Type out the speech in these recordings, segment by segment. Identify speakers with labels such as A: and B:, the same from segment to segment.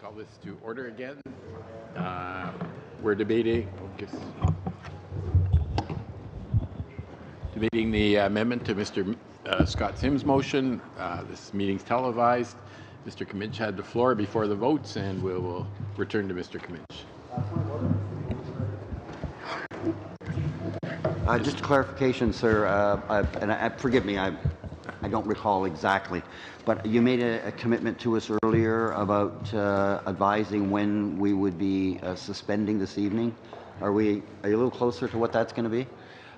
A: Call this to order again. We're debating the amendment to Mr. Scott Sims' motion. This meeting's televised. Mr. Comminch had the floor before the votes, and we will return to Mr. Comminch.
B: Just a clarification, sir, forgive me, I don't recall exactly, but you made a commitment to us earlier about advising when we would be suspending this evening. Are you a little closer to what that's going to be?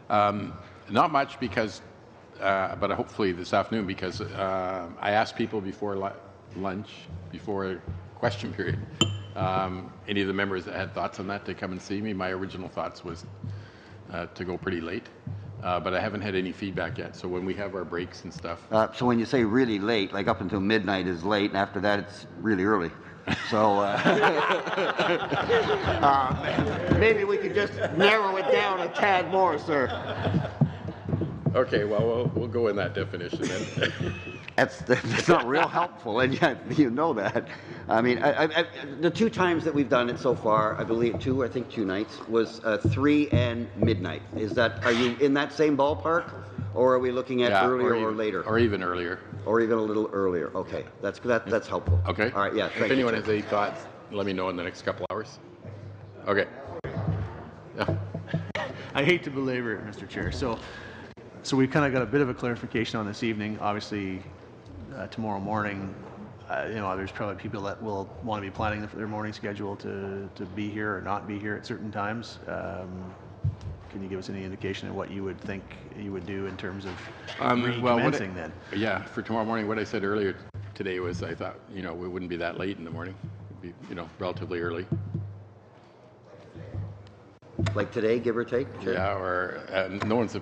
A: Not much, because, but hopefully this afternoon, because I asked people before lunch, before question period, any of the members that had thoughts on that to come and see me. My original thoughts was to go pretty late, but I haven't had any feedback yet. So when we have our breaks and stuff.
B: So when you say really late, like up until midnight is late, and after that it's really early. So maybe we could just narrow it down a tad more, sir.
A: Okay, well, we'll go in that definition then.
B: That's not real helpful, and yet you know that. I mean, the two times that we've done it so far, I believe two nights, was 3 and midnight. Are you in that same ballpark, or are we looking at earlier or later?
A: Or even earlier.
B: Or even a little earlier. Okay, that's helpful.
A: Okay.
B: All right. Yeah.
A: If anyone has any thoughts, let me know in the next couple hours. Okay. Yeah.
C: I hate to belabor it, Mr. Chair. So we kind of got a bit of a clarification on this evening. Obviously, tomorrow morning, there's probably people that will want to be planning their morning schedule to be here or not be here at certain times. Can you give us any indication of what you would think you would do in terms of recommencing then?
A: Yeah, for tomorrow morning, what I said earlier today was I thought, we wouldn't be that late in the morning. It'd be, relatively early.
B: Like today, give or take? Sure.
A: Yeah, or no one's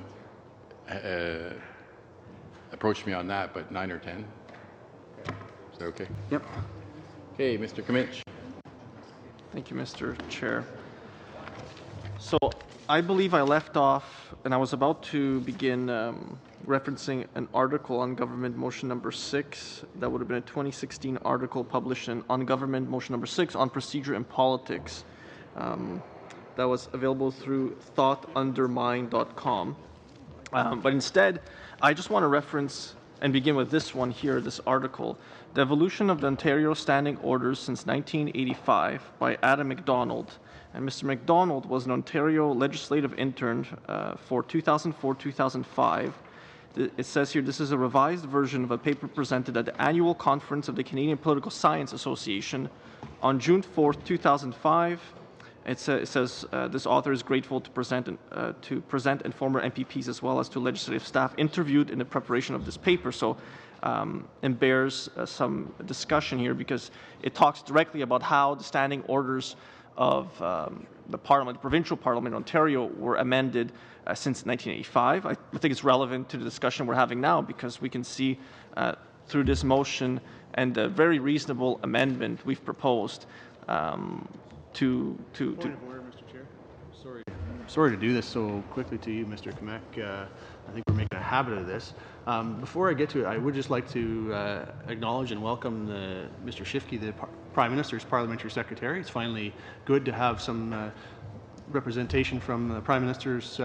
A: approached me on that, but 9 or 10. Is that okay?
B: Yep.
A: Okay, Mr. Comminch.
D: Thank you, Mr. Chair. So I believe I left off, and I was about to begin referencing an article on government motion number 6. That would have been a 2016 article published on government motion number 6 on procedure and politics. That was available through thoughtundermine.com. But instead, I just want to reference and begin with this one here, this article, The Evolution of the Ontario Standing Orders Since 1985 by Adam MacDonald. And Mr. MacDonald was an Ontario legislative intern for 2004-2005. It says here, this is a revised version of a paper presented at the annual conference of the Canadian Political Science Association on June 4th, 2005. It says this author is grateful to present and former MPPs as well as to legislative staff interviewed in the preparation of this paper. So it bears some discussion here because it talks directly about how the standing orders of the Parliament, the provincial Parliament in Ontario, were amended since 1985. I think it's relevant to the discussion we're having now because we can see through this motion and the very reasonable amendment we've proposed to
C: Point of order, Mr. Chair. Sorry to do this so quickly to you, Mr. Kamek. I think we're making a habit of this. Before I get to it, I would just like to acknowledge and welcome Mr. Schiffke, the Prime Minister's Parliamentary Secretary. It's finally good to have some representation from the Prime Minister's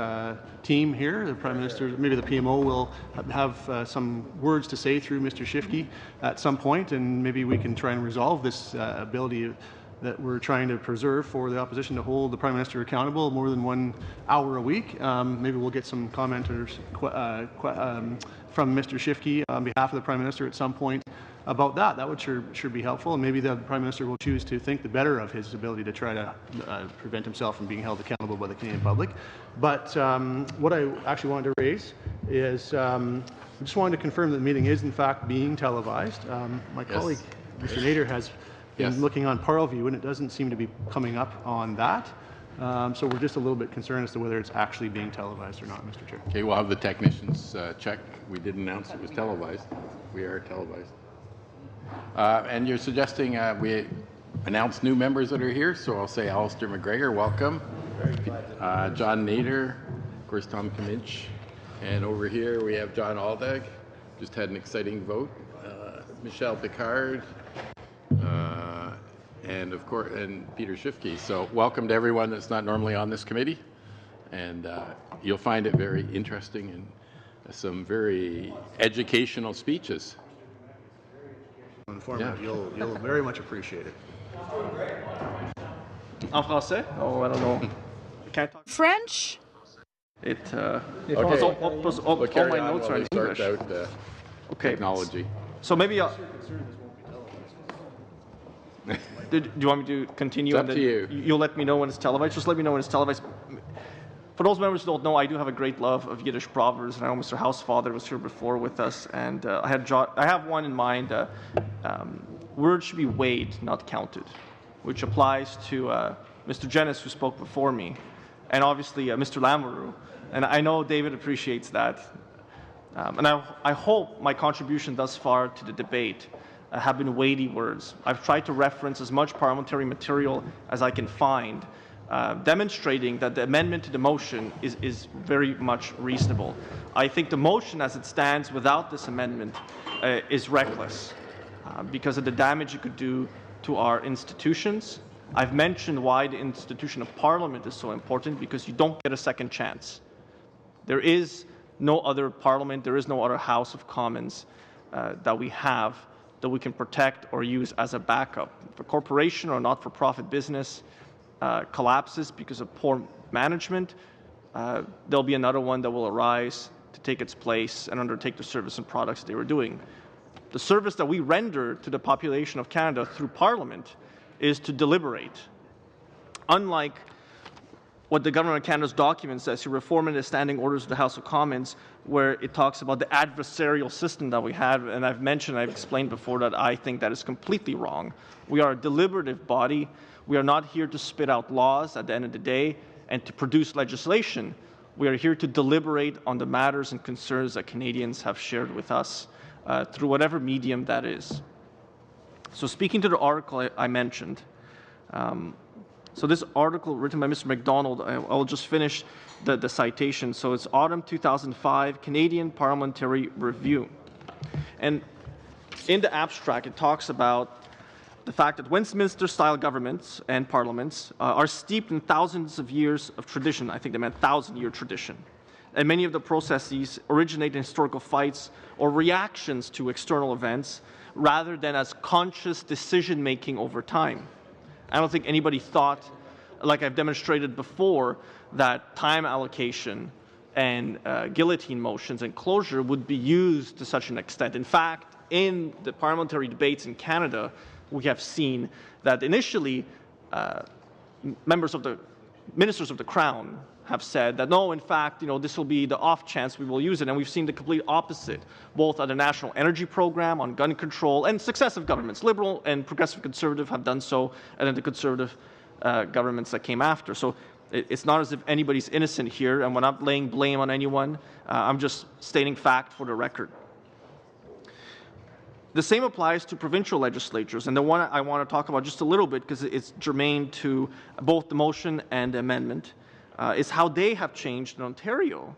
C: team here. The Prime Minister, maybe the PMO will have some words to say through Mr. Schiffke at some point, and maybe we can try and resolve this ability that we're trying to preserve for the opposition to hold the Prime Minister accountable more than 1 hour a week. Maybe we'll get some commenters from Mr. Schiffke on behalf of the Prime Minister at some point about that. That would sure be helpful, and maybe the Prime Minister will choose to think the better of his ability to try to prevent himself from being held accountable by the Canadian public. But what I actually wanted to raise is I just wanted to confirm that the meeting is in fact being televised. My colleague, Mr. Nader, has been looking on Parleview, and it doesn't seem to be coming up on that. So we're just a little bit concerned as to whether it's actually being televised or not, Mr. Chair.
A: Okay, we'll have the technicians check. We did announce it was televised. We are televised. And you're suggesting we announce new members that are here, so I'll say Alistair McGregor, welcome. John Nader, of course Tom Comminch, and over here we have John Aldag, just had an exciting vote. Michelle Picard, and of course, and Peter Schiffke. So welcome to everyone that's not normally on this committee, and you'll find it very interesting and some very educational speeches.
C: Informative.
A: Yeah.
C: You'll very much appreciate it.
D: En français? Oh, I don't know. Can't talk.
E: French?
D: It.
A: Okay.
D: All
A: We'll carry
D: my
A: on
D: notes
A: while
D: are
A: we
D: in
A: sort
D: English.
A: out
D: Okay.
A: technology.
D: So maybe do you want me to continue?
A: It's
D: and
A: up
D: then
A: to you.
D: You'll let me know when it's televised. Just let me know when it's televised. For those members who don't know, I do have a great love of Yiddish proverbs, and I know Mr. Housefather was here before with us, and I have one in mind. Words should be weighed, not counted, which applies to Mr. Jenis, who spoke before me, and obviously Mr. Lamoureux. And I know David appreciates that. And I hope my contribution thus far to the debate have been weighty words. I've tried to reference as much parliamentary material as I can find, demonstrating that the amendment to the motion is very much reasonable. I think the motion as it stands without this amendment is reckless because of the damage it could do to our institutions. I've mentioned why the institution of Parliament is so important, because you don't get a second chance. There is no other Parliament, there is no other House of Commons that we have that we can protect or use as a backup. If a corporation or not-for-profit business collapses because of poor management, there'll be another one that will arise to take its place and undertake the service and products they were doing. The service that we render to the population of Canada through Parliament is to deliberate. Unlike what the Government of Canada's document says, you reforming the standing orders of the House of Commons, where it talks about the adversarial system that we have, and I've explained before that I think that is completely wrong. We are a deliberative body. We are not here to spit out laws at the end of the day and to produce legislation. We are here to deliberate on the matters and concerns that Canadians have shared with us through whatever medium that is. So speaking to the article I mentioned, so this article written by Mr. MacDonald, I'll just finish the citation. So it's autumn 2005, Canadian Parliamentary Review. And in the abstract, it talks about the fact that Westminster-style governments and parliaments are steeped in thousands of years of tradition. I think they meant 1,000-year tradition. And many of the processes originate in historical fights or reactions to external events rather than as conscious decision-making over time. I don't think anybody thought, like I've demonstrated before, that time allocation and guillotine motions and closure would be used to such an extent. In fact, in the parliamentary debates in Canada, we have seen that initially ministers of the Crown have said that no, in fact, this will be the off chance we will use it, and we've seen the complete opposite, both at the National Energy Program on gun control, and successive governments, Liberal and Progressive Conservative, have done so, and then the Conservative governments that came after. So it's not as if anybody's innocent here, and we're not laying blame on anyone. I'm just stating fact for the record. The same applies to provincial legislatures, and the one I want to talk about just a little bit, because it's germane to both the motion and the amendment, is how they have changed in Ontario.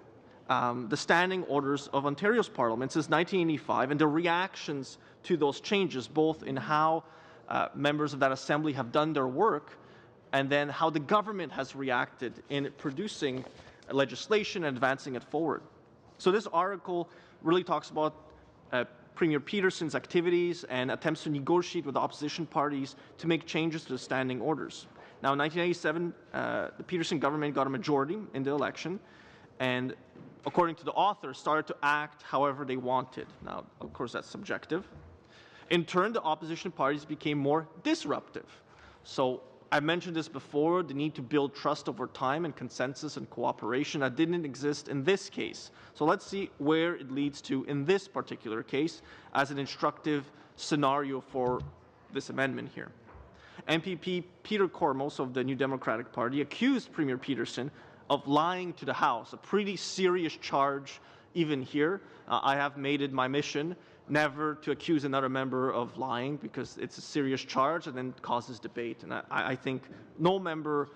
D: The standing orders of Ontario's parliament since 1985, and the reactions to those changes, both in how members of that assembly have done their work, and then how the government has reacted in producing legislation and advancing it forward. So this article really talks about Premier Peterson's activities and attempts to negotiate with opposition parties to make changes to the standing orders. Now, in 1987, the Peterson government got a majority in the election, and according to the author, started to act however they wanted. Now, of course, that's subjective. In turn, the opposition parties became more disruptive. So I mentioned this before, the need to build trust over time and consensus and cooperation that didn't exist in this case. So let's see where it leads to in this particular case as an instructive scenario for this amendment here. MPP Peter Kormos of the New Democratic Party accused Premier Peterson of lying to the House, a pretty serious charge even here. I have made it my mission never to accuse another member of lying, because it's a serious charge and then causes debate. And I think no member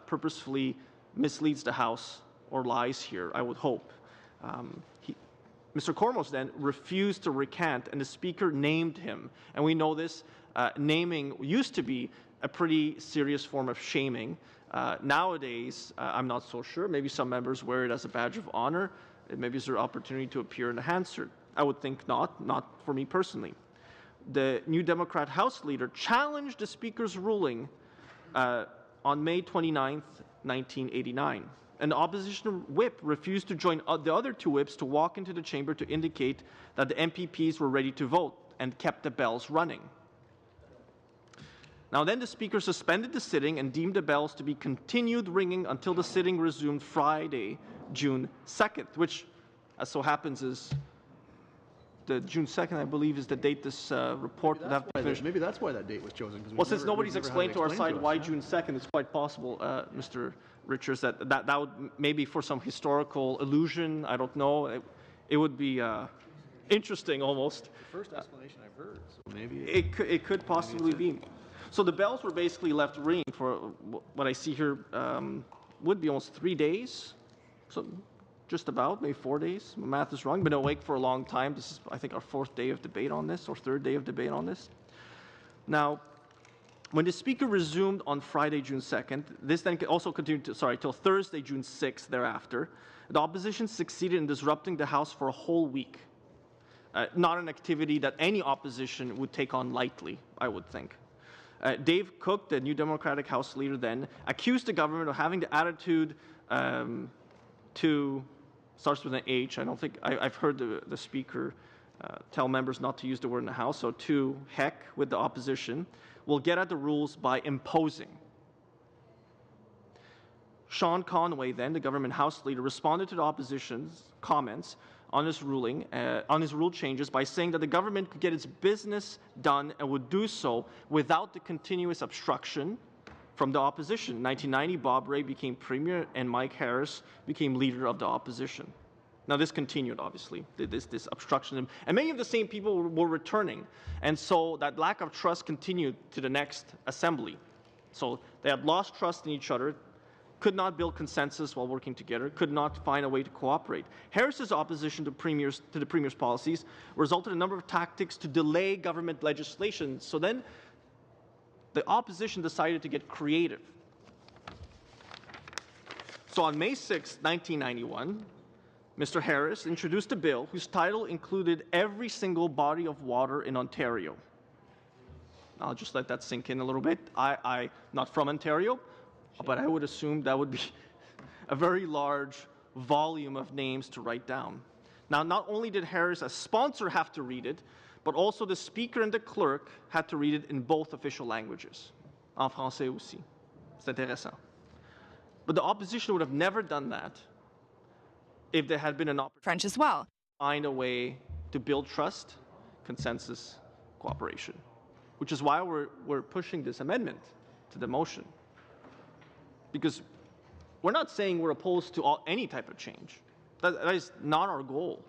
D: purposefully misleads the House or lies here, I would hope. Mr. Kormos then refused to recant, and the Speaker named him. And we know this naming used to be a pretty serious form of shaming. Nowadays, I'm not so sure. Maybe some members wear it as a badge of honor. Maybe it's their opportunity to appear in a Hansard. I would think not for me personally. The New Democrat House Leader challenged the Speaker's ruling on May 29th, 1989. An opposition whip refused to join the other two whips to walk into the chamber to indicate that the MPPs were ready to vote and kept the bells running. Now then the Speaker suspended the sitting and deemed the bells to be continued ringing until the sitting resumed Friday, June 2nd, which, as so happens, is the June 2nd, I believe, is the date this report would have to finish.
C: Maybe that's why that date was chosen.
D: Well, since nobody's explained to our side why June 2nd, it's quite possible, Mr. Richards, that would maybe for some historical illusion, I don't know. It would be interesting almost.
C: First explanation I've heard, so maybe
D: it could possibly be. So the bells were basically left ringing for what I see here would be almost 3 days. So just about, maybe 4 days. My math is wrong. Been awake for a long time. This is, I think, our fourth day of debate on this, or third day of debate on this. Now, when the Speaker resumed on Friday, June 2nd, this then also continued till Thursday, June 6th thereafter, the opposition succeeded in disrupting the House for a whole week. Not an activity that any opposition would take on lightly, I would think. Dave Cook, the New Democratic House Leader then, accused the government of having the attitude to, starts with an H, I don't think, I've heard the Speaker tell members not to use the word in the House, so to heck with the opposition, will get at the rules by imposing. Sean Conway, then, the government House Leader, responded to the opposition's comments on his ruling, on his rule changes by saying that the government could get its business done and would do so without the continuous obstruction from the opposition. In 1990, Bob Rae became Premier and Mike Harris became Leader of the opposition. Now this continued, obviously, this obstruction. And many of the same people were returning. And so that lack of trust continued to the next assembly. So they had lost trust in each other, could not build consensus while working together, could not find a way to cooperate. Harris's opposition to the Premier's policies resulted in a number of tactics to delay government legislation. So then the opposition decided to get creative. So on May 6, 1991, Mr. Harris introduced a bill whose title included every single body of water in Ontario. I'll just let that sink in a little bit. I'm not from Ontario, but I would assume that would be a very large volume of names to write down. Now, not only did Harris as sponsor have to read it, but also the Speaker and the Clerk had to read it in both official languages. En français aussi. C'est intéressant. But the opposition would have never done that if there had been an opportunity
E: French as well.
D: to find a way to build trust, consensus, cooperation, which is why we're pushing this amendment to the motion. Because we're not saying we're opposed to any type of change. That is not our goal.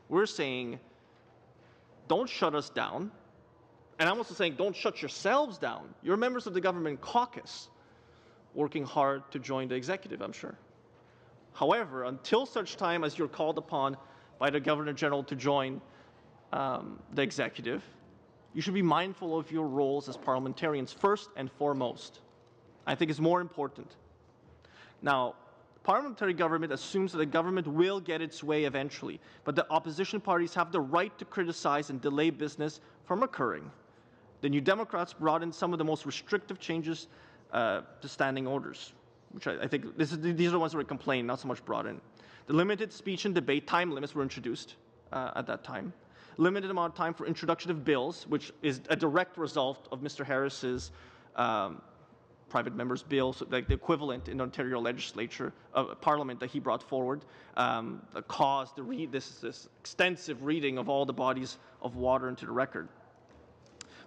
D: We're saying, don't shut us down. And I'm also saying, don't shut yourselves down. You're members of the government caucus, working hard to join the executive, I'm sure. However, until such time as you're called upon by the Governor General to join the executive, you should be mindful of your roles as parliamentarians first and foremost. I think it's more important. Now, parliamentary government assumes that the government will get its way eventually, but the opposition parties have the right to criticize and delay business from occurring. The New Democrats brought in some of the most restrictive changes to standing orders, which I think these are the ones that were complaining, not so much brought in. The limited speech and debate time limits were introduced at that time. Limited amount of time for introduction of bills, which is a direct result of Mr. Harris's private members' bills, like the equivalent in the Ontario legislature, Parliament that he brought forward, that caused this extensive reading of all the bodies of water into the record.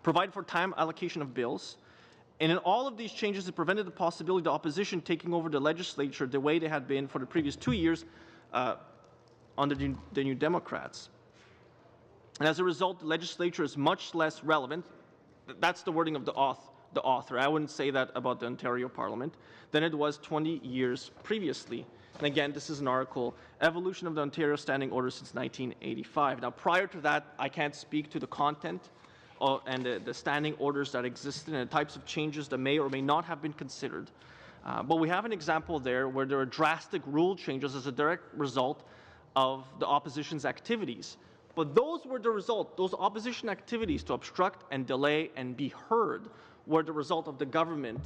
D: Provide for time allocation of bills. And in all of these changes, it prevented the possibility of the opposition taking over the legislature the way they had been for the previous 2 years under the New Democrats. And as a result, the legislature is much less relevant. That's the wording of the author. I wouldn't say that about the Ontario Parliament, than it was 20 years previously. And again, this is an article, Evolution of the Ontario Standing Order since 1985. Now, prior to that, I can't speak to the content and the standing orders that existed and the types of changes that may or may not have been considered. But we have an example there where there are drastic rule changes as a direct result of the opposition's activities. But those were the result, those opposition activities to obstruct and delay and be heard were the result of the government,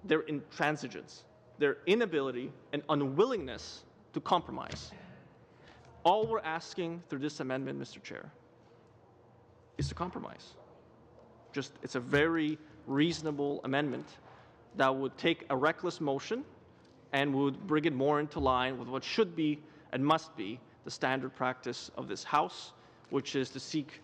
D: their intransigence, their inability and unwillingness to compromise. All we're asking through this amendment, Mr. Chair, is to compromise. It's a very reasonable amendment that would take a reckless motion and would bring it more into line with what should be and must be the standard practice of this House, which is to seek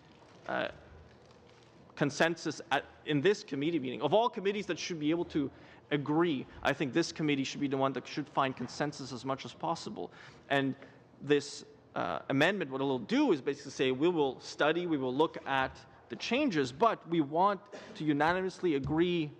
D: consensus in this committee meeting. Of all committees that should be able to agree, I think this committee should be the one that should find consensus as much as possible. And this amendment, what it will do is basically say we will study, we will look at the changes, but we want to unanimously agree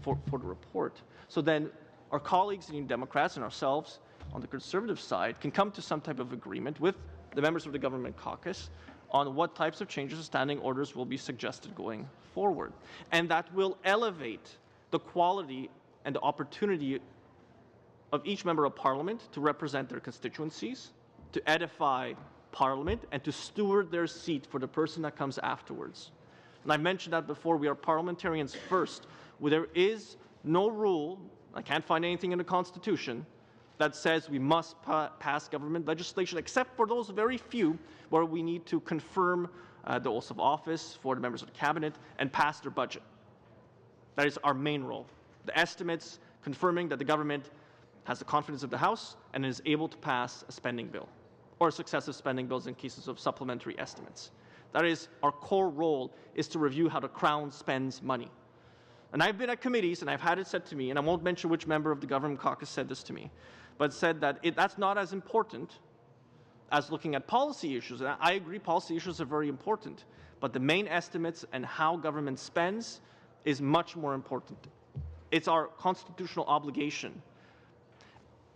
D: for the report. So then our colleagues, the New Democrats and ourselves on the Conservative side can come to some type of agreement with the members of the Government Caucus on what types of changes to standing orders will be suggested going forward. And that will elevate the quality and the opportunity of each member of Parliament to represent their constituencies, to edify Parliament, and to steward their seat for the person that comes afterwards. And I've mentioned that before, we are parliamentarians first, where there is no rule, I can't find anything in the Constitution, that says we must pass government legislation, except for those very few where we need to confirm the oaths of office for the members of the Cabinet and pass their budget. That is our main role. The estimates confirming that the government has the confidence of the House and is able to pass a spending bill or successive spending bills in cases of supplementary estimates. That is our core role, is to review how the Crown spends money. And I've been at committees and I've had it said to me, and I won't mention which member of the Government Caucus said this to me, but said that that's not as important as looking at policy issues. And I agree, policy issues are very important, but the main estimates and how government spends is much more important. It's our constitutional obligation.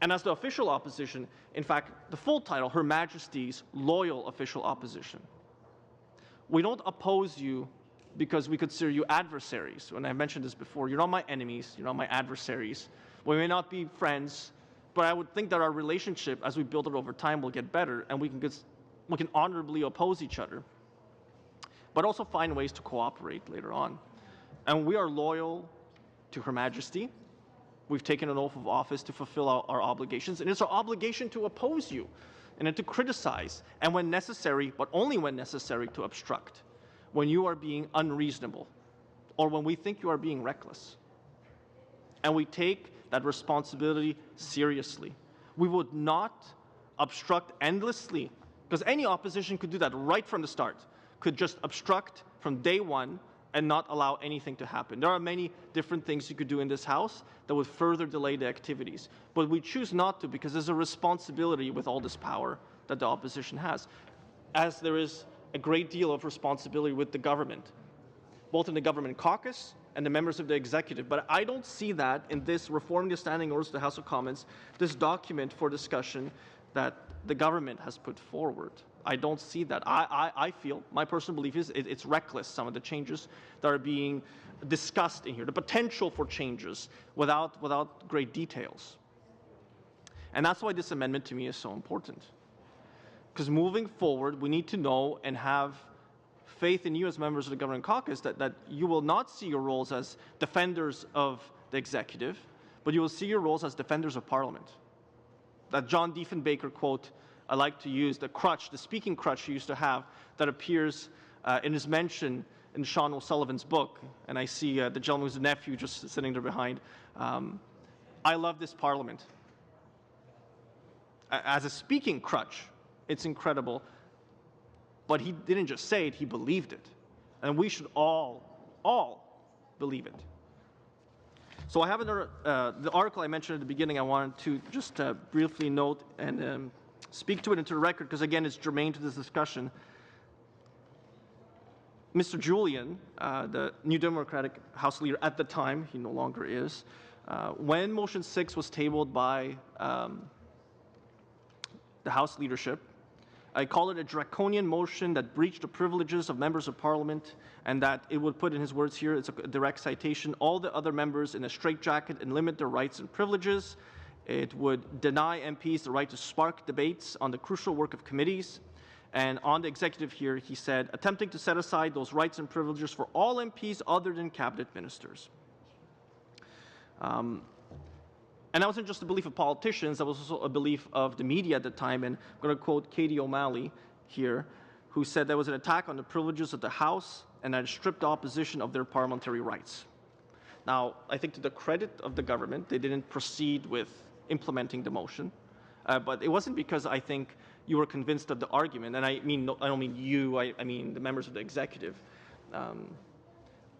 D: And as the official opposition, in fact, the full title, Her Majesty's Loyal Official Opposition. We don't oppose you because we consider you adversaries. When I mentioned this before, you're not my enemies, you're not my adversaries. We may not be friends, but I would think that our relationship, as we build it over time, will get better, and we can honorably oppose each other, but also find ways to cooperate later on. And we are loyal to Her Majesty. We've taken an oath of office to fulfill our obligations, and it's our obligation to oppose you and to criticize, and when necessary, but only when necessary, to obstruct, when you are being unreasonable or when we think you are being reckless. And we take that responsibility seriously. We would not obstruct endlessly, because any opposition could do that right from the start, could just obstruct from day one and not allow anything to happen. There are many different things you could do in this House that would further delay the activities. But we choose not to, because there's a responsibility with all this power that the opposition has, as there is a great deal of responsibility with the government, both in the Government Caucus and the members of the executive. But I don't see that in this Reforming the Standing Orders of the House of Commons, this document for discussion that the government has put forward. I don't see that. I feel, my personal belief is it's reckless, some of the changes that are being discussed in here, the potential for changes without great details. And that's why this amendment to me is so important. Because moving forward, we need to know and have faith in you as members of the Government Caucus that you will not see your roles as defenders of the executive, but you will see your roles as defenders of Parliament. That John Diefenbaker quote I like to use, the crutch, the speaking crutch he used to have, that appears in his mention in Sean O'Sullivan's book, and I see the gentleman who's a nephew just sitting there behind. I love this Parliament. As a speaking crutch, it's incredible. But he didn't just say it, he believed it. And we should all believe it. So I have another, the article I mentioned at the beginning, I wanted to just briefly note and speak to it into the record, because again, it's germane to this discussion. Mr. Julian, the New Democratic House leader at the time, he no longer is, when Motion 6 was tabled by the House leadership, I call it a draconian motion that breached the privileges of members of parliament, and that it would put, in his words here, it's a direct citation, all the other members in a straitjacket and limit their rights and privileges. It would deny MPs the right to spark debates on the crucial work of committees. And on the executive here, he said, attempting to set aside those rights and privileges for all MPs other than cabinet ministers. And that wasn't just the belief of politicians, that was also a belief of the media at the time. And I'm going to quote Katie O'Malley here, who said there was an attack on the privileges of the House and that it stripped opposition of their parliamentary rights. Now, I think to the credit of the government, they didn't proceed with implementing the motion. But it wasn't because I think you were convinced of the argument. And I don't mean you, I mean the members of the executive.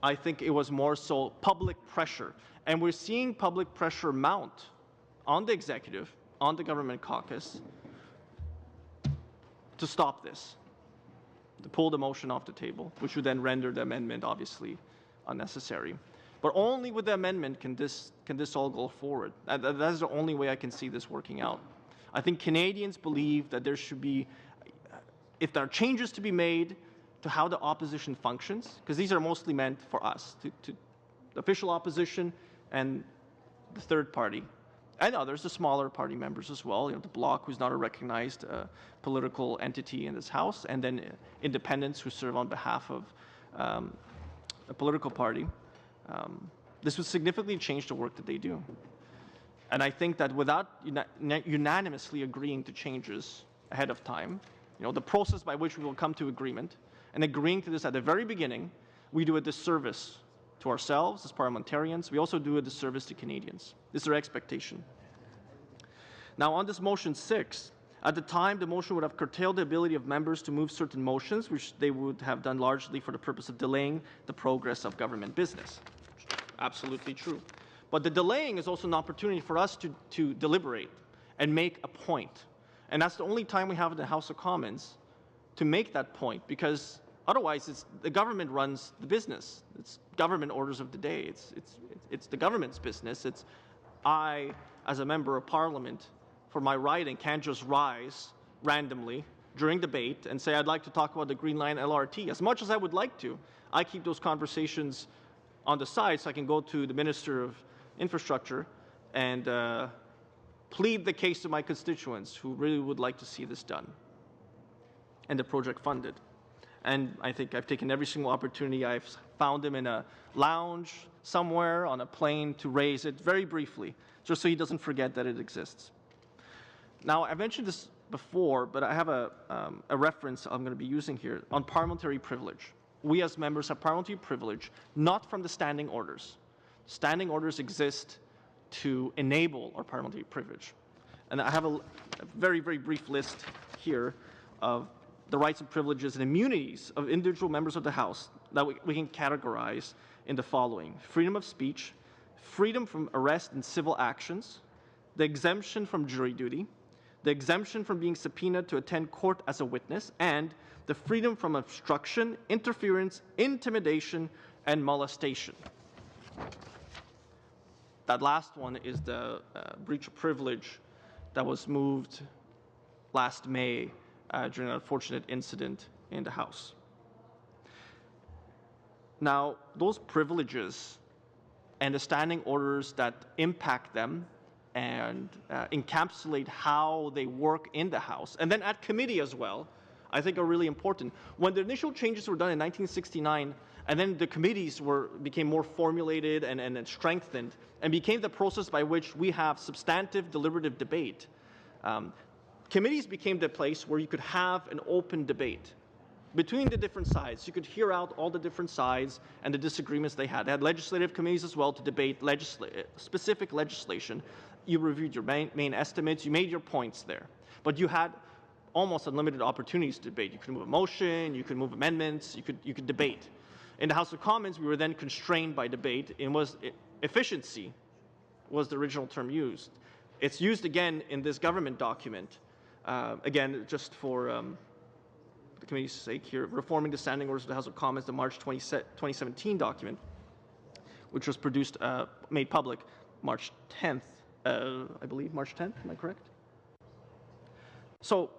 D: I think it was more so public pressure. And we're seeing public pressure mount on the executive, on the government caucus, to stop this, to pull the motion off the table, which would then render the amendment obviously unnecessary. But only with the amendment can this all go forward. That's the only way I can see this working out. I think Canadians believe that there should be, if there are changes to be made to how the opposition functions, because these are mostly meant for us, to the official opposition and the third party, and others, the smaller party members as well, the Bloc, who's not a recognized political entity in this House, and then independents who serve on behalf of a political party. This would significantly change the work that they do. And I think that without unanimously agreeing to changes ahead of time, the process by which we will come to agreement, and agreeing to this at the very beginning, we do a disservice to ourselves as parliamentarians. We also do a disservice to Canadians. This is our expectation. Now, on this motion 6, at the time, the motion would have curtailed the ability of members to move certain motions, which they would have done largely for the purpose of delaying the progress of government business. Absolutely true. But the delaying is also an opportunity for us to deliberate and make a point. And that's the only time we have in the House of Commons to make that point, because otherwise the government runs the business. It's government orders of the day. It's the government's business. It's I, as a member of Parliament, for my riding, can't just rise randomly during debate and say, I'd like to talk about the Green Line LRT. As much as I would like to, I keep those conversations on the side so I can go to the Minister of Infrastructure and plead the case to my constituents who really would like to see this done and the project funded. And I think I've taken every single opportunity. I've found him in a lounge somewhere on a plane to raise it very briefly, just so he doesn't forget that it exists. Now, I mentioned this before, but I have a reference I'm going to be using here on parliamentary privilege. We as members have parliamentary privilege, not from the standing orders. Standing orders exist to enable our parliamentary privilege. And I have a very, very brief list here of the rights and privileges and immunities of individual members of the House that we can categorize in the following: freedom of speech, freedom from arrest and civil actions, the exemption from jury duty, the exemption from being subpoenaed to attend court as a witness, and the freedom from obstruction, interference, intimidation, and molestation. That last one is the breach of privilege that was moved last May during an unfortunate incident in the House. Now, those privileges and the standing orders that impact them and encapsulate how they work in the House, and then at committee as well, I think are really important. When the initial changes were done in 1969, and then the committees became more formulated and strengthened, and became the process by which we have substantive deliberative debate, committees became the place where you could have an open debate between the different sides. You could hear out all the different sides and the disagreements they had. They had legislative committees as well to debate specific legislation. You reviewed your main estimates, you made your points there. But you had almost unlimited opportunities to debate. You could move a motion, you could move amendments, you could debate. In the House of Commons, we were then constrained by debate. Efficiency was the original term used. It's used again in this government document. Again, just for the committee's sake here, reforming the standing orders of the House of Commons, the March 2017 document, which was produced, made public March 10th, I believe, March 10th, am I correct? So,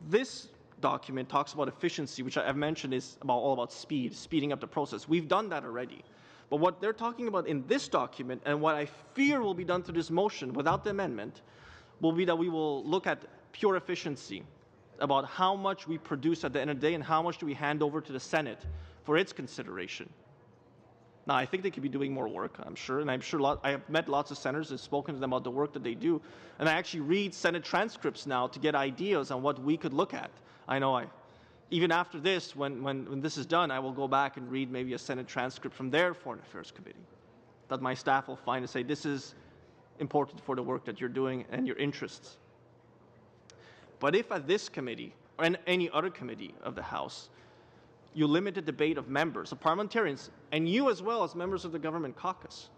D: This document talks about efficiency, which I've mentioned is all about speed, speeding up the process. We've done that already. But what they're talking about in this document, and what I fear will be done through this motion without the amendment, will be that we will look at pure efficiency, about how much we produce at the end of the day and how much do we hand over to the Senate for its consideration. Now, I think they could be doing more work, I'm sure, and I'm sure I have met lots of senators and spoken to them about the work that they do, and I actually read Senate transcripts now to get ideas on what we could look at. I know even after this, when this is done, I will go back and read maybe a Senate transcript from their Foreign Affairs Committee that my staff will find and say, this is important for the work that you're doing and your interests. But if at this committee, or in any other committee of the House, you limit the debate of members, of parliamentarians, and you as well as members of the government caucus,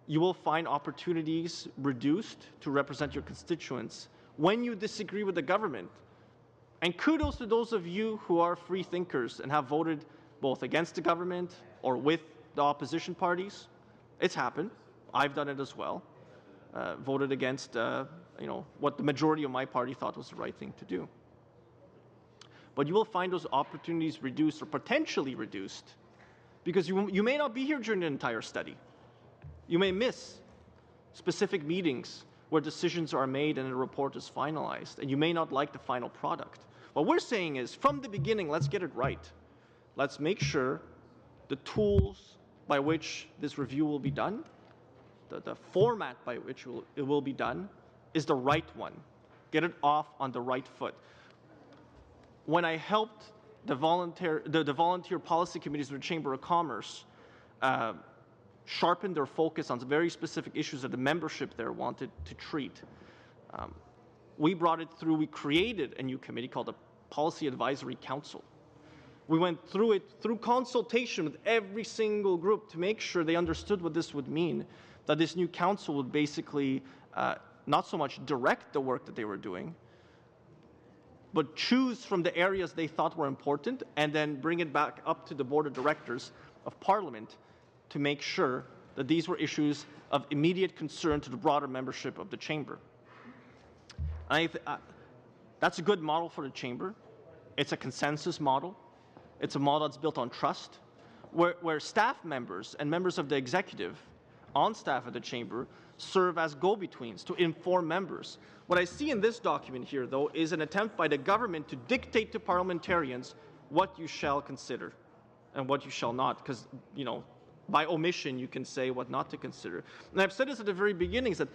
D: you will find opportunities reduced to represent your constituents when you disagree with the government. And kudos to those of you who are free thinkers and have voted both against the government or with the opposition parties. It's happened. I've done it as well. Voted against what the majority of my party thought was the right thing to do. But you will find those opportunities reduced or potentially reduced because you may not be here during the entire study. You may miss specific meetings where decisions are made and a report is finalized, and you may not like the final product. What we're saying is, from the beginning, let's get it right. Let's make sure the tools by which this review will be done, the format by which it will be done, is the right one. Get it off on the right foot. When I helped the volunteer policy committees of the Chamber of Commerce sharpen their focus on very specific issues that the membership there wanted to treat, we brought it through. We created a new committee called the Policy Advisory Council. We went through it through consultation with every single group to make sure they understood what this would mean, that this new council would basically not so much direct the work that they were doing, but choose from the areas they thought were important and then bring it back up to the board of directors of Parliament to make sure that these were issues of immediate concern to the broader membership of the Chamber. That's a good model for the Chamber. It's a consensus model. It's a model that's built on trust, where staff members and members of the executive on staff at the Chamber serve as go-betweens to inform members. What I see in this document here, though, is an attempt by the government to dictate to parliamentarians what you shall consider and what you shall not, because, by omission, you can say what not to consider. And I've said this at the very beginning, is that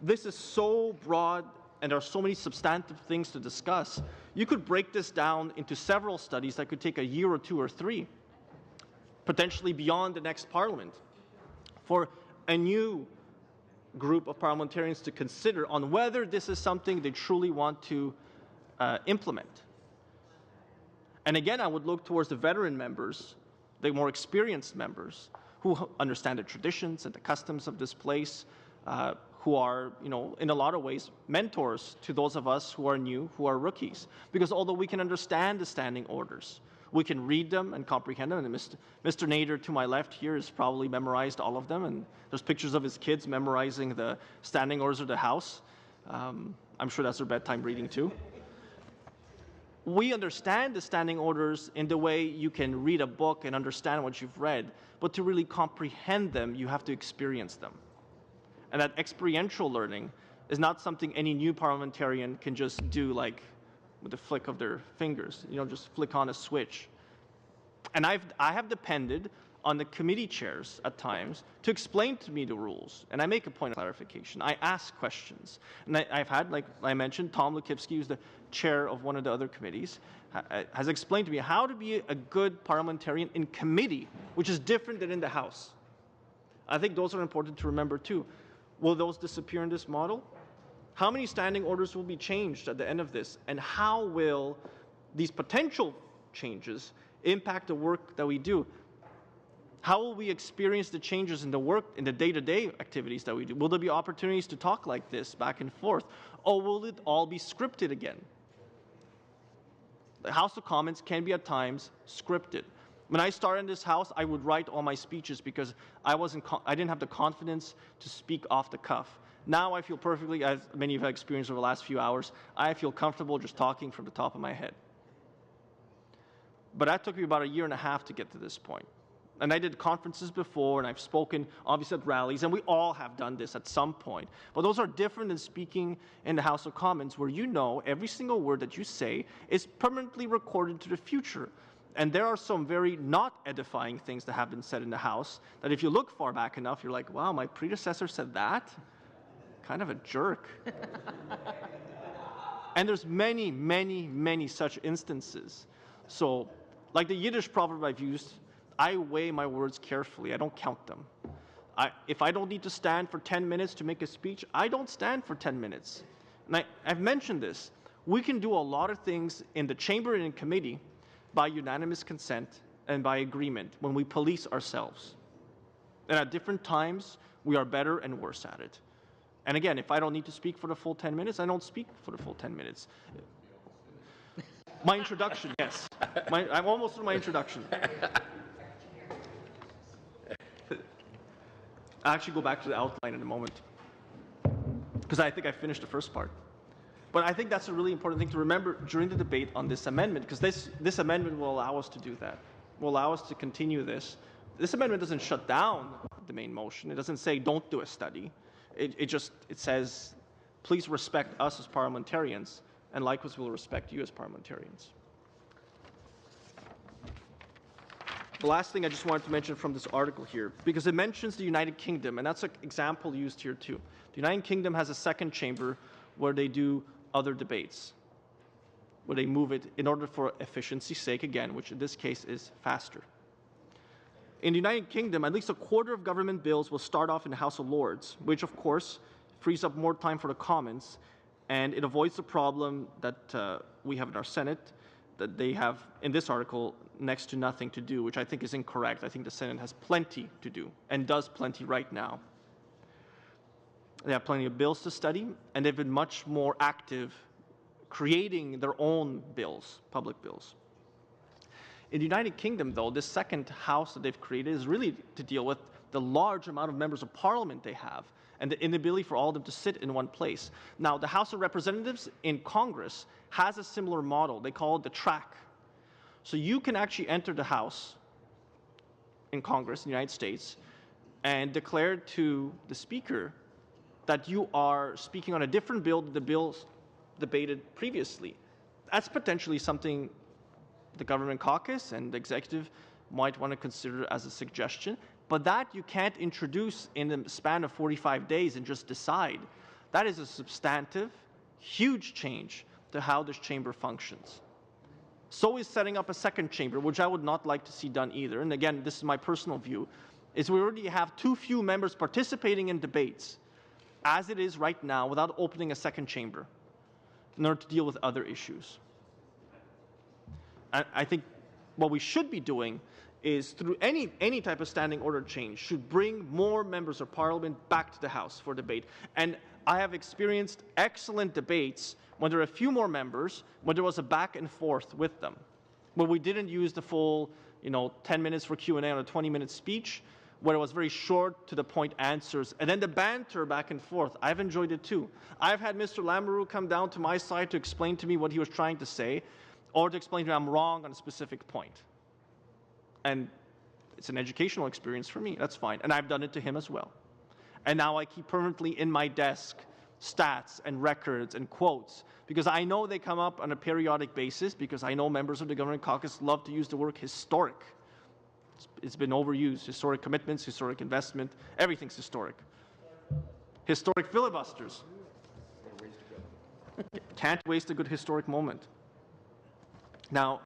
D: this is so broad and there are so many substantive things to discuss. You could break this down into several studies that could take a year or two or three, potentially beyond the next Parliament, for a new group of parliamentarians to consider on whether this is something they truly want to implement. And again, I would look towards the veteran members, the more experienced members, who understand the traditions and the customs of this place, who are, in a lot of ways, mentors to those of us who are new, who are rookies. Because although we can understand the standing orders, we can read them and comprehend them. And Mr. Nader, to my left here, has probably memorized all of them. And there's pictures of his kids memorizing the standing orders of the House. I'm sure that's their bedtime reading, too. We understand the standing orders in the way you can read a book and understand what you've read. But to really comprehend them, you have to experience them. And that experiential learning is not something any new parliamentarian can just do like with the flick of their fingers, just flick on a switch. And I have depended on the committee chairs at times to explain to me the rules. And I make a point of clarification. I ask questions. And I've had, like I mentioned, Tom Lukivsky, who's the chair of one of the other committees, has explained to me how to be a good parliamentarian in committee, which is different than in the House. I think those are important to remember too. Will those disappear in this model? How many standing orders will be changed at the end of this? And how will these potential changes impact the work that we do? How will we experience the changes in the work, in the day-to-day activities that we do? Will there be opportunities to talk like this back and forth? Or will it all be scripted again? The House of Commons can be at times scripted. When I started in this House, I would write all my speeches because I didn't have the confidence to speak off the cuff. Now I feel perfectly, as many of you have experienced over the last few hours, I feel comfortable just talking from the top of my head. But that took me about 1.5 years to get to this point. And I did conferences before, and I've spoken, obviously, at rallies, and we all have done this at some point. But those are different than speaking in the House of Commons, where you know every single word that you say is permanently recorded to the future. And there are some very not edifying things that have been said in the House that if you look far back enough, you're like, wow, my predecessor said that? Kind of a jerk. And there's many, many, many such instances. So, like the Yiddish proverb I've used, I weigh my words carefully. I don't count them. If I don't need to stand for 10 minutes to make a speech, I don't stand for 10 minutes. And I've mentioned this. We can do a lot of things in the chamber and in committee by unanimous consent and by agreement when we police ourselves. And at different times, we are better and worse at it. And again, if I don't need to speak for the full 10 minutes, I don't speak for the full 10 minutes. My introduction, yes. I'm almost through my introduction. I'll actually go back to the outline in a moment, because I think I finished the first part. But I think that's a really important thing to remember during the debate on this amendment, because this amendment will allow us to do that, will allow us to continue this. This amendment doesn't shut down the main motion. It doesn't say don't do a study. It says please respect us as parliamentarians, and likewise we'll respect you as parliamentarians. The last thing I just wanted to mention from this article here, because it mentions the United Kingdom, and that's an example used here too. The United Kingdom has a second chamber where they do other debates, where they move it in order for efficiency's sake, again, which in this case is faster. In the United Kingdom, at least 1/4 of government bills will start off in the House of Lords, which of course frees up more time for the Commons, and it avoids the problem that we have in our Senate, that they have, in this article, next to nothing to do, which I think is incorrect. I think the Senate has plenty to do, and does plenty right now. They have plenty of bills to study, and they've been much more active creating their own bills, public bills. In the United Kingdom, though, this second house that they've created is really to deal with the large amount of members of parliament they have, and the inability for all of them to sit in one place. Now, the House of Representatives in Congress has a similar model. They call it the track. So you can actually enter the House in Congress in the United States and declare to the Speaker that you are speaking on a different bill than the bills debated previously. That's potentially something the government caucus and the executive might want to consider as a suggestion, but that you can't introduce in the span of 45 days and just decide. That is a substantive, huge change to how this chamber functions. So is setting up a second chamber, which I would not like to see done either. And again, this is my personal view, is we already have too few members participating in debates as it is right now without opening a second chamber in order to deal with other issues. I think what we should be doing is, through any type of standing order change, should bring more members of parliament back to the House for debate. And I have experienced excellent debates when there are a few more members, when there was a back and forth with them, where we didn't use the full 10 minutes for Q&A on a 20-minute speech, where it was very short, to the point answers, and then the banter back and forth. I've enjoyed it too. I've had Mr. Lamoureux come down to my side to explain to me what he was trying to say, or to explain to me I'm wrong on a specific point. And it's an educational experience for me. That's fine. And I've done it to him as well. And now I keep permanently in my desk stats and records and quotes, because I know they come up on a periodic basis, because I know members of the Government Caucus love to use the word historic. It's been overused. Historic commitments, historic investment, everything's historic. Historic filibusters. Can't waste a good historic moment. Now,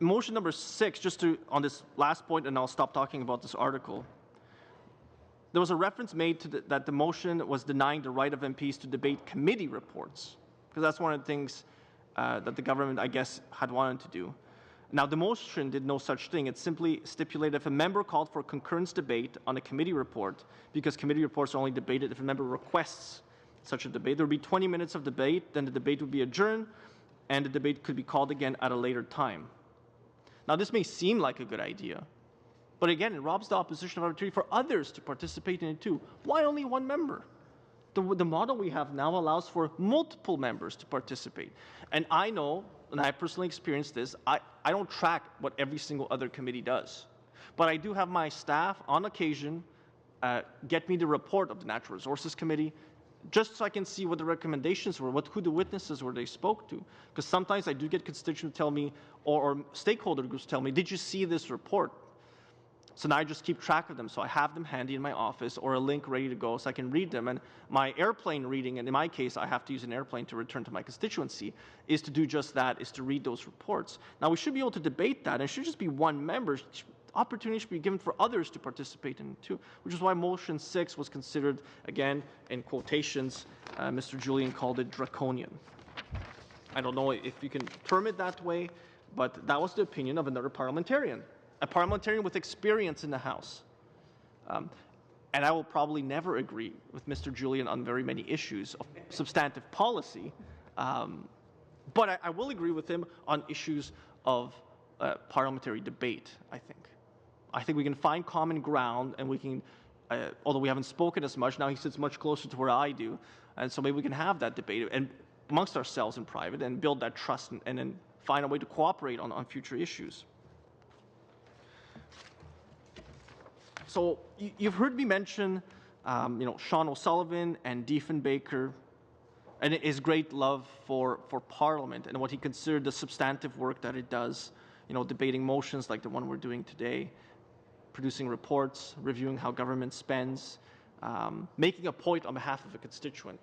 D: motion number 6, on this last point, and I'll stop talking about this article. There was a reference made to that the motion was denying the right of MPs to debate committee reports, because that's one of the things that the government, I guess, had wanted to do. Now, the motion did no such thing. It simply stipulated if a member called for concurrence debate on a committee report, because committee reports are only debated if a member requests such a debate, there would be 20 minutes of debate, then the debate would be adjourned, and the debate could be called again at a later time. Now, this may seem like a good idea, But again, it robs the opposition of opportunity for others to participate in it too. Why only one member? The model we have now allows for multiple members to participate. And I know, and I personally experienced this, I don't track what every single other committee does. But I do have my staff, on occasion, get me the report of the Natural Resources Committee, just so I can see what the recommendations were, who the witnesses were they spoke to. Because sometimes I do get constituents tell me, or stakeholder groups tell me, did you see this report? So now I just keep track of them. So I have them handy in my office or a link ready to go so I can read them. And my airplane reading, and in my case, I have to use an airplane to return to my constituency, is to do just that, is to read those reports. Now we should be able to debate that, and it should just be one member. Opportunity should be given for others to participate in it too, which is why motion 6 was considered, again, in quotations, Mr. Julian called it draconian. I don't know if you can term it that way, but that was the opinion of another parliamentarian, a parliamentarian with experience in the House. And I will probably never agree with Mr. Julian on very many issues of substantive policy, but I will agree with him on issues of parliamentary debate, I think. I think we can find common ground, and we can, although we haven't spoken as much, now he sits much closer to where I do, and so maybe we can have that debate and amongst ourselves in private and build that trust and then find a way to cooperate on future issues. So you've heard me mention, Sean O'Sullivan and Diefenbaker, and his great love for Parliament and what he considered the substantive work that it does, debating motions like the one we're doing today, producing reports, reviewing how government spends, making a point on behalf of a constituent,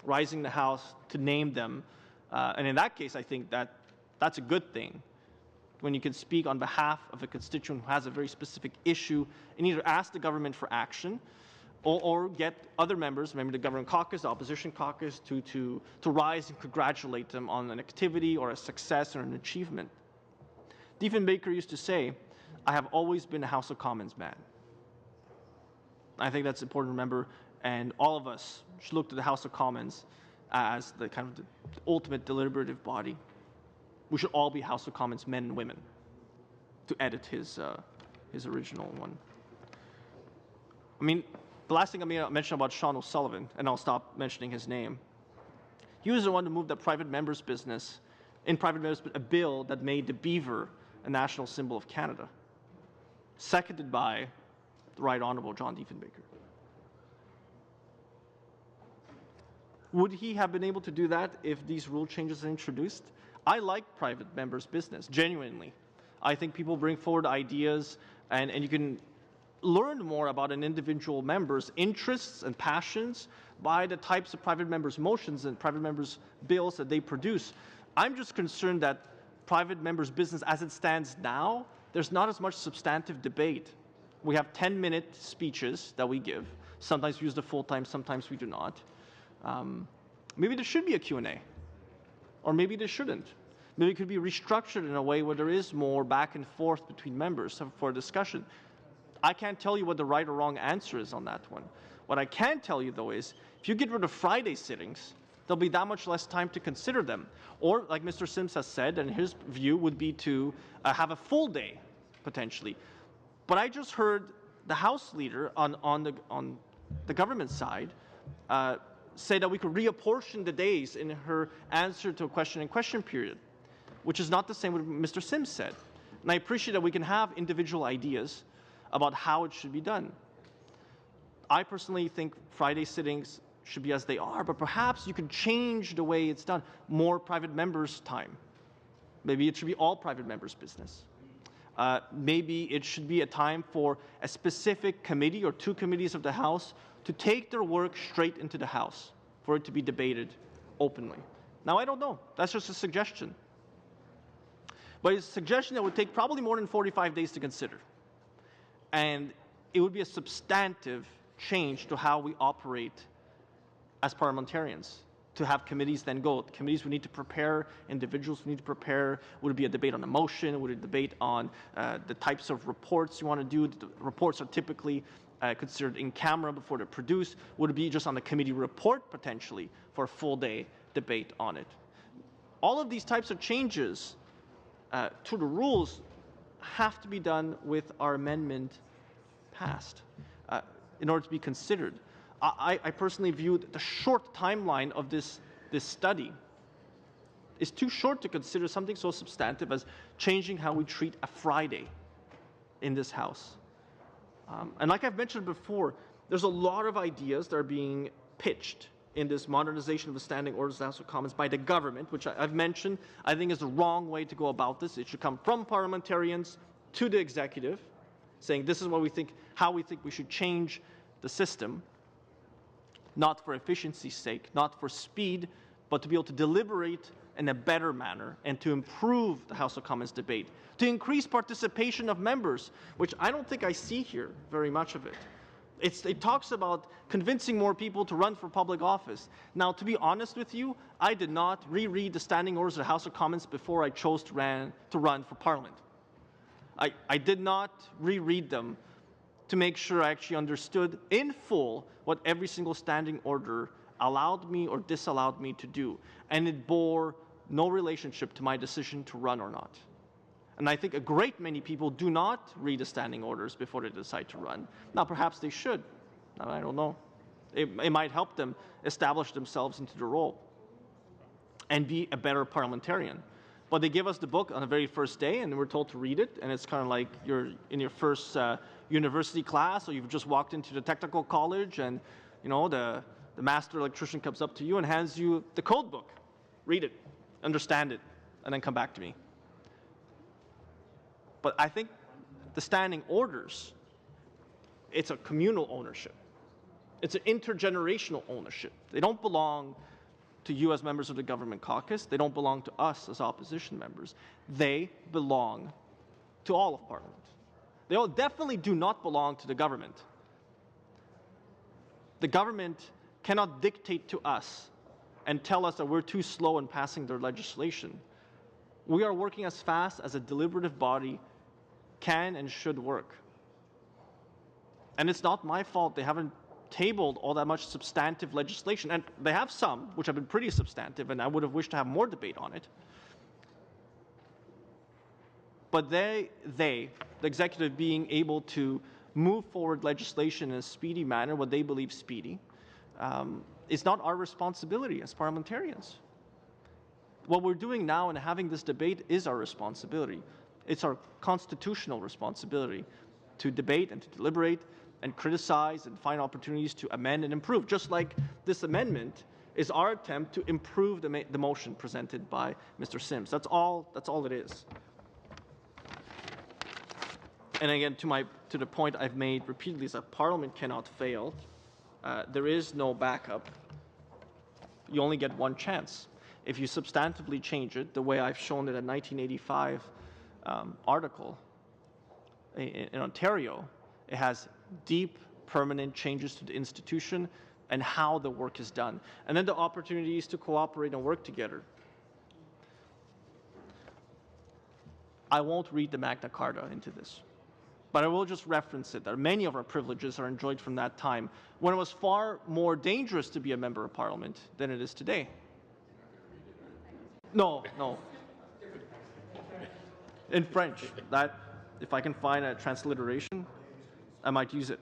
D: rising the House to name them. And in that case, I think that's a good thing. When you can speak on behalf of a constituent who has a very specific issue and either ask the government for action or get other members, maybe the government caucus, the opposition caucus, to rise and congratulate them on an activity or a success or an achievement. Diefenbaker used to say, I have always been a House of Commons man. I think that's important to remember, and all of us should look to the House of Commons as the kind of the ultimate deliberative body. We should all be House of Commons men and women, to edit his original one. I mean, the last thing I'm going to mention about Sean O'Sullivan, and I'll stop mentioning his name, he was the one to move the private members' business, a bill that made the beaver a national symbol of Canada, seconded by the Right Honourable John Diefenbaker. Would he have been able to do that if these rule changes are introduced? I like private members' business, genuinely. I think people bring forward ideas, and you can learn more about an individual member's interests and passions by the types of private members' motions and private members' bills that they produce. I'm just concerned that private members' business, as it stands now, there's not as much substantive debate. We have 10-minute speeches that we give. Sometimes we use the full time, sometimes we do not. Maybe there should be a Q&A. Or maybe there shouldn't. Maybe it could be restructured in a way where there is more back and forth between members for a discussion. I can't tell you what the right or wrong answer is on that one. What I can tell you, though, is if you get rid of Friday sittings, there'll be that much less time to consider them. Or, like Mr. Sims has said, and his view would be to have a full day, potentially. But I just heard the House leader on the government side say that we could reapportion the days in her answer to a question period, which is not the same what Mr. Sims said. And I appreciate that we can have individual ideas about how it should be done. I personally think Friday sittings should be as they are, but perhaps you could change the way it's done. More private members' time. Maybe it should be all private members' business. Maybe it should be a time for a specific committee or two committees of the House to take their work straight into the House for it to be debated openly. Now, I don't know. That's just a suggestion. But it's a suggestion that would take probably more than 45 days to consider. And it would be a substantive change to how we operate as parliamentarians, to have committees then go. Committees would need to prepare, individuals would need to prepare. Would it be a debate on a motion? Would it be a debate on the types of reports you want to do? The reports are typically considered in camera before they're produced. Would it be just on the committee report, potentially, for a full day debate on it? All of these types of changes to the rules have to be done with our amendment passed in order to be considered. I personally view the short timeline of this study is too short to consider something so substantive as changing how we treat a Friday in this House. And like I've mentioned before, there's a lot of ideas that are being pitched in this modernization of the standing orders of the House of Commons by the government, which I've mentioned, I think is the wrong way to go about this. It should come from parliamentarians to the executive, saying this is what we think, how we think we should change the system, not for efficiency's sake, not for speed, but to be able to deliberate in a better manner and to improve the House of Commons debate, to increase participation of members, which I don't think I see here very much of it. It talks about convincing more people to run for public office. Now, to be honest with you, I did not reread the standing orders of the House of Commons before I chose to run for Parliament. I did not reread them to make sure I actually understood in full what every single standing order allowed me or disallowed me to do. And it bore no relationship to my decision to run or not. And I think a great many people do not read the standing orders before they decide to run. Now, perhaps they should. I don't know. It might help them establish themselves into the role and be a better parliamentarian. But they give us the book on the very first day, and we're told to read it, and it's kind of like you're in your first university class, or you've just walked into the technical college, and the master electrician comes up to you and hands you the code book. Read it, understand it, and then come back to me. But I think the standing orders, it's a communal ownership. It's an intergenerational ownership. They don't belong to you as members of the government caucus. They don't belong to us as opposition members. They belong to all of Parliament. They all definitely do not belong to the government. The government cannot dictate to us and tell us that we're too slow in passing their legislation. We are working as fast as a deliberative body can and should work. And it's not my fault they haven't tabled all that much substantive legislation. And they have some, which have been pretty substantive, and I would have wished to have more debate on it. But the executive being able to move forward legislation in a speedy manner, what they believe speedy, is not our responsibility as parliamentarians. What we're doing now and having this debate is our responsibility. It's our constitutional responsibility to debate and to deliberate and criticize and find opportunities to amend and improve, just like this amendment is our attempt to improve the motion presented by Mr. Sims. That's all it is. And again, to the point I've made repeatedly is that Parliament cannot fail. There is no backup. You only get one chance. If you substantively change it, the way I've shown it in 1985 article in Ontario, it has deep, permanent changes to the institution and how the work is done. And then the opportunities to cooperate and work together. I won't read the Magna Carta into this, but I will just reference it, that many of our privileges are enjoyed from that time, when it was far more dangerous to be a member of Parliament than it is today. No. In French, that if I can find a transliteration, I might use it.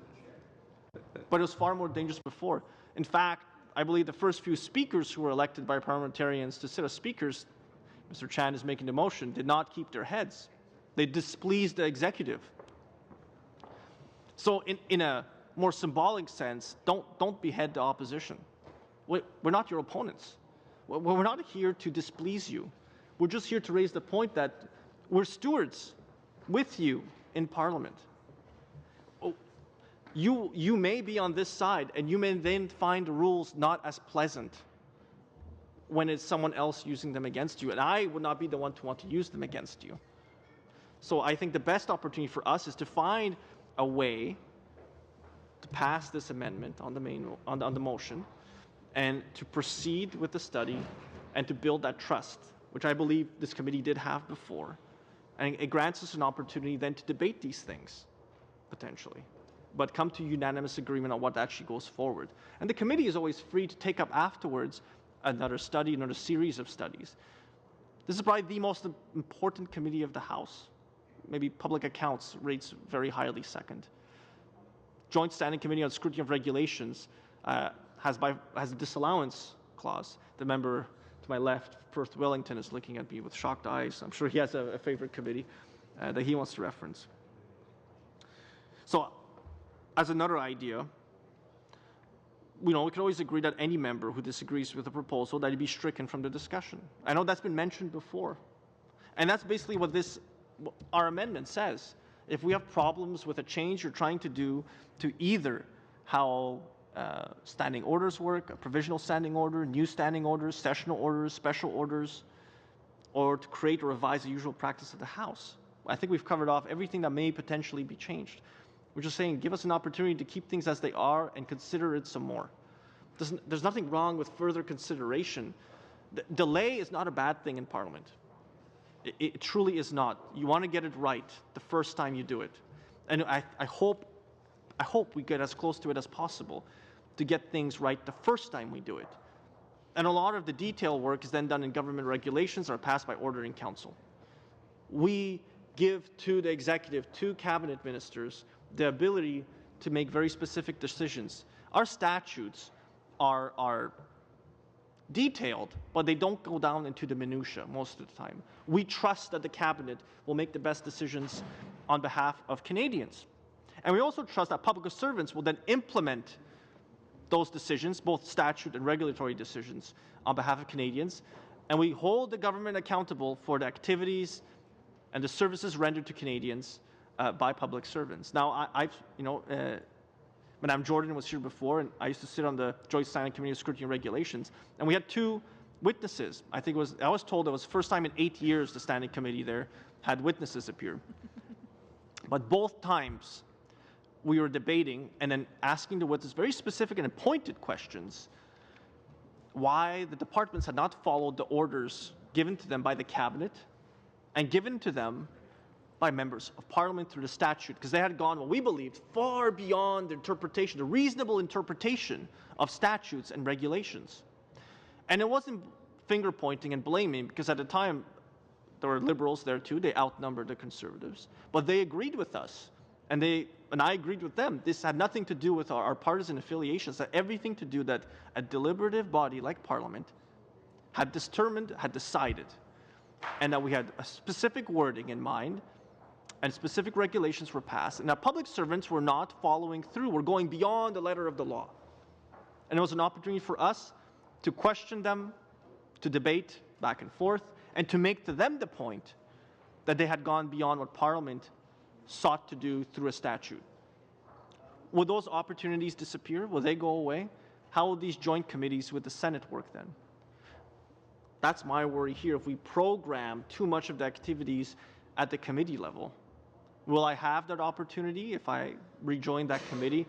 D: But it was far more dangerous before. In fact, I believe the first few speakers who were elected by parliamentarians to sit as speakers, Mr. Chan is making the motion, did not keep their heads. They displeased the executive. So in a more symbolic sense, don't behead the opposition. We're not your opponents. We're not here to displease you. We're just here to raise the point that we're stewards with you in Parliament. You may be on this side, and you may then find the rules not as pleasant when it's someone else using them against you, and I would not be the one to want to use them against you. So I think the best opportunity for us is to find a way to pass this amendment on the motion, and to proceed with the study, and to build that trust, which I believe this committee did have before. And it grants us an opportunity then to debate these things, potentially, but come to unanimous agreement on what actually goes forward. And the committee is always free to take up afterwards another study, another series of studies. This is probably the most important committee of the House. maybe public accounts rates very highly second. Joint Standing Committee on Scrutiny of Regulations has a disallowance clause. The member to my left, Perth Wellington, is looking at me with shocked eyes. I'm sure he has a favorite committee that he wants to reference. So, as another idea, we can always agree that any member who disagrees with the proposal, that he be stricken from the discussion. I know that's been mentioned before. And that's basically what our amendment says. If we have problems with a change you're trying to do to either how standing orders work, a provisional standing order, new standing orders, sessional orders, special orders, or to create or revise the usual practice of the House, I think we've covered off everything that may potentially be changed. We're just saying, give us an opportunity to keep things as they are and consider it some more. There's nothing wrong with further consideration. Delay is not a bad thing in Parliament. It truly is not. You want to get it right the first time you do it. And I hope we get as close to it as possible to get things right the first time we do it. And a lot of the detail work is then done in government regulations or passed by order in council. We give to the executive, to cabinet ministers, the ability to make very specific decisions. Our statutes are detailed, but they don't go down into the minutiae most of the time. We trust that the cabinet will make the best decisions on behalf of Canadians. And we also trust that public servants will then implement those decisions, both statute and regulatory decisions, on behalf of Canadians. And we hold the government accountable for the activities and the services rendered to Canadians by public servants. Now, Madame Jordan was here before, and I used to sit on the Joint Standing Committee of Scrutiny and Regulations, and we had two witnesses. I was told it was the first time in 8 years the Standing Committee there had witnesses appear. But both times we were debating and then asking the witnesses very specific and pointed questions why the departments had not followed the orders given to them by the cabinet and given to them by members of Parliament through the statute, because they had gone, what we believed, far beyond the interpretation, the reasonable interpretation of statutes and regulations. And it wasn't finger-pointing and blaming, because at the time there were Liberals there too, they outnumbered the Conservatives, but they agreed with us, and I agreed with them. This had nothing to do with our partisan affiliations, it had everything to do that a deliberative body like Parliament had decided, and that we had a specific wording in mind, and specific regulations were passed, and that public servants were not following through, were going beyond the letter of the law. And it was an opportunity for us to question them, to debate back and forth, and to make to them the point that they had gone beyond what Parliament sought to do through a statute. Will those opportunities disappear? Will they go away? How will these joint committees with the Senate work then? That's my worry here. If we program too much of the activities at the committee level, will I have that opportunity, if I rejoin that committee,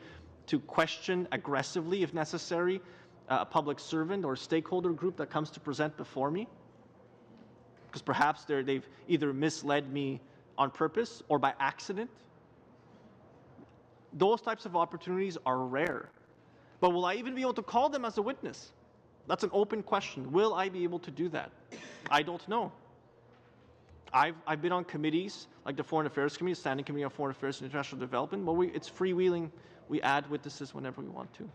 D: to question aggressively, if necessary, a public servant or stakeholder group that comes to present before me? Because perhaps they've either misled me on purpose or by accident. Those types of opportunities are rare. But will I even be able to call them as a witness? That's an open question. Will I be able to do that? I don't know. I've been on committees like the Foreign Affairs Committee, Standing Committee on Foreign Affairs and International Development, but it's freewheeling. We add witnesses whenever we want to.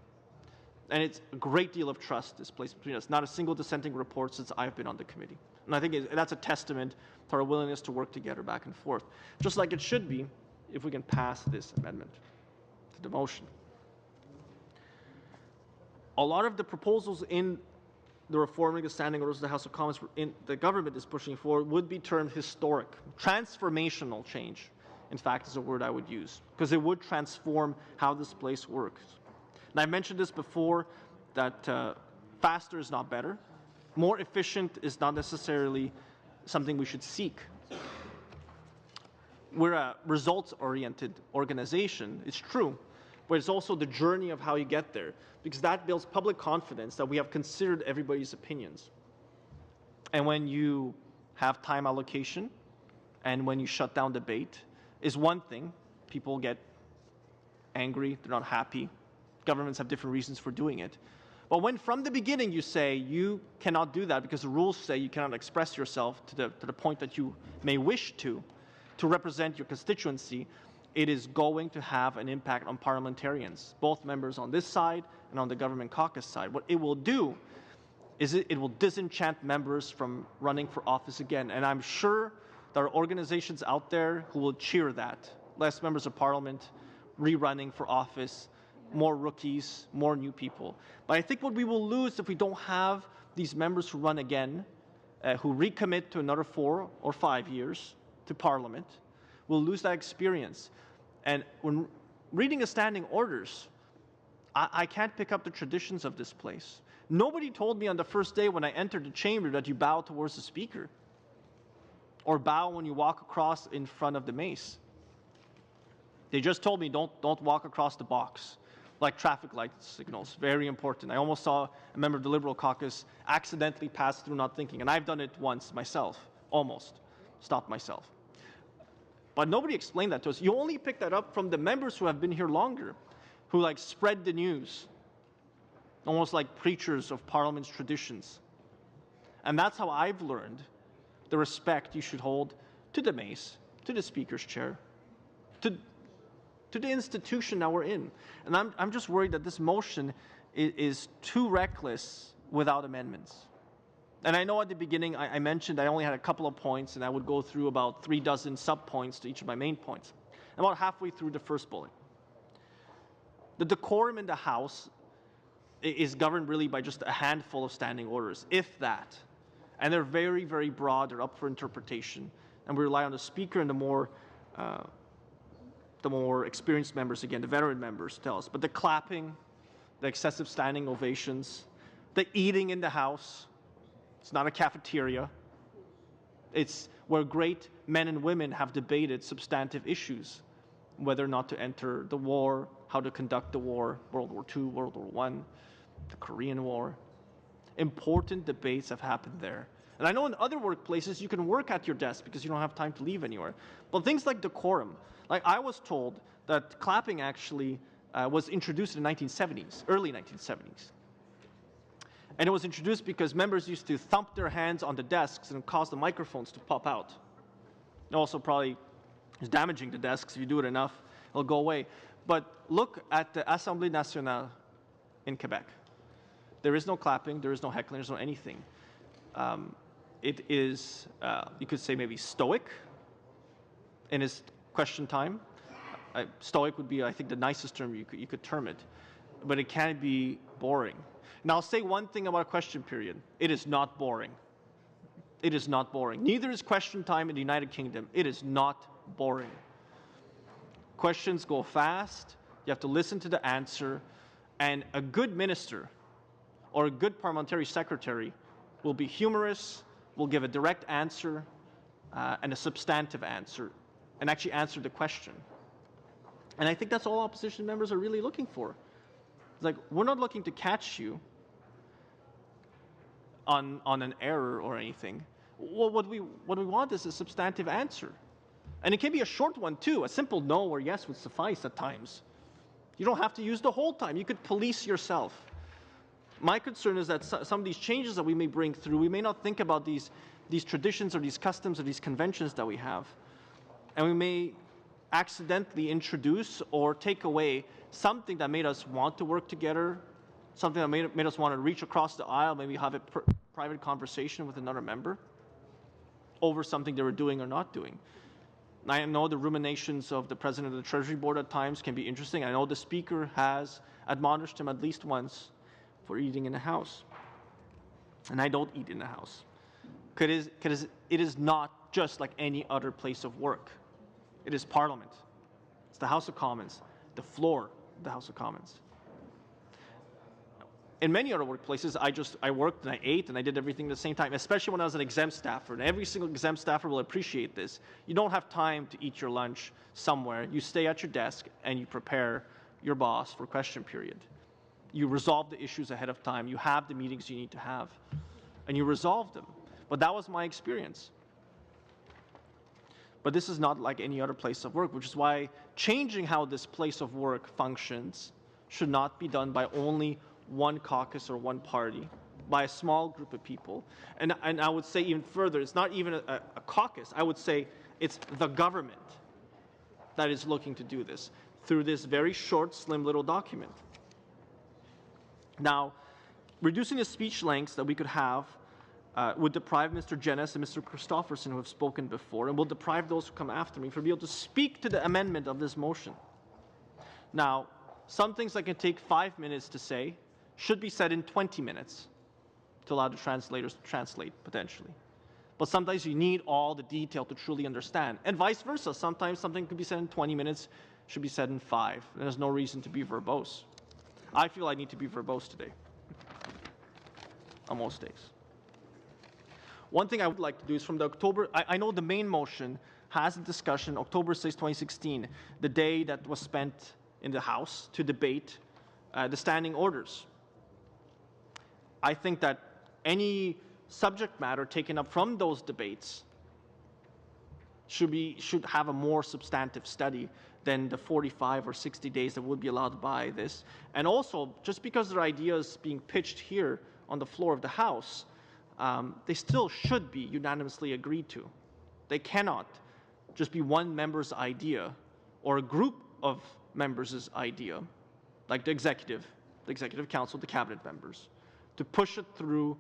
D: And it's a great deal of trust is placed between us. Not a single dissenting report since I've been on the committee. And I think that's a testament to our willingness to work together back and forth. Just like it should be if we can pass this amendment to the motion. A lot of the proposals in the reforming the standing orders of the House of Commons the government is pushing for would be termed historic. Transformational change, in fact, is a word I would use, because it would transform how this place works. And I mentioned this before, that faster is not better. More efficient is not necessarily something we should seek. We're a results-oriented organization, it's true, but it's also the journey of how you get there, because that builds public confidence that we have considered everybody's opinions. And when you have time allocation and when you shut down debate is one thing. People get angry, they're not happy. Governments have different reasons for doing it. But when from the beginning you say you cannot do that because the rules say you cannot express yourself to the point that you may wish to, to represent your constituency, it is going to have an impact on parliamentarians, both members on this side and on the government caucus side. What it will do is it will disenchant members from running for office again. And I'm sure there are organizations out there who will cheer that. Less members of parliament rerunning for office, more rookies, more new people. But I think what we will lose if we don't have these members who run again, who recommit to another 4 or 5 years to parliament, we'll lose that experience. And when reading the standing orders, I can't pick up the traditions of this place. Nobody told me on the first day when I entered the chamber that you bow towards the speaker or bow when you walk across in front of the mace. They just told me don't walk across the box, like traffic light signals. Very important. I almost saw a member of the Liberal caucus accidentally pass through not thinking, and I've done it once myself, almost stopped myself. But nobody explained that to us. You only pick that up from the members who have been here longer, who like spread the news, almost like preachers of Parliament's traditions. And that's how I've learned the respect you should hold to the mace, to the Speaker's chair, to the institution that we're in. And I'm just worried that this motion is too reckless without amendments. And I know at the beginning I mentioned I only had a couple of points and I would go through about 36 sub-points to each of my main points. About halfway through the first bullet. The decorum in the House is governed really by just a handful of standing orders, if that. And they're very, very broad. They're up for interpretation. And we rely on the Speaker and the more experienced members, again, the veteran members, to tell us. But the clapping, the excessive standing ovations, the eating in the House, it's not a cafeteria. It's where great men and women have debated substantive issues, whether or not to enter the war, how to conduct the war, World War II, World War I, the Korean War. Important debates have happened there. And I know in other workplaces you can work at your desk because you don't have time to leave anywhere. But things like decorum, like I was told that clapping actually was introduced in the 1970s, early 1970s. And it was introduced because members used to thump their hands on the desks and cause the microphones to pop out. It also probably is damaging the desks. If you do it enough, it'll go away. But look at the Assemblée nationale in Quebec. There is no clapping, there is no heckling, there's no anything. It is, you could say maybe stoic in its question time. Stoic would be, I think, the nicest term you could term it. But it can be boring. Now, I'll say one thing about question period. It is not boring. It is not boring. Neither is question time in the United Kingdom. It is not boring. Questions go fast. You have to listen to the answer. And a good minister or a good parliamentary secretary will be humorous, will give a direct answer and a substantive answer, and actually answer the question. And I think that's all opposition members are really looking for. It's like, we're not looking to catch you on an error or anything. Well, what we want is a substantive answer. And it can be a short one too. A simple no or yes would suffice at times. You don't have to use the whole time. You could police yourself. My concern is that some of these changes that we may bring through, we may not think about these traditions or these customs or these conventions that we have. And we may accidentally introduce or take away something that made us want to work together, something that made us want to reach across the aisle, maybe have a private conversation with another member over something they were doing or not doing. I know the ruminations of the president of the Treasury Board at times can be interesting. I know the Speaker has admonished him at least once for eating in the House. And I don't eat in the House. Because it is not just like any other place of work. It is Parliament. It's the House of Commons, the floor of the House of Commons. In many other workplaces, I worked and I ate and I did everything at the same time, especially when I was an exempt staffer. And every single exempt staffer will appreciate this. You don't have time to eat your lunch somewhere. You stay at your desk and you prepare your boss for question period. You resolve the issues ahead of time. You have the meetings you need to have. And you resolve them. But that was my experience. But this is not like any other place of work, which is why changing how this place of work functions should not be done by only one caucus or one party, by a small group of people. And I would say even further, it's not even a caucus. I would say it's the government that is looking to do this through this very short, slim little document. Now, reducing the speech lengths that we could have would deprive Mr. Jennis and Mr. Christofferson, who have spoken before, and will deprive those who come after me from being able to speak to the amendment of this motion. Now, some things that can take 5 minutes to say should be said in 20 minutes to allow the translators to translate, potentially. But sometimes you need all the detail to truly understand, and vice versa. Sometimes something could be said in 20 minutes, should be said in 5. And there's no reason to be verbose. I feel I need to be verbose today, on most days. One thing I would like to do is from the October, I know the main motion has a discussion, October 6, 2016, the day that was spent in the House to debate the standing orders. I think that any subject matter taken up from those debates should have a more substantive study than the 45 or 60 days that would be allowed by this. And also, just because there are ideas being pitched here on the floor of the House, they still should be unanimously agreed to. They cannot just be one member's idea or a group of members' idea, like the executive council, the cabinet members, to push it through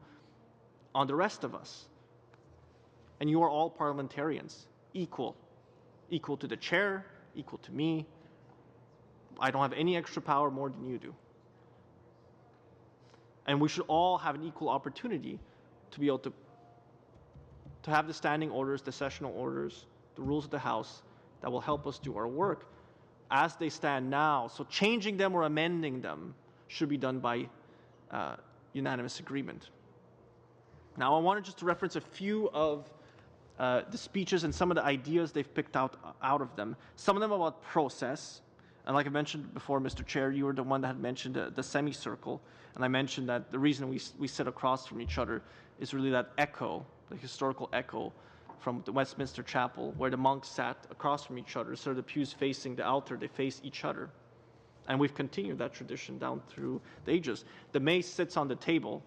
D: on the rest of us. And you are all parliamentarians, equal to the chair, equal to me. I don't have any extra power more than you do. And we should all have an equal opportunity to be able to have the standing orders, the sessional orders, the rules of the House that will help us do our work as they stand now. So changing them or amending them should be done by unanimous agreement. Now, I wanted just to reference a few of the speeches and some of the ideas they've picked out of them. Some of them about process. And like I mentioned before, Mr. Chair, you were the one that had mentioned the semicircle. And I mentioned that the reason we sit across from each other is really that echo, the historical echo from the Westminster Chapel, where the monks sat across from each other. So the pews facing the altar, they face each other. And we've continued that tradition down through the ages. The mace sits on the table.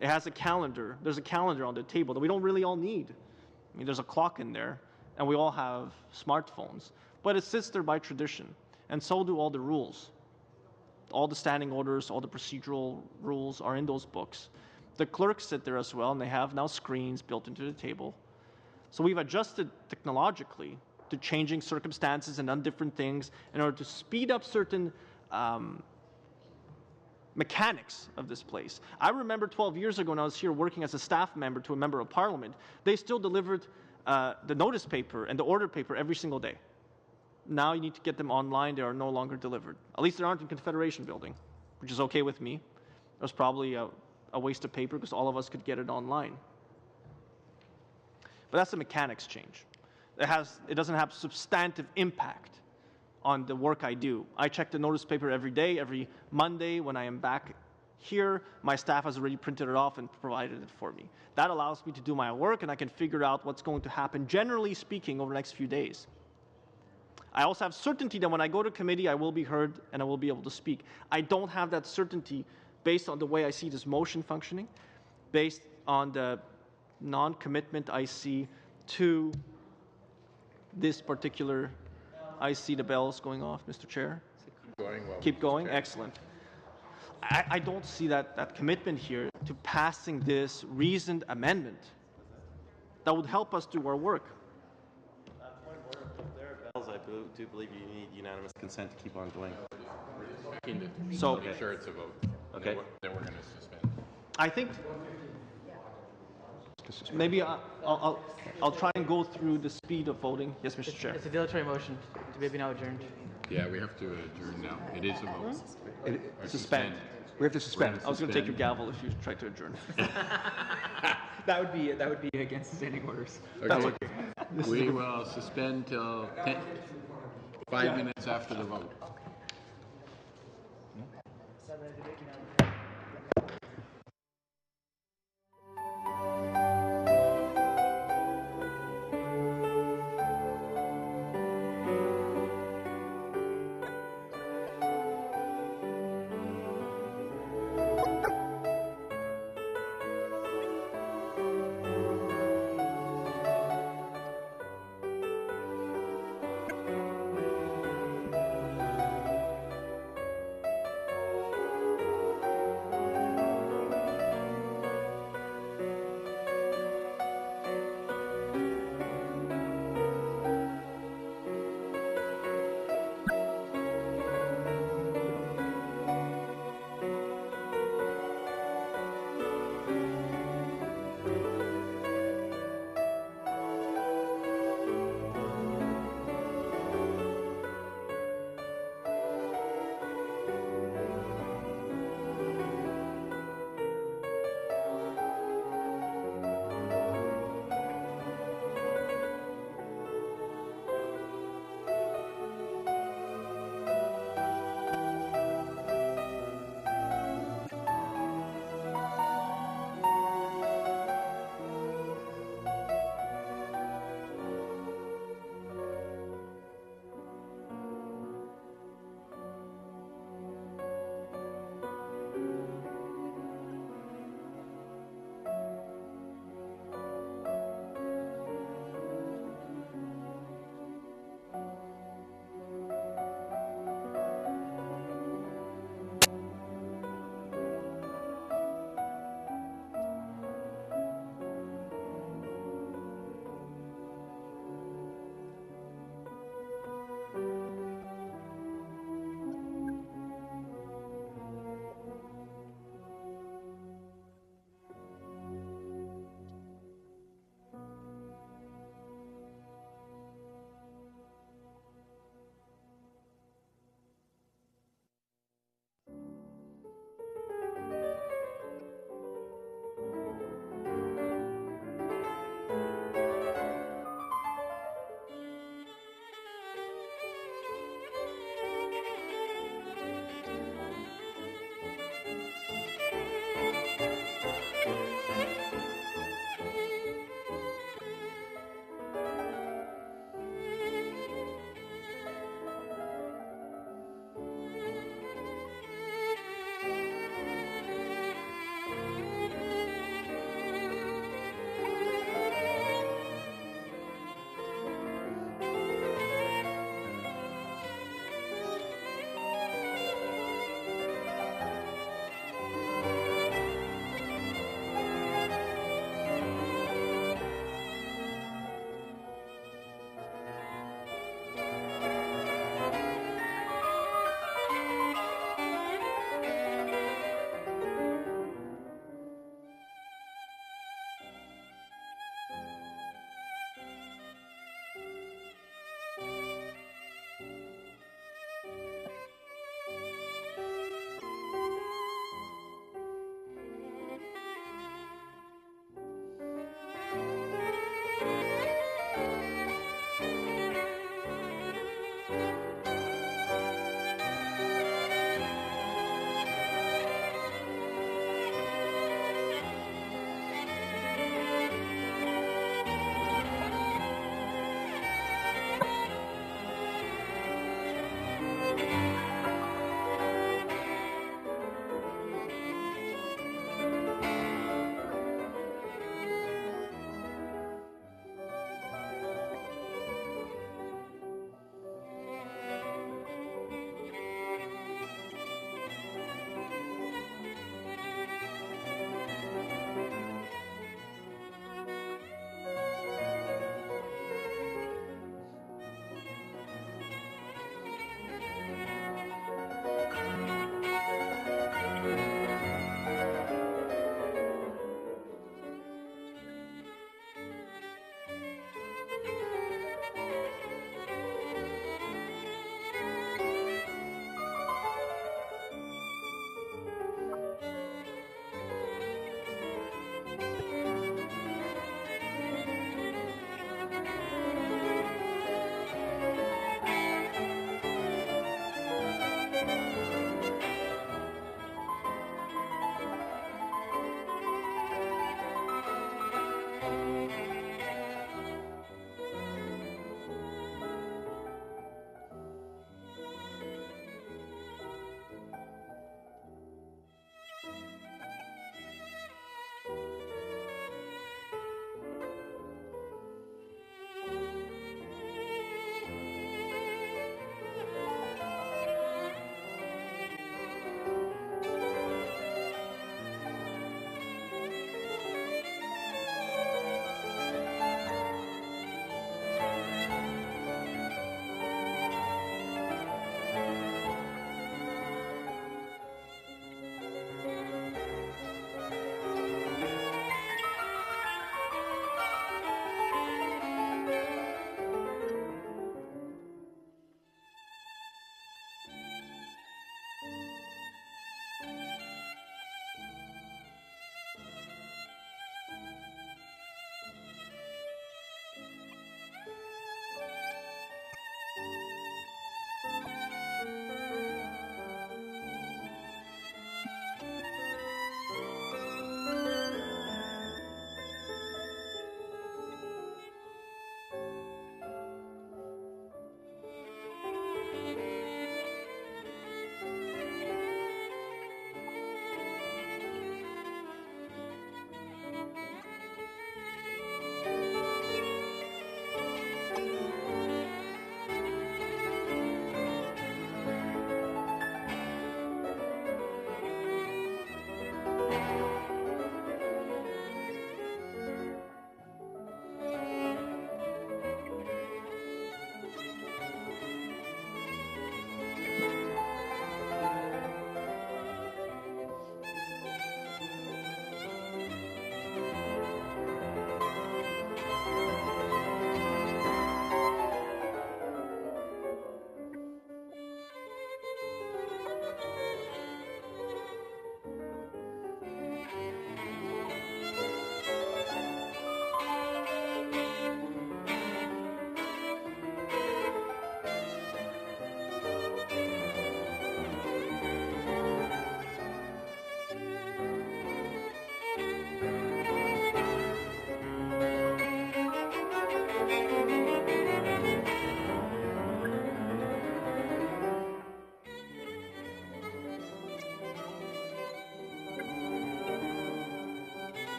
D: It has a calendar. There's a calendar on the table that we don't really all need. I mean, there's a clock in there, and we all have smartphones. But it sits there by tradition. And so do all the rules. All the standing orders, all the procedural rules are in those books. The clerks sit there as well, and they have now screens built into the table. So we've adjusted technologically to changing circumstances and done different things in order to speed up certain mechanics of this place. I remember 12 years ago when I was here working as a staff member to a member of parliament, they still delivered the notice paper and the order paper every single day. Now you need to get them online. They are no longer delivered. At least they aren't in Confederation Building, which is okay with me. It was probably a waste of paper because all of us could get it online. But that's the mechanics change. It doesn't have substantive impact on the work I do. I check the notice paper every day, every Monday when I am back here. My staff has already printed it off and provided it for me. That allows me to do my work, and I can figure out what's going to happen, generally speaking, over the next few days. I also have certainty that when I go to committee, I will be heard and I will be able to speak. I don't have that certainty based on the way I see this motion functioning, based on the non-commitment I see to this particular. I see the bells going off, Mr. Chair. Keep going? Excellent. I don't see that commitment here to passing this reasoned amendment that would help us do our work.
E: I do believe you need unanimous consent to keep on going.
D: So,
A: Make sure it's a vote.
E: Okay.
A: Then we're going to suspend.
D: I think maybe I'll try and go through the speed of voting. Yes, Mr. Chair.
F: It's a dilatory motion to be now adjourned.
A: Yeah, we have to adjourn now. It is a vote. Or
D: Suspend.
G: We have to suspend.
D: I was going to take your gavel if you tried to adjourn.
F: That would be against the standing orders.
A: Okay. We will suspend till 5 minutes after the vote.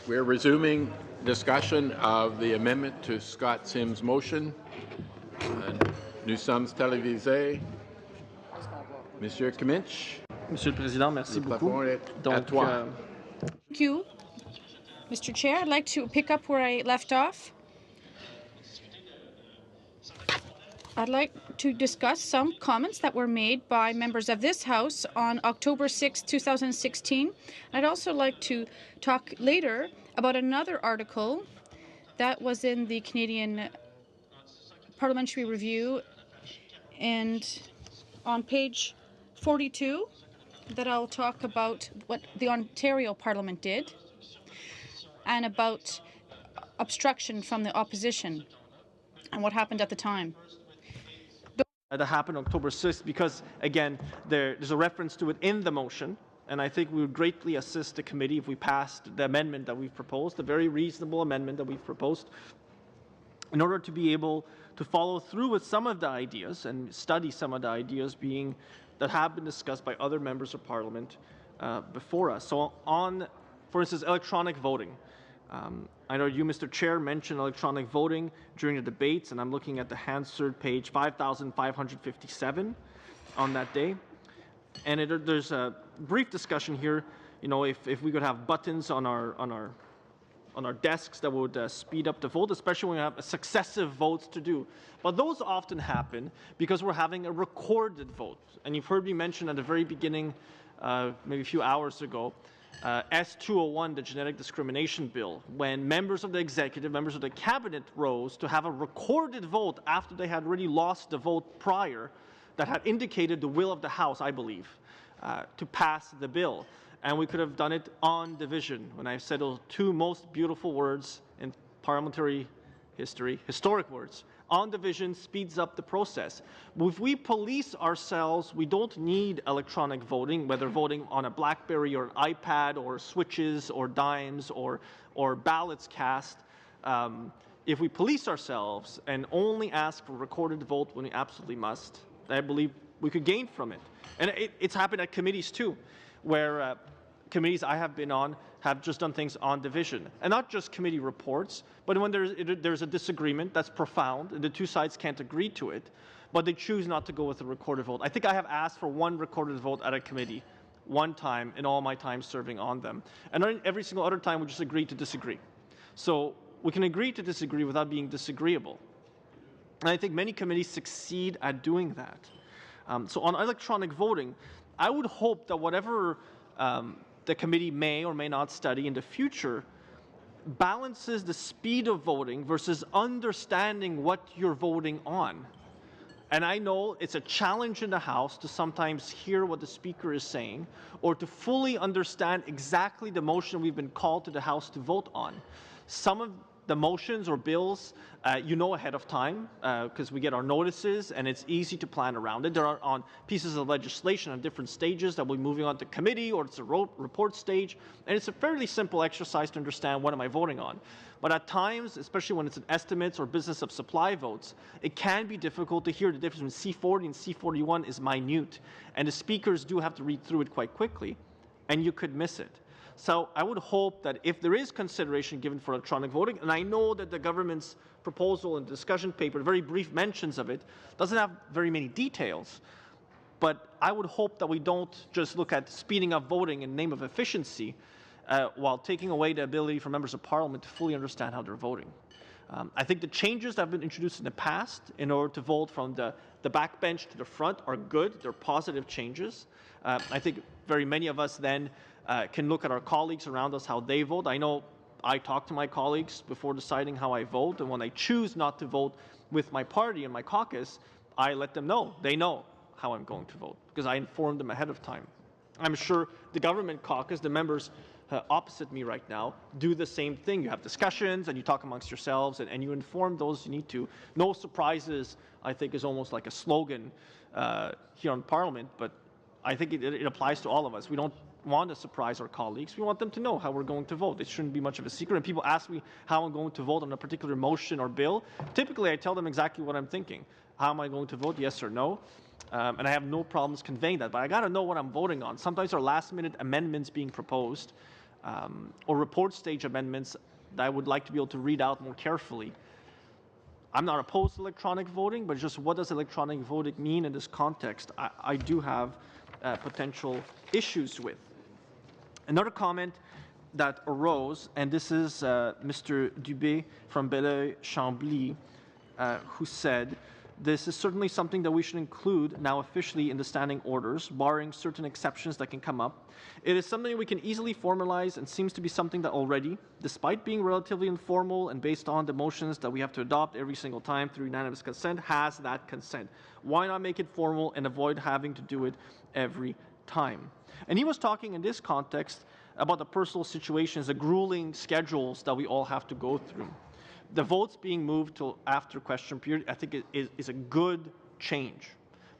A: We're resuming discussion of the amendment to Scott Sims' motion. Nous sommes télévisés. Monsieur Kimmich,
D: Monsieur le Président, merci
A: le
D: beaucoup.
A: plafond est à
D: Donc,
A: toi.
G: Thank you, Mr. Chair. I'd like to pick up where I left off. I'd like to discuss some comments that were made by members of this House on October 6, 2016. I'd also like to talk later about another article that was in the Canadian Parliamentary Review and on page 42 that I'll talk about what the Ontario Parliament did and about obstruction from the opposition and what happened at the time.
D: that happened October 6th because, again, there's a reference to it in the motion, and I think we would greatly assist the committee if we passed the amendment that we've proposed, the very reasonable amendment that we've proposed, in order to be able to follow through with some of the ideas and study some of the ideas that have been discussed by other members of Parliament before us. So on, for instance, electronic voting. I know you, Mr. Chair, mentioned electronic voting during the debates, and I'm looking at the Hansard page 5,557 on that day. And there's a brief discussion here, you know, if we could have buttons on our desks that would speed up the vote, especially when we have successive votes to do. But those often happen because we're having a recorded vote. And you've heard me mention at the very beginning, maybe a few hours ago, S-201, the Genetic Discrimination Bill, when members of the executive, members of the cabinet rose to have a recorded vote after they had already lost the vote prior that had indicated the will of the House, I believe, to pass the bill. And we could have done it on division, when I said those two most beautiful words in parliamentary history, historic words. On division speeds up the process. If we police ourselves, we don't need electronic voting, whether voting on a BlackBerry or an iPad or switches or dimes or ballots cast. If we police ourselves and only ask for recorded vote when we absolutely must, I believe we could gain from it. And it's happened at committees too, where committees I have been on have just done things on division. And not just committee reports, but when there's a disagreement that's profound and the two sides can't agree to it, but they choose not to go with a recorded vote. I think I have asked for one recorded vote at a committee one time in all my time serving on them. And every single other time we just agreed to disagree. So we can agree to disagree without being disagreeable. And I think many committees succeed at doing that. So on electronic voting, I would hope that whatever the committee may or may not study in the future balances the speed of voting versus understanding what you're voting on. And I know it's a challenge in the House to sometimes hear what the Speaker is saying or to fully understand exactly the motion we've been called to the House to vote on. Some of the motions or bills, you know ahead of time because we get our notices and it's easy to plan around it. There are on pieces of legislation on different stages that will be moving on to committee or it's a report stage. And it's a fairly simple exercise to understand what am I voting on. But at times, especially when it's an estimates or business of supply votes, it can be difficult to hear the difference between C40 and C41 is minute. And the speakers do have to read through it quite quickly and you could miss it. So I would hope that if there is consideration given for electronic voting, and I know that the government's proposal and discussion paper, very brief mentions of it, doesn't have very many details, but I would hope that we don't just look at speeding up voting in the name of efficiency while taking away the ability for members of parliament to fully understand how they're voting. I think the changes that have been introduced in the past in order to vote from the backbench to the front are good. They're positive changes. I think very many of us then can look at our colleagues around us, how they vote. I know I talk to my colleagues before deciding how I vote, and when I choose not to vote with my party and my caucus, I let them know. They know how I'm going to vote because I informed them ahead of time. I'm sure the government caucus, the members opposite me right now, do the same thing. You have discussions and you talk amongst yourselves and you inform those you need to. No surprises, I think, is almost like a slogan here in Parliament, but I think it applies to all of us. We don't want to surprise our colleagues. We want them to know how we're going to vote. It shouldn't be much of a secret. And people ask me how I'm going to vote on a particular motion or bill. Typically, I tell them exactly what I'm thinking. How am I going to vote, yes or no? And I have no problems conveying that. But I got to know what I'm voting on. Sometimes there are last-minute amendments being proposed or report stage amendments that I would like to be able to read out more carefully. I'm not opposed to electronic voting, but just what does electronic voting mean in this context? I do have potential issues with. Another comment that arose, and this is Mr. Dubé from Belleuil-Chambly, who said, this is certainly something that we should include now officially in the standing orders, barring certain exceptions that can come up. It is something we can easily formalize and seems to be something that already, despite being relatively informal and based on the motions that we have to adopt every single time through unanimous consent, has that consent. Why not make it formal and avoid having to do it every time? And he was talking in this context about the personal situations, the grueling schedules that we all have to go through. The votes being moved till after question period, I think is a good change.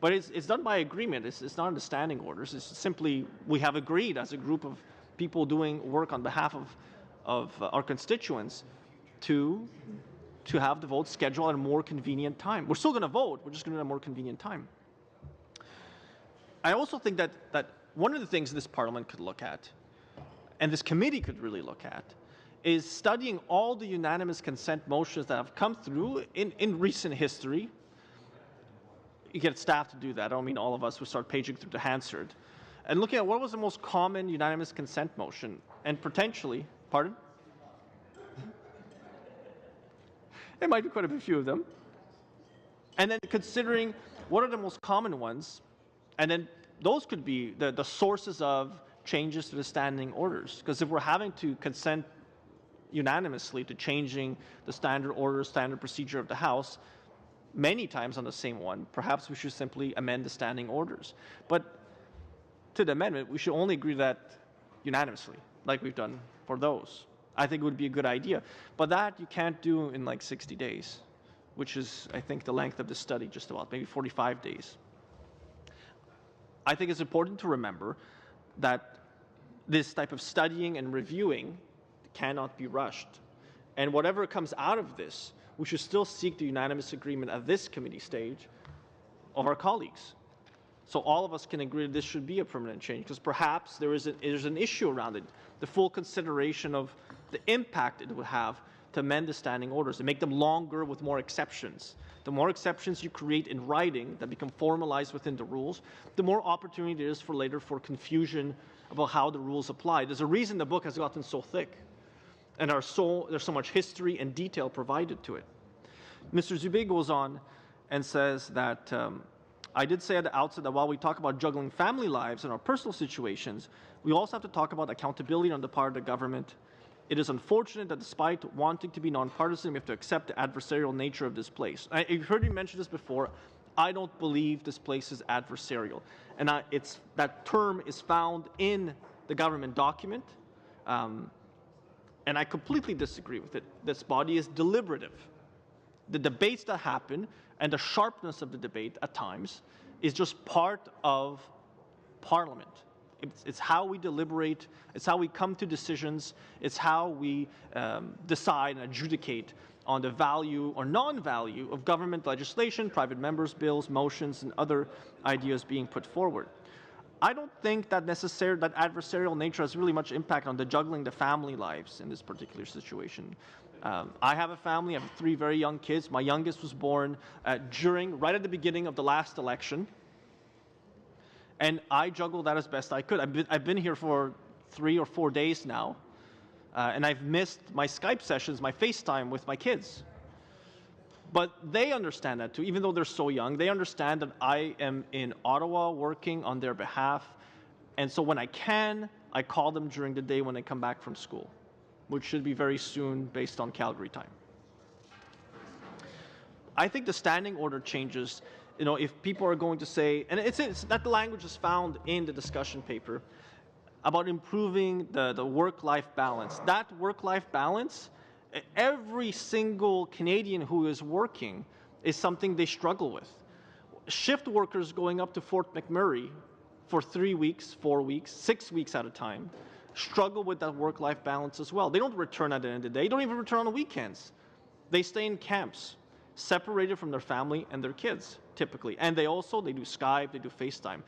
D: But it's done by agreement. It's not in the standing orders. It's simply we have agreed as a group of people doing work on behalf of our constituents to have the vote scheduled at a more convenient time. We're still going to vote. We're just going to do it at a more convenient time. I also think that one of the things this Parliament could look at, and this committee could really look at, is studying all the unanimous consent motions that have come through in recent history. You get staff to do that. I don't mean all of us who start paging through the Hansard. And looking at what was the most common unanimous consent motion, and potentially, pardon? There might be quite a few of them. And then considering what are the most common ones, and then those could be the sources of changes to the standing orders. Because if we're having to consent unanimously to changing the standard order, standard procedure of the House many times on the same one, perhaps we should simply amend the standing orders. But to the amendment, we should only agree to that unanimously, like we've done for those. I think it would be a good idea. But that you can't do in like 60 days, which is, I think, the length of the study, just about, maybe 45 days. I think it's important to remember that this type of studying and reviewing cannot be rushed. And whatever comes out of this, we should still seek the unanimous agreement at this committee stage of our colleagues. So all of us can agree that this should be a permanent change, because perhaps there's an issue around it, the full consideration of the impact it would have to amend the standing orders and make them longer with more exceptions. The more exceptions you create in writing that become formalized within the rules, the more opportunity there is for later for confusion about how the rules apply. There's a reason the book has gotten so thick, and there's so much history and detail provided to it. Mr. Dubé goes on and says that I did say at the outset that while we talk about juggling family lives and our personal situations, we also have to talk about accountability on the part of the government. It is unfortunate that despite wanting to be nonpartisan, we have to accept the adversarial nature of this place. You've heard me mention this before. I don't believe this place is adversarial. And that term is found in the government document. And I completely disagree with it. This body is deliberative. The debates that happen and the sharpness of the debate at times is just part of Parliament. It's how we deliberate, it's how we come to decisions, it's how we decide and adjudicate on the value or non-value of government legislation, private members' bills, motions, and other ideas being put forward. I don't think that that adversarial nature has really much impact on the juggling the family lives in this particular situation. I have a family. I have 3 very young kids. My youngest was born right at the beginning of the last election, and I juggled that as best I could. I've been here for 3 or 4 days now, and I've missed my Skype sessions, my FaceTime with my kids. But they understand that too, even though they're so young. They understand that I am in Ottawa working on their behalf. And so when I can, I call them during the day when they come back from school, which should be very soon based on Calgary time. I think the standing order changes, if people are going to say, and it's that the language is found in the discussion paper about improving the work-life balance. That work-life balance, every single Canadian who is working is something they struggle with. Shift workers going up to Fort McMurray for 3 weeks, 4 weeks, 6 weeks at a time struggle with that work-life balance as well. They don't return at the end of the day. They don't even return on the weekends. They stay in camps, separated from their family and their kids, typically. And they do Skype, they do FaceTime.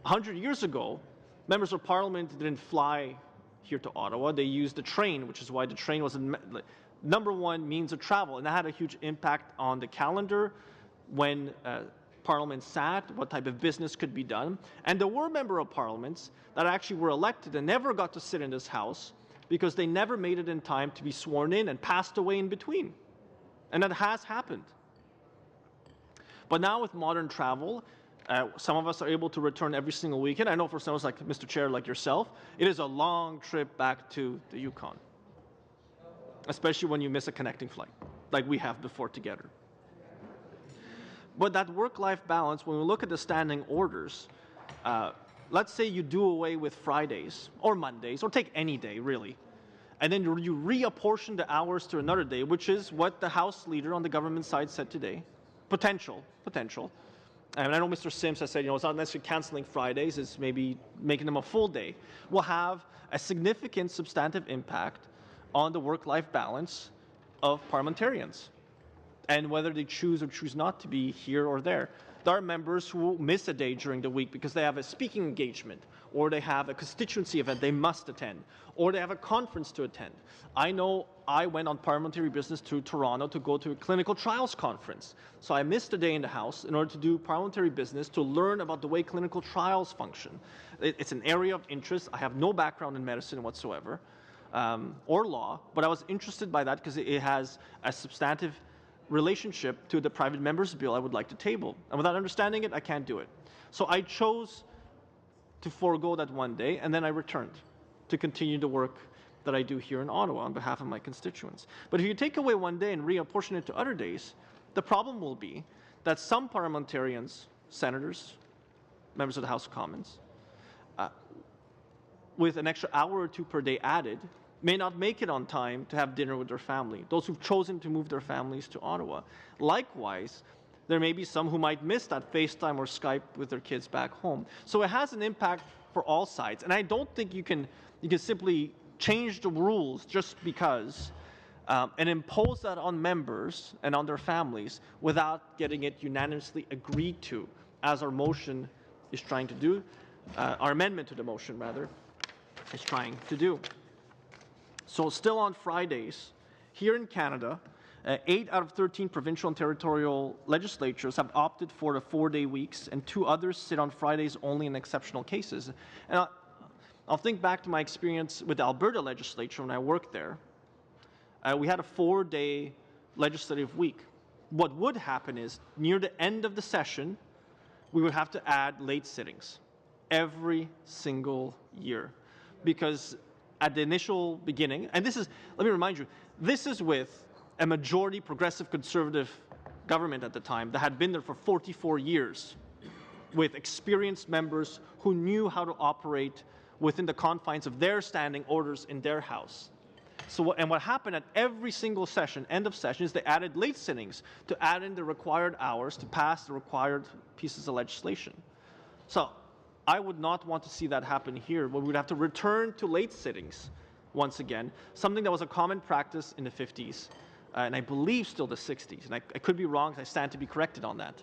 D: 100 years ago, members of Parliament didn't fly here to Ottawa. They used the train, which is why the train was number one means of travel, and that had a huge impact on the calendar when Parliament sat, what type of business could be done. And there were member of parliaments that actually were elected and never got to sit in this House because they never made it in time to be sworn in and passed away in between. And that has happened. But now with modern travel, some of us are able to return every single weekend. I know for some of us, like Mr. Chair, like yourself, it is a long trip back to the Yukon, especially when you miss a connecting flight, like we have before together. But that work-life balance, when we look at the standing orders, let's say you do away with Fridays or Mondays, or take any day, really, and then you reapportion the hours to another day, which is what the House leader on the government side said today. Potential. And I know Mr. Sims has said, it's not necessarily canceling Fridays, it's maybe making them a full day. Will have a significant substantive impact on the work-life balance of parliamentarians and whether they choose or choose not to be here or there. There are members who miss a day during the week because they have a speaking engagement, or they have a constituency event they must attend, or they have a conference to attend. I know I went on parliamentary business to Toronto to go to a clinical trials conference. So I missed a day in the House in order to do parliamentary business to learn about the way clinical trials function. It's an area of interest. I have no background in medicine whatsoever, or law, but I was interested by that because it has a substantive relationship to the private members bill I would like to table. And without understanding it, I can't do it. So I chose to forego that one day, and then I returned to continue the work that I do here in Ottawa on behalf of my constituents. But if you take away one day and reapportion it to other days, the problem will be that some parliamentarians, senators, members of the House of Commons, with an extra hour or two per day added, may not make it on time to have dinner with their family, those who've chosen to move their families to Ottawa. Likewise, there may be some who might miss that FaceTime or Skype with their kids back home. So it has an impact for all sides. And I don't think you can simply change the rules just because and impose that on members and on their families without getting it unanimously agreed to, as our motion is trying to do, our amendment to the motion, rather, is trying to do. So still on Fridays, here in Canada, 8 out of 13 provincial and territorial legislatures have opted for the 4-day weeks, and 2 others sit on Fridays only in exceptional cases. And I'll think back to my experience with the Alberta legislature when I worked there. We had a 4-day legislative week. What would happen is, near the end of the session, we would have to add late sittings every single year, because at the initial beginning, and this is, let me remind you, this is with a majority progressive conservative government at the time that had been there for 44 years, with experienced members who knew how to operate within the confines of their standing orders in their House. So, and what happened at every single session, end of session, is they added late sittings to add in the required hours to pass the required pieces of legislation. So I would not want to see that happen here, where we would have to return to late sittings once again, something that was a common practice in the 50s, and I believe still the 60s, and I could be wrong, I stand to be corrected on that.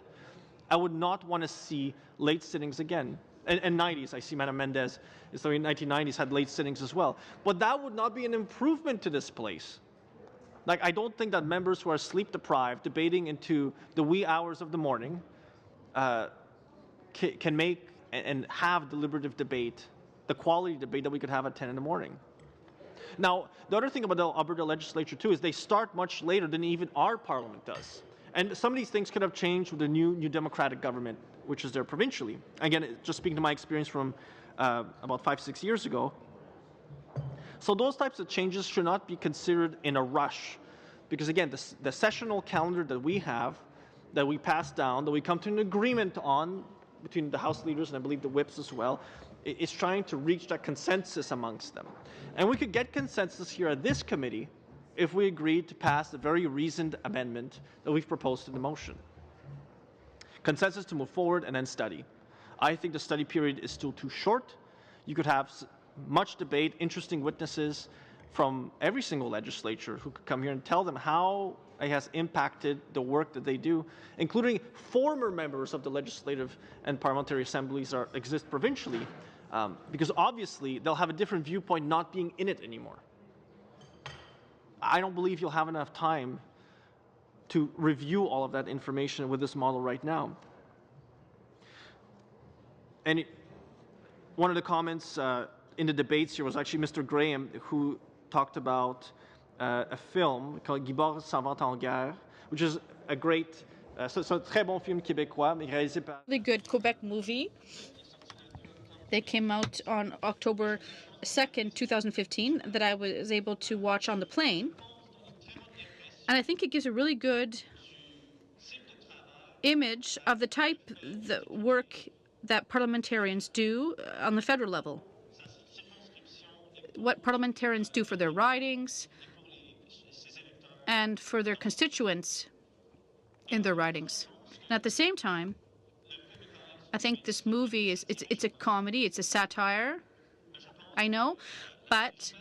D: I would not want to see late sittings again. And 90s, I see Madam Mendez, so in 1990s had late sittings as well. But that would not be an improvement to this place. Like, I don't think that members who are sleep deprived, debating into the wee hours of the morning, can make and have deliberative debate, the quality debate that we could have at 10 in the morning. Now, the other thing about the Alberta legislature, too, is they start much later than even our parliament does. And some of these things could have changed with the new Democratic government, which is there provincially. Again, just speaking to my experience from about 5-6 years ago. So those types of changes should not be considered in a rush. Because again, the sessional calendar that we have, that we pass down, that we come to an agreement on, between the House leaders and I believe the whips as well, is trying to reach that consensus amongst them. And we could get consensus here at this committee if we agreed to pass the very reasoned amendment that we've proposed in the motion. Consensus to move forward and then study. I think the study period is still too short. You could have much debate, interesting witnesses from every single legislature who could come here and tell them how it has impacted the work that they do, including former members of the legislative and parliamentary assemblies that exist provincially, Because obviously they'll have a different viewpoint not being in it anymore. I don't believe you'll have enough time to review all of that information with this model right now. And one of the comments in the debates here was actually Mr. Graham, who talked about a film called Guibord s'invente en guerre, which is a great, c'est un très bon film québécois, mais réalisé par...
G: Really good Quebec movie. They came out on October 2nd, 2015, that I was able to watch on the plane. And I think it gives a really good image of the type of work that parliamentarians do on the federal level. What parliamentarians do for their ridings and for their constituents in their ridings. And at the same time, I think this movie it's a comedy, it's a satire, I know, but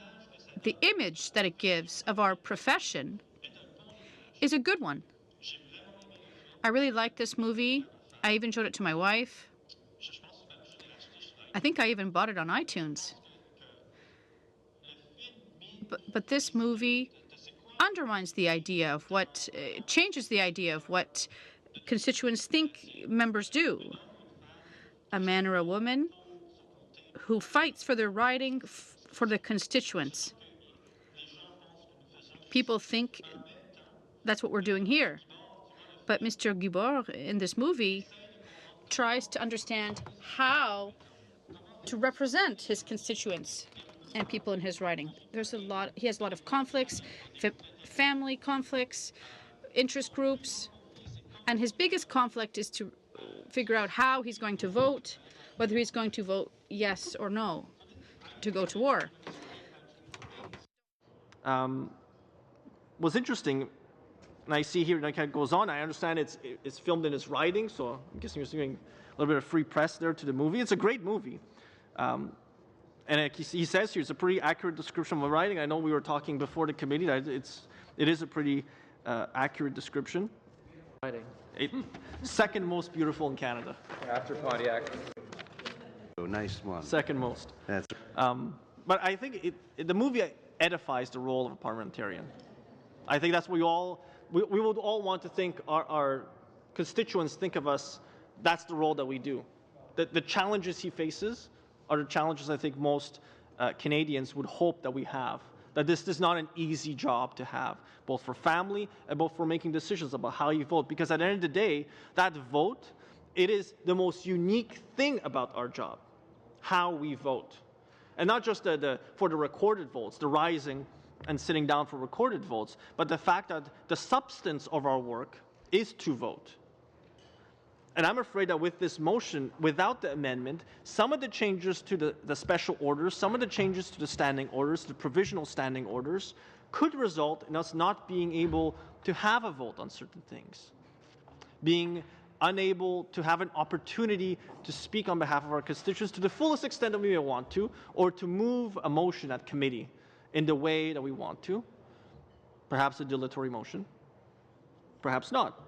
G: the image that it gives of our profession is a good one. I really like this movie. I even showed it to my wife. I think I even bought it on iTunes. But this movie undermines the idea of what, changes the idea of what constituents think members do. A man or a woman who fights for their riding for the constituents. People think that's what we're doing here. But Mr. Guibord in this movie tries to understand how to represent his constituents and people in his riding. He has a lot of conflicts, family conflicts, interest groups, and his biggest conflict is to figure out how he's going to vote, whether he's going to vote yes or no to go to war.
D: What's interesting, and I see here that kind of goes on, I understand it's filmed in his riding, so I'm guessing you're doing a little bit of free press there to the movie. It's a great movie. And he says here, it's a pretty accurate description of the riding. I know we were talking before the committee that it is a pretty accurate description. Second most beautiful in Canada.
F: After Pontiac.
B: Oh, nice one.
D: Second most.
B: That's
D: But I think the movie edifies the role of a parliamentarian. I think that's what we would all want to think our constituents think of us. That's the role that we do. The challenges he faces are the challenges I think most Canadians would hope that we have. That this is not an easy job to have, both for family and both for making decisions about how you vote. Because at the end of the day, that vote, it is the most unique thing about our job, how we vote. And not just for the recorded votes, the rising and sitting down for recorded votes, but the fact that the substance of our work is to vote. And I'm afraid that with this motion, without the amendment, some of the changes to the special orders, some of the changes to the standing orders, the provisional standing orders, could result in us not being able to have a vote on certain things, being unable to have an opportunity to speak on behalf of our constituents to the fullest extent that we may want to, or to move a motion at committee in the way that we want to, perhaps a dilatory motion, perhaps not.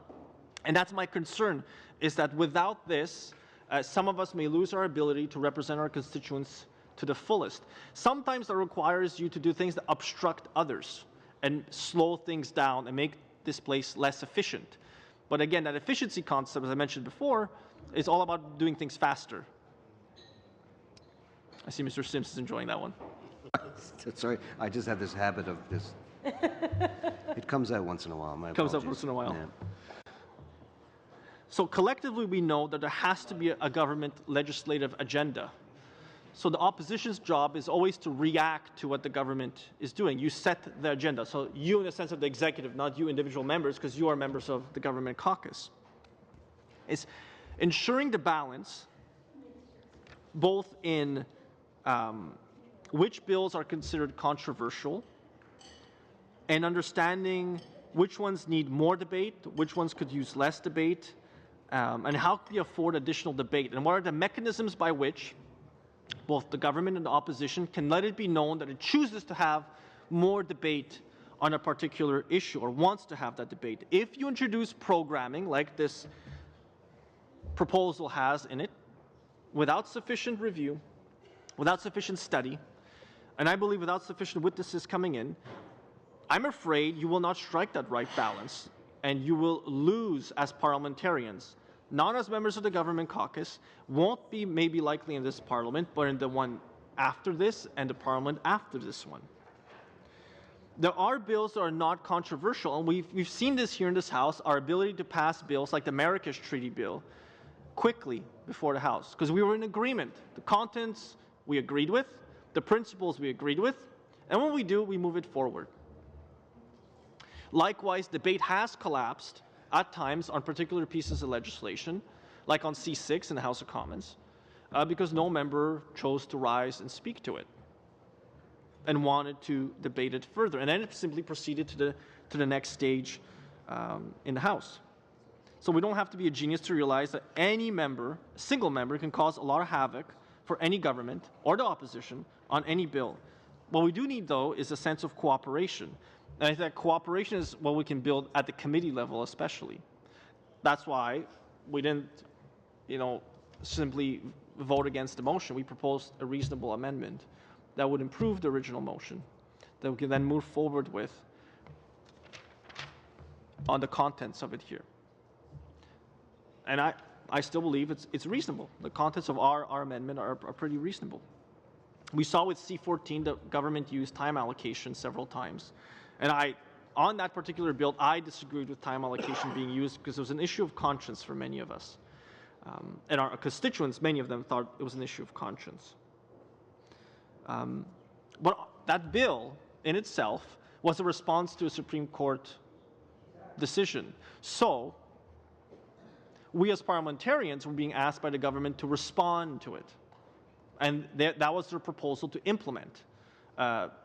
D: And that's my concern, is that without this, some of us may lose our ability to represent our constituents to the fullest. Sometimes that requires you to do things that obstruct others and slow things down and make this place less efficient. But again, that efficiency concept, as I mentioned before, is all about doing things faster. I see Mr. Sims is enjoying that one.
H: Sorry, I just have this habit of this. It comes out once in a while. My
D: Comes out
H: apologies.
D: once in a while.
H: Yeah.
D: So collectively, we know that there has to be a government legislative agenda. So the opposition's job is always to react to what the government is doing. You set the agenda. So you, in the sense of the executive, not you individual members, because you are members of the government caucus. It's ensuring the balance, both in which bills are considered controversial, and understanding which ones need more debate, which ones could use less debate, and how can we afford additional debate, and what are the mechanisms by which both the government and the opposition can let it be known that it chooses to have more debate on a particular issue or wants to have that debate. If you introduce programming like this proposal has in it, without sufficient review, without sufficient study, and I believe without sufficient witnesses coming in, I'm afraid you will not strike that right balance, and you will lose as parliamentarians, not as members of the government caucus, won't be maybe likely in this parliament, but in the one after this and the parliament after this one. There are bills that are not controversial, and we've seen this here in this House, our ability to pass bills like the Marrakesh Treaty Bill quickly before the House, because we were in agreement. The contents we agreed with, the principles we agreed with, and when we do, we move it forward. Likewise, debate has collapsed at times on particular pieces of legislation, like on C6 in the House of Commons, because no member chose to rise and speak to it and wanted to debate it further. And then it simply proceeded to the next stage in the House. So we don't have to be a genius to realize that any member, a single member, can cause a lot of havoc for any government or the opposition on any bill. What we do need, though, is a sense of cooperation. And I think that cooperation is what we can build at the committee level especially. That's why we didn't, simply vote against the motion. We proposed a reasonable amendment that would improve the original motion that we can then move forward with on the contents of it here. And I still believe it's reasonable. The contents of our amendment are pretty reasonable. We saw with C14 the government used time allocation several times. And on that particular bill, I disagreed with time allocation being used because it was an issue of conscience for many of us. And our constituents, many of them, thought it was an issue of conscience. But that bill in itself was a response to a Supreme Court decision. So we as parliamentarians were being asked by the government to respond to it. And that was their proposal to implement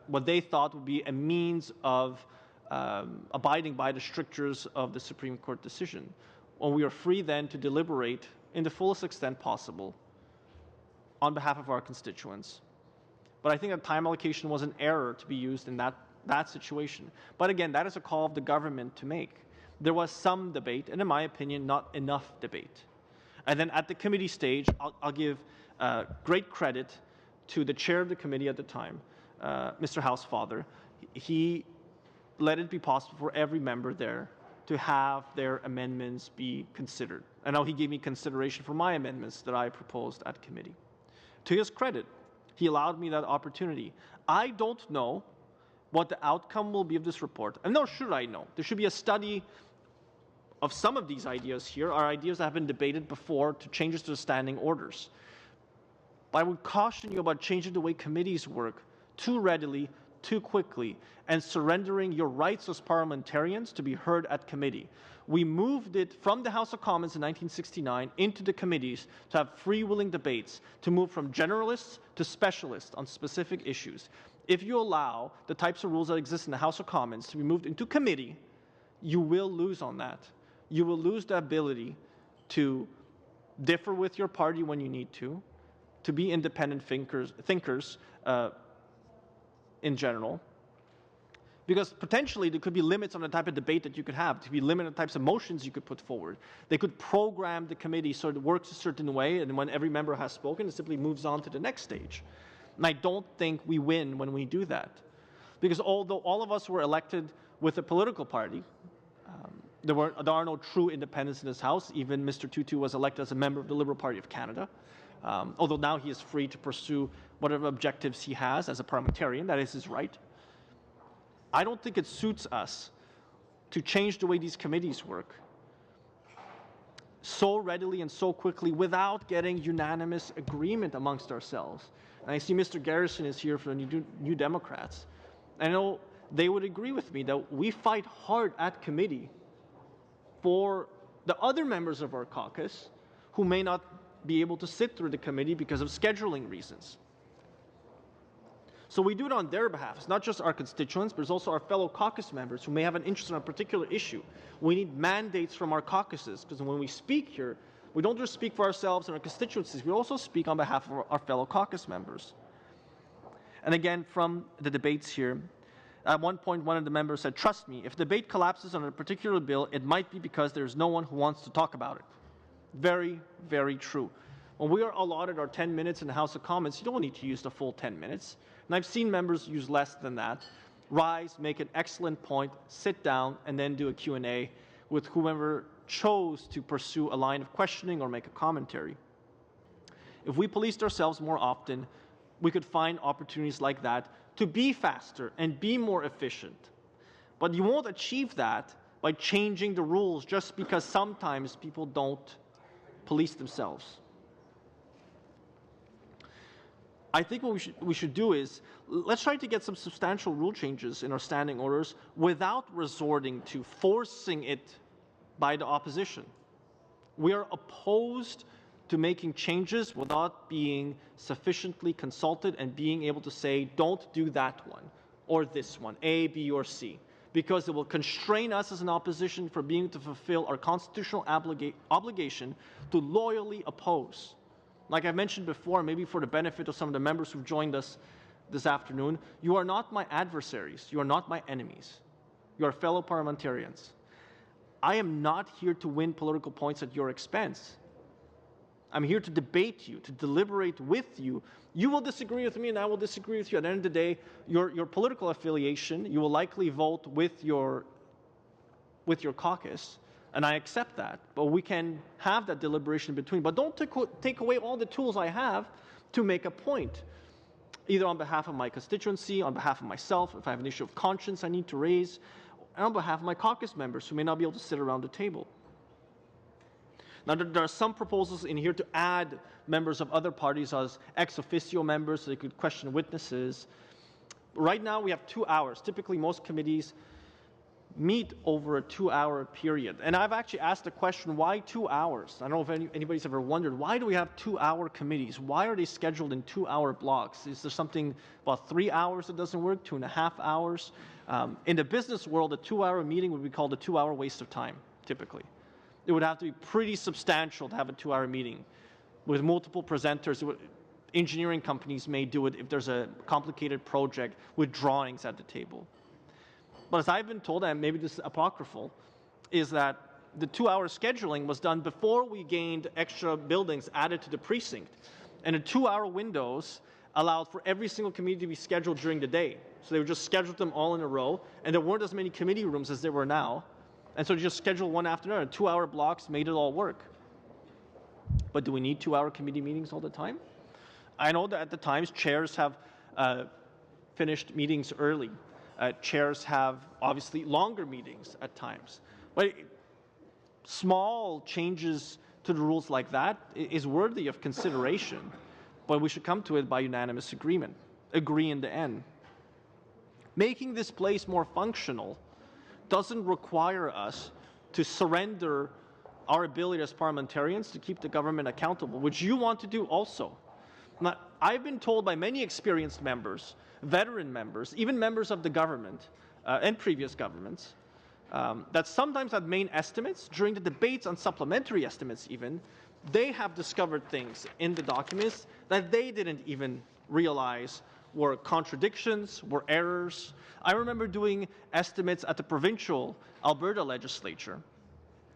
D: what they thought would be a means of abiding by the strictures of the Supreme Court decision. When we are free then to deliberate in the fullest extent possible on behalf of our constituents. But I think that time allocation was an error to be used in that situation. But again, that is a call of the government to make. There was some debate, and in my opinion, not enough debate. And then at the committee stage, I'll give great credit to the chair of the committee at the time, Mr. Housefather. He let it be possible for every member there to have their amendments be considered. I know he gave me consideration for my amendments that I proposed at committee. To his credit, he allowed me that opportunity. I don't know what the outcome will be of this report, and nor should I know. There should be a study of some of these ideas here, are ideas that have been debated before to changes to the standing orders. But I would caution you about changing the way committees work too readily, too quickly, and surrendering your rights as parliamentarians to be heard at committee. We moved it from the House of Commons in 1969 into the committees to have free-willing debates, to move from generalists to specialists on specific issues. If you allow the types of rules that exist in the House of Commons to be moved into committee, you will lose on that. You will lose the ability to differ with your party when you need to be independent thinkers in general, because potentially there could be limits on the type of debate that you could have, to be limited types of motions you could put forward. They could program the committee so it works a certain way, and when every member has spoken, it simply moves on to the next stage. And I don't think we win when we do that, because although all of us were elected with a political party, there are no true independents in this House. Even Mr. Tutu was elected as a member of the Liberal Party of Canada, although now he is free to pursue whatever objectives he has as a parliamentarian. That is his right. I don't think it suits us to change the way these committees work so readily and so quickly without getting unanimous agreement amongst ourselves. And I see Mr. Garrison is here for the New Democrats. I know they would agree with me that we fight hard at committee for the other members of our caucus who may not be able to sit through the committee because of scheduling reasons. So we do it on their behalf. It's not just our constituents, but it's also our fellow caucus members who may have an interest in a particular issue. We need mandates from our caucuses, because when we speak here, we don't just speak for ourselves and our constituencies, we also speak on behalf of our fellow caucus members. And again, from the debates here, at one point, one of the members said, "Trust me, if debate collapses on a particular bill, it might be because there's no one who wants to talk about it." Very, very true. When we are allotted our 10 minutes in the House of Commons, you don't need to use the full 10 minutes. And I've seen members use less than that. Rise, make an excellent point, sit down, and then do a Q&A with whoever chose to pursue a line of questioning or make a commentary. If we policed ourselves more often, we could find opportunities like that to be faster and be more efficient. But you won't achieve that by changing the rules just because sometimes people don't police themselves. I think what we should do is, let's try to get some substantial rule changes in our standing orders without resorting to forcing it by the opposition. We are opposed to making changes without being sufficiently consulted and being able to say, don't do that one or this one, A, B, or C, because it will constrain us as an opposition from being able to fulfill our constitutional obligation to loyally oppose. Like I mentioned before, maybe for the benefit of some of the members who've joined us this afternoon, you are not my adversaries. You are not my enemies. You are fellow parliamentarians. I am not here to win political points at your expense. I'm here to debate you, to deliberate with you. You will disagree with me and I will disagree with you. At the end of the day, your political affiliation, you will likely vote with your caucus. And I accept that, but we can have that deliberation between. But don't take away all the tools I have to make a point, either on behalf of my constituency, on behalf of myself, if I have an issue of conscience I need to raise, and on behalf of my caucus members who may not be able to sit around the table. Now, there are some proposals in here to add members of other parties as ex officio members so they could question witnesses. Right now, we have 2 hours. Typically, most committees meet over a 2-hour period. And I've actually asked the question, why 2 hours? I don't know if anybody's ever wondered, why do we have 2-hour committees? Why are they scheduled in 2-hour blocks? Is there something about 3 hours that doesn't work, 2.5 hours? In the business world, a 2-hour meeting would be called a 2-hour waste of time, typically. It would have to be pretty substantial to have a 2-hour meeting with multiple presenters. Engineering companies may do it if there's a complicated project with drawings at the table. But as I've been told, and maybe this is apocryphal, is that the 2-hour scheduling was done before we gained extra buildings added to the precinct. And the 2-hour windows allowed for every single committee to be scheduled during the day. So they would just schedule them all in a row, and there weren't as many committee rooms as there were now. And so just schedule one after another. 2-hour blocks made it all work. But do we need 2-hour committee meetings all the time? I know that at the times chairs have finished meetings early. Chairs have obviously longer meetings at times. But small changes to the rules like that is worthy of consideration. But we should come to it by unanimous agreement. Agree in the end. Making this place more functional doesn't require us to surrender our ability as parliamentarians to keep the government accountable, which you want to do also. Now, I've been told by many experienced members, veteran members, even members of the government and previous governments, that sometimes at main estimates, during the debates on supplementary estimates even, they have discovered things in the documents that they didn't even realize were contradictions, were errors. I remember doing estimates at the provincial Alberta legislature,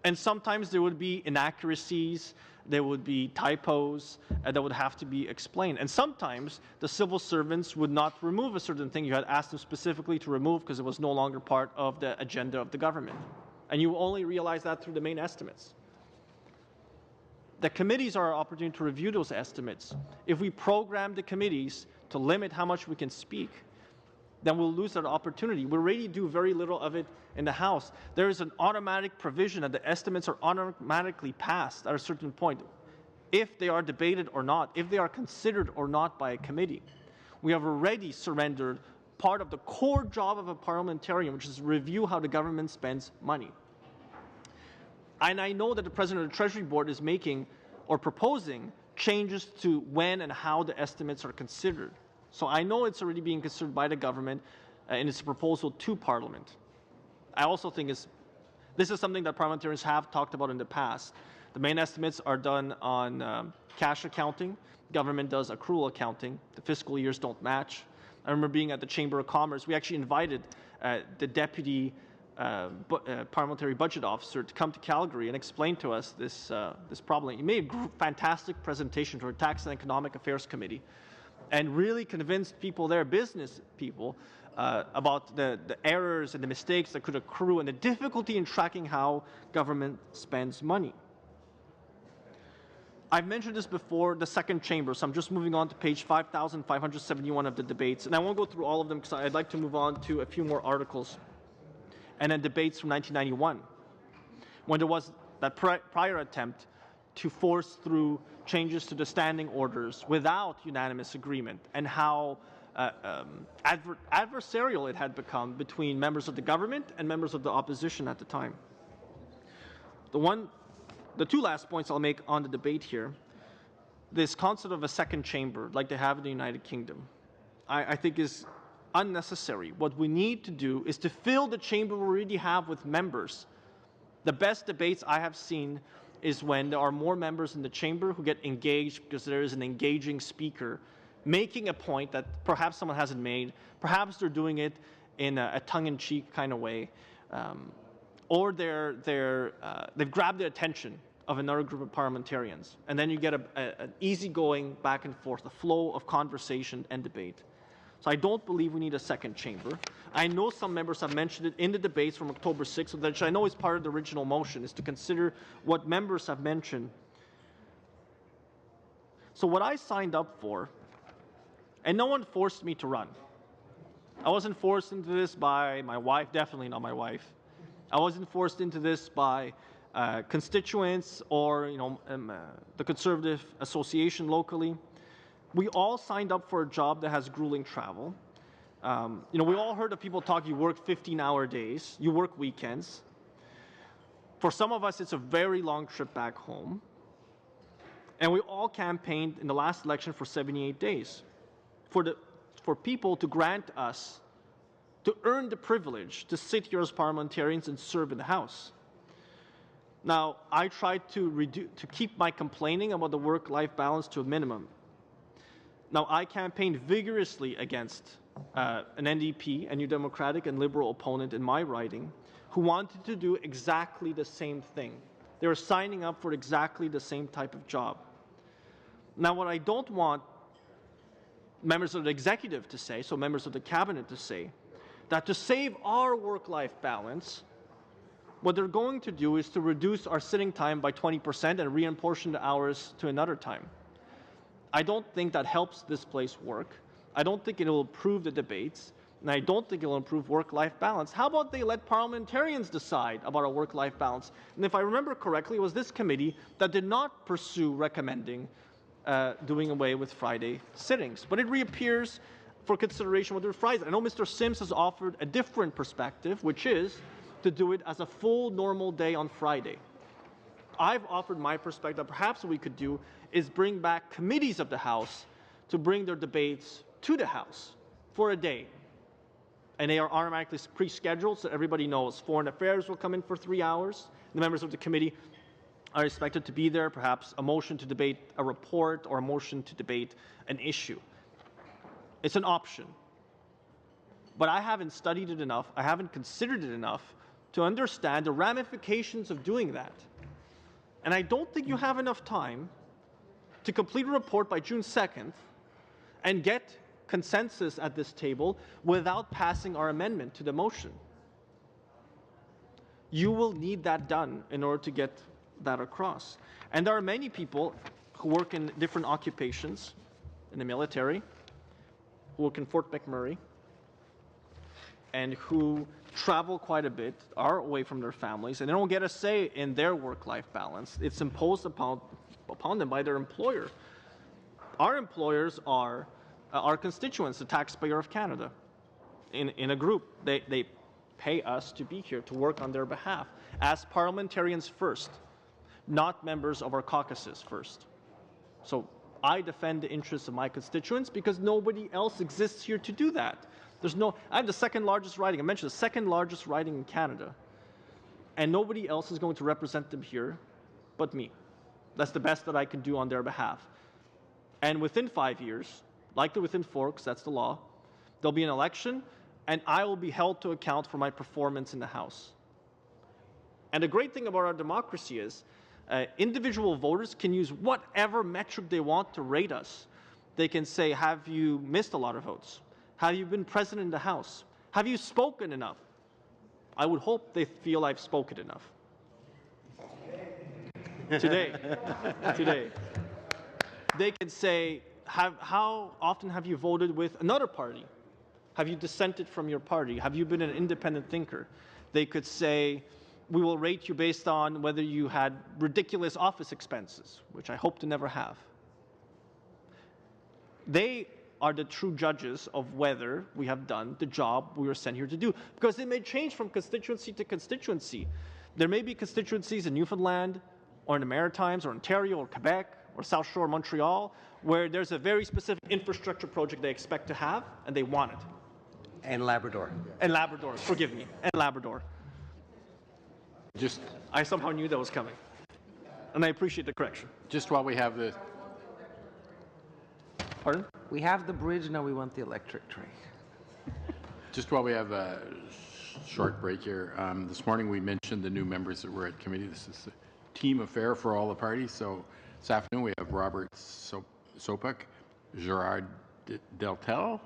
D: and sometimes there would be inaccuracies, there would be typos that would have to be explained. And sometimes the civil servants would not remove a certain thing you had asked them specifically to remove because it was no longer part of the agenda of the government. And you only realize that through the main estimates. The committees are our opportunity to review those estimates. If we program the committees to limit how much we can speak, then we'll lose that opportunity. We already do very little of it in the House. There is an automatic provision that the estimates are automatically passed at a certain point, if they are debated or not, if they are considered or not by a committee. We have already surrendered part of the core job of a parliamentarian, which is to review how the government spends money. And I know that the President of the Treasury Board is making or proposing changes to when and how the estimates are considered. So I know it's already being considered by the government in its proposal to Parliament. I also think this is something that parliamentarians have talked about in the past. The main estimates are done on cash accounting. Government does accrual accounting. The fiscal years don't match. I remember being at the Chamber of Commerce. We actually invited the deputy parliamentary budget officer to come to Calgary and explain to us this problem. He made a fantastic presentation to our Tax and Economic Affairs Committee and really convinced people there, business people, about the errors and the mistakes that could accrue and the difficulty in tracking how government spends money. I've mentioned this before, the second chamber, so I'm just moving on to page 5,571 of the debates, and I won't go through all of them because I'd like to move on to a few more articles. And then debates from 1991, when there was that prior attempt to force through changes to the standing orders without unanimous agreement, and how adversarial it had become between members of the government and members of the opposition at the time. The two last points I'll make on the debate here, this concept of a second chamber, like they have in the United Kingdom, I think is unnecessary. What we need to do is to fill the chamber we already have with members. The best debates I have seen is when there are more members in the chamber who get engaged because there is an engaging speaker making a point that perhaps someone hasn't made, perhaps they're doing it in a tongue-in-cheek kind of way, or they've grabbed the attention of another group of parliamentarians, and then you get an easygoing back and forth, a flow of conversation and debate. So I don't believe we need a second chamber. I know some members have mentioned it in the debates from October 6th, which I know is part of the original motion, is to consider what members have mentioned. So what I signed up for, and no one forced me to run. I wasn't forced into this by my wife, definitely not my wife. I wasn't forced into this by constituents or the Conservative Association locally. We all signed up for a job that has grueling travel. We all heard of people talk, you work 15-hour days, you work weekends. For some of us, it's a very long trip back home. And we all campaigned in the last election for 78 days for people to grant us, to earn the privilege to sit here as parliamentarians and serve in the House. Now, I tried to keep my complaining about the work-life balance to a minimum. Now, I campaigned vigorously against an NDP, a New Democratic and Liberal opponent in my riding, who wanted to do exactly the same thing. They were signing up for exactly the same type of job. Now, what I don't want members of the executive to say, so members of the cabinet to say, that to save our work-life balance, what they're going to do is to reduce our sitting time by 20% and reapportion the hours to another time. I don't think that helps this place work. I don't think it will improve the debates, and I don't think it will improve work-life balance. How about they let parliamentarians decide about our work-life balance? And if I remember correctly, it was this committee that did not pursue recommending doing away with Friday sittings. But it reappears for consideration whether Fridays. I know Mr. Sims has offered a different perspective, which is to do it as a full normal day on Friday. I've offered my perspective. Perhaps what we could do is bring back committees of the House to bring their debates to the House for a day. And they are automatically pre-scheduled, so everybody knows. Foreign Affairs will come in for 3 hours. The members of the committee are expected to be there, perhaps a motion to debate a report or a motion to debate an issue. It's an option. But I haven't studied it enough, I haven't considered it enough to understand the ramifications of doing that. And I don't think you have enough time to complete a report by June 2nd and get consensus at this table without passing our amendment to the motion. You will need that done in order to get that across. And there are many people who work in different occupations, in the military, who work in Fort McMurray, and who travel quite a bit, are away from their families, and they don't get a say in their work-life balance. It's imposed upon them by their employer. Our employers are our constituents, the taxpayer of Canada, in a group. They pay us to be here, to work on their behalf, as parliamentarians first, not members of our caucuses first. So I defend the interests of my constituents because nobody else exists here to do that. I have the second largest riding. I mentioned the second largest riding in Canada. And nobody else is going to represent them here but me. That's the best that I can do on their behalf. And within 5 years, likely within 4, because that's the law, there'll be an election, and I will be held to account for my performance in the House. And the great thing about our democracy is individual voters can use whatever metric they want to rate us. They can say, have you missed a lot of votes? Have you been present in the House? Have you spoken enough? I would hope they feel I've spoken enough. Today. They can say, how often have you voted with another party? Have you dissented from your party? Have you been an independent thinker? They could say, we will rate you based on whether you had ridiculous office expenses, which I hope to never have. They are the true judges of whether we have done the job we were sent here to do, because it may change from constituency to constituency. There may be constituencies in Newfoundland or in the Maritimes or Ontario or Quebec or South Shore, Montreal, where there's a very specific infrastructure project they expect to have and they want it.
H: And Labrador.
D: And Labrador, forgive me, and Labrador.
A: Just
D: I somehow knew that was coming. And I appreciate the correction.
A: just while we have the
D: Pardon?
F: We have the bridge, now we want the electric train.
A: Just while we have a short break here, this morning we mentioned the new members that were at committee. This is a team affair for all the parties. So this afternoon we have Robert Sopak, Gerard Deltel,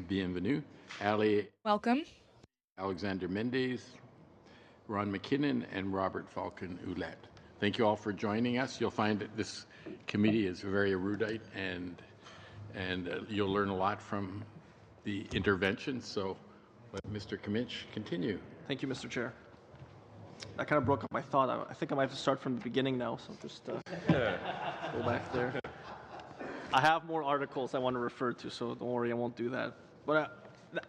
A: bienvenue, Ali
I: Welcome.
A: Alexander Mendez, Ron McKinnon, and Robert Falcon Ouellette. Thank you all for joining us. You'll find that this committee is very erudite, and you'll learn a lot from the interventions. So let Mr. Comich continue.
D: Thank you, Mr. Chair. That kind of broke up my thought. I think I might have to start from the beginning now, so just go back there. I have more articles I want to refer to, so don't worry, I won't do that. But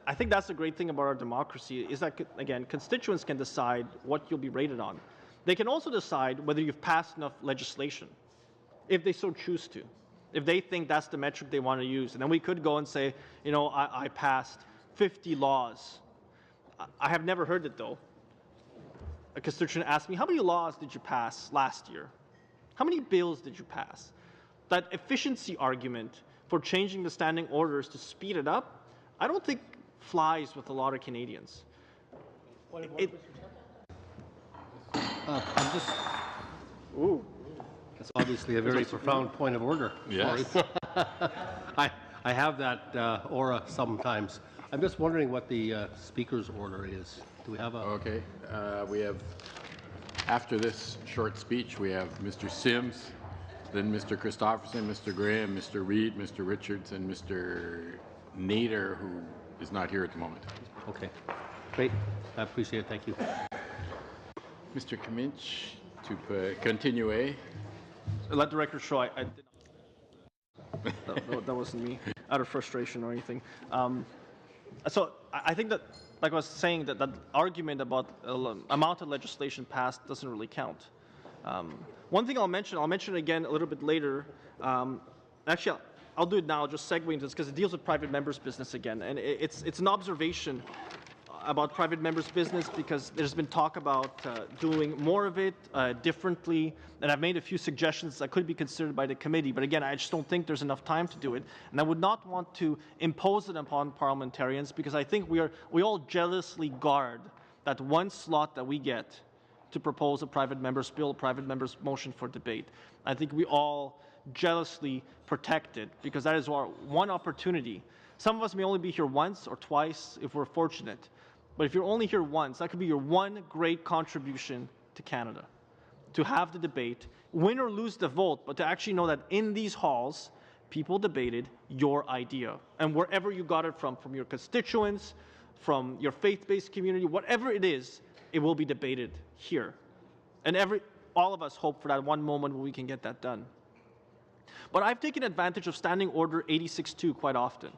D: I think that's the great thing about our democracy is that, again, constituents can decide what you'll be rated on. They can also decide whether you've passed enough legislation, if they so choose to, if they think that's the metric they want to use. And then we could go and say, you know, I passed 50 laws. I have never heard it, though. A constituent asked me, how many laws did you pass last year? How many bills did you pass? That efficiency argument for changing the standing orders to speed it up, I don't think flies with a lot of Canadians.
J: I'm just. Ooh. That's obviously a very profound point of order.
A: Yes.
J: Sorry. I have that aura sometimes. I'm just wondering what the speaker's order is. Do we have a?
A: Okay. We have, after this short speech, we have Mr. Sims, then Mr. Christopherson, Mr. Graham, Mr. Reid, Mr. Richards, and Mr. Nader, who is not here at the moment.
J: Okay. Great. I appreciate it. Thank you.
A: Mr. Comich, to continue.
D: Let the record show I did not. That wasn't me, out of frustration or anything. So I think that, like I was saying, that argument about amount of legislation passed doesn't really count. One thing I'll mention it again a little bit later. Actually, I'll do it now. I'll just segue into this because it deals with private members' business again, and it's an observation about private members' business because there's been talk about doing more of it differently, and I've made a few suggestions that could be considered by the committee, but again, I just don't think there's enough time to do it, and I would not want to impose it upon parliamentarians because I think we all jealously guard that one slot that we get to propose a private member's bill, a private member's motion for debate. I think we all jealously protect it because that is our one opportunity. Some of us may only be here once or twice if we're fortunate. But if you're only here once, that could be your one great contribution to Canada. To have the debate, win or lose the vote, but to actually know that in these halls, people debated your idea. And wherever you got it from your constituents, from your faith-based community, whatever it is, it will be debated here. And all of us hope for that one moment where we can get that done. But I've taken advantage of Standing Order 86-2 quite often.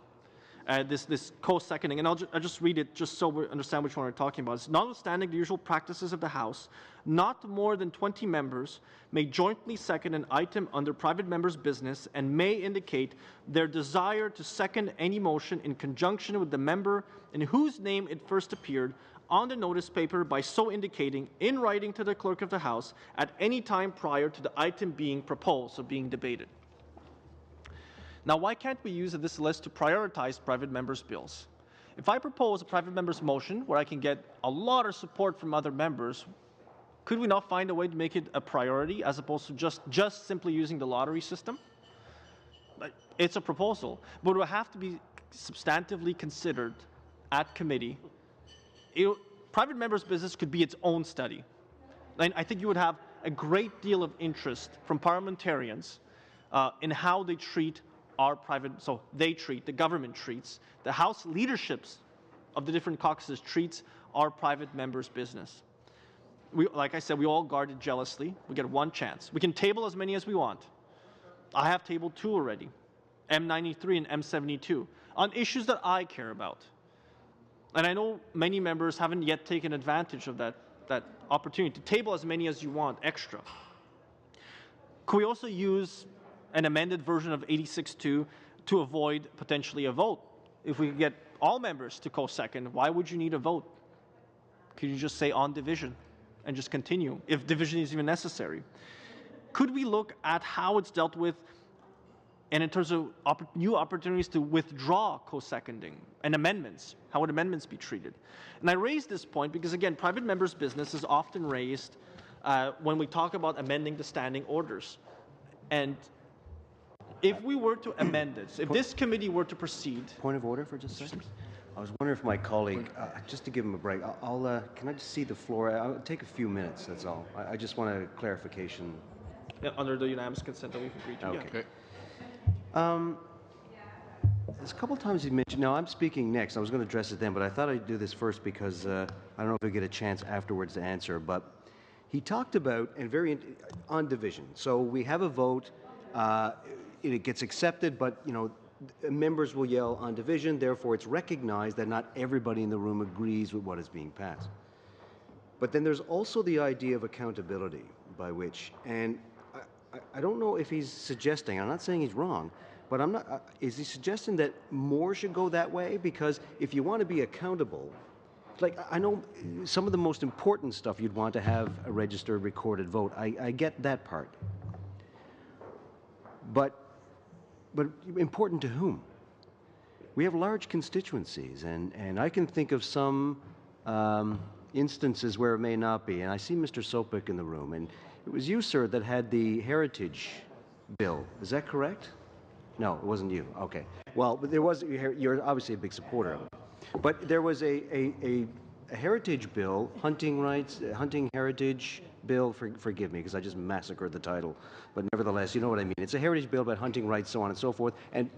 D: This co-seconding, and I'll just read it just so we understand which one we're talking about. It's notwithstanding the usual practices of the House, not more than 20 members may jointly second an item under private members' business and may indicate their desire to second any motion in conjunction with the member in whose name it first appeared on the notice paper by so indicating in writing to the clerk of the House at any time prior to the item being proposed, so being debated. Now, why can't we use this list to prioritize private members' bills? If I propose a private member's motion where I can get a lot of support from other members, could we not find a way to make it a priority as opposed to just simply using the lottery system? It's a proposal, but it will have to be substantively considered at committee. Private members' business could be its own study. And I think you would have a great deal of interest from parliamentarians in how they treat our private, so they treat, the government treats, the House leaderships of the different caucuses treats our private members' business. Like I said, we all guard it jealously. We get one chance. We can table as many as we want. I have tabled 2 already, M93 and M72, on issues that I care about. And I know many members haven't yet taken advantage of that opportunity to table as many as you want extra. Could we also use an amended version of 86.2 to avoid potentially a vote? If we could get all members to co-second, why would you need a vote? Could you just say on division and just continue, if division is even necessary? Could we look at how it's dealt with and in terms of new opportunities to withdraw co-seconding and amendments? How would amendments be treated? And I raise this point because, again, private members' business is often raised when we talk about amending the standing orders. And if we were to amend it, if this committee were to proceed...
H: Point of order for just a second. I was wondering if my colleague, just to give him a break, can I just see the floor? I'll take a few minutes, that's all. I just want a clarification.
D: Yeah, under the unanimous consent that we've agreed to.
H: Okay. There's a couple times you mentioned, now I'm speaking next, I was going to address it then, but I thought I'd do this first because I don't know if I get a chance afterwards to answer, but he talked about, on division. So we have a vote, it gets accepted, but, members will yell on division, therefore it's recognized that not everybody in the room agrees with what is being passed. But then there's also the idea of accountability by which, and I don't know if he's suggesting, I'm not saying he's wrong, but is he suggesting that more should go that way? Because if you want to be accountable, like I know some of the most important stuff you'd want to have a registered recorded vote. I get that part. But important to whom? We have large constituencies, and I can think of some instances where it may not be. And I see Mr. Sopik in the room, and it was you, sir, that had the heritage bill. Is that correct? No, it wasn't you. Okay. Well, but there was. You're obviously a big supporter of it. But there was a heritage bill, hunting rights, hunting heritage bill. Forgive me, because I just massacred the title. But nevertheless, you know what I mean. It's a heritage bill about hunting rights, so on and so forth. And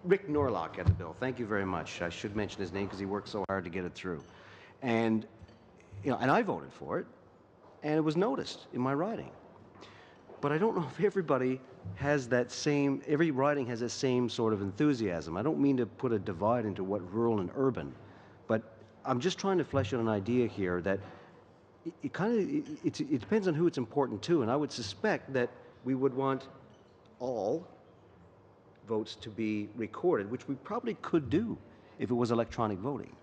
H: Rick Norlock had the bill. Thank you very much. I should mention his name because he worked so hard to get it through. And and I voted for it, and it was noticed in my riding. But I don't know if everybody has that same, every riding has that same sort of enthusiasm. I don't mean to put a divide into what rural and urban, but I'm just trying to flesh out an idea here that it depends on who it's important to, and I would suspect that we would want all votes to be recorded, which we probably could do if it was electronic voting.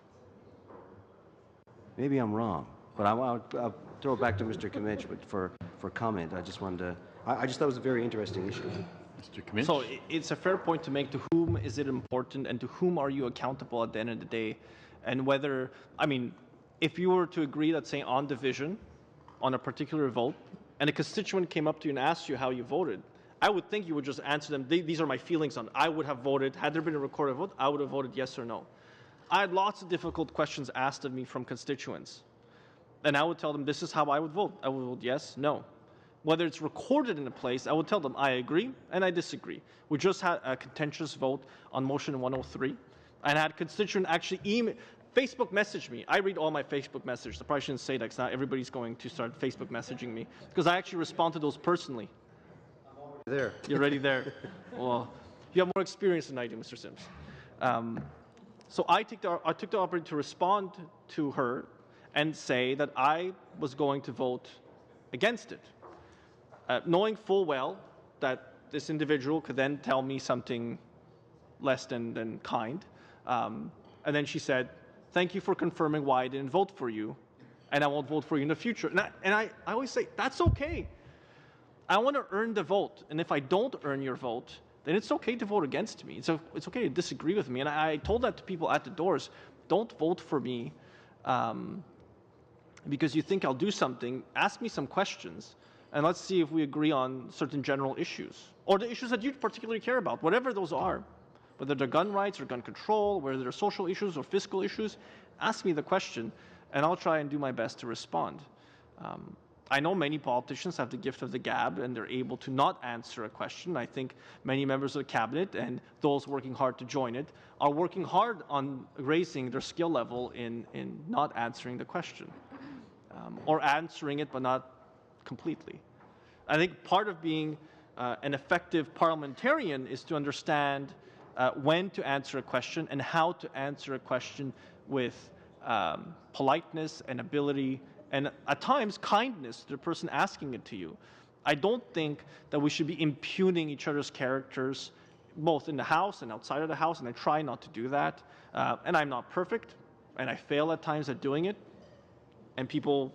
H: Maybe I'm wrong, but I'll throw it back to Mr. Kimmich for comment. I just wanted to. I just thought it was a very interesting issue.
A: Mr. Kimmich?
D: So it's a fair point to make. To whom is it important, and to whom are you accountable at the end of the day? And whether, if you were to agree, let's say, on division, on a particular vote, and a constituent came up to you and asked you how you voted, I would think you would just answer them, these are my feelings on it. I would have voted, had there been a recorded vote, I would have voted yes or no. I had lots of difficult questions asked of me from constituents. And I would tell them, this is how I would vote. I would vote yes, no. Whether it's recorded in a place, I would tell them I agree and I disagree. We just had a contentious vote on motion 103, and I had a constituent actually Facebook message me. I read all my Facebook messages. I probably shouldn't say that because not everybody's going to start Facebook messaging me, because I actually respond to those personally.
H: There.
D: You're already there. Well, you have more experience than I do, Mr. Sims. So I took the opportunity to respond to her and say that I was going to vote against it, knowing full well that this individual could then tell me something less than kind. And then she said, thank you for confirming why I didn't vote for you, and I won't vote for you in the future. And I always say, that's okay. I want to earn the vote, and if I don't earn your vote, then it's okay to vote against me. It's okay to disagree with me. And I told that to people at the doors. Don't vote for me because you think I'll do something. Ask me some questions, and let's see if we agree on certain general issues, or the issues that you particularly care about, whatever those are, whether they're gun rights or gun control, whether they're social issues or fiscal issues. Ask me the question, and I'll try and do my best to respond. I know many politicians have the gift of the gab, and they're able to not answer a question. I think many members of the cabinet and those working hard to join it are working hard on raising their skill level in not answering the question, or answering it but not completely. I think part of being an effective parliamentarian is to understand when to answer a question and how to answer a question with politeness and ability, and at times kindness to the person asking it to you. I don't think that we should be impugning each other's characters, both in the House and outside of the House, and I try not to do that. And I'm not perfect, and I fail at times at doing it, and people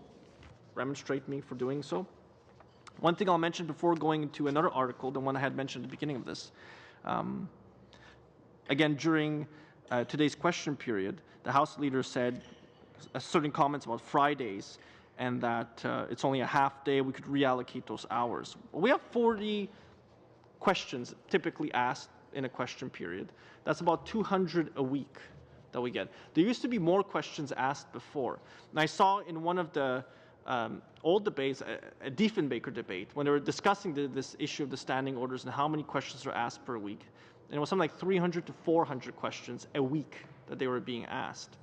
D: remonstrate me for doing so. One thing I'll mention before going into another article, the one I had mentioned at the beginning of this. Again, during today's question period, the House leader said certain comments about Fridays and that it's only a half day, we could reallocate those hours. Well, we have 40 questions typically asked in a question period. That's about 200 a week that we get. There used to be more questions asked before. And I saw in one of the old debates, a Diefenbaker debate, when they were discussing this issue of the standing orders and how many questions are asked per week. And it was something like 300 to 400 questions a week that they were being asked.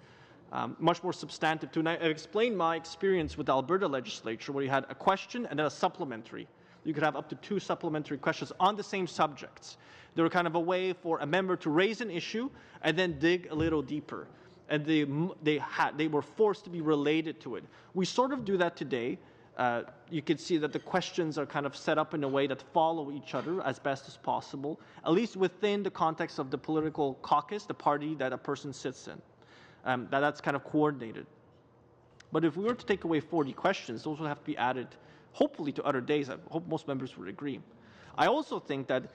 D: Much more substantive too. And I explained my experience with the Alberta legislature, where you had a question and then a supplementary. You could have up to 2 supplementary questions on the same subjects. They were kind of a way for a member to raise an issue and then dig a little deeper. And they were forced to be related to it. We sort of do that today. You can see that the questions are kind of set up in a way that follow each other as best as possible, at least within the context of the political caucus, the party that a person sits in. That's kind of coordinated. But if we were to take away 40 questions, those would have to be added, hopefully, to other days. I hope most members would agree. I also think that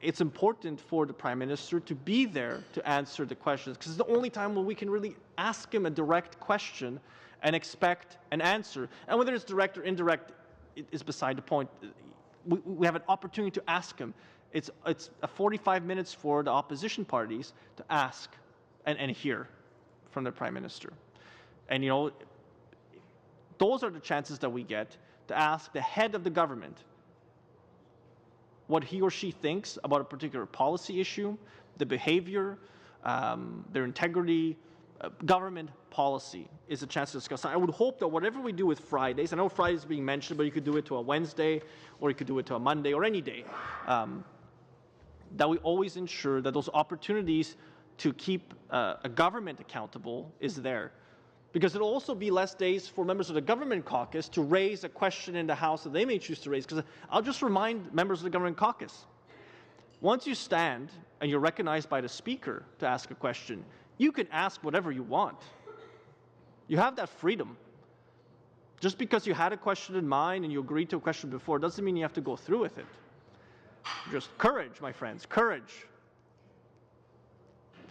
D: it's important for the Prime Minister to be there to answer the questions, because it's the only time when we can really ask him a direct question and expect an answer. And whether it's direct or indirect is beside the point. We have an opportunity to ask him. It's 45 minutes for the opposition parties to ask and hear from the Prime Minister. And, those are the chances that we get to ask the head of the government what he or she thinks about a particular policy issue, the behavior, their integrity. Government policy is a chance to discuss. I would hope that whatever we do with Fridays, I know Friday is being mentioned, but you could do it to a Wednesday, or you could do it to a Monday, or any day, that we always ensure that those opportunities to keep a government accountable is there. Because it'll also be less days for members of the government caucus to raise a question in the House that they may choose to raise. Because I'll just remind members of the government caucus, once you stand and you're recognized by the Speaker to ask a question, you can ask whatever you want. You have that freedom. Just because you had a question in mind and you agreed to a question before doesn't mean you have to go through with it. Just courage, my friends, courage.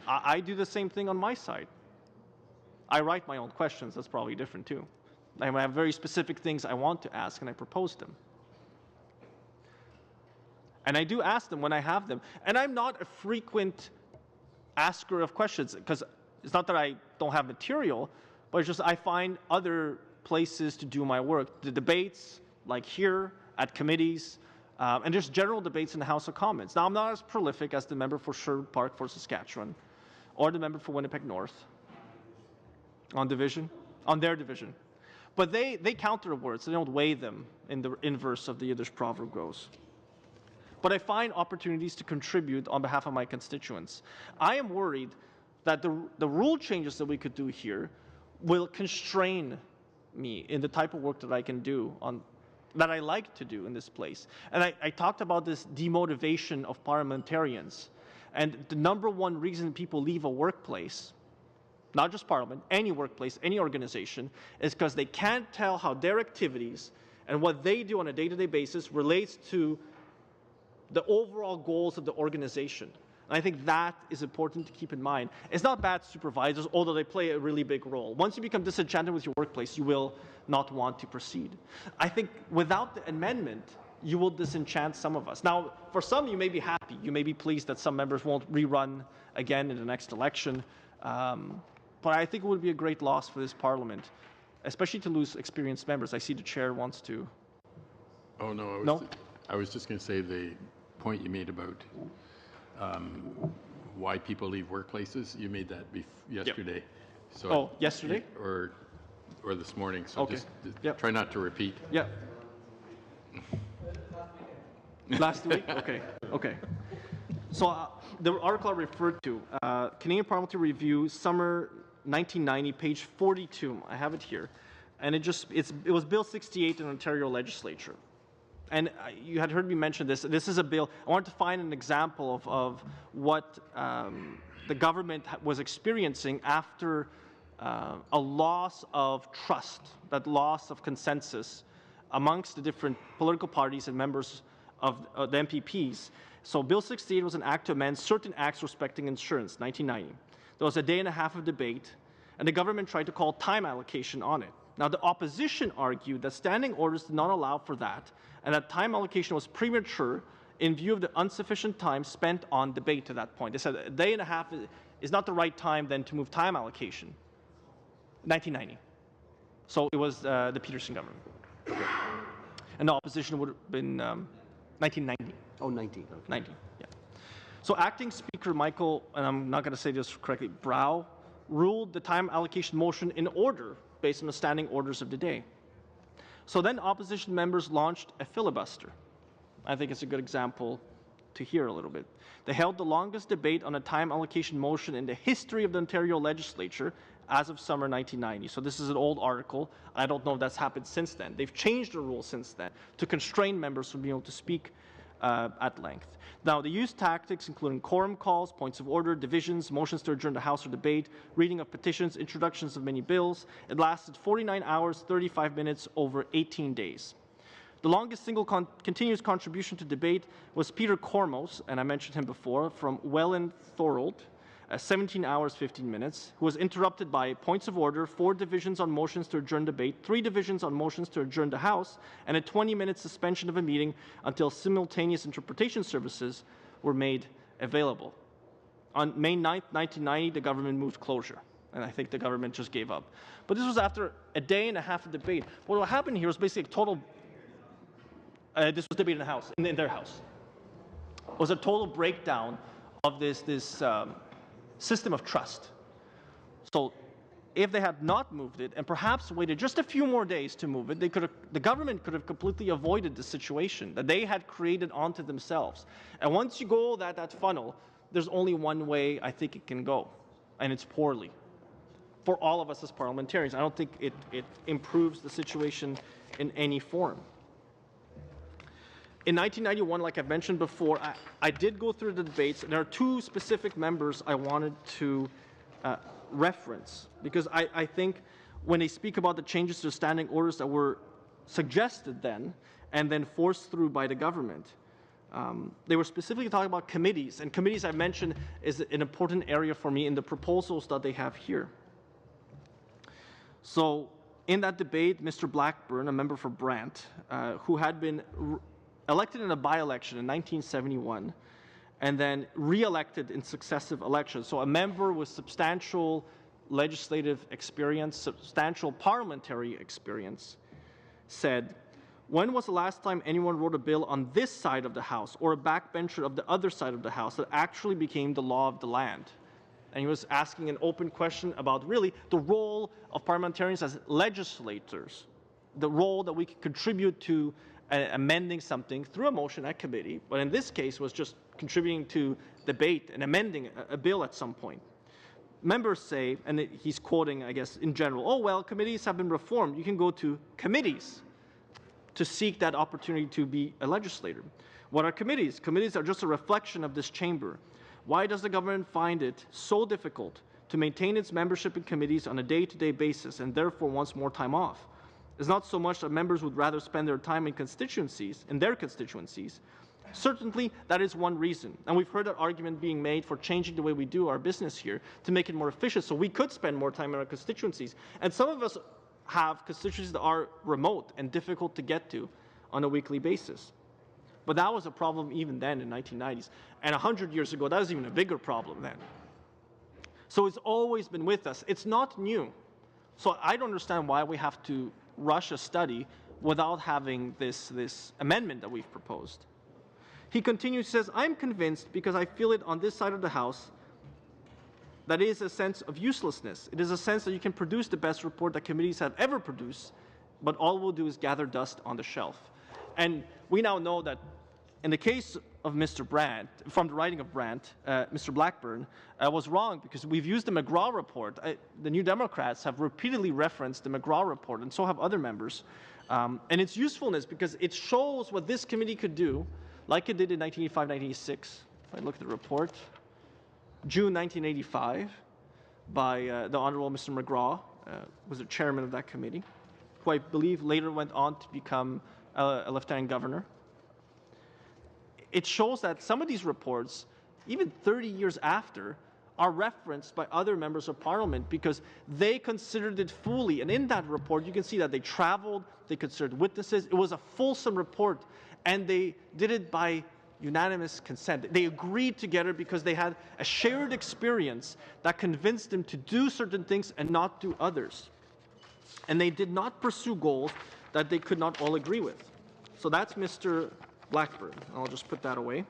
D: I do the same thing on my side. I write my own questions. That's probably different too. I have very specific things I want to ask, and I propose them. And I do ask them when I have them. And I'm not a frequent asker of questions, because it's not that I don't have material, but it's just I find other places to do my work. The debates, like here, at committees, and there's general debates in the House of Commons. Now, I'm not as prolific as the member for Sherwood Park for Saskatchewan, or the member for Winnipeg North on their division. But they count their words. They don't weigh them in the inverse of the Yiddish proverb goes. But I find opportunities to contribute on behalf of my constituents. I am worried that the rule changes that we could do here will constrain me in the type of work that I can do, that I like to do in this place. And I talked about this demotivation of parliamentarians. And the number one reason people leave a workplace, not just Parliament, any workplace, any organization, is because they can't tell how their activities and what they do on a day-to-day basis relates to the overall goals of the organization. And I think that is important to keep in mind. It's not bad supervisors, although they play a really big role. Once you become disenchanted with your workplace, you will not want to proceed. I think without the amendment, you will disenchant some of us. Now, for some, you may be happy. You may be pleased that some members won't rerun again in the next election. But I think it would be a great loss for this parliament, especially to lose experienced members. I see the chair wants to.
A: Oh, no.
D: No?
A: I was just going to say the point you made about why people leave workplaces. You made that yesterday. So
D: yesterday?
A: Or this morning. So
D: Okay.
A: just try not to repeat.
D: Yeah. Last week? Okay. So the article I referred to, Canadian Parliamentary Review, summer 1990, page 42. I have it here. And it was Bill 68 in the Ontario Legislature. And you had heard me mention this. This is a bill. I wanted to find an example of what the government was experiencing after a loss of trust, that loss of consensus amongst the different political parties and members of the MPPs. So Bill 68 was an act to amend certain acts respecting insurance, 1990. There was a day and a half of debate, and the government tried to call time allocation on it. Now, the opposition argued that standing orders did not allow for that, and that time allocation was premature in view of the insufficient time spent on debate to that point. They said a day and a half is not the right time then to move time allocation. 1990. So it was the Peterson government. And the opposition would have been 1990.
H: Oh, 19. Okay.
D: 90, yeah. So acting Speaker Michael, and I'm not going to say this correctly, Brow, ruled the time allocation motion in order based on the standing orders of the day. So then opposition members launched a filibuster. I think it's a good example to hear a little bit. They held the longest debate on a time allocation motion in the history of the Ontario Legislature as of summer 1990. So this is an old article. I don't know if that's happened since then. They've changed the rules since then to constrain members from being able to speak at length. Now, they used tactics including quorum calls, points of order, divisions, motions to adjourn the House or debate, reading of petitions, introductions of many bills. It lasted 49 hours, 35 minutes over 18 days. The longest single continuous contribution to debate was Peter Cormos, and I mentioned him before, from Welland Thorold, 17 hours, 15 minutes, who was interrupted by points of order, 4 divisions on motions to adjourn debate, 3 divisions on motions to adjourn the House, and a 20-minute suspension of a meeting until simultaneous interpretation services were made available. On May 9th, 1990, the government moved closure, and I think the government just gave up. But this was after a day and a half of debate. What happened here was basically a total this was debate in the House, in their House. It was a total breakdown of this system of trust. So if they had not moved it and perhaps waited just a few more days to move it, the government could have completely avoided the situation that they had created onto themselves. And once you go that funnel, there's only one way I think it can go, and it's poorly. For all of us as parliamentarians, I don't think it improves the situation in any form. In 1991, like I've mentioned before, I did go through the debates, and there are 2 specific members I wanted to reference, because I think when they speak about the changes to the standing orders that were suggested then and then forced through by the government, they were specifically talking about committees, and committees I mentioned is an important area for me in the proposals that they have here. So in that debate, Mr. Blackburn, a member for Brant, who had been elected in a by-election in 1971 and then re-elected in successive elections. So a member with substantial legislative experience, substantial parliamentary experience, said, "When was the last time anyone wrote a bill on this side of the House or a backbencher of the other side of the House that actually became the law of the land?" And he was asking an open question about really the role of parliamentarians as legislators, the role that we can contribute to amending something through a motion at committee, but in this case was just contributing to debate and amending a bill at some point. Members say, and he's quoting, I guess, in general, "Oh, well, committees have been reformed. You can go to committees to seek that opportunity to be a legislator." What are committees? Committees are just a reflection of this chamber. Why does the government find it so difficult to maintain its membership in committees on a day-to-day basis and therefore wants more time off? It's not so much that members would rather spend their time in their constituencies, Certainly, that is one reason. And we've heard that argument being made for changing the way we do our business here to make it more efficient so we could spend more time in our constituencies. And some of us have constituencies that are remote and difficult to get to on a weekly basis. But that was a problem even then in the 1990s. And 100 years ago, that was even a bigger problem then. So it's always been with us. It's not new. So I don't understand why we have to rush a study without having this amendment that we've proposed. He continues, says, I'm convinced because I feel it on this side of the House that it is a sense of uselessness. It is a sense that you can produce the best report that committees have ever produced, but all we'll do is gather dust on the shelf. And we now know that in the case of Mr. Brandt, from the writing of Brandt, Mr. Blackburn was wrong because we've used the McGraw report. The New Democrats have repeatedly referenced the McGraw report, and so have other members. And its usefulness because it shows what this committee could do, like it did in 1985-1986. If I look at the report, June 1985, by the Honorable Mr. McGraw, was the chairman of that committee, who I believe later went on to become a lieutenant governor. It shows that some of these reports, even 30 years after, are referenced by other members of parliament because they considered it fully. And in that report, you can see that they traveled, they considered witnesses. It was a fulsome report, and they did it by unanimous consent. They agreed together because they had a shared experience that convinced them to do certain things and not do others. And they did not pursue goals that they could not all agree with. So that's Mr. Blackburn. I'll just put that away.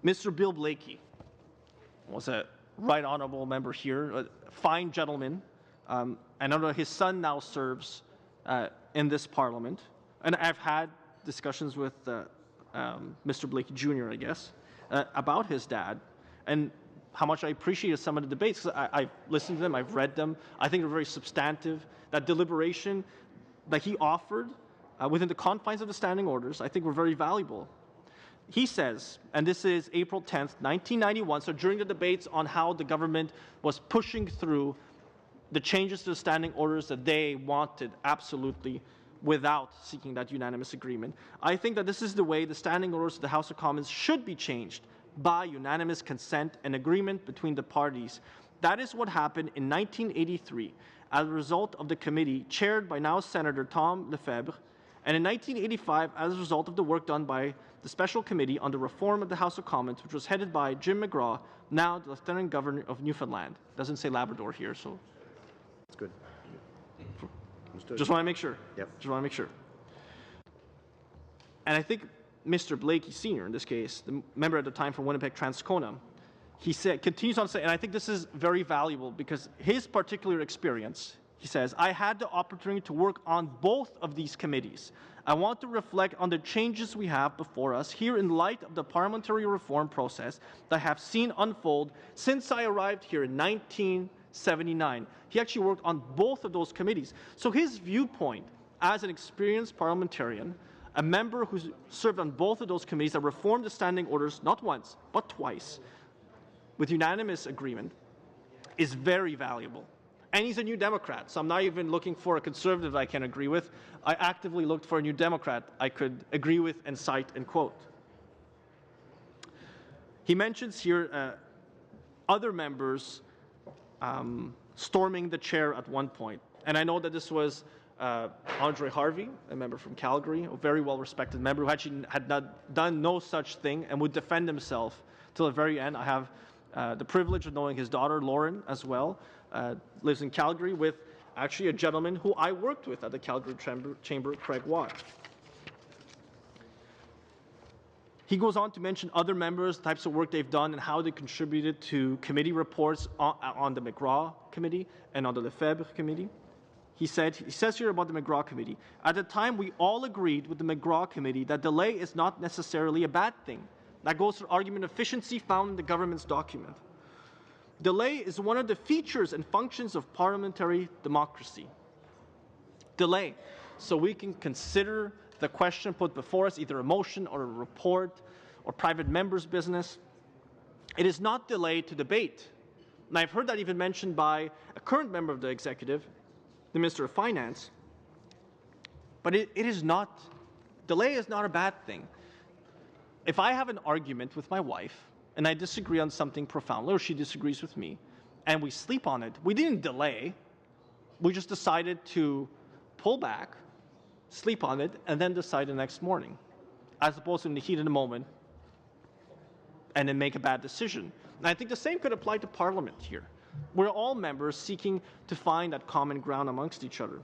D: Mr. Bill Blakey was a right honorable member here, a fine gentleman. I know his son now serves in this parliament. And I've had discussions with Mr. Blakey Jr., I guess, about his dad and how much I appreciated some of the debates. I've listened to them, I've read them. I think they're very substantive. That deliberation that he offered within the confines of the standing orders, I think were very valuable. He says, and this is April 10th, 1991, so during the debates on how the government was pushing through the changes to the standing orders that they wanted absolutely without seeking that unanimous agreement. I think that this is the way the standing orders of the House of Commons should be changed, by unanimous consent and agreement between the parties. That is what happened in 1983 as a result of the committee chaired by now Senator Tom Lefebvre, and in 1985 as a result of the work done by the Special Committee on the Reform of the House of Commons, which was headed by Jim McGraw, now the Lieutenant Governor of Newfoundland. Doesn't say Labrador here, so
H: That's good. Understood.
D: just want to make sure.
H: Yep.
D: Just want to make sure. And I think Mr. Blakey Sr., in this case, the member at the time from Winnipeg Transcona, he said, continues on to say, and I think this is very valuable because his particular experience, he says, I had the opportunity to work on both of these committees. I want to reflect on the changes we have before us here in light of the parliamentary reform process that I have seen unfold since I arrived here in 1979. He actually worked on both of those committees. So his viewpoint as an experienced parliamentarian, a member who served on both of those committees that reformed the standing orders not once, but twice, with unanimous agreement, is very valuable. And he's a New Democrat, so I'm not even looking for a conservative I can agree with. I actively looked for a New Democrat I could agree with and cite and quote. He mentions here other members storming the chair at one point. And I know that this was Andre Harvey, a member from Calgary, a very well-respected member who actually had not done no such thing and would defend himself till the very end. I have the privilege of knowing his daughter, Lauren, as well, lives in Calgary with actually a gentleman who I worked with at the Calgary Chamber, Craig Watt. He goes on to mention other members, the types of work they've done, and how they contributed to committee reports on the McGraw Committee and on the Lefebvre Committee. He says here about the McGraw Committee, at the time we all agreed with the McGraw Committee that delay is not necessarily a bad thing. That goes to the argument of efficiency found in the government's document. Delay is one of the features and functions of parliamentary democracy. Delay, so we can consider the question put before us, either a motion or a report or private member's business. It is not delay to debate. And I've heard that even mentioned by a current member of the executive, the Minister of Finance. But it is not delay is not a bad thing. If I have an argument with my wife and I disagree on something profoundly, or she disagrees with me, and we sleep on it, we didn't delay. We just decided to pull back, sleep on it, and then decide the next morning, as opposed to in the heat of the moment and then make a bad decision. And I think the same could apply to Parliament here. We're all members seeking to find that common ground amongst each other.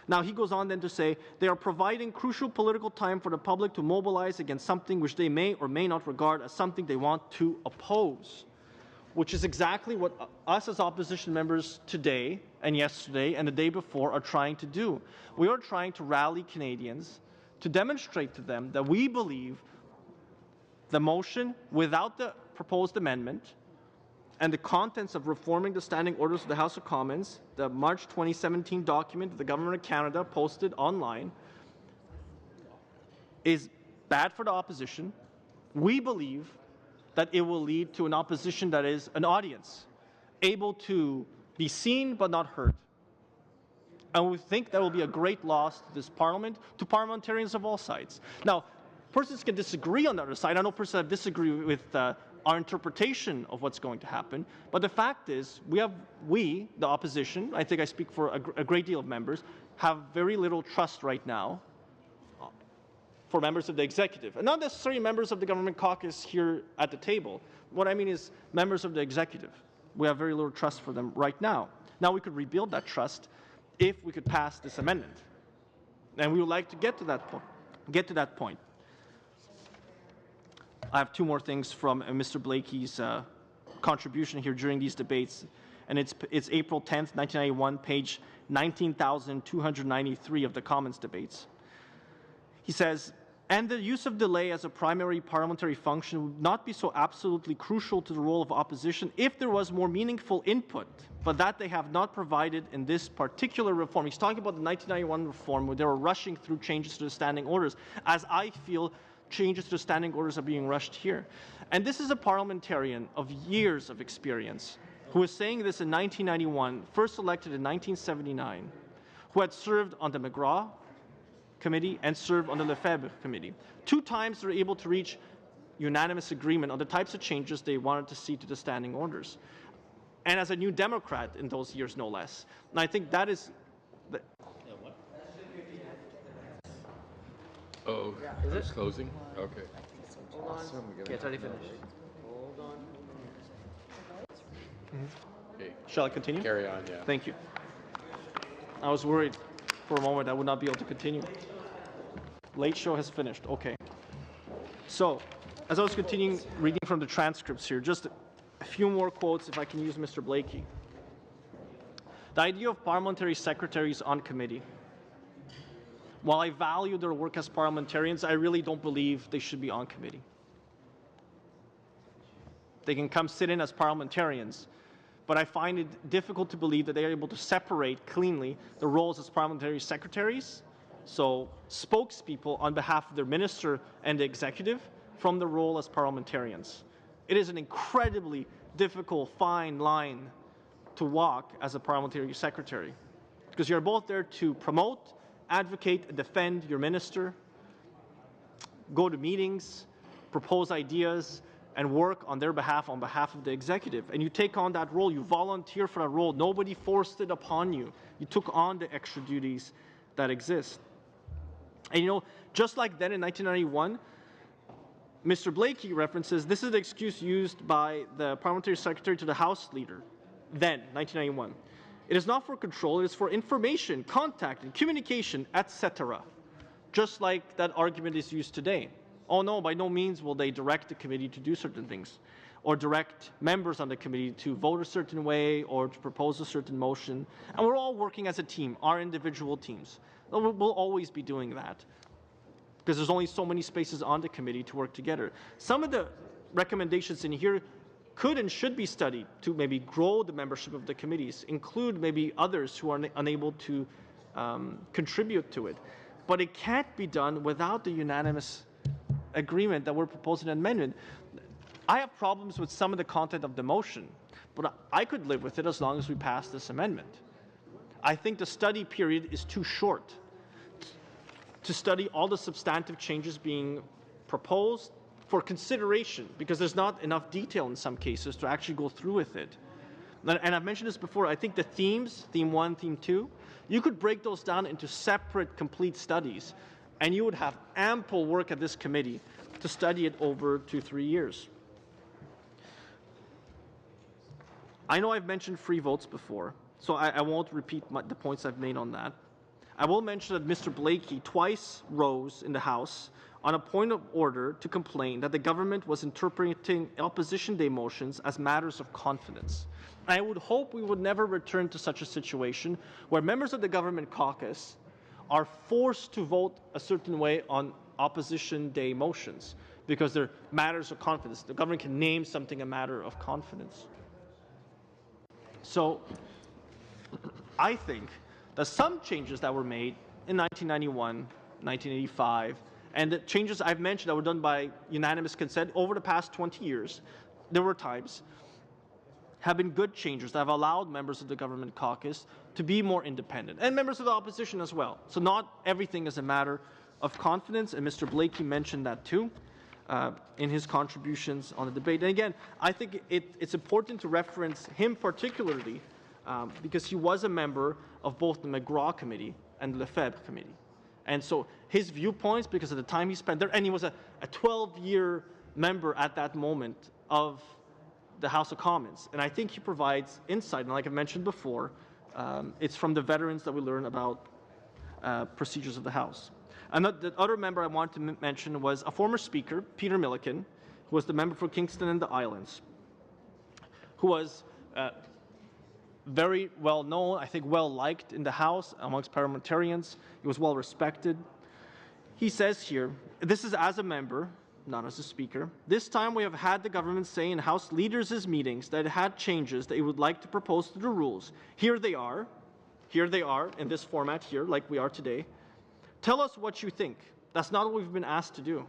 D: Now, he goes on then to say, they are providing crucial political time for the public to mobilize against something which they may or may not regard as something they want to oppose, which is exactly what us as opposition members today and yesterday and the day before are trying to do. We are trying to rally Canadians to demonstrate to them that we believe the motion without the proposed amendment and the contents of reforming the standing orders of the House of Commons, the March 2017 document that the Government of Canada posted online, is bad for the opposition. We believe that it will lead to an opposition that is an audience, able to be seen but not heard. And we think that will be a great loss to this Parliament, to parliamentarians of all sides. Now, persons can disagree on the other side. I know persons that disagree with our interpretation of what's going to happen. But the fact is, we, the opposition, I think I speak for a great deal of members, have very little trust right now for members of the executive. And not necessarily members of the government caucus here at the table. What I mean is members of the executive. We have very little trust for them right now. Now we could rebuild that trust if we could pass this amendment. And we would like to get to that point. I have two more things from Mr. Blakey's contribution here during these debates, and it's April 10th, 1991, page 19,293 of the Commons debates. He says, and the use of delay as a primary parliamentary function would not be so absolutely crucial to the role of opposition if there was more meaningful input, but that they have not provided in this particular reform. He's talking about the 1991 reform where they were rushing through changes to the standing orders, as I feel changes to the standing orders are being rushed here. And this is a parliamentarian of years of experience who was saying this in 1991, first elected in 1979, who had served on the McGraw Committee and served on the Lefebvre Committee. 2 times they were able to reach unanimous agreement on the types of changes they wanted to see to the standing orders. And as a New Democrat in those years, no less. And I think that is...
A: Oh, it's closing? Okay.
D: Yeah, it's already finished.
A: Okay.
D: Shall I continue?
A: Carry on, yeah.
D: Thank you. I was worried for a moment I would not be able to continue. Late show has finished. Okay. So, as I was continuing reading from the transcripts here, just a few more quotes if I can use Mr. Blakey. The idea of parliamentary secretaries on committee. While I value their work as parliamentarians, I really don't believe they should be on committee. They can come sit in as parliamentarians, but I find it difficult to believe that they are able to separate cleanly the roles as parliamentary secretaries, so spokespeople on behalf of their minister and the executive, from the role as parliamentarians. It is an incredibly difficult, fine line to walk as a parliamentary secretary, because you're both there to promote, advocate and defend your minister, go to meetings, propose ideas, and work on their behalf, on behalf of the executive. And you take on that role, you volunteer for that role. Nobody forced it upon you. You took on the extra duties that exist. And you know, just like then in 1991, Mr. Blakey references, this is the excuse used by the parliamentary secretary to the House leader, then, 1991. It is not for control, it is for information, contact, and communication, etc. Just like that argument is used today. Oh no, by no means will they direct the committee to do certain things, or direct members on the committee to vote a certain way, or to propose a certain motion. And we're all working as a team, our individual teams. We'll always be doing that, because there's only so many spaces on the committee to work together. Some of the recommendations in here could and should be studied to maybe grow the membership of the committees, include maybe others who are unable to contribute to it. But it can't be done without the unanimous agreement that we're proposing an amendment. I have problems with some of the content of the motion, but I could live with it as long as we pass this amendment. I think the study period is too short. to study all the substantive changes being proposed for consideration, because there's not enough detail in some cases to actually go through with it. And I've mentioned this before, I think the themes, theme 1, theme 2, you could break those down into separate complete studies, and you would have ample work at this committee to study it over 2-3 years. I know I've mentioned free votes before, so I won't repeat the points I've made on that. I will mention that Mr. Blakey twice rose in the House on a point of order to complain that the government was interpreting Opposition Day motions as matters of confidence. I would hope we would never return to such a situation where members of the government caucus are forced to vote a certain way on Opposition Day motions because they're matters of confidence. The government can name something a matter of confidence. So I think that some changes that were made in 1991, 1985, and the changes I've mentioned that were done by unanimous consent over the past 20 years, there were times, have been good changes that have allowed members of the government caucus to be more independent, and members of the opposition as well. So not everything is a matter of confidence, and Mr. Blakey mentioned that too in his contributions on the debate. And again, I think it's important to reference him particularly because he was a member of both the McGraw Committee and the Lefebvre Committee. And so his viewpoints, because of the time he spent there, and he was a 12-year member at that moment of the House of Commons. And I think he provides insight, and like I mentioned before, it's from the veterans that we learn about procedures of the House. And the other member I wanted to mention was a former speaker, Peter Milliken, who was the member for Kingston and the Islands, who was very well known, I think well liked in the House amongst parliamentarians. He was well respected. He says here, this is as a member, not as a speaker, this time we have had the government say in House leaders' meetings that it had changes that it would like to propose to the rules. Here they are in this format here, like we are today. Tell us what you think. That's not what we've been asked to do.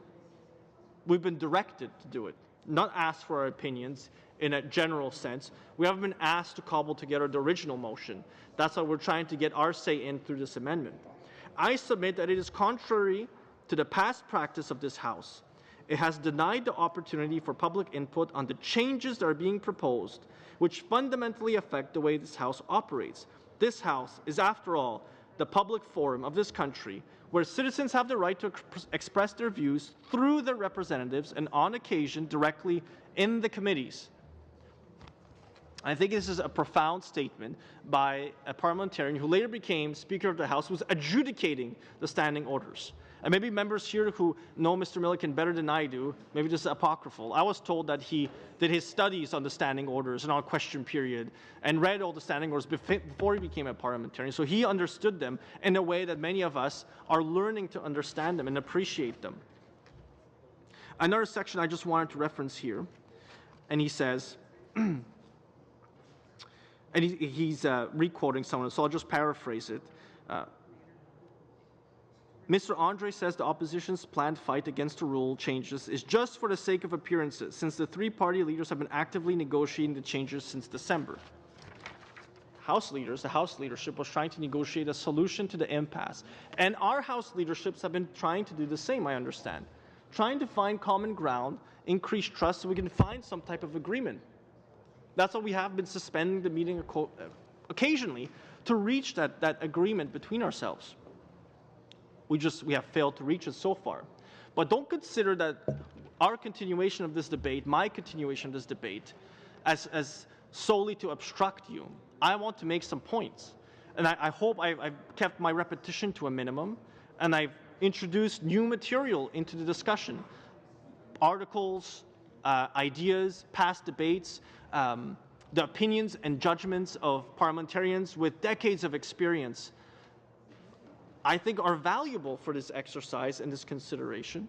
D: We've been directed to do it, not asked for our opinions in a general sense. We haven't been asked to cobble together the original motion. That's why we're trying to get our say in through this amendment. I submit that it is contrary to the past practice of this House. It has denied the opportunity for public input on the changes that are being proposed, which fundamentally affect the way this House operates. This House is, after all, the public forum of this country, where citizens have the right to express their views through their representatives and, on occasion, directly in the committees. I think this is a profound statement by a parliamentarian who later became Speaker of the House, who was adjudicating the standing orders. And maybe members here who know Mr. Milliken better than I do, maybe this is apocryphal. I was told that he did his studies on the standing orders and on question period and read all the standing orders before he became a parliamentarian. So he understood them in a way that many of us are learning to understand them and appreciate them. Another section I just wanted to reference here, and he says, and he's re-quoting someone, so I'll just paraphrase it. Mr. Andre says the opposition's planned fight against the rule changes is just for the sake of appearances, since the three-party leaders have been actively negotiating the changes since December. The House leadership was trying to negotiate a solution to the impasse. And our House leaderships have been trying to do the same, I understand. Trying to find common ground, increase trust so we can find some type of agreement. That's why we have been suspending the meeting occasionally to reach that agreement between ourselves. We have failed to reach it so far. But don't consider that our continuation of this debate, my continuation of this debate, as solely to obstruct you. I want to make some points. And I hope I've kept my repetition to a minimum, and I've introduced new material into the discussion. Articles, ideas, past debates, the opinions and judgments of parliamentarians with decades of experience, I think are valuable for this exercise and this consideration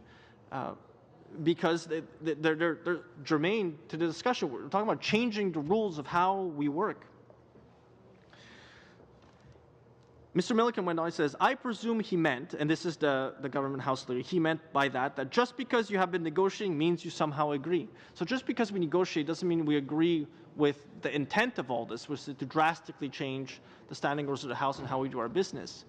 D: because they're germane to the discussion. We're talking about changing the rules of how we work. Mr. Milliken went on and says, I presume he meant, and this is the government House leader, he meant by that just because you have been negotiating means you somehow agree. So just because we negotiate doesn't mean we agree with the intent of all this, which is to drastically change the standing orders of the House and how we do our business.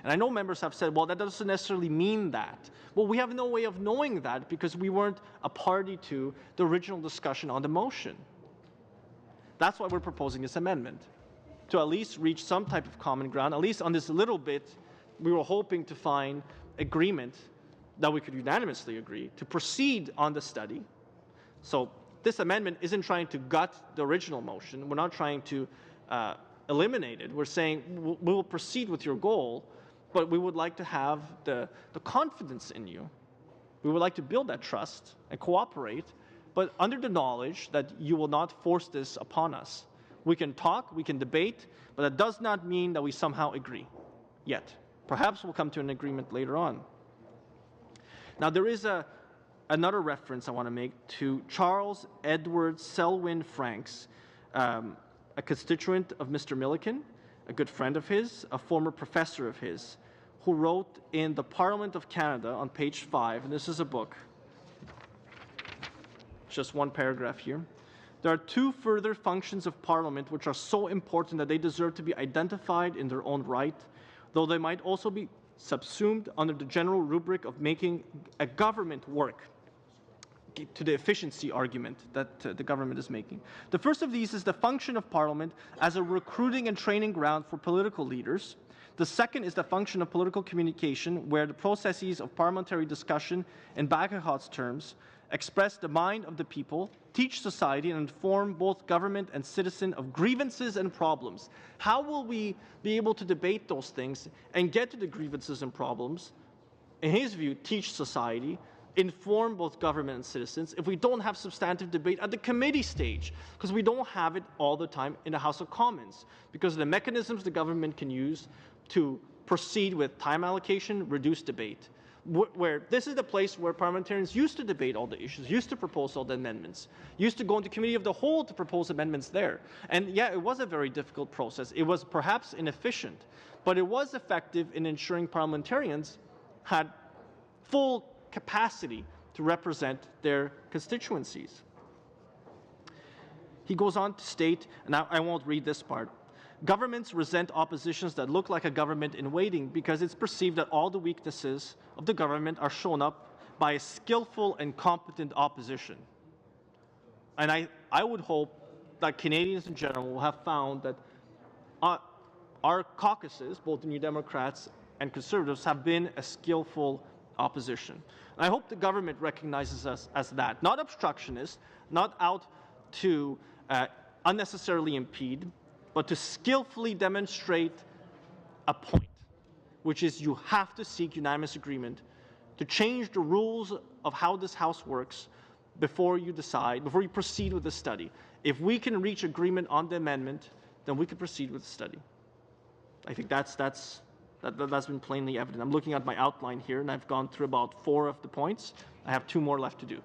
D: And I know members have said, well, that doesn't necessarily mean that. Well, we have no way of knowing that because we weren't a party to the original discussion on the motion. That's why we're proposing this amendment, to at least reach some type of common ground. At least on this little bit, we were hoping to find agreement that we could unanimously agree to proceed on the study. So this amendment isn't trying to gut the original motion. We're not trying to eliminate it. We're saying we will proceed with your goal, but we would like to have the confidence in you. We would like to build that trust and cooperate, but under the knowledge that you will not force this upon us. We can talk, we can debate, but that does not mean that we somehow agree yet. Perhaps we'll come to an agreement later on. Now, there is another reference I want to make to Charles Edward Selwyn Franks, a constituent of Mr. Milliken, a good friend of his, a former professor of his, who wrote in the Parliament of Canada on page 5, and this is a book, just one paragraph here. There are two further functions of Parliament which are so important that they deserve to be identified in their own right, though they might also be subsumed under the general rubric of making a government work, to the efficiency argument that the government is making. The first of these is the function of Parliament as a recruiting and training ground for political leaders. The second is the function of political communication, where the processes of parliamentary discussion, in Bagehot's terms, express the mind of the people, teach society, and inform both government and citizen of grievances and problems. How will we be able to debate those things and get to the grievances and problems? In his view, teach society, inform both government and citizens if we don't have substantive debate at the committee stage, because we don't have it all the time in the House of Commons, because of the mechanisms the government can use to proceed with time allocation, reduce debate. Where this is the place where parliamentarians used to debate all the issues, used to propose all the amendments, used to go into committee of the whole to propose amendments there. And yeah, it was a very difficult process. It was perhaps inefficient, but it was effective in ensuring parliamentarians had full capacity to represent their constituencies. He goes on to state, and I won't read this part, governments resent oppositions that look like a government in waiting because it's perceived that all the weaknesses of the government are shown up by a skillful and competent opposition. And I would hope that Canadians in general will have found that our caucuses, both the New Democrats and Conservatives, have been a skillful opposition. And I hope the government recognizes us as that, not obstructionist, not out to unnecessarily impede, but to skillfully demonstrate a point, which is you have to seek unanimous agreement to change the rules of how this House works before you proceed with the study. If we can reach agreement on the amendment, then we can proceed with the study. I think that's been plainly evident. I'm looking at my outline here, and I've gone through about 4 of the points. I have 2 more left to do.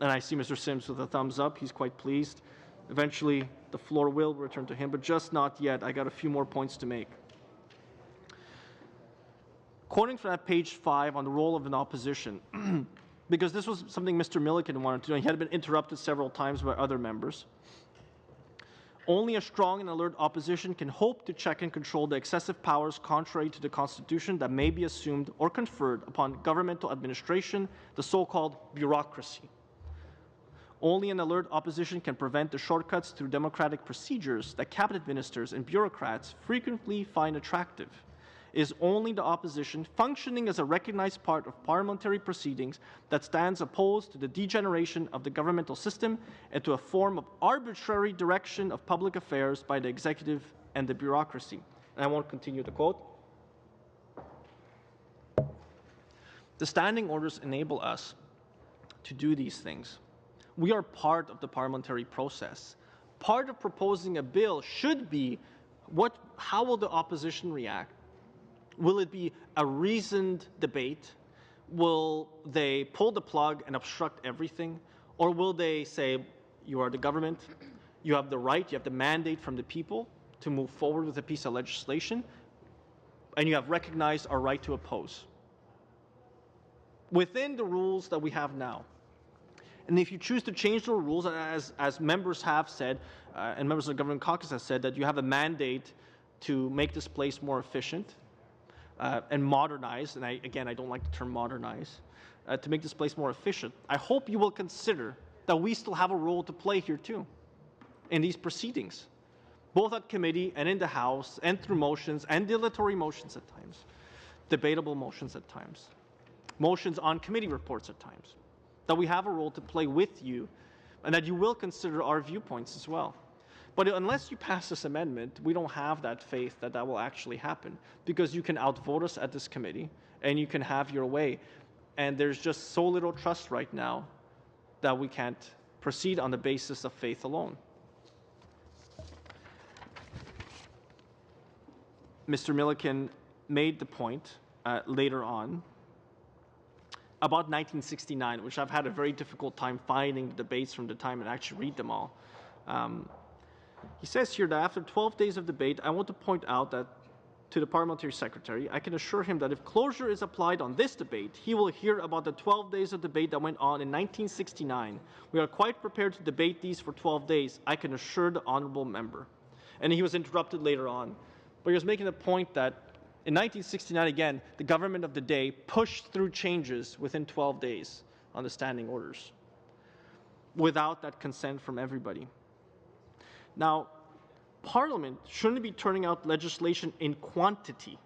D: And I see Mr. Sims with a thumbs up. He's quite pleased. Eventually, the floor will return to him, but just not yet. I got a few more points to make. Quoting from that page 5 on the role of an opposition, because this was something Mr. Milliken wanted to do. He had been interrupted several times by other members. Only a strong and alert opposition can hope to check and control the excessive powers contrary to the Constitution that may be assumed or conferred upon governmental administration, the so-called bureaucracy. Only an alert opposition can prevent the shortcuts through democratic procedures that cabinet ministers and bureaucrats frequently find attractive. It is only the opposition functioning as a recognized part of parliamentary proceedings that stands opposed to the degeneration of the governmental system and to a form of arbitrary direction of public affairs by the executive and the bureaucracy. And I won't continue the quote. The standing orders enable us to do these things. We are part of the parliamentary process. Part of proposing a bill should be how will the opposition react? Will it be a reasoned debate? Will they pull the plug and obstruct everything? Or will they say, you are the government, you have the right, you have the mandate from the people to move forward with a piece of legislation, and you have recognized our right to oppose? Within the rules that we have now. And if you choose to change the rules, as members have said, and members of the Government Caucus have said, that you have a mandate to make this place more efficient, and modernize, and I don't like the term modernize, to make this place more efficient. I hope you will consider that we still have a role to play here too, in these proceedings, both at committee and in the House, and through motions and dilatory motions at times, debatable motions at times, motions on committee reports at times, that we have a role to play with you, and that you will consider our viewpoints as well. But unless you pass this amendment, we don't have that faith that that will actually happen, because you can outvote us at this committee and you can have your way. And there's just so little trust right now that we can't proceed on the basis of faith alone. Mr. Milliken made the point later on about 1969, which I've had a very difficult time finding the debates from the time and actually read them all. He says here that after 12 days of debate, I want to point out that to the parliamentary secretary, I can assure him that if closure is applied on this debate, he will hear about the 12 days of debate that went on in 1969. We are quite prepared to debate these for 12 days, I can assure the honourable member. And he was interrupted later on. But he was making the point that in 1969, again, the government of the day pushed through changes within 12 days on the standing orders without that consent from everybody. Now, Parliament shouldn't be turning out legislation in quantity.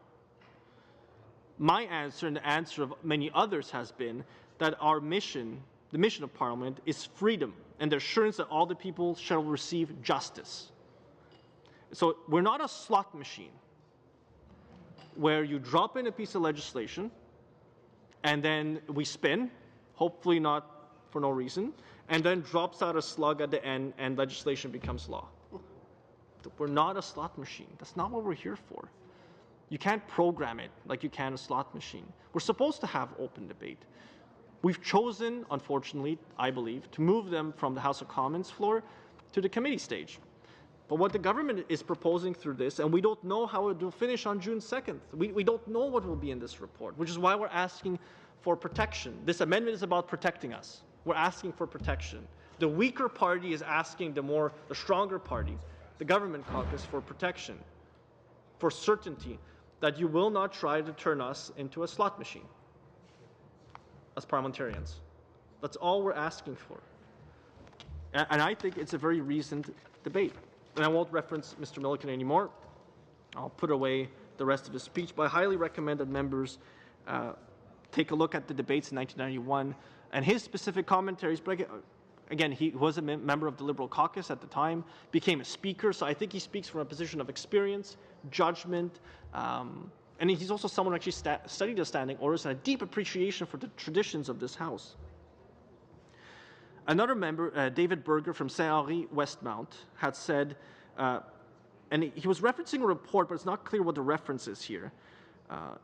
D: My answer and the answer of many others has been that our mission, the mission of Parliament, is freedom and the assurance that all the people shall receive justice. So we're not a slot machine where you drop in a piece of legislation and then we spin, hopefully not for no reason, and then drops out a slug at the end and legislation becomes law. We're not a slot machine. That's not what we're here for. You can't program it like you can a slot machine. We're supposed to have open debate. We've chosen, unfortunately, I believe, to move them from the House of Commons floor to the committee stage. But what the government is proposing through this, and we don't know how it will finish on June 2nd. We don't know what will be in this report, which is why we're asking for protection. This amendment is about protecting us. We're asking for protection. The weaker party is asking the stronger party, the government caucus, for protection, for certainty that you will not try to turn us into a slot machine as parliamentarians. That's all we're asking for. And I think it's a very reasoned debate. And I won't reference Mr. Milliken anymore. I'll put away the rest of his speech, but I highly recommend that members take a look at the debates in 1991 and his specific commentaries. But again, he was a member of the Liberal caucus at the time, became a speaker, so I think he speaks from a position of experience, judgment, and he's also someone who actually studied the standing orders and a deep appreciation for the traditions of this House. Another member, David Berger from Saint-Henri Westmount, had said, and he was referencing a report, but it's not clear what the reference is here.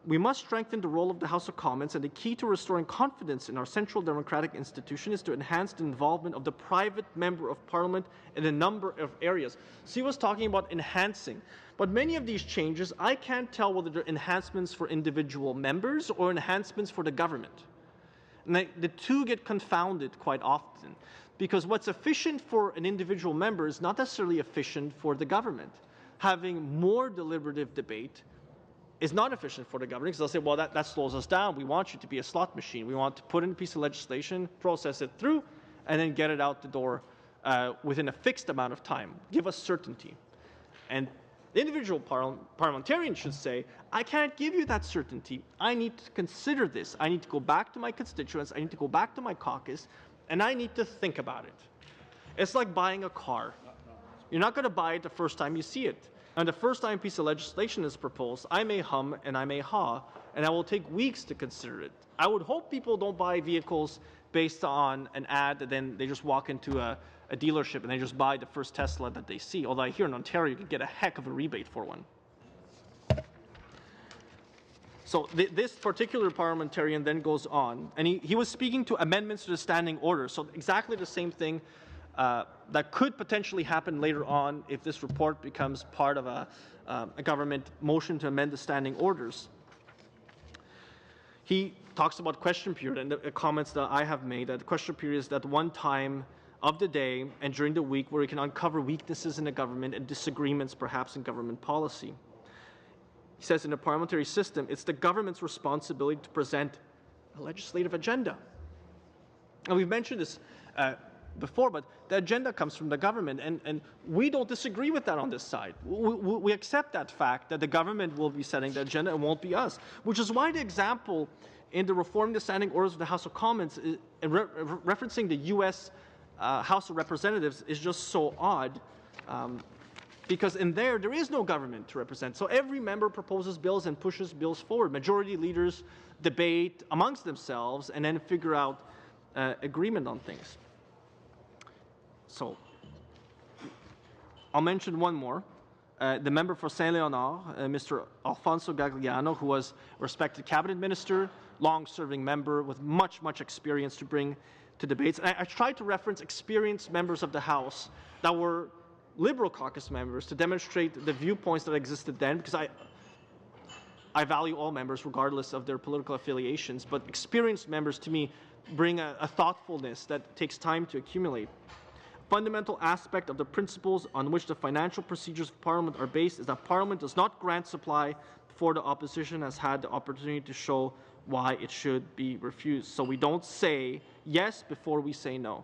D: We must strengthen the role of the House of Commons, and the key to restoring confidence in our central democratic institution is to enhance the involvement of the private member of Parliament in a number of areas. So he was talking about enhancing. But many of these changes, I can't tell whether they're enhancements for individual members or enhancements for the government. And the two get confounded quite often, because what's efficient for an individual member is not necessarily efficient for the government. Having more deliberative debate is not efficient for the government, because they'll say, well, that slows us down. We want you to be a slot machine. We want to put in a piece of legislation, process it through, and then get it out the door within a fixed amount of time. Give us certainty. And the individual parliamentarian should say, I can't give you that certainty. I need to consider this. I need to go back to my constituents. I need to go back to my caucus, and I need to think about it. It's like buying a car. You're not going to buy it the first time you see it. And the first time a piece of legislation is proposed, I may hum and I may haw, and I will take weeks to consider it. I would hope people don't buy vehicles based on an ad, and then they just walk into a dealership and they just buy the first Tesla that they see. Although here in Ontario, you can get a heck of a rebate for one. So this particular parliamentarian then goes on, and he was speaking to amendments to the standing order. So exactly the same thing that could potentially happen later on if this report becomes part of a government motion to amend the standing orders. He talks about question period, and the comments that I have made, that the question period is that one time of the day and during the week where we can uncover weaknesses in the government and disagreements perhaps in government policy. He He says in the parliamentary system, it's the government's responsibility to present a legislative agenda. And we've mentioned this before, but the agenda comes from the government, and we don't disagree with that on this side. We accept that fact that the government will be setting the agenda and won't be us, which is why the example in the Reforming the Standing Orders of the House of Commons, referencing the U.S. House of Representatives, is just so odd, because in there is no government to represent. So every member proposes bills and pushes bills forward. Majority leaders debate amongst themselves and then figure out agreement on things. So I'll mention one more. The member for Saint-Léonard, Mr. Alfonso Gagliano, who was a respected cabinet minister, long-serving member with much experience to bring to debates. And I tried to reference experienced members of the House that were Liberal caucus members to demonstrate the viewpoints that existed then, because I value all members regardless of their political affiliations, but experienced members to me bring a thoughtfulness that takes time to accumulate. Fundamental aspect of the principles on which the financial procedures of Parliament are based is that Parliament does not grant supply before the opposition has had the opportunity to show why it should be refused. So we don't say yes before we say no.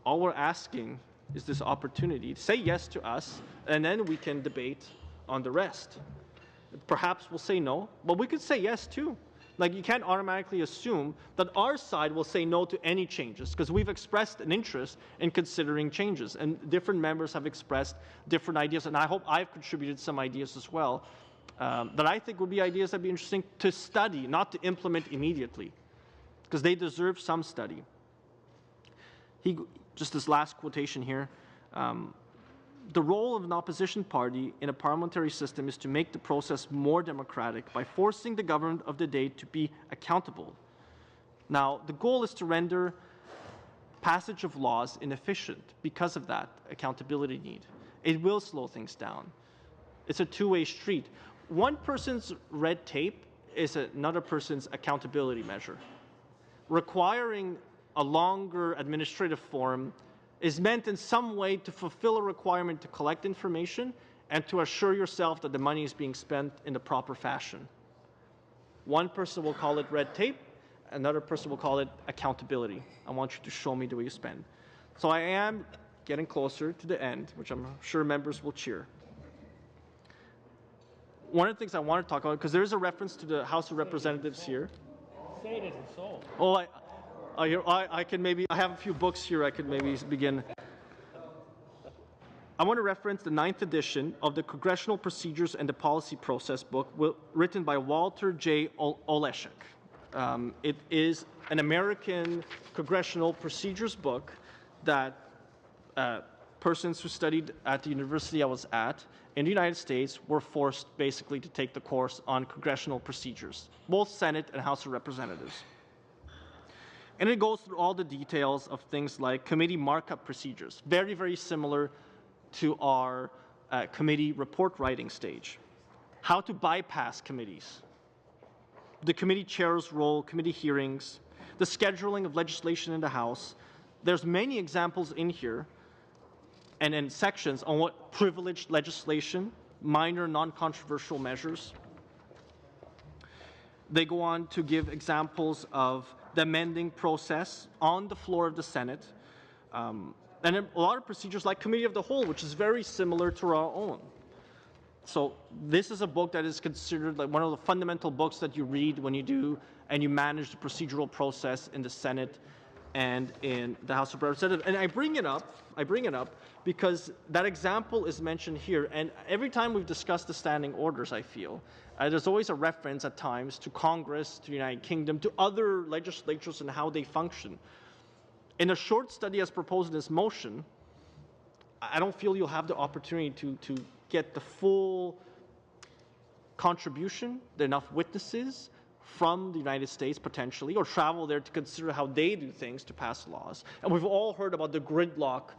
D: All we're asking is this opportunity to say yes to us, and then we can debate on the rest. Perhaps we'll say no, but we could say yes too. Like, you can't automatically assume that our side will say no to any changes, because we've expressed an interest in considering changes, and different members have expressed different ideas, and I hope I've contributed some ideas as well that I think would be ideas that'd be interesting to study, not to implement immediately, because they deserve some study. Just this last quotation here, the role of an opposition party in a parliamentary system is to make the process more democratic by forcing the government of the day to be accountable. Now, the goal is to render passage of laws inefficient because of that accountability need. It will slow things down. It's a two-way street. One person's red tape is another person's accountability measure. Requiring a longer administrative form is meant in some way to fulfill a requirement to collect information and to assure yourself that the money is being spent in the proper fashion. One person will call it red tape, another person will call it accountability. I want you to show me the way you spend. So I am getting closer to the end, which I'm sure members will cheer. One of the things I want to talk about, because there is a reference to the House of Representatives here.
I: Say it isn't so.
D: Oh, I can maybe, I have a few books here I could maybe begin. I want to reference the 9th edition of the Congressional Procedures and the Policy Process book, written by Walter J. Oleszek. It is an American congressional procedures book that persons who studied at the university I was at in the United States were forced basically to take the course on congressional procedures, both Senate and House of Representatives. And it goes through all the details of things like committee markup procedures, very similar to our committee report writing stage. How to bypass committees, the committee chair's role, committee hearings, the scheduling of legislation in the House. There's many examples in here and in sections on what privileged legislation, minor non-controversial measures. They go on to give examples of the amending process on the floor of the Senate, and a lot of procedures like Committee of the Whole, which is very similar to our own. So this is a book that is considered like one of the fundamental books that you read when you do and you manage the procedural process in the Senate and in the House of Representatives. And I bring it up because that example is mentioned here. And every time we've discussed the standing orders, I feel, there's always a reference at times to Congress, to the United Kingdom, to other legislatures and how they function. In a short study as proposed in this motion, I don't feel you'll have the opportunity to get the full contribution, enough witnesses from the United States potentially, or travel there to consider how they do things to pass laws. And we've all heard about the gridlock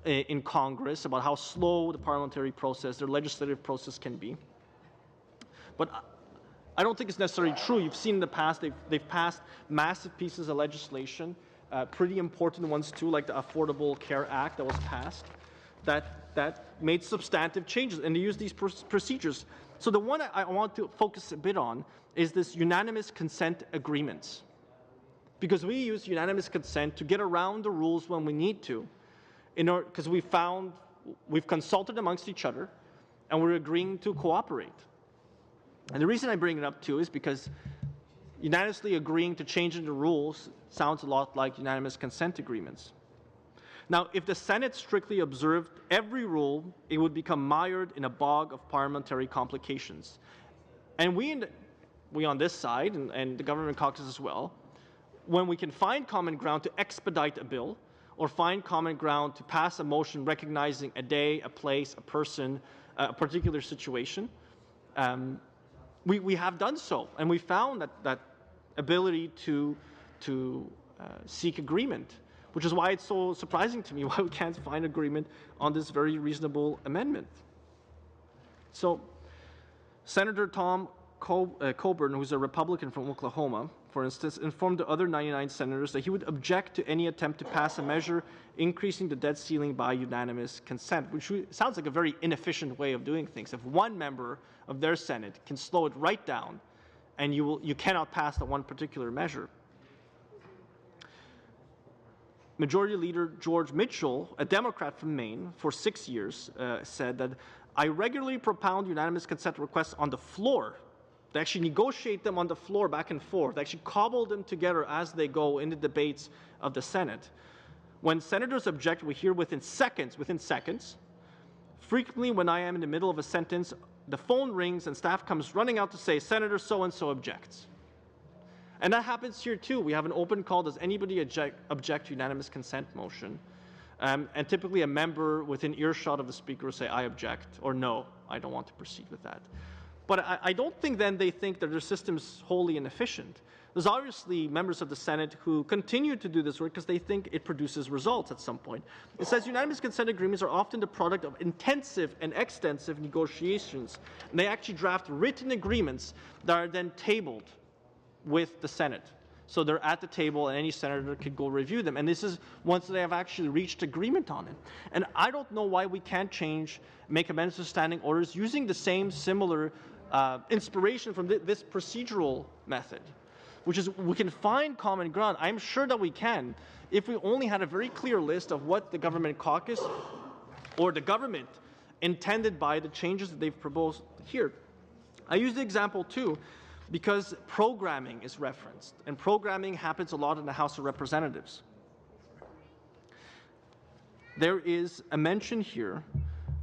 D: in Congress, about how slow the parliamentary process, their legislative process can be. But I don't think it's necessarily true. You've seen in the past, they've passed massive pieces of legislation, pretty important ones too, like the Affordable Care Act that was passed, that that made substantive changes, and they used these procedures. So the one I want to focus a bit on is this unanimous consent agreements. Because we use unanimous consent to get around the rules when we need to, because we've consulted amongst each other, and we're agreeing to cooperate. And the reason I bring it up too is because unanimously agreeing to changing the rules sounds a lot like unanimous consent agreements. Now, if the Senate strictly observed every rule, it would become mired in a bog of parliamentary complications. And we on this side, and the government caucus as well, when we can find common ground to expedite a bill, or find common ground to pass a motion recognizing a day, a place, a person, a particular situation, we have done so. And we found that ability to seek agreement, which is why it's so surprising to me why we can't find agreement on this very reasonable amendment. So, Senator Tom Coburn, who's a Republican from Oklahoma, for instance, informed the other 99 senators that he would object to any attempt to pass a measure increasing the debt ceiling by unanimous consent, which sounds like a very inefficient way of doing things. If one member of their Senate can slow it right down, and you cannot pass that one particular measure. Majority Leader George Mitchell, a Democrat from Maine, for 6 years, said that I regularly propound unanimous consent requests on the floor. They actually negotiate them on the floor back and forth. They actually cobble them together as they go in the debates of the Senate. When senators object, we hear within seconds. Frequently, when I am in the middle of a sentence, the phone rings and staff comes running out to say, Senator so-and-so objects. And that happens here too. We have an open call. Does anybody object to unanimous consent motion? And typically a member within earshot of the speaker will say, I object, or no, I don't want to proceed with that. But I don't think then they think that their system's wholly inefficient. There's obviously members of the Senate who continue to do this work because they think it produces results at some point. It says unanimous consent agreements are often the product of intensive and extensive negotiations. And they actually draft written agreements that are then tabled with the Senate. So they're at the table and any senator could go review them. And this is once they have actually reached agreement on it. And I don't know why we can't make amendments to standing orders using the same similar inspiration from this procedural method, which is we can find common ground. I'm sure that we can if we only had a very clear list of what the government caucus or the government intended by the changes that they've proposed here. I use the example too because programming is referenced, and programming happens a lot in the House of Representatives. There is a mention here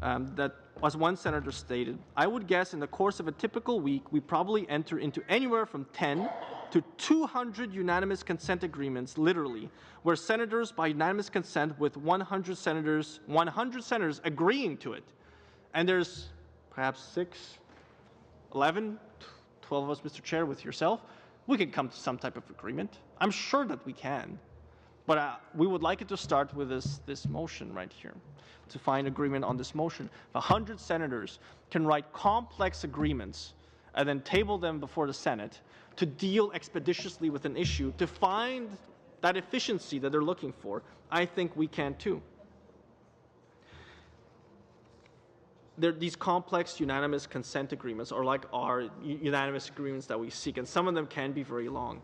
D: that, as one senator stated, I would guess in the course of a typical week, we probably enter into anywhere from 10 to 200 unanimous consent agreements, literally, where senators, by unanimous consent with 100 senators agreeing to it. And there's perhaps 6, 11, 12 of us, Mr. Chair, with yourself. We can come to some type of agreement. I'm sure that we can. But we would like it to start with this motion right here, to find agreement on this motion. If 100 senators can write complex agreements and then table them before the Senate to deal expeditiously with an issue, to find that efficiency that they're looking for, I think we can too. These complex unanimous consent agreements are like our unanimous agreements that we seek, and some of them can be very long.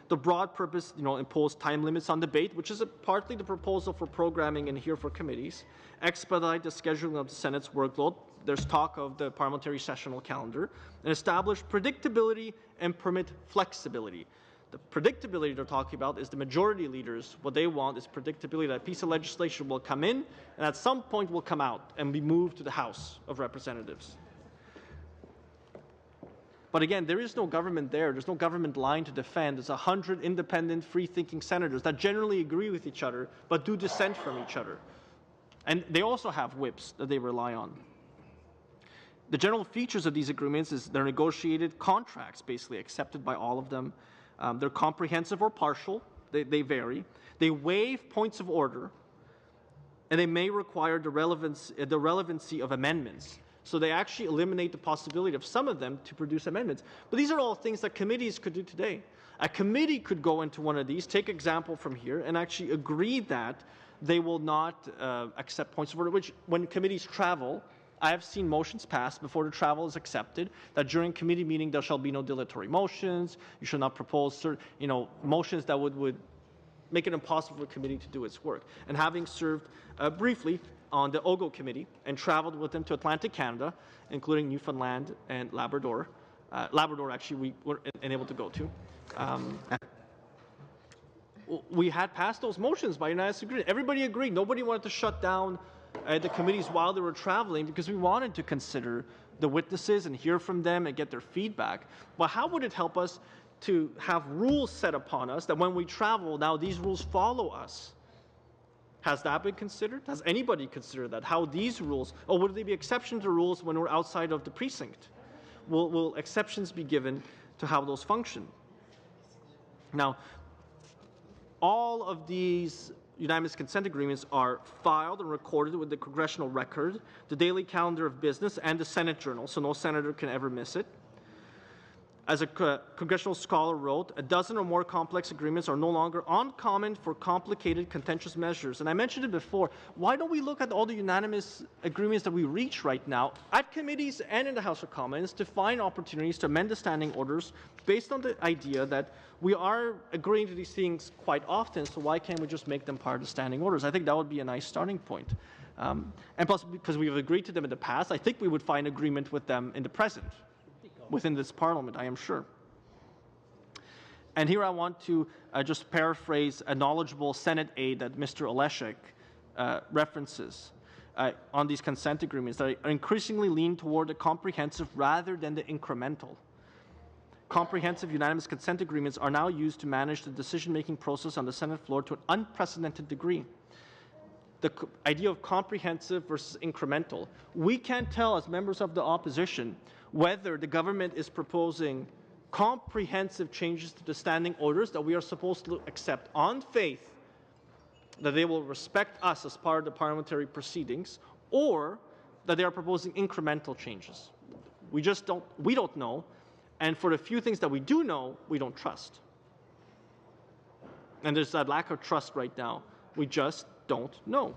D: The broad purpose, impose time limits on debate, which is partly the proposal for programming and here for committees, expedite the scheduling of the Senate's workload, there's talk of the parliamentary sessional calendar, and establish predictability and permit flexibility. The predictability they're talking about is the majority leaders. What they want is predictability that a piece of legislation will come in and at some point will come out and be moved to the House of Representatives. But again, there is no government there. There's no government line to defend. There's 100 independent, free-thinking senators that generally agree with each other, but do dissent from each other. And they also have whips that they rely on. The general features of these agreements is they're negotiated contracts, basically accepted by all of them. They're comprehensive or partial. They vary. They waive points of order, and they may require the relevancy of amendments. So they actually eliminate the possibility of some of them to produce amendments. But these are all things that committees could do today. A committee could go into one of these, take example from here, and actually agree that they will not accept points of order, which when committees travel, I have seen motions passed before the travel is accepted that during committee meeting there shall be no dilatory motions. You should not propose certain, motions that would make it impossible for a committee to do its work. And having served briefly on the OGO committee and traveled with them to Atlantic Canada, including Newfoundland and Labrador. Labrador, actually, we were unable to go to. We had passed those motions by unanimous agreement. Everybody agreed. Nobody wanted to shut down the committees while they were traveling because we wanted to consider the witnesses and hear from them and get their feedback. But how would it help us to have rules set upon us that when we travel, now these rules follow us? Has that been considered? Has anybody considered that? How these rules, or would there be exceptions to rules when we're outside of the precinct? Will exceptions be given to how those function? Now, all of these unanimous consent agreements are filed and recorded with the Congressional Record, the Daily Calendar of Business, and the Senate Journal, so no senator can ever miss it. As a congressional scholar wrote, a dozen or more complex agreements are no longer uncommon for complicated, contentious measures. And I mentioned it before. Why don't we look at all the unanimous agreements that we reach right now at committees and in the House of Commons to find opportunities to amend the standing orders based on the idea that we are agreeing to these things quite often, so why can't we just make them part of the standing orders? I think that would be a nice starting point. And plus, because we have agreed to them in the past, I think we would find agreement with them in the present. Within this Parliament, I am sure. And here I want to just paraphrase a knowledgeable Senate aide that Mr. Oleszek references on these consent agreements that are increasingly lean toward the comprehensive rather than the incremental. Comprehensive unanimous consent agreements are now used to manage the decision-making process on the Senate floor to an unprecedented degree. The idea of comprehensive versus incremental. We can't tell as members of the opposition whether the government is proposing comprehensive changes to the standing orders that we are supposed to accept on faith that they will respect us as part of the parliamentary proceedings, or that they are proposing incremental changes. We don't know, and for the few things that we do know, we don't trust. And there's that lack of trust right now. We just don't know.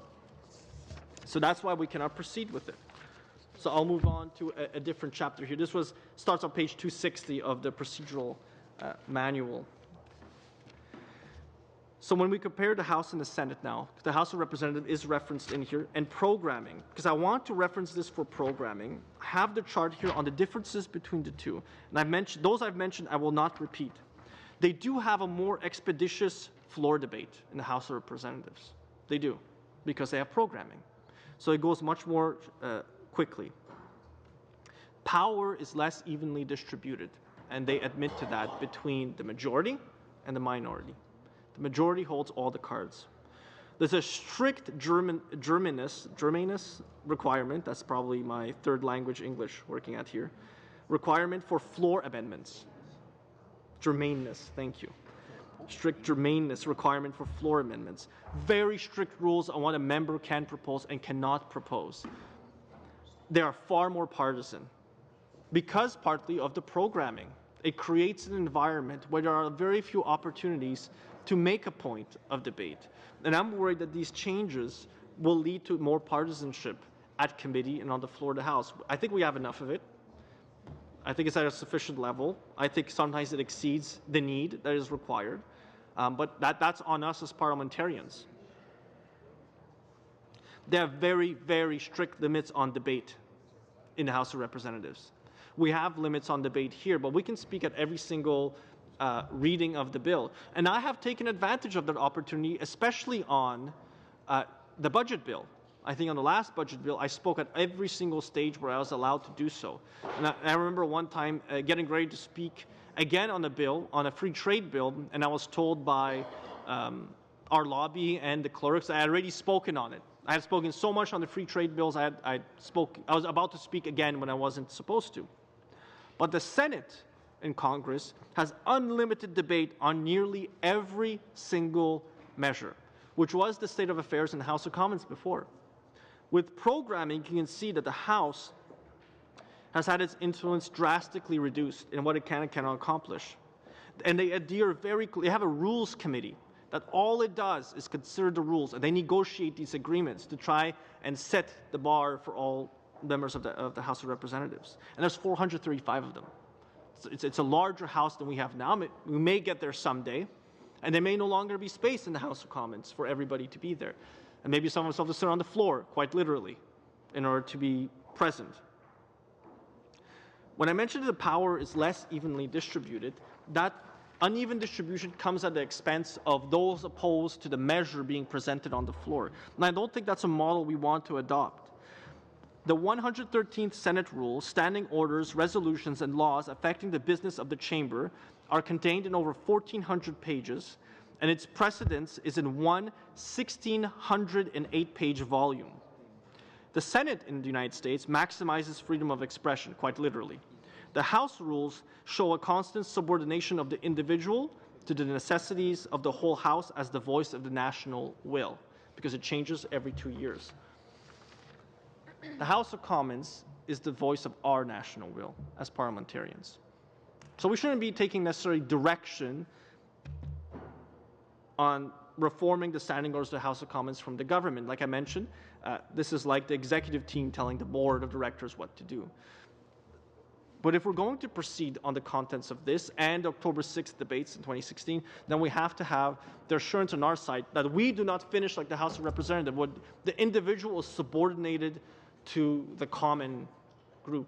D: So that's why we cannot proceed with it. So I'll move on to a different chapter here. This starts on page 260 of the procedural manual. So when we compare the House and the Senate now, the House of Representatives is referenced in here, and programming, because I want to reference this for programming, I have the chart here on the differences between the two. And I've mentioned, I will not repeat. They do have a more expeditious floor debate in the House of Representatives. They do, because they have programming. So it goes much more quickly. Power is less evenly distributed, and they admit to that between the majority and the minority. The majority holds all the cards. There's a strict Germanus requirement, that's probably my third language English working at here, requirement for floor amendments. Germaneness, thank you. Strict germaneness requirement for floor amendments. Very strict rules on what a member can propose and cannot propose. They are far more partisan because partly of the programming. It creates an environment where there are very few opportunities to make a point of debate. And I'm worried that these changes will lead to more partisanship at committee and on the floor of the House. I think we have enough of it. I think it's at a sufficient level. I think sometimes it exceeds the need that is required. But that's on us as parliamentarians. There are very, very strict limits on debate in the House of Representatives. We have limits on debate here, but we can speak at every single reading of the bill. And I have taken advantage of that opportunity, especially on the budget bill. I think on the last budget bill, I spoke at every single stage where I was allowed to do so. And I remember one time getting ready to speak again on the bill, on a free trade bill, and I was told by our lobby and the clerks I had already spoken on it. I had spoken so much on the free trade bills, I was about to speak again when I wasn't supposed to. But the Senate in Congress has unlimited debate on nearly every single measure, which was the state of affairs in the House of Commons before. With programming, you can see that the House has had its influence drastically reduced in what it can and cannot accomplish. And they adhere they have a rules committee that all it does is consider the rules, and they negotiate these agreements to try and set the bar for all members of the House of Representatives. And there's 435 of them. It's a larger House than we have now. We may get there someday, and there may no longer be space in the House of Commons for everybody to be there. And maybe some of us have to sit on the floor, quite literally, in order to be present. When I mentioned that the power is less evenly distributed, that uneven distribution comes at the expense of those opposed to the measure being presented on the floor. And I don't think that's a model we want to adopt. The 113th Senate rule, standing orders, resolutions, and laws affecting the business of the chamber are contained in over 1,400 pages, and its precedence is in one 1,608-page volume. The Senate in the United States maximizes freedom of expression, quite literally. The House rules show a constant subordination of the individual to the necessities of the whole House as the voice of the national will, because it changes every 2 years. The House of Commons is the voice of our national will as parliamentarians. So we shouldn't be taking necessary direction on reforming the standing orders of the House of Commons from the government. Like I mentioned, this is like the executive team telling the board of directors what to do. But if we're going to proceed on the contents of this and October 6th debates in 2016, then we have to have the assurance on our side that we do not finish like the House of Representatives, where the individual is subordinated to the common group.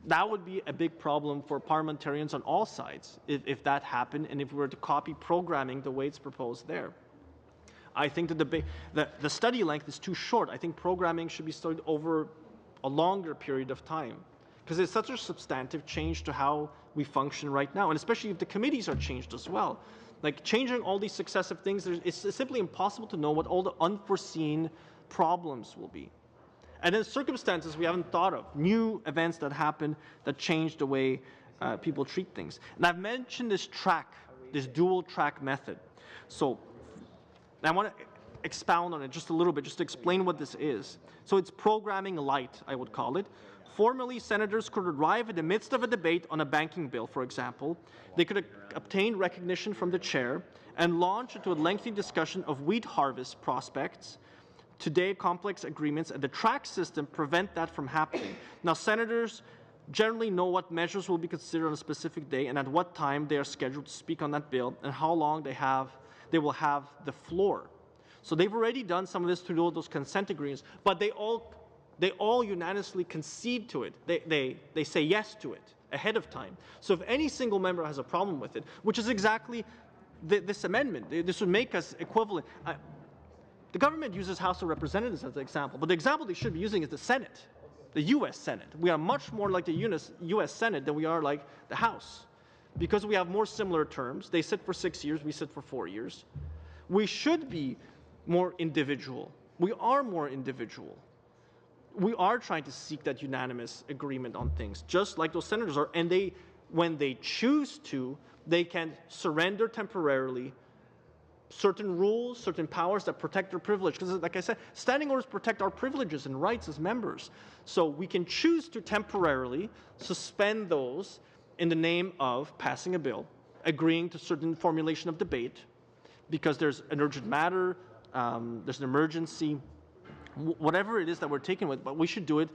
D: That would be a big problem for parliamentarians on all sides if that happened, and if we were to copy programming the way it's proposed there. I think the study length is too short. I think programming should be studied over a longer period of time, because it's such a substantive change to how we function right now, and especially if the committees are changed as well. Like changing all these successive things, it's simply impossible to know what all the unforeseen problems will be. And in circumstances we haven't thought of, new events that happen that change the way people treat things. And I've mentioned this dual track method. So I want to expound on it just a little bit, just to explain what this is. So it's programming light, I would call it. Formerly, senators could arrive in the midst of a debate on a banking bill, for example. They could obtain recognition from the chair and launch into a lengthy discussion of wheat harvest prospects, today complex agreements, and the track system prevent that from happening. Now, senators generally know what measures will be considered on a specific day and at what time they are scheduled to speak on that bill and how long they will have the floor. So they've already done some of this through those consent agreements, but they all unanimously concede to it. They say yes to it ahead of time. So if any single member has a problem with it, which is exactly this amendment, this would make us equivalent. The government uses House of Representatives as an example, but the example they should be using is the Senate, the U.S. Senate. We are much more like the U.S. Senate than we are like the House, because we have more similar terms. They sit for 6 years, we sit for 4 years. We should be more individual. We are more individual. We are trying to seek that unanimous agreement on things, just like those senators are. And when they choose to, they can surrender temporarily certain rules, certain powers that protect their privilege. Because like I said, standing orders protect our privileges and rights as members. So we can choose to temporarily suspend those in the name of passing a bill, agreeing to certain formulation of debate, because there's an urgent matter, there's an emergency, whatever it is that we're taking with, but we should do it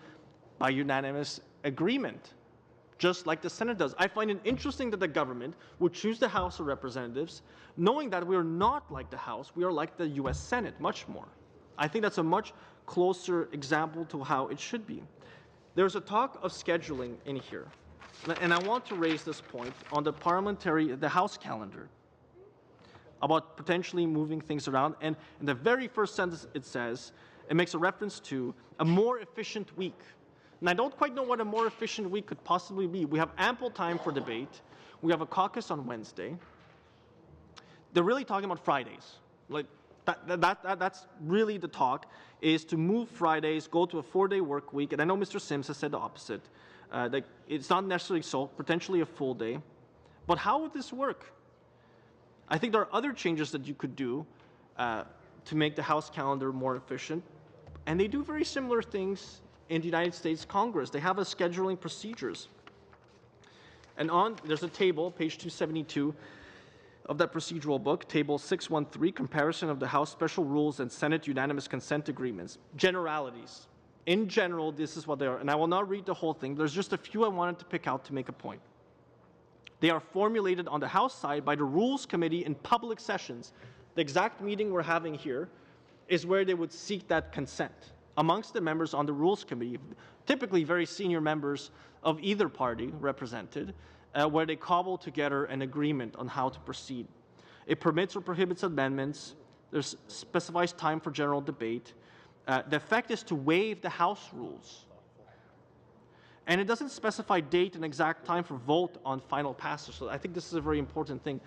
D: by unanimous agreement, just like the Senate does. I find it interesting that the government would choose the House of Representatives, knowing that we are not like the House, we are like the U.S. Senate, much more. I think that's a much closer example to how it should be. There's a talk of scheduling in here, and I want to raise this point on the House calendar, about potentially moving things around. And in the very first sentence it makes a reference to a more efficient week. And I don't quite know what a more efficient week could possibly be. We have ample time for debate. We have a caucus on Wednesday. They're really talking about Fridays. Like that's really the talk, is to move Fridays, go to a 4-day work week. And I know Mr. Sims has said the opposite. That it's not necessarily so, potentially a full day. But how would this work? I think there are other changes that you could do to make the House calendar more efficient. And they do very similar things in the United States Congress. They have a scheduling procedures. And there's a table, page 272, of that procedural book, Table 613, Comparison of the House Special Rules and Senate Unanimous Consent Agreements. Generalities. In general, this is what they are. And I will not read the whole thing. There's just a few I wanted to pick out to make a point. They are formulated on the House side by the Rules Committee in public sessions. The exact meeting we're having here is where they would seek that consent amongst the members on the Rules Committee, typically very senior members of either party represented, where they cobble together an agreement on how to proceed. It permits or prohibits amendments. There's specifies time for general debate. The effect is to waive the House rules. And it doesn't specify date and exact time for vote on final passage. So I think this is a very important thing.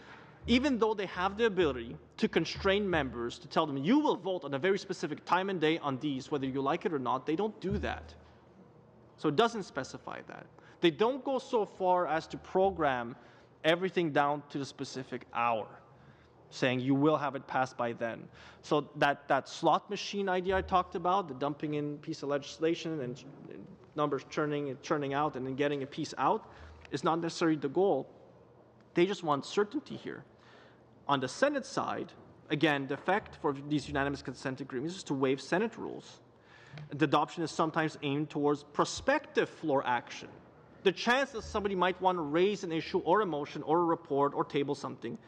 D: Even though they have the ability to constrain members, to tell them, you will vote on a very specific time and day on these, whether you like it or not, they don't do that. So it doesn't specify that. They don't go so far as to program everything down to the specific hour, saying you will have it passed by then. So that slot machine idea I talked about, the dumping in piece of legislation and numbers churning out and then getting a piece out, is not necessarily the goal. They just want certainty here. On the Senate side, again, the effect for these unanimous consent agreements is to waive Senate rules. The adoption is sometimes aimed towards prospective floor action. The chance that somebody might want to raise an issue or a motion or a report or table something,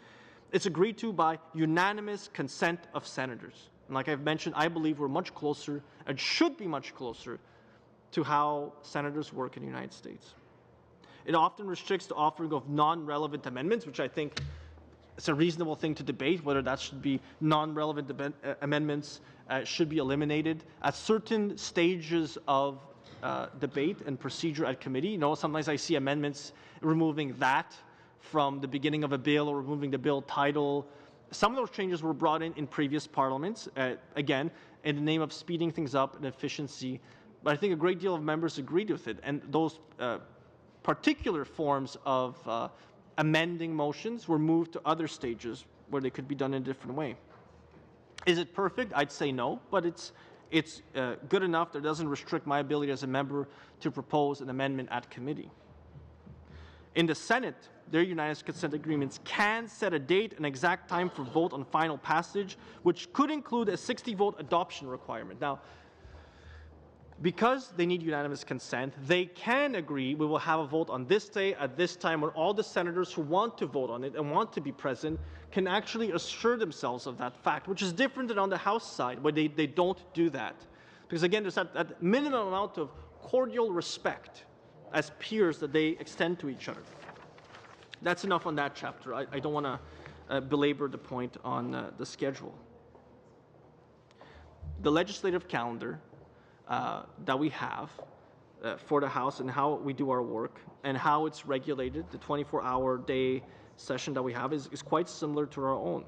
D: it's agreed to by unanimous consent of senators. And like I've mentioned, I believe we're much closer and should be much closer to how senators work in the United States. It often restricts the offering of non-relevant amendments, which I think is a reasonable thing to debate, whether that should be non-relevant amendments should be eliminated. At certain stages of debate and procedure at committee, sometimes I see amendments removing that from the beginning of a bill or removing the bill title. Some of those changes were brought in previous parliaments, again, in the name of speeding things up and efficiency. But I think a great deal of members agreed with it, and those particular forms of amending motions were moved to other stages where they could be done in a different way. Is it perfect? I'd say no, but it's good enough that it doesn't restrict my ability as a member to propose an amendment at committee. In the Senate, their unanimous consent agreements can set a date and exact time for vote on final passage, which could include a 60-vote adoption requirement. Now, because they need unanimous consent, they can agree we will have a vote on this day at this time when all the senators who want to vote on it and want to be present can actually assure themselves of that fact, which is different than on the House side where they don't do that. Because again, there's that minimum amount of cordial respect as peers that they extend to each other. That's enough on that chapter. I don't want to belabor the point on the schedule. The legislative calendar that we have for the House and how we do our work and how it's regulated, the 24-hour day session that we have is quite similar to our own.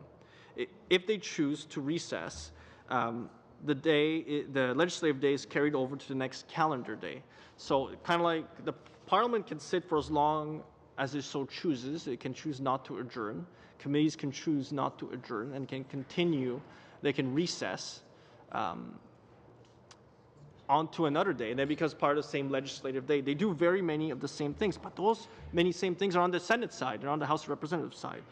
D: If they choose to recess, the legislative day is carried over to the next calendar day. So kind of like the Parliament can sit for as long as it so chooses. It can choose not to adjourn. Committees can choose not to adjourn and can continue. They can recess onto another day, and then because part of the same legislative day, they do very many of the same things, but those many same things are on the Senate side and on the House of Representatives side.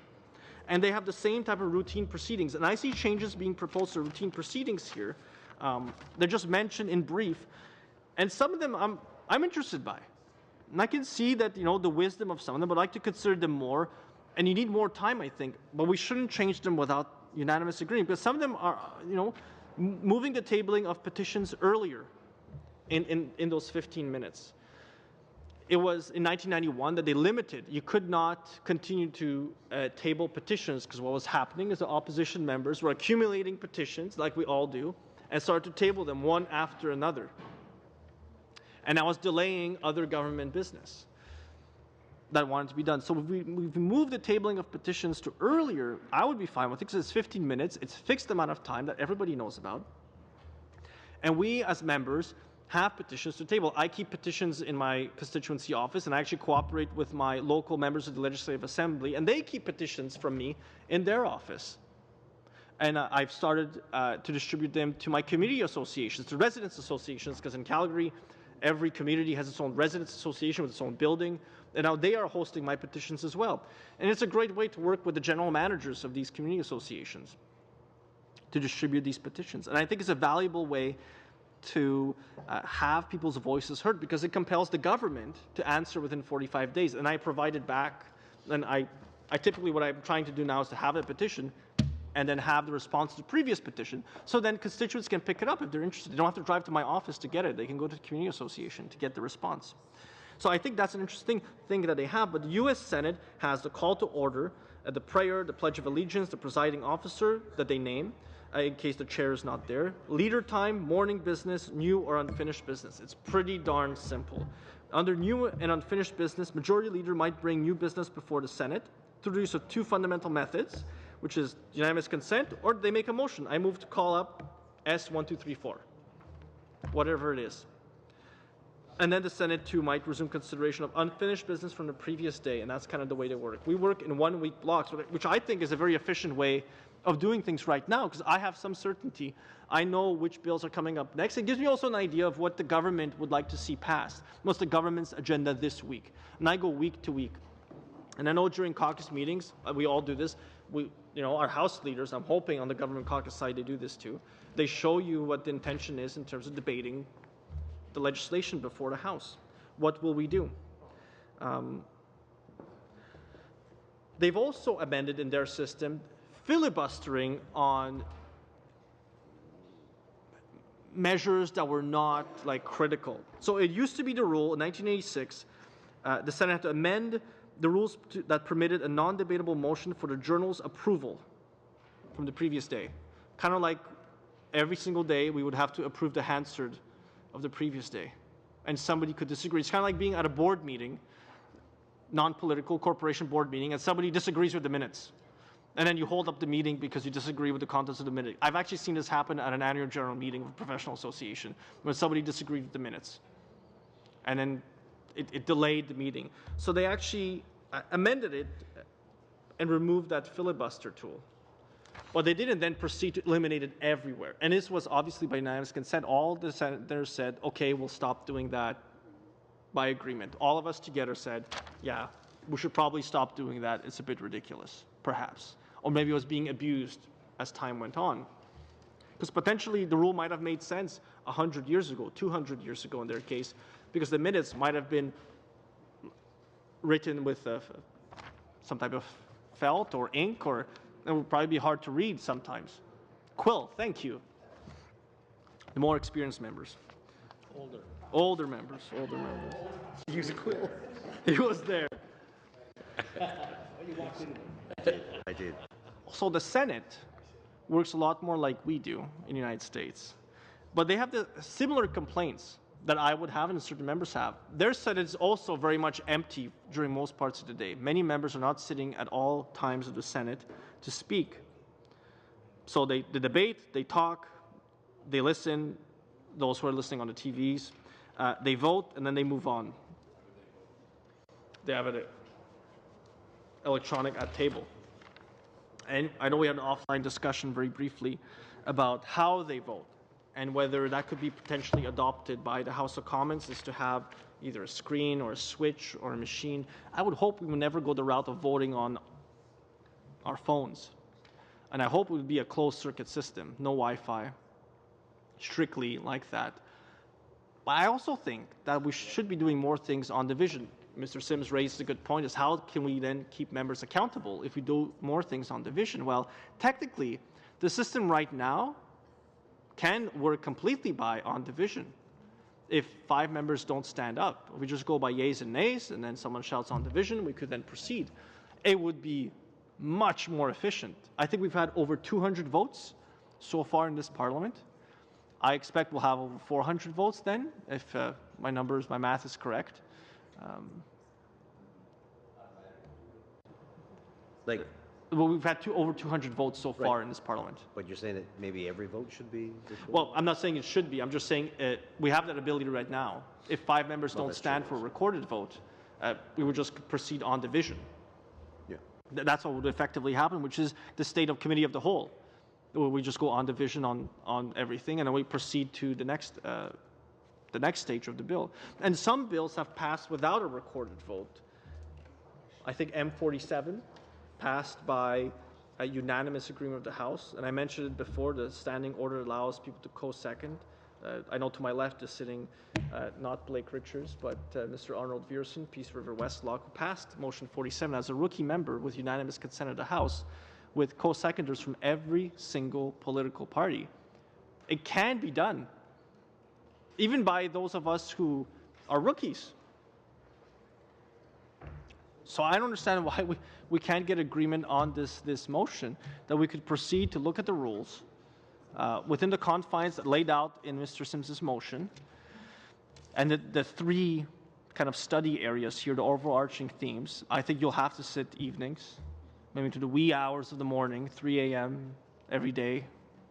D: And they have the same type of routine proceedings. And I see changes being proposed to routine proceedings here. They're just mentioned in brief, and some of them I'm interested by. And I can see that, the wisdom of some of them, but I'd like to consider them more, and you need more time, I think, but we shouldn't change them without unanimous agreement, because some of them are, moving the tabling of petitions earlier in those 15 minutes. It was in 1991 that they limited. You could not continue to table petitions because what was happening is the opposition members were accumulating petitions, like we all do, and started to table them one after another. And that was delaying other government business that wanted to be done. So if we've moved the tabling of petitions to earlier, I would be fine with it because it's 15 minutes. It's a fixed amount of time that everybody knows about. And we as members have petitions to table. I keep petitions in my constituency office, and I actually cooperate with my local members of the Legislative Assembly, and they keep petitions from me in their office. And I've started to distribute them to my community associations, to residents associations, because in Calgary, every community has its own residents association with its own building. And now they are hosting my petitions as well. And it's a great way to work with the general managers of these community associations to distribute these petitions. And I think it's a valuable way to have people's voices heard, because it compels the government to answer within 45 days. And I provided back, and I typically, what I'm trying to do now is to have a petition and then have the response to the previous petition, so then constituents can pick it up if they're interested. They don't have to drive to my office to get it. They can go to the community association to get the response. So I think that's an interesting thing that they have. But the U.S. Senate has the call to order, the prayer, the Pledge of Allegiance, the presiding officer that they name, in case the chair is not there. Leader time, morning business, new or unfinished business. It's pretty darn simple. Under new and unfinished business, majority leader might bring new business before the Senate through the use of two fundamental methods, which is unanimous consent, or they make a motion. I move to call up S1234, whatever it is. And then the Senate, too, might resume consideration of unfinished business from the previous day, and that's kind of the way they work. We work in one-week blocks, which I think is a very efficient way of doing things right now, because I have some certainty. I know which bills are coming up next. It gives me also an idea of what the government would like to see passed, what's the government's agenda this week. And I go week to week. And I know during caucus meetings, we all do this. Our House leaders, I'm hoping on the government caucus side they do this too. They show you what the intention is in terms of debating the legislation before the House. What will we do? They've also amended in their system filibustering on measures that were not critical. So it used to be the rule in 1986, the Senate had to amend the rules that permitted a non-debatable motion for the journal's approval from the previous day. Kind of like every single day we would have to approve the Hansard of the previous day. And somebody could disagree. It's kind of like being at a board meeting, non-political corporation board meeting, and somebody disagrees with the minutes. And then you hold up the meeting because you disagree with the contents of the minute. I've actually seen this happen at an annual general meeting of a professional association when somebody disagreed with the minutes. And then it delayed the meeting. So they actually amended it and removed that filibuster tool. But they didn't then proceed to eliminate it everywhere. And this was obviously by unanimous consent. All the senators said, okay, we'll stop doing that by agreement. All of us together said, yeah, we should probably stop doing that. It's a bit ridiculous, perhaps. Or maybe it was being abused as time went on. Because potentially the rule might have made sense 100 years ago, 200 years ago in their case, because the minutes might have been written with some type of felt or ink, or it would probably be hard to read sometimes. Quill, thank you. The more experienced members. Older members. Use a quill. He was there.
H: I did.
D: So the Senate works a lot more like we do in the United States. But they have the similar complaints that I would have and certain members have. Their Senate is also very much empty during most parts of the day. Many members are not sitting at all times of the Senate to speak. So they debate, they talk, they listen, those who are listening on the TVs, they vote, and then they move on. They have it electronic at table. And I know we had an offline discussion very briefly about how they vote and whether that could be potentially adopted by the House of Commons, is to have either a screen or a switch or a machine. I would hope we would never go the route of voting on our phones. And I hope it would be a closed circuit system, no Wi-Fi, strictly like that. But I also think that we should be doing more things on division. Mr. Sims raised a good point, is how can we then keep members accountable if we do more things on division? Well, technically, the system right now can work completely by on division. If 5 members don't stand up, we just go by yeas and nays, and then someone shouts on division, we could then proceed. It would be much more efficient. I think we've had over 200 votes so far in this parliament. I expect we'll have over 400 votes then, if my math is correct. Well, we've had over 200 votes so far in this parliament.
H: But you're saying that maybe every vote should be recorded?
D: Well, I'm not saying it should be. I'm just saying we have that ability right now. If 5 members don't stand for a recorded vote, we would just proceed on division.
H: Yeah.
D: That's what would effectively happen, which is the state of committee of the whole. We just go on division on everything, and then we proceed to the next stage of the bill. And some bills have passed without a recorded vote. I think M47 passed by a unanimous agreement of the House. And I mentioned it before, the standing order allows people to co-second. I know to my left is sitting not Blake Richards, but Mr. Arnold Viersen, Peace River Westlock, who passed Motion 47 as a rookie member with unanimous consent of the House, with co-seconders from every single political party. It can be done, even by those of us who are rookies. So I don't understand why we can't get agreement on this motion, that we could proceed to look at the rules within the confines laid out in Mr. Sims's motion, and the three kind of study areas here, the overarching themes. I think you'll have to sit evenings, maybe to the wee hours of the morning, 3 a.m. every day,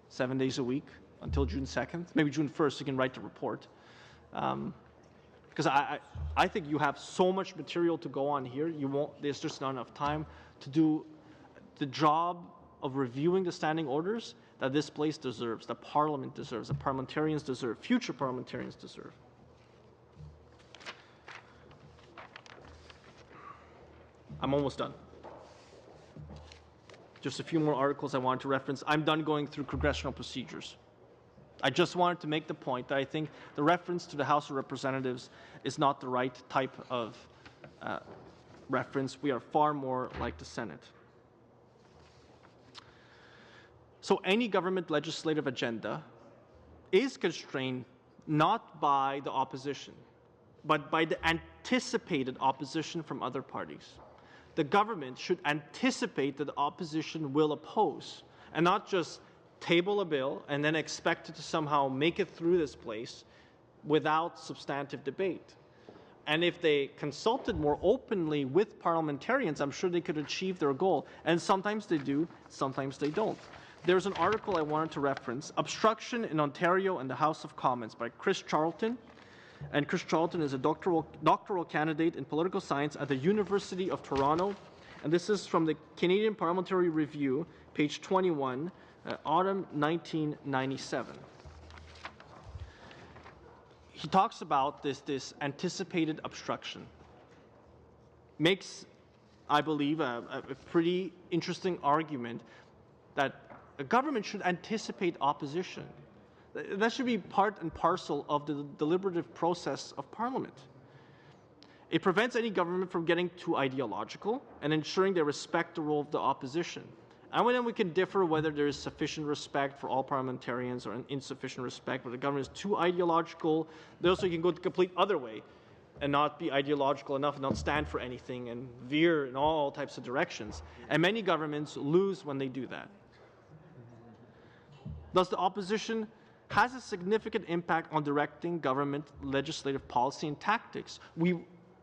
D: 7 days a week, until June 2nd. Maybe June 1st you can write the report. Because I think you have so much material to go on here, there's just not enough time to do the job of reviewing the standing orders that this place deserves, that Parliament deserves, that parliamentarians deserve, future parliamentarians deserve. I'm almost done. Just a few more articles I wanted to reference. I'm done going through congressional procedures. I just wanted to make the point that I think the reference to the House of Representatives is not the right type of reference. We are far more like the Senate. So any government legislative agenda is constrained not by the opposition, but by the anticipated opposition from other parties. The government should anticipate that the opposition will oppose, and not just table a bill and then expect it to somehow make it through this place without substantive debate. And if they consulted more openly with parliamentarians, I'm sure they could achieve their goal. And sometimes they do, sometimes they don't. There's an article I wanted to reference, Obstruction in Ontario and the House of Commons by Chris Charlton. And Chris Charlton is a doctoral candidate in political science at the University of Toronto. And this is from the Canadian Parliamentary Review, page 21, autumn 1997. He talks about this anticipated obstruction. Makes, I believe, a pretty interesting argument that a government should anticipate opposition. That should be part and parcel of the deliberative process of Parliament. It prevents any government from getting too ideological and ensuring they respect the role of the opposition. And then we can differ whether there is sufficient respect for all parliamentarians or insufficient respect, but the government is too ideological. They also can go the complete other way and not be ideological enough and not stand for anything and veer in all types of directions. And many governments lose when they do that. Thus, the opposition has a significant impact on directing government legislative policy and tactics.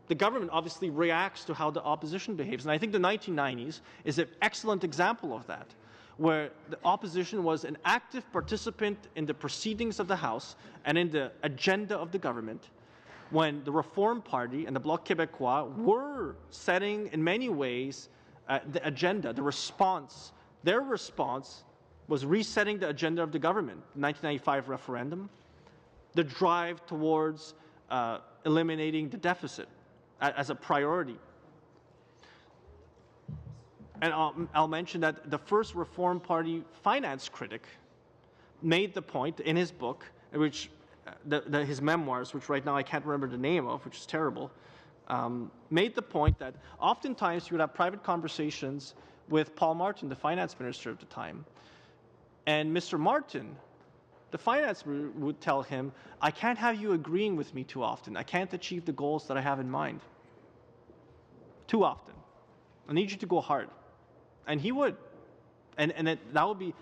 D: The government obviously reacts to how the opposition behaves. And I think the 1990s is an excellent example of that, where the opposition was an active participant in the proceedings of the House and in the agenda of the government, when the Reform Party and the Bloc Québécois were setting, in many ways, the agenda, the response. Their response was resetting the agenda of the government, the 1995 referendum, the drive towards eliminating the deficit as a priority. And I'll mention that the first Reform Party finance critic made the point in his book, which his memoirs, which right now I can't remember the name of, which is terrible, made the point that oftentimes you would have private conversations with Paul Martin, the finance minister at the time. And Mr. Martin, the finance minister, would tell him, I can't have you agreeing with me too often. I can't achieve the goals that I have in mind too often. I need you to go hard. And he would. And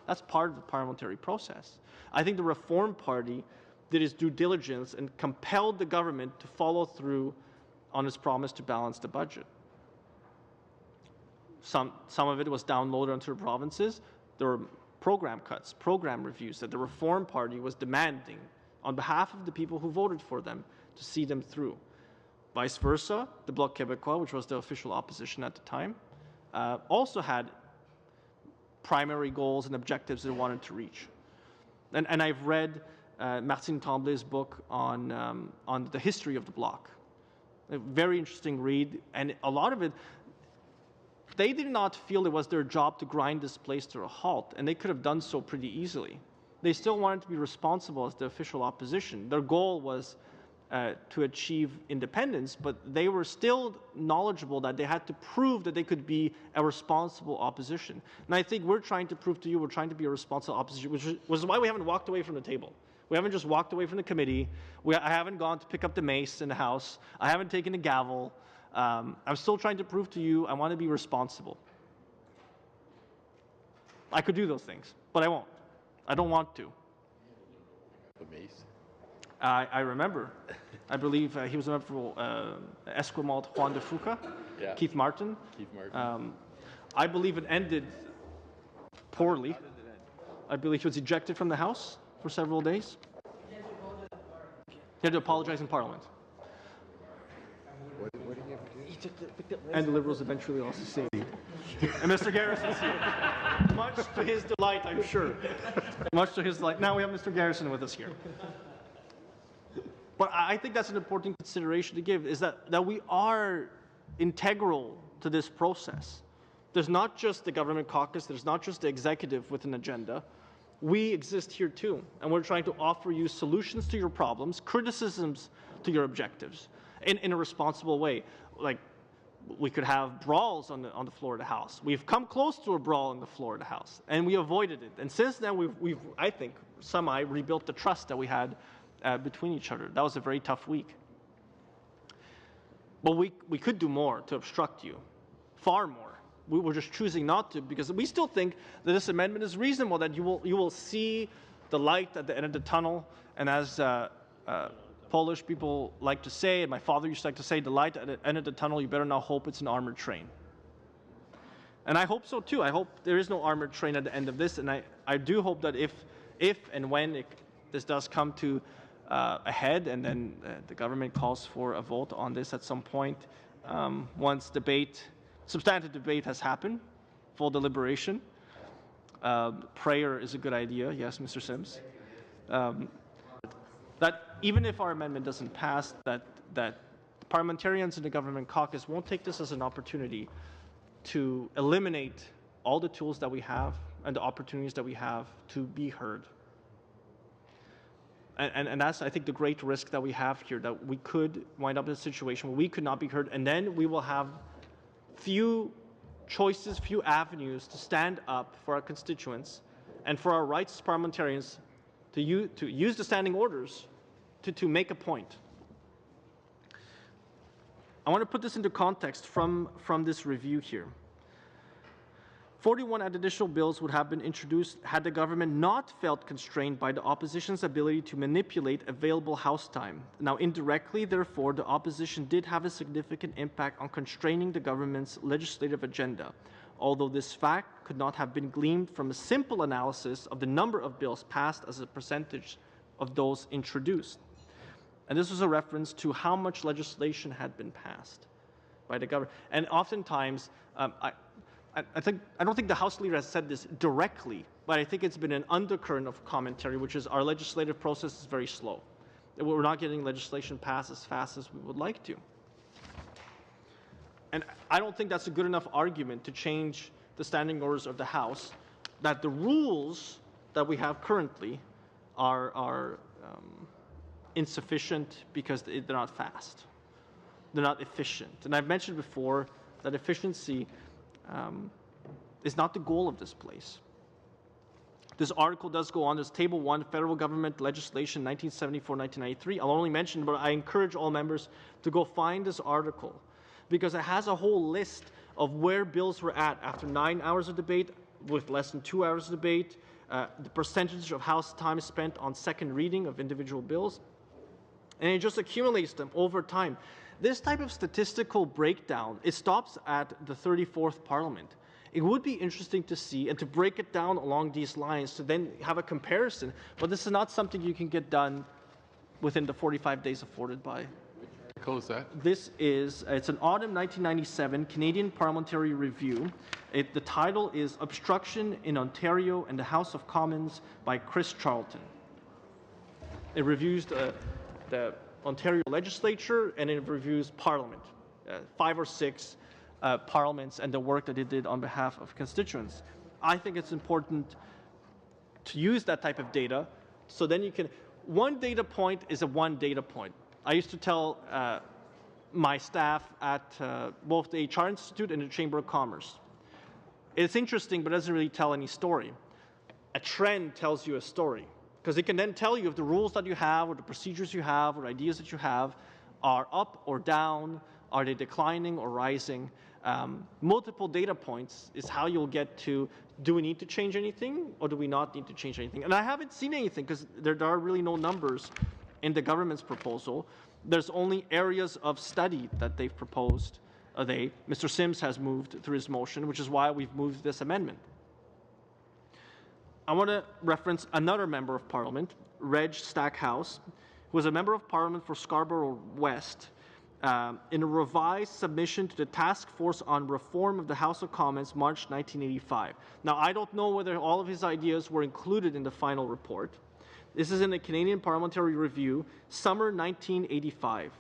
D: that's part of the parliamentary process. I think the Reform Party did its due diligence and compelled the government to follow through on its promise to balance the budget. Some of it was downloaded onto the provinces. There were program cuts, program reviews that the Reform Party was demanding on behalf of the people who voted for them to see them through. Vice versa, the Bloc Québécois, which was the official opposition at the time, also had primary goals and objectives they wanted to reach. And I've read Martine Tremblay's book on the history of the Bloc. A very interesting read, and a lot of it, they did not feel it was their job to grind this place to a halt, and they could have done so pretty easily. They still wanted to be responsible as the official opposition. Their goal was to achieve independence, but they were still knowledgeable that they had to prove that they could be a responsible opposition. And I think we're trying to prove to you we're trying to be a responsible opposition, which is why we haven't walked away from the table. We haven't just walked away from the committee. I haven't gone to pick up the mace in the House. I haven't taken the gavel. I'm still trying to prove to you I want to be responsible. I could do those things, but I won't. I don't want to.
A: The mace.
D: I remember. I believe he was a member for Esquimalt Juan de Fuca,
A: Yeah.
D: Keith Martin.
A: Keith Martin.
D: I believe it ended poorly. I believe he was ejected from the House for several days. He had to apologize in Parliament. And the Liberals eventually lost the seat. And Mr. Garrison's here. Much to his delight, I'm sure. Much to his delight. Now we have Mr. Garrison with us here. But I think that's an important consideration to give, is that we are integral to this process. There's not just the government caucus, there's not just the executive with an agenda. We exist here too, and we're trying to offer you solutions to your problems, criticisms to your objectives, in a responsible way. Like, we could have brawls on the floor of the House. We've come close to a brawl on the floor of the House, and we avoided it. And since then, we've I think, rebuilt the trust that we had between each other. That was a very tough week. But we could do more to obstruct you, far more. We were just choosing not to, because we still think that this amendment is reasonable, that you will see the light at the end of the tunnel. And as Polish people like to say, and my father used to like to say, the light at the end of the tunnel, you better not hope it's an armored train. And I hope so too. I hope there is no armored train at the end of this, and I do hope that if and when this does come to a head, and then the government calls for a vote on this at some point, once substantive debate has happened, full deliberation. Prayer is a good idea, yes, Mr. Sims. That even if our amendment doesn't pass, that parliamentarians in the government caucus won't take this as an opportunity to eliminate all the tools that we have and the opportunities that we have to be heard. And that's, I think, the great risk that we have here, that we could wind up in a situation where we could not be heard, and then we will have few choices, few avenues to stand up for our constituents and for our rights as parliamentarians to use the standing orders to make a point. I want to put this into context from this review here. 41 additional bills would have been introduced had the government not felt constrained by the opposition's ability to manipulate available House time. Now, indirectly, therefore, the opposition did have a significant impact on constraining the government's legislative agenda, although this fact could not have been gleaned from a simple analysis of the number of bills passed as a percentage of those introduced. And this was a reference to how much legislation had been passed by the government. And oftentimes, I don't think the House leader has said this directly, but I think it's been an undercurrent of commentary, which is our legislative process is very slow. We're not getting legislation passed as fast as we would like to. And I don't think that's a good enough argument to change the standing orders of the House, that the rules that we have currently are insufficient because they're not fast. They're not efficient. And I've mentioned before that efficiency is not the goal of this place. This article does go on. There's Table 1, Federal Government Legislation 1974-1993. I'll only mention, but I encourage all members to go find this article because it has a whole list of where bills were at after 9 hours of debate, with less than 2 hours of debate, the percentage of House time spent on second reading of individual bills, and it just accumulates them over time. This type of statistical breakdown, it stops at the 34th Parliament. It would be interesting to see and to break it down along these lines to then have a comparison, but this is not something you can get done within the 45 days afforded by.
A: Which article is that?
D: It's an autumn 1997 Canadian Parliamentary Review. The title is Obstruction in Ontario and the House of Commons by Chris Charlton. It reviews the Ontario legislature and it reviews Parliament, 5 or 6 parliaments and the work that they did on behalf of constituents. I think it's important to use that type of data, so then you can, one data point is a one data point. I used to tell my staff at both the HR Institute and the Chamber of Commerce. It's interesting, but it doesn't really tell any story. A trend tells you a story, because it can then tell you if the rules that you have or the procedures you have or ideas that you have are up or down, are they declining or rising. Multiple data points is how you'll get to, do we need to change anything or do we not need to change anything? And I haven't seen anything, because there are really no numbers in the government's proposal. There's only areas of study that they've proposed. Mr. Sims has moved through his motion, which is why we've moved this amendment. I want to reference another member of Parliament, Reg Stackhouse, who was a member of Parliament for Scarborough West, in a revised submission to the Task Force on Reform of the House of Commons, March 1985. Now, I don't know whether all of his ideas were included in the final report. This is in the Canadian Parliamentary Review, summer 1985.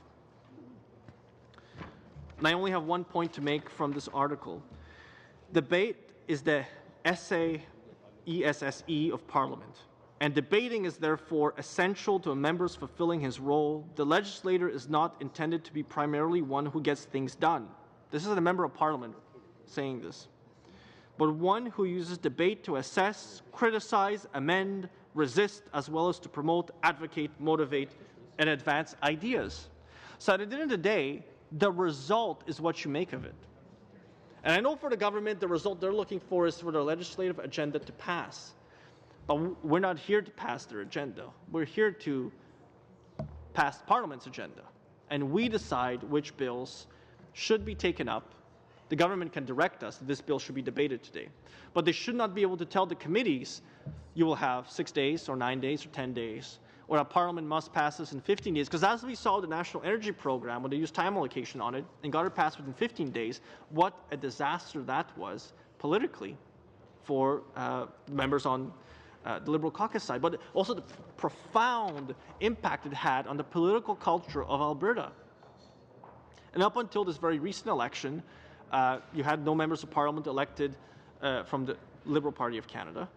D: And I only have one point to make from this article. Debate is the essay ESSE of Parliament, and debating is therefore essential to a member's fulfilling his role. The legislator is not intended to be primarily one who gets things done. This is a member of Parliament saying this. But one who uses debate to assess, criticize, amend, resist, as well as to promote, advocate, motivate, and advance ideas. So at the end of the day, the result is what you make of it. And I know for the government, the result they're looking for is for the legislative agenda to pass. But we're not here to pass their agenda. We're here to pass Parliament's agenda. And we decide which bills should be taken up. The government can direct us that this bill should be debated today. But they should not be able to tell the committees, you will have 6 days or 9 days or 10 days, or a Parliament must pass this in 15 days. Because as we saw the National Energy Program, when they used time allocation on it and got it passed within 15 days, what a disaster that was politically for members on the Liberal caucus side, but also the profound impact it had on the political culture of Alberta. And up until this very recent election, you had no members of Parliament elected from the Liberal Party of Canada.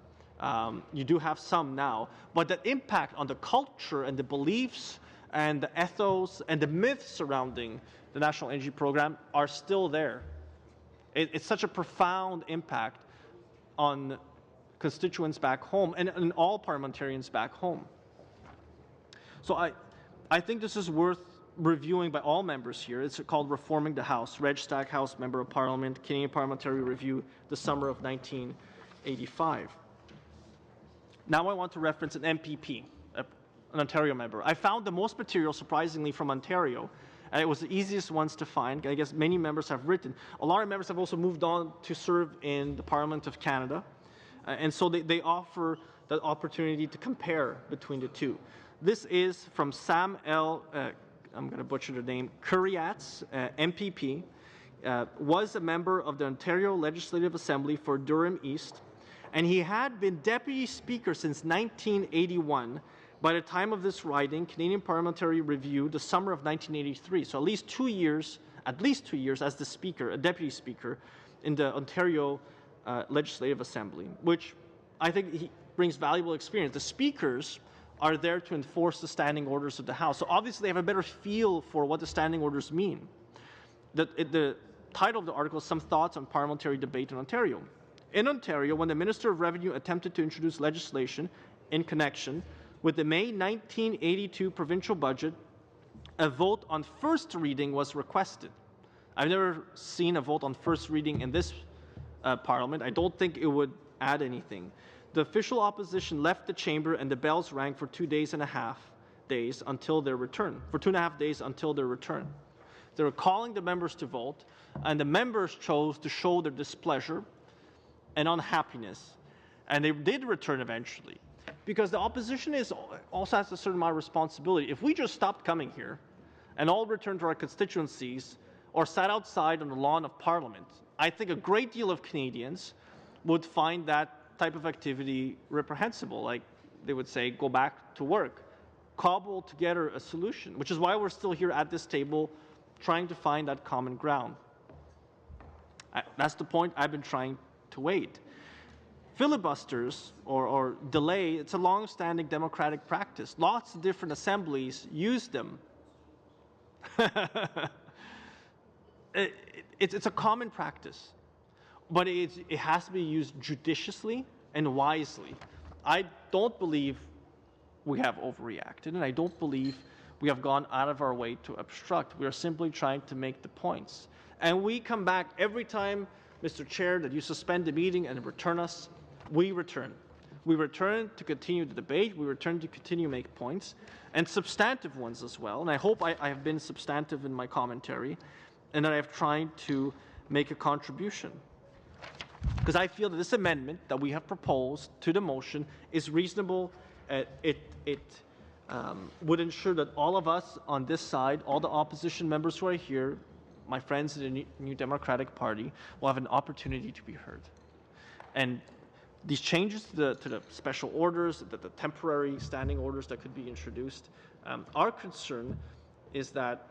D: You do have some now, but the impact on the culture and the beliefs and the ethos and the myths surrounding the National Energy Program are still there. It's such a profound impact on constituents back home and all parliamentarians back home. So I think this is worth reviewing by all members here. It's called Reforming the House. Reg Stackhouse, Member of Parliament, Canadian Parliamentary Review, the summer of 1985. Now I want to reference an MPP, an Ontario member. I found the most material, surprisingly, from Ontario. And it was the easiest ones to find. I guess many members have written. A lot of members have also moved on to serve in the Parliament of Canada. And so they offer the opportunity to compare between the two. This is from Sam L. I'm going to butcher the name, Kuriatz, MPP, was a member of the Ontario Legislative Assembly for Durham East, and he had been Deputy Speaker since 1981. By the time of this writing, Canadian Parliamentary Review, the summer of 1983, so at least 2 years as the Speaker, a Deputy Speaker in the Ontario Legislative Assembly, which I think he brings valuable experience. The speakers are there to enforce the standing orders of the House. So obviously they have a better feel for what the standing orders mean. The title of the article is Some Thoughts on Parliamentary Debate in Ontario. In Ontario, when the Minister of Revenue attempted to introduce legislation in connection with the May 1982 provincial budget, a vote on first reading was requested. I've never seen a vote on first reading in this Parliament. I don't think it would add anything. The official opposition left the chamber and the bells rang for 2.5 days until their return. For 2.5 days until their return. They were calling the members to vote, and the members chose to show their displeasure and unhappiness. And they did return eventually. Because the opposition also has a certain amount of responsibility. If we just stopped coming here and all returned to our constituencies or sat outside on the lawn of Parliament, I think a great deal of Canadians would find that type of activity reprehensible. Like they would say, go back to work, cobble together a solution, which is why we're still here at this table trying to find that common ground. That's the point I've been trying to wait. Filibusters or delay, it's a long-standing democratic practice. Lots of different assemblies use them. It's a common practice, but it has to be used judiciously and wisely. I don't believe we have overreacted, and I don't believe we have gone out of our way to obstruct. We are simply trying to make the points. And we come back every time, Mr. Chair, that you suspend the meeting and return us, we return. We return to continue the debate. We return to continue to make points, and substantive ones as well. And I hope I have been substantive in my commentary, and that I have tried to make a contribution. Because I feel that this amendment that we have proposed to the motion is reasonable. It would ensure that all of us on this side, all the opposition members who are here, my friends in the New Democratic Party, will have an opportunity to be heard. And these changes to the special orders, the temporary standing orders that could be introduced, our concern is that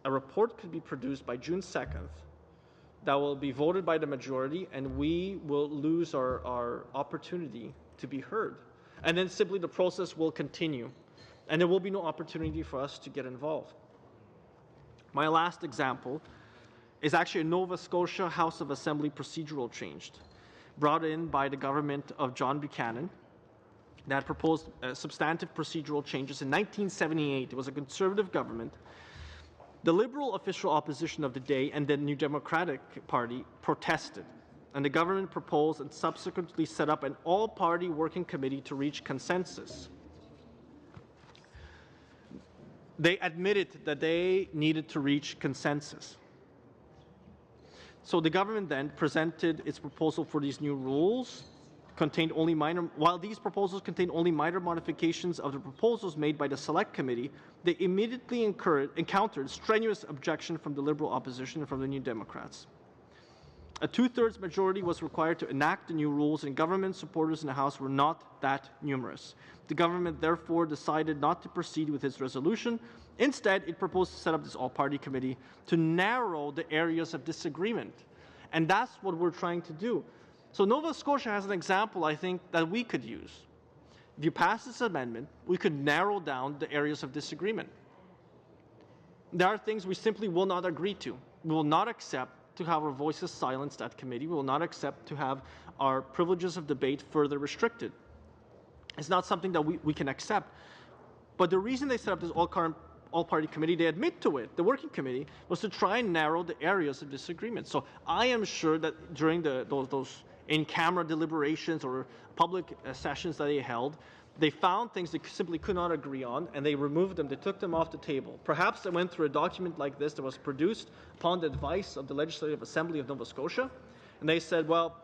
D: a report could be produced by June 2nd that will be voted by the majority, and we will lose our opportunity to be heard. And then simply the process will continue, and there will be no opportunity for us to get involved. My last example is actually a Nova Scotia House of Assembly procedural change brought in by the government of John Buchanan that proposed substantive procedural changes in 1978. It was a Conservative government. The Liberal official opposition of the day and the New Democratic Party protested, and the government proposed and subsequently set up an all-party working committee to reach consensus. They admitted that they needed to reach consensus. So the government then presented its proposal for these new rules, while these proposals contained only minor modifications of the proposals made by the Select Committee, they immediately encountered strenuous objection from the Liberal opposition and from the New Democrats. A two-thirds majority was required to enact the new rules, and government supporters in the House were not that numerous. The government therefore decided not to proceed with its resolution. Instead, it proposed to set up this all-party committee to narrow the areas of disagreement. And that's what we're trying to do. So Nova Scotia has an example, I think, that we could use. If you pass this amendment, we could narrow down the areas of disagreement. There are things we simply will not agree to. We will not accept to have our voices silenced at committee. We will not accept to have our privileges of debate further restricted. It's not something that we can accept. But the reason they set up this all-party committee, they admit to it, the working committee, was to try and narrow the areas of disagreement. So I am sure that during those in-camera deliberations or public sessions that they held, they found things they simply could not agree on, and they removed them. They took them off the table. Perhaps they went through a document like this that was produced upon the advice of the Legislative Assembly of Nova Scotia, and they said, well,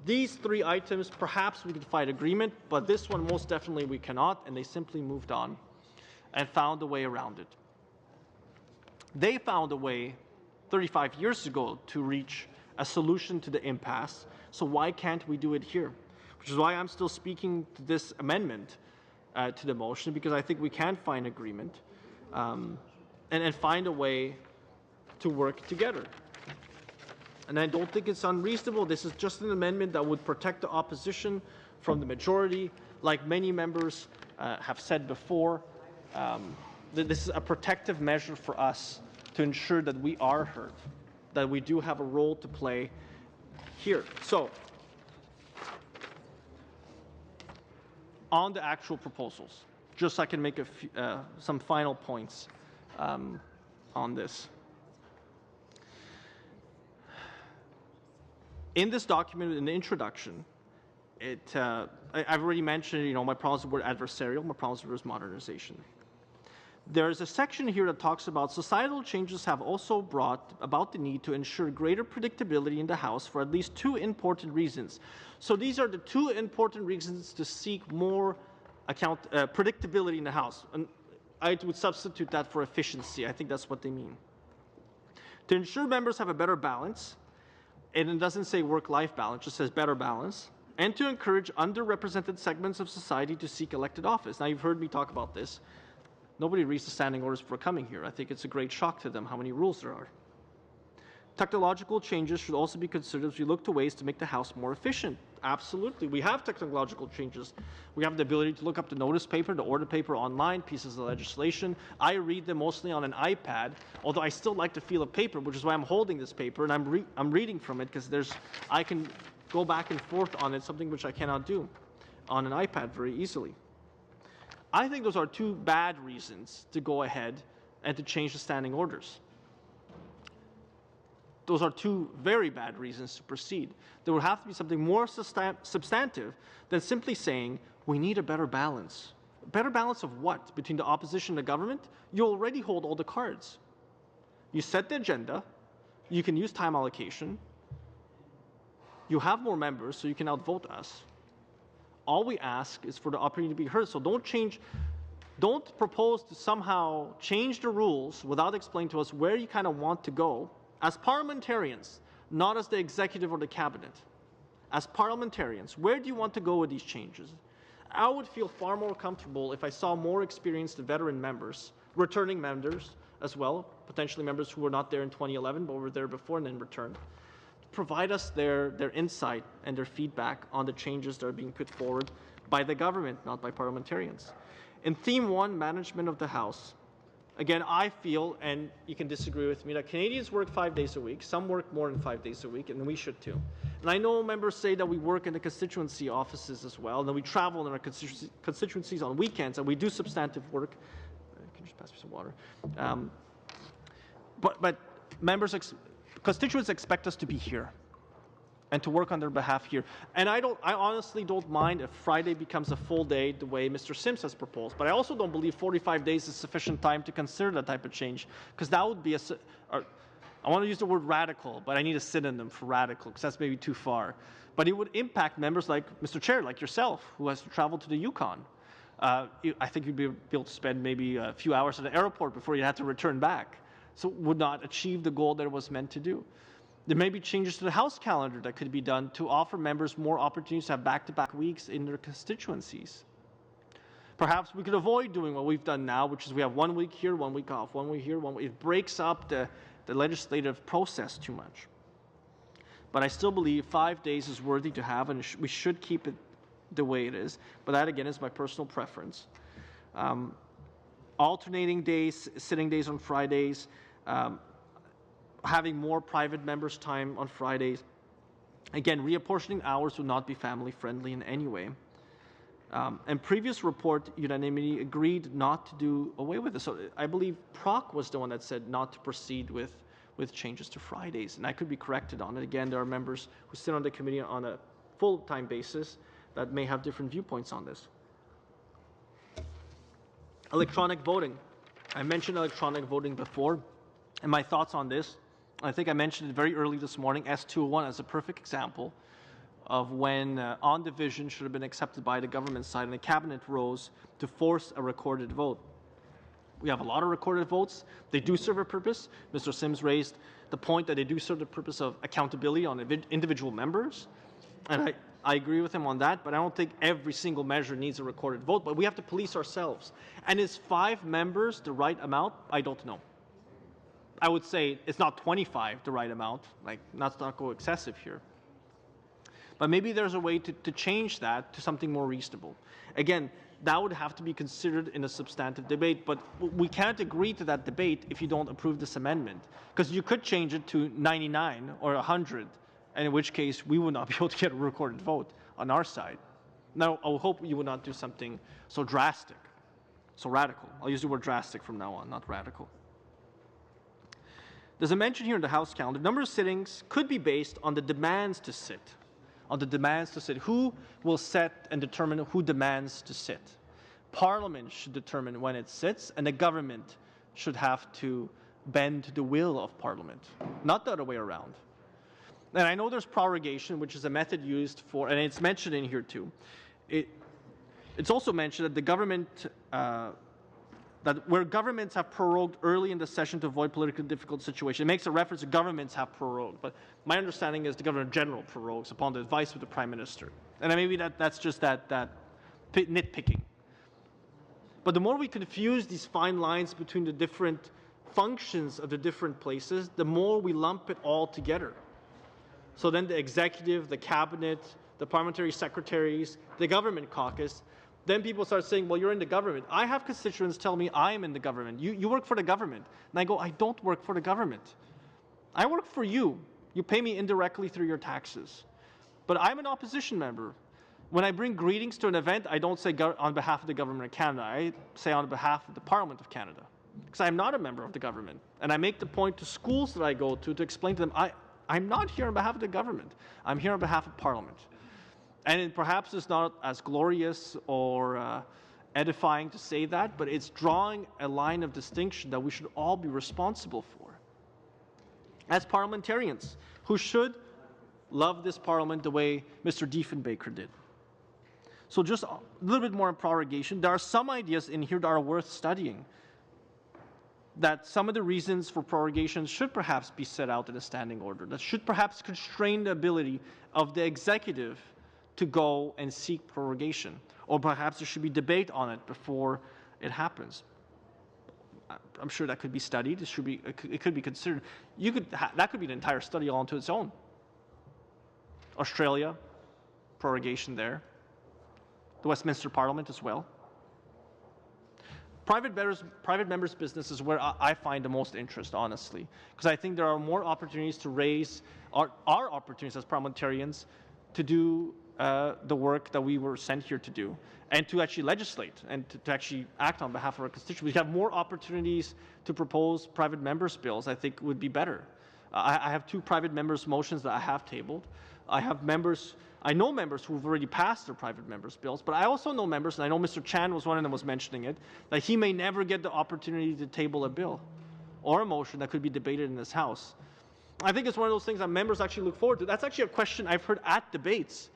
D: these three items, perhaps we could find agreement, but this one most definitely we cannot, and they simply moved on and found a way around it. They found a way 35 years ago to reach a solution to the impasse, so why can't we do it here? Which is why I'm still speaking to this amendment to the motion, because I think we can find agreement and find a way to work together. And I don't think it's unreasonable. This is just an amendment that would protect the opposition from the majority. Like many members have said before, this is a protective measure for us to ensure that we are heard, that we do have a role to play here. So, on the actual proposals, just so I can make some final points on this. In this document, in the introduction, I've already mentioned, my problems with the word adversarial, my problems with modernization. There's a section here that talks about societal changes have also brought about the need to ensure greater predictability in the House for at least two important reasons. So these are the two important reasons to seek more predictability in the House. And I would substitute that for efficiency. I think that's what they mean. To ensure members have a better balance, and it doesn't say work-life balance, it just says better balance, and to encourage underrepresented segments of society to seek elected office. Now, you've heard me talk about this. Nobody reads the standing orders for coming here. I think it's a great shock to them how many rules there are. Technological changes should also be considered as we look to ways to make the House more efficient. Absolutely. We have technological changes. We have the ability to look up the notice paper, the order paper online, pieces of legislation. I read them mostly on an iPad, although I still like the feel of paper, which is why I'm holding this paper and I'm reading from it, because I can go back and forth on it, something which I cannot do on an iPad very easily. I think those are two bad reasons to go ahead and to change the standing orders. Those are two very bad reasons to proceed. There would have to be something more substantive than simply saying we need a better balance. A better balance of what? Between the opposition and the government? You already hold all the cards. You set the agenda. You can use time allocation. You have more members, so you can outvote us. All we ask is for the opportunity to be heard. So don't propose to somehow change the rules without explaining to us where you kind of want to go. As parliamentarians, not as the executive or the cabinet, as parliamentarians, where do you want to go with these changes? I would feel far more comfortable if I saw more experienced veteran members, returning members as well, potentially members who were not there in 2011 but were there before and then returned, to provide us their insight and their feedback on the changes that are being put forward by the government, not by parliamentarians. In Theme 1, Management of the House, again, I feel, and you can disagree with me, that Canadians work 5 days a week. Some work more than 5 days a week, and we should too. And I know members say that we work in the constituency offices as well, and that we travel in our constituencies on weekends, and we do substantive work. Can you just pass me some water? But constituents expect us to be here and to work on their behalf here. And I honestly don't mind if Friday becomes a full day the way Mr. Sims has proposed. But I also don't believe 45 days is sufficient time to consider that type of change, because that would be I want to use the word radical, but I need a synonym for radical, because that's maybe too far. But it would impact members like Mr. Chair, like yourself, who has to travel to the Yukon. I think you'd be able to spend maybe a few hours at the airport before you had to return back. So would not achieve the goal that it was meant to do. There may be changes to the House calendar that could be done to offer members more opportunities to have back-to-back weeks in their constituencies. Perhaps we could avoid doing what we've done now, which is we have 1 week here, 1 week off, 1 week here, 1 week. It breaks up the legislative process too much. But I still believe 5 days is worthy to have, and we should keep it the way it is. But that, again, is my personal preference. Alternating days, sitting days on Fridays, having more private members' time on Fridays. Again, reapportioning hours would not be family-friendly in any way. And previous report, unanimity agreed not to do away with this. So I believe Proc was the one that said not to proceed with changes to Fridays, and I could be corrected on it. Again, there are members who sit on the committee on a full-time basis that may have different viewpoints on this. Electronic voting. I mentioned electronic voting before, and my thoughts on this. I think I mentioned it very early this morning, S201 as a perfect example of when on-division should have been accepted by the government side and the cabinet rose to force a recorded vote. We have a lot of recorded votes. They do serve a purpose. Mr. Sims raised the point that they do serve the purpose of accountability on individual members. And I agree with him on that, but I don't think every single measure needs a recorded vote. But we have to police ourselves. And is 5 members the right amount? I don't know. I would say it's not 25 the right amount. Like, let's not go excessive here. But maybe there's a way to change that to something more reasonable. Again, that would have to be considered in a substantive debate, but we can't agree to that debate if you don't approve this amendment. Because you could change it to 99 or 100, and in which case we would not be able to get a recorded vote on our side. Now, I hope you would not do something so drastic, so radical. I'll use the word drastic from now on, not radical. There's a mention here in the House calendar. The number of sittings could be based on the demands to sit. Who will set and determine who demands to sit? Parliament should determine when it sits, and the government should have to bend to the will of Parliament, not the other way around. And I know there's prorogation, which is a method used for, and it's mentioned in here too. It's also mentioned that the government, that where governments have prorogued early in the session to avoid politically difficult situations. It makes a reference to governments have prorogued, but my understanding is the Governor General prorogues upon the advice of the Prime Minister. And maybe that's just that nitpicking. But the more we confuse these fine lines between the different functions of the different places, the more we lump it all together. So then the executive, the cabinet, the parliamentary secretaries, the government caucus, then people start saying, well, you're in the government. I have constituents tell me I'm in the government. You work for the government. And I go, I don't work for the government. I work for you. You pay me indirectly through your taxes. But I'm an opposition member. When I bring greetings to an event, I don't say on behalf of the government of Canada. I say on behalf of the Parliament of Canada. Because I'm not a member of the government. And I make the point to schools that I go to explain to them, I'm not here on behalf of the government. I'm here on behalf of Parliament. And perhaps it's not as glorious or edifying to say that, but it's drawing a line of distinction that we should all be responsible for. As parliamentarians, who should love this Parliament the way Mr. Diefenbaker did. So just a little bit more on prorogation. There are some ideas in here that are worth studying. That some of the reasons for prorogation should perhaps be set out in a standing order. That should perhaps constrain the ability of the executive to go and seek prorogation. Or perhaps there should be debate on it before it happens. I'm sure that could be studied. It could be considered. That could be an entire study all onto its own. Australia, prorogation there. The Westminster Parliament as well. Private members' business is where I find the most interest, honestly, because I think there are more opportunities to raise our opportunities as parliamentarians to do the work that we were sent here to do, and to actually legislate and to actually act on behalf of our constituents. We have more opportunities to propose private members' bills. I think would be better. I have 2 private members' motions that I have tabled. I know members who've already passed their private members' bills, but I also know members, and I know Mr. Chan was one of them was mentioning it, that he may never get the opportunity to table a bill or a motion that could be debated in this House. I think it's one of those things that members actually look forward to. That's actually a question I've heard at debates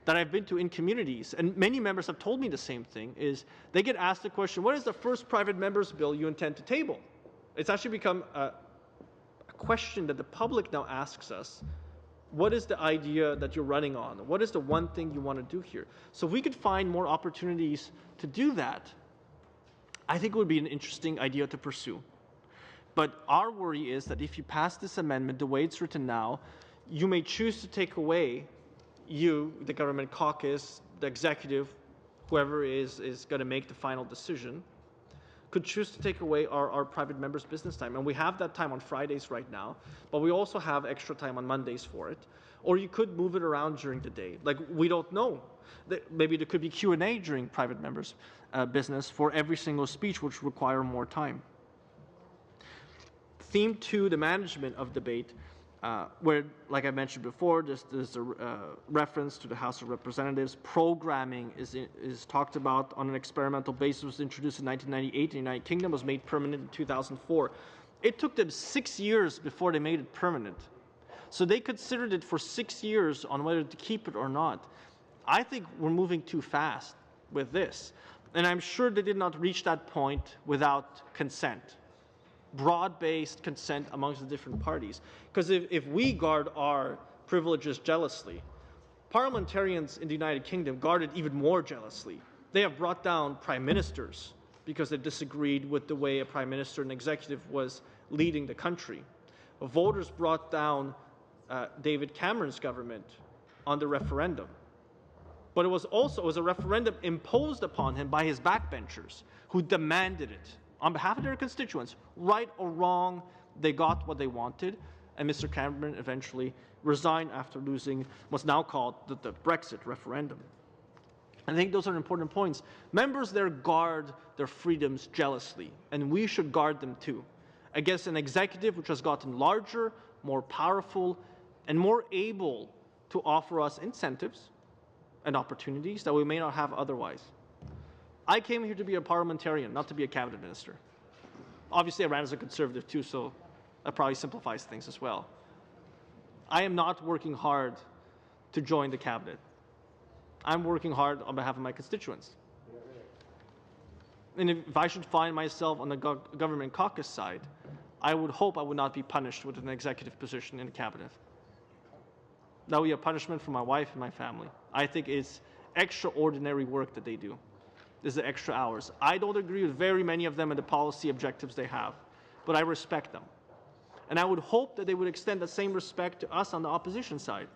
D: that I've been to in communities, and many members have told me the same thing, is they get asked the question, what is the first private members' bill you intend to table? It's actually become a question that the public now asks us. What is the idea that you're running on? What is the one thing you want to do here? So if we could find more opportunities to do that, I think it would be an interesting idea to pursue. But our worry is that if you pass this amendment the way it's written now, you may choose to take away, the government caucus, the executive, whoever is going to make the final decision, could choose to take away our private members' business time. And we have that time on Fridays right now, but we also have extra time on Mondays for it. Or you could move it around during the day. Like, we don't know. Maybe there could be Q&A during private members' business for every single speech, which require more time. Theme 2, the management of debate, where, like I mentioned before, there's a reference to the House of Representatives. Programming is talked about on an experimental basis. It was introduced in 1998 in the United Kingdom, was made permanent in 2004. It took them 6 years before they made it permanent. So they considered it for 6 years on whether to keep it or not. I think we're moving too fast with this. And I'm sure they did not reach that point without consent. Broad-based consent amongst the different parties. Because if we guard our privileges jealously, parliamentarians in the United Kingdom guard it even more jealously. They have brought down prime ministers because they disagreed with the way a prime minister and executive was leading the country. Voters brought down David Cameron's government on the referendum. But it was a referendum imposed upon him by his backbenchers who demanded it. On behalf of their constituents, right or wrong, they got what they wanted, and Mr. Cameron eventually resigned after losing what's now called the Brexit referendum. I think those are important points. Members there guard their freedoms jealously, and we should guard them too, against an executive which has gotten larger, more powerful, and more able to offer us incentives and opportunities that we may not have otherwise. I came here to be a parliamentarian, not to be a cabinet minister. Obviously, I ran as a conservative too, so that probably simplifies things as well. I am not working hard to join the cabinet. I'm working hard on behalf of my constituents. And if I should find myself on the government caucus side, I would hope I would not be punished with an executive position in the cabinet. That would be a punishment for my wife and my family. I think it's extraordinary work that they do. There's the extra hours. I don't agree with very many of them and the policy objectives they have. but I respect them. And I would hope that they would extend the same respect to us on the opposition side.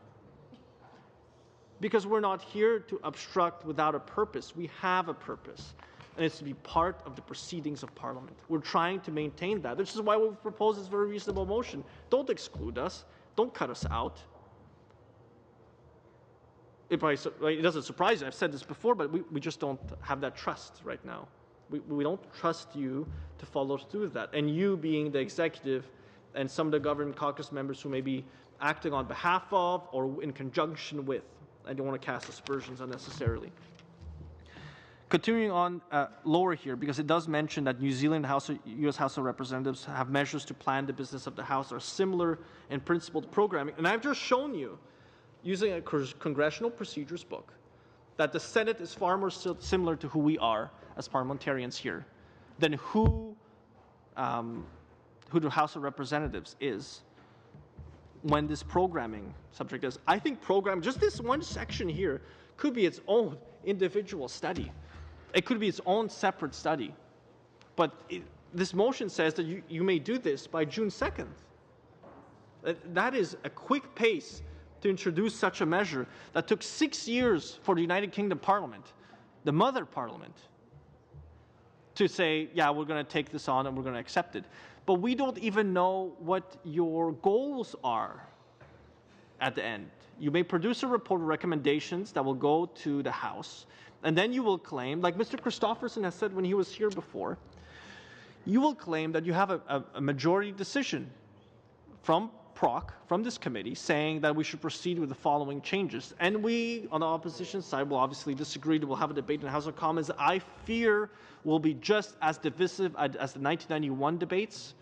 D: Because we're not here to obstruct without a purpose. We have a purpose, and it's to be part of the proceedings of Parliament. We're trying to maintain that. This is why we've proposed this very reasonable motion. Don't exclude us. Don't cut us out. It doesn't surprise you. I've said this before, but we just don't have that trust right now. We don't trust you to follow through with that. And you being the executive and some of the government caucus members who may be acting on behalf of or in conjunction with. I don't want to cast aspersions unnecessarily. Continuing on lower here, because it does mention that New Zealand U.S. House of Representatives have measures to plan the business of the House are similar in principle to programming. And I've just shown you, using a congressional procedures book, that the Senate is far more similar to who we are as parliamentarians here than who the House of Representatives is when this programming subject is. I think just this one section here, could be its own individual study. It could be its own separate study. But this motion says that you may do this by June 2nd. That is a quick pace to introduce such a measure that took 6 years for the United Kingdom Parliament, the mother parliament, to say, yeah, we're going to take this on and we're going to accept it. But we don't even know what your goals are at the end. You may produce a report of recommendations that will go to the House, and then you will claim, like Mr. Christofferson has said when he was here before, you will claim that you have a majority decision from PROC, from this committee, saying that we should proceed with the following changes. And we, on the opposition side, will obviously disagree. We'll have a debate in the House of Commons that I fear will be just as divisive as the 1991 debates,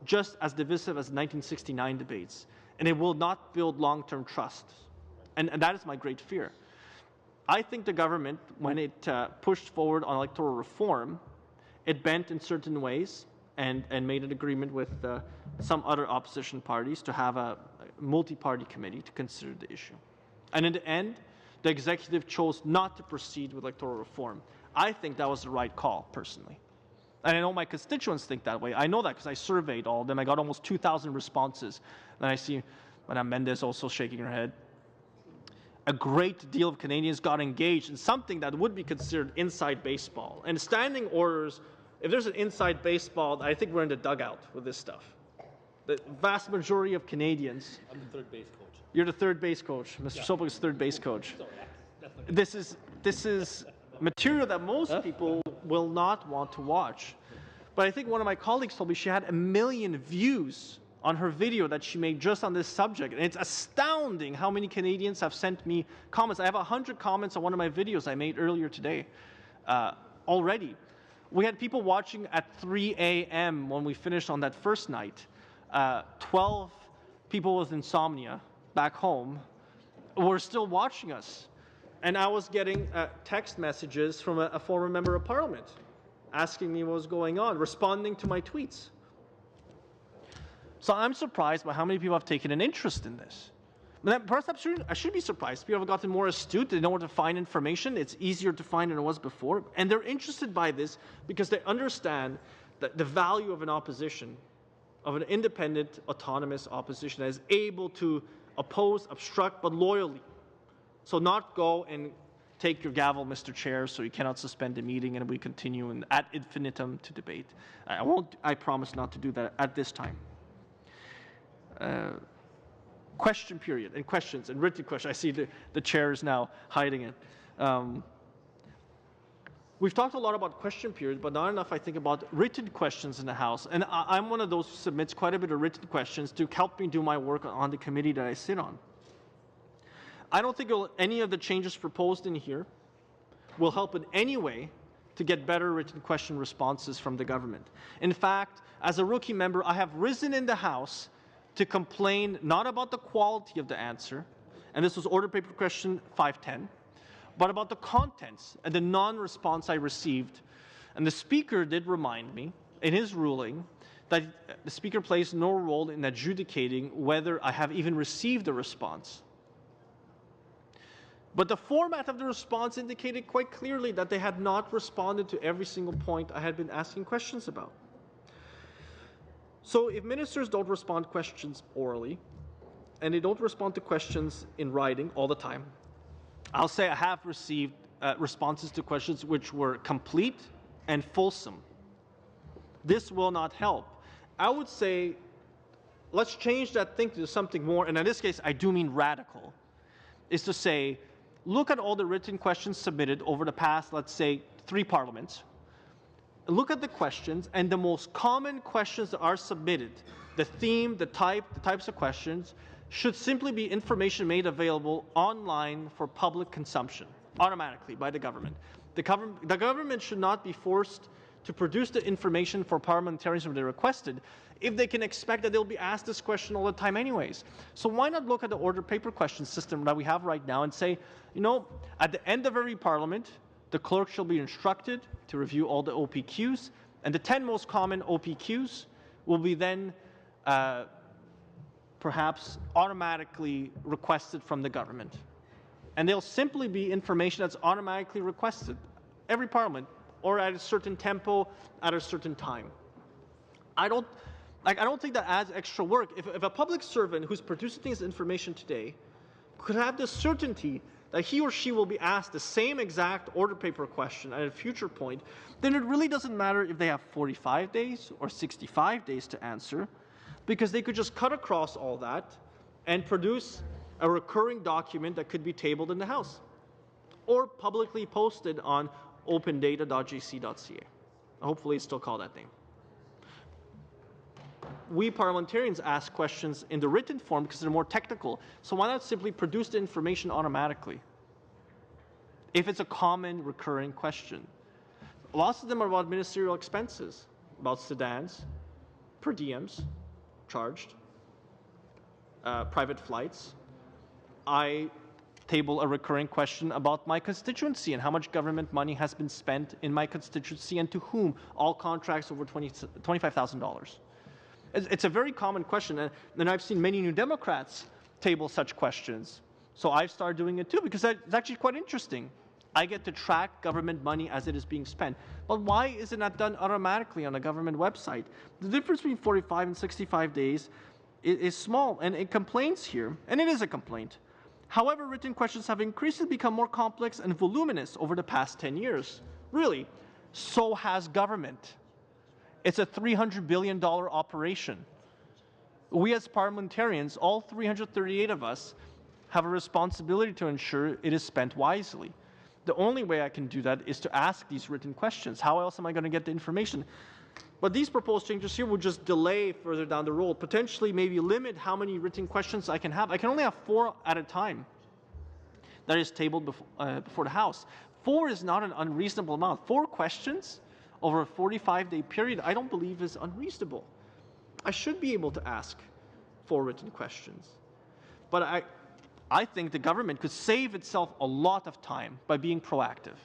D: just as divisive as the 1969 debates. And it will not build long-term trust. And that is my great fear. I think the government, when it pushed forward on electoral reform, it bent in certain ways and made an agreement with some other opposition parties to have a multi-party committee to consider the issue. And in the end, the executive chose not to proceed with electoral reform. I think that was the right call, personally. And I know my constituents think that way. I know that because I surveyed all of them. I got almost 2,000 responses. And I see Madame Mendes also shaking her head. A great deal of Canadians got engaged in something that would be considered inside baseball. And standing orders, if there's an inside baseball, I think we're in the dugout with this stuff. The vast majority of Canadians...
J: I'm the third base coach.
D: You're the third base coach. Mr. Sopik is third base coach. This is material that most people will not want to watch. But I think one of my colleagues told me she had 1 million views on her video that she made just on this subject. And it's astounding how many Canadians have sent me comments. I have 100 comments on one of my videos I made earlier today already. We had people watching at 3 a.m. when we finished on that first night. 12 people with insomnia back home were still watching us. And I was getting text messages from a former member of parliament asking me what was going on, responding to my tweets. So I'm surprised by how many people have taken an interest in this. Perhaps I should be surprised. People have gotten more astute. They know where to find information. It's easier to find than it was before. And they're interested by this because they understand that the value of an opposition, of an independent, autonomous opposition that is able to oppose, obstruct, but loyally. So not go and take your gavel, Mr. Chair, so you cannot suspend the meeting and we continue ad infinitum to debate. I promise not to do that at this time. Question period and questions and written questions. I see the chair is now hiding it. We've talked a lot about question period, but not enough, I think, about written questions in the House. And I'm one of those who submits quite a bit of written questions to help me do my work on the committee that I sit on. I don't think any of the changes proposed in here will help in any way to get better written question responses from the government. In fact, as a rookie member, I have risen in the House to complain not about the quality of the answer, and this was order paper question 510, but about the contents and the non-response I received. And the Speaker did remind me in his ruling that the Speaker plays no role in adjudicating whether I have even received a response. But the format of the response indicated quite clearly that they had not responded to every single point I had been asking questions about. So if ministers don't respond to questions orally, and they don't respond to questions in writing all the time, I'll say I have received responses to questions which were complete and fulsome. This will not help. I would say let's change that thinking to something more, and in this case I do mean radical, is to say, look at all the written questions submitted over the past, let's say, 3 parliaments. Look at the questions, and the most common questions that are submitted, the theme, the types of questions, should simply be information made available online for public consumption, automatically by the government. The government should not be forced to produce the information for parliamentarians when they requested, if they can expect that they'll be asked this question all the time anyways. So why not look at the order paper question system that we have right now and say, you know, at the end of every parliament, the clerk shall be instructed to review all the OPQs, and the 10 most common OPQs will be then perhaps automatically requested from the government. And they'll simply be information that's automatically requested every parliament, or at a certain tempo, at a certain time. I don't think that adds extra work. If a public servant who's producing this information today could have the certainty that he or she will be asked the same exact order paper question at a future point, then it really doesn't matter if they have 45 days or 65 days to answer, because they could just cut across all that and produce a recurring document that could be tabled in the House or publicly posted on opendata.gc.ca. Hopefully it's still called that name. We parliamentarians ask questions in the written form because they're more technical, so why not simply produce the information automatically? If it's a common recurring question. Lots of them are about ministerial expenses, about sedans, per diems, charged, private flights. I table a recurring question about my constituency and how much government money has been spent in my constituency and to whom, all contracts over $25,000. It's a very common question, and I've seen many New Democrats table such questions. So I've started doing it too, because it's actually quite interesting. I get to track government money as it is being spent. But why is it not done automatically on a government website? The difference between 45 and 65 days is small, and it complains here, and it is a complaint. However, written questions have increasingly become more complex and voluminous over the past 10 years. Really, so has government. It's a $300 billion operation. We as parliamentarians, all 338 of us, have a responsibility to ensure it is spent wisely. The only way I can do that is to ask these written questions. How else am I going to get the information? But these proposed changes here will just delay further down the road, potentially maybe limit how many written questions I can have. I can only have 4 at a time that is tabled before the House. 4 is not an unreasonable amount. 4 questions over a 45-day period, I don't believe is unreasonable. I should be able to ask 4 written questions. But I think the government could save itself a lot of time by being proactive.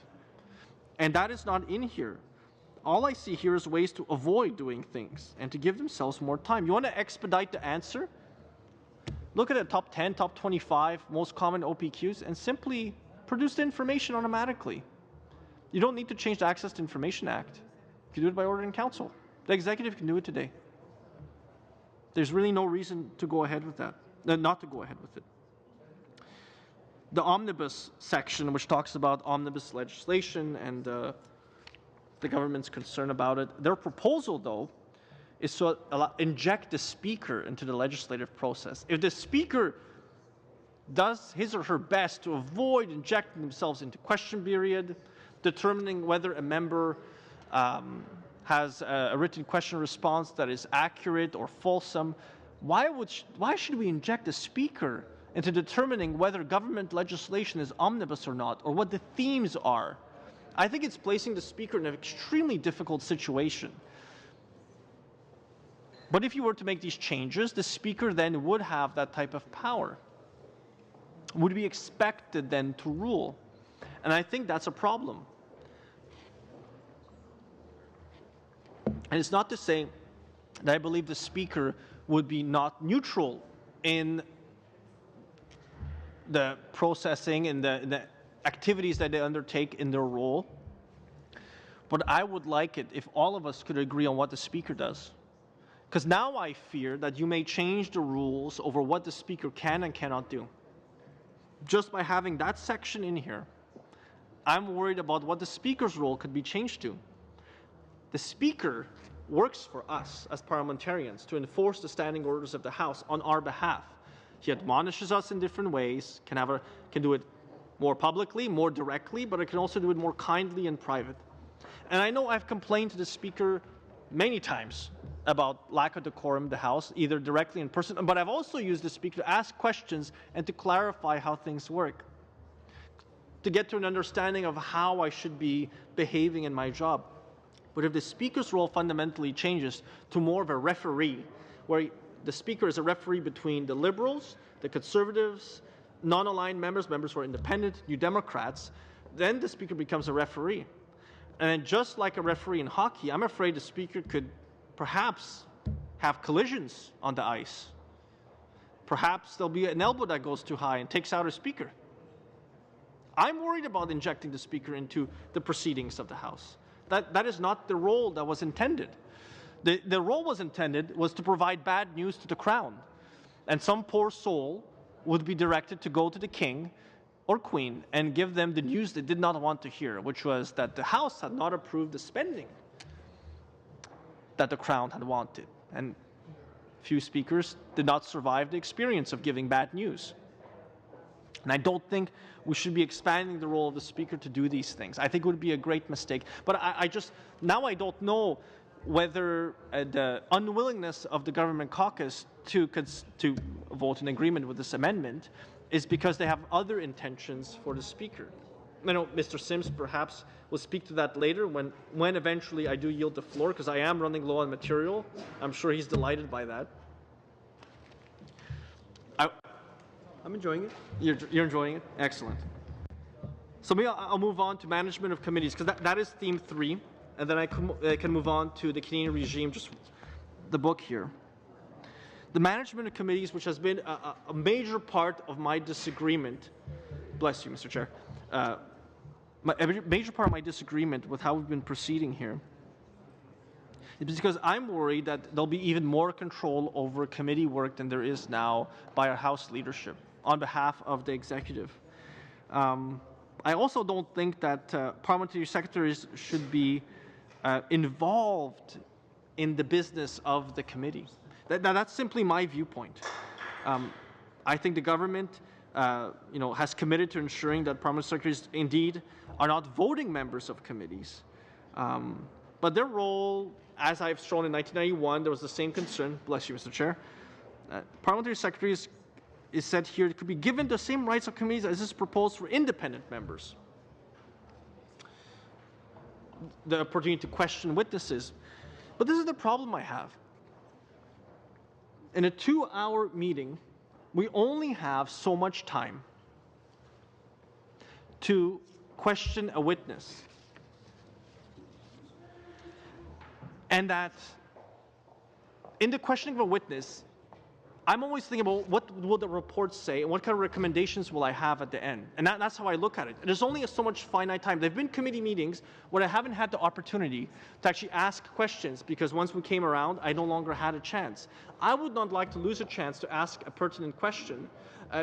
D: And that is not in here. All I see here is ways to avoid doing things and to give themselves more time. You want to expedite the answer? Look at the top 10, top 25 most common OPQs and simply produce the information automatically. You don't need to change the Access to Information Act. You can do it by order in council. The executive can do it today. There's really no reason to go ahead with that, not to go ahead with it. The omnibus section, which talks about omnibus legislation and the government's concern about it, their proposal, though, is to inject the speaker into the legislative process. If the speaker does his or her best to avoid injecting themselves into question period, determining whether a member has a written question response that is accurate or fulsome, why should we inject the speaker into determining whether government legislation is omnibus or not, or what the themes are? I think it's placing the speaker in an extremely difficult situation. But if you were to make these changes, the speaker then would have that type of power, would be expected then to rule. And I think that's a problem. And it's not to say that I believe the speaker would be not neutral in the processing and the activities that they undertake in their role. But I would like it if all of us could agree on what the speaker does. Because now I fear that you may change the rules over what the Speaker can and cannot do. Just by having that section in here, I'm worried about what the Speaker's role could be changed to. The Speaker works for us as parliamentarians to enforce the standing orders of the House on our behalf. He admonishes us in different ways, can do it more publicly, more directly, but it can also do it more kindly and private. And I know I've complained to the Speaker many times about lack of decorum in the House, either directly in person, but I've also used the Speaker to ask questions and to clarify how things work, to get to an understanding of how I should be behaving in my job. But if the Speaker's role fundamentally changes to more of a referee, where the Speaker is a referee between the Liberals, the Conservatives, non-aligned members who are independent, New Democrats, then the Speaker becomes a referee. And just like a referee in hockey, I'm afraid the Speaker could perhaps have collisions on the ice. Perhaps there'll be an elbow that goes too high and takes out a Speaker. I'm worried about injecting the Speaker into the proceedings of the House. That is not the role that was intended. The role was intended was to provide bad news to the Crown. And some poor soul would be directed to go to the King or Queen and give them the news they did not want to hear, which was that the House had not approved the spending that the Crown had wanted. And few speakers did not survive the experience of giving bad news. And I don't think we should be expanding the role of the Speaker to do these things. I think it would be a great mistake. But I don't know whether the unwillingness of the government caucus to vote in agreement with this amendment is because they have other intentions for the Speaker. You know, Mr. Sims perhaps will speak to that later when eventually I do yield the floor, because I am running low on material. I'm sure he's delighted by that.
H: I'm enjoying it.
D: You're enjoying it? Excellent. So maybe I'll move on to management of committees, because that is theme 3, and then I can move on to the Canadian regime, just the book here. The management of committees, which has been a major part of my disagreement, bless you, Mr. Chair, a major part of my disagreement with how we've been proceeding here, is because I'm worried that there'll be even more control over committee work than there is now by our House leadership on behalf of the executive. I also don't think that parliamentary secretaries should be involved in the business of the committee. That's simply my viewpoint. I think the government has committed to ensuring that parliamentary secretaries indeed are not voting members of committees. But their role, as I've shown in 1991, there was the same concern, bless you, Mr. Chair. Parliamentary secretaries is said here could be given the same rights of committees as is proposed for independent members. The opportunity to question witnesses. But this is the problem I have. In a 2-hour meeting, we only have so much time to question a witness. And that in the questioning of a witness, I'm always thinking about what will the report say and what kind of recommendations will I have at the end. And that's how I look at it. There's only so much finite time. There have been committee meetings where I haven't had the opportunity to actually ask questions because once we came around, I no longer had a chance. I would not like to lose a chance to ask a pertinent question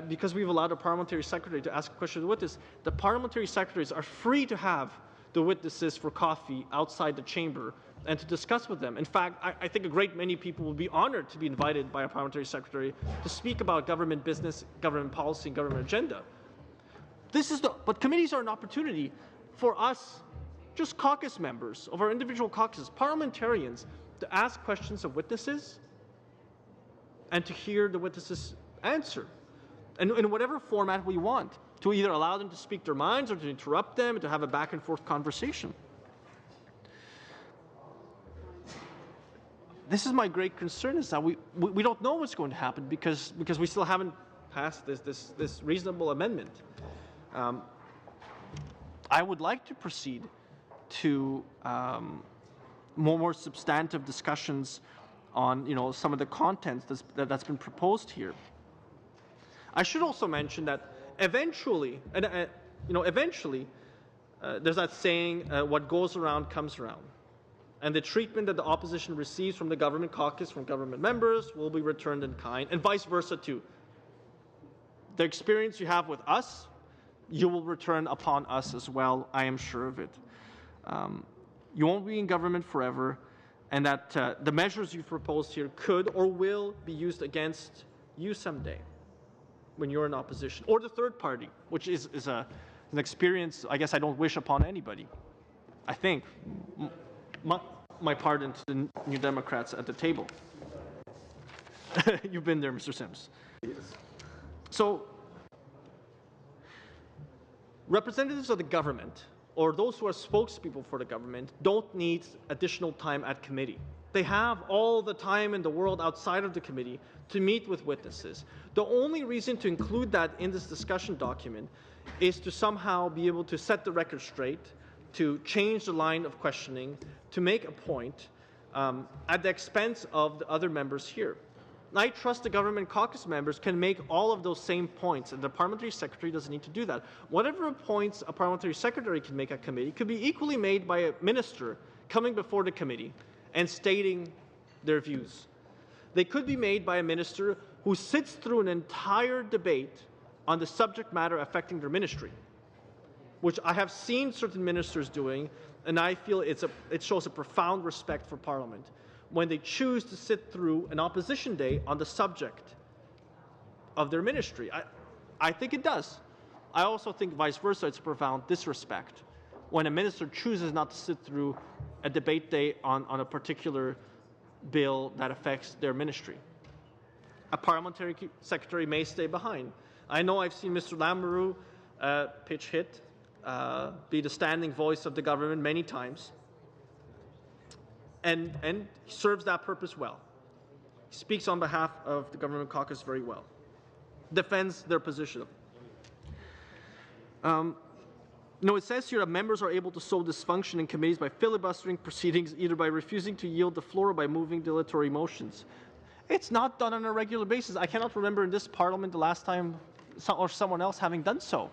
D: because we've allowed a parliamentary secretary to ask a question of the witness. The parliamentary secretaries are free to have the witnesses for coffee outside the chamber and to discuss with them. In fact, I think a great many people will be honored to be invited by a parliamentary secretary to speak about government business, government policy, and government agenda. But committees are an opportunity for us, just caucus members of our individual caucuses, parliamentarians, to ask questions of witnesses and to hear the witnesses answer. And in whatever format we want, to either allow them to speak their minds or to interrupt them and to have a back and forth conversation. This is my great concern, is that we don't know what's going to happen because we still haven't passed this reasonable amendment. I would like to proceed to more substantive discussions on some of the content that's been proposed here. I should also mention that eventually, there's that saying, what goes around comes around. and the treatment that the opposition receives from the government caucus, from government members, will be returned in kind, and vice versa too. The experience you have with us, you will return upon us as well, I am sure of it. You won't be in government forever, and that the measures you've proposed here could or will be used against you someday when you're in opposition, or the third party, which is an experience I guess I don't wish upon anybody. I think my pardon to the New Democrats at the table. You've been there, Mr. Sims. So, representatives of the government, or those who are spokespeople for the government, don't need additional time at committee. They have all the time in the world outside of the committee to meet with witnesses. The only reason to include that in this discussion document is to somehow be able to set the record straight, to change the line of questioning, to make a point at the expense of the other members here. I trust the government caucus members can make all of those same points, and the parliamentary secretary doesn't need to do that. Whatever points a parliamentary secretary can make at committee could be equally made by a minister coming before the committee and stating their views. They could be made by a minister who sits through an entire debate on the subject matter affecting their ministry, which I have seen certain ministers doing, and I feel it shows a profound respect for Parliament when they choose to sit through an opposition day on the subject of their ministry. I think it does. I also think vice versa, it's a profound disrespect when a minister chooses not to sit through a debate day on a particular bill that affects their ministry. A parliamentary secretary may stay behind. I know I've seen Mr. Lamoureux pitch hit, be the standing voice of the government many times, and serves that purpose well. He speaks on behalf of the government caucus very well, defends their position. It says here that members are able to sow dysfunction in committees by filibustering proceedings, either by refusing to yield the floor or by moving dilatory motions. It's not done on a regular basis. I cannot remember in this parliament the last time or someone else having done so.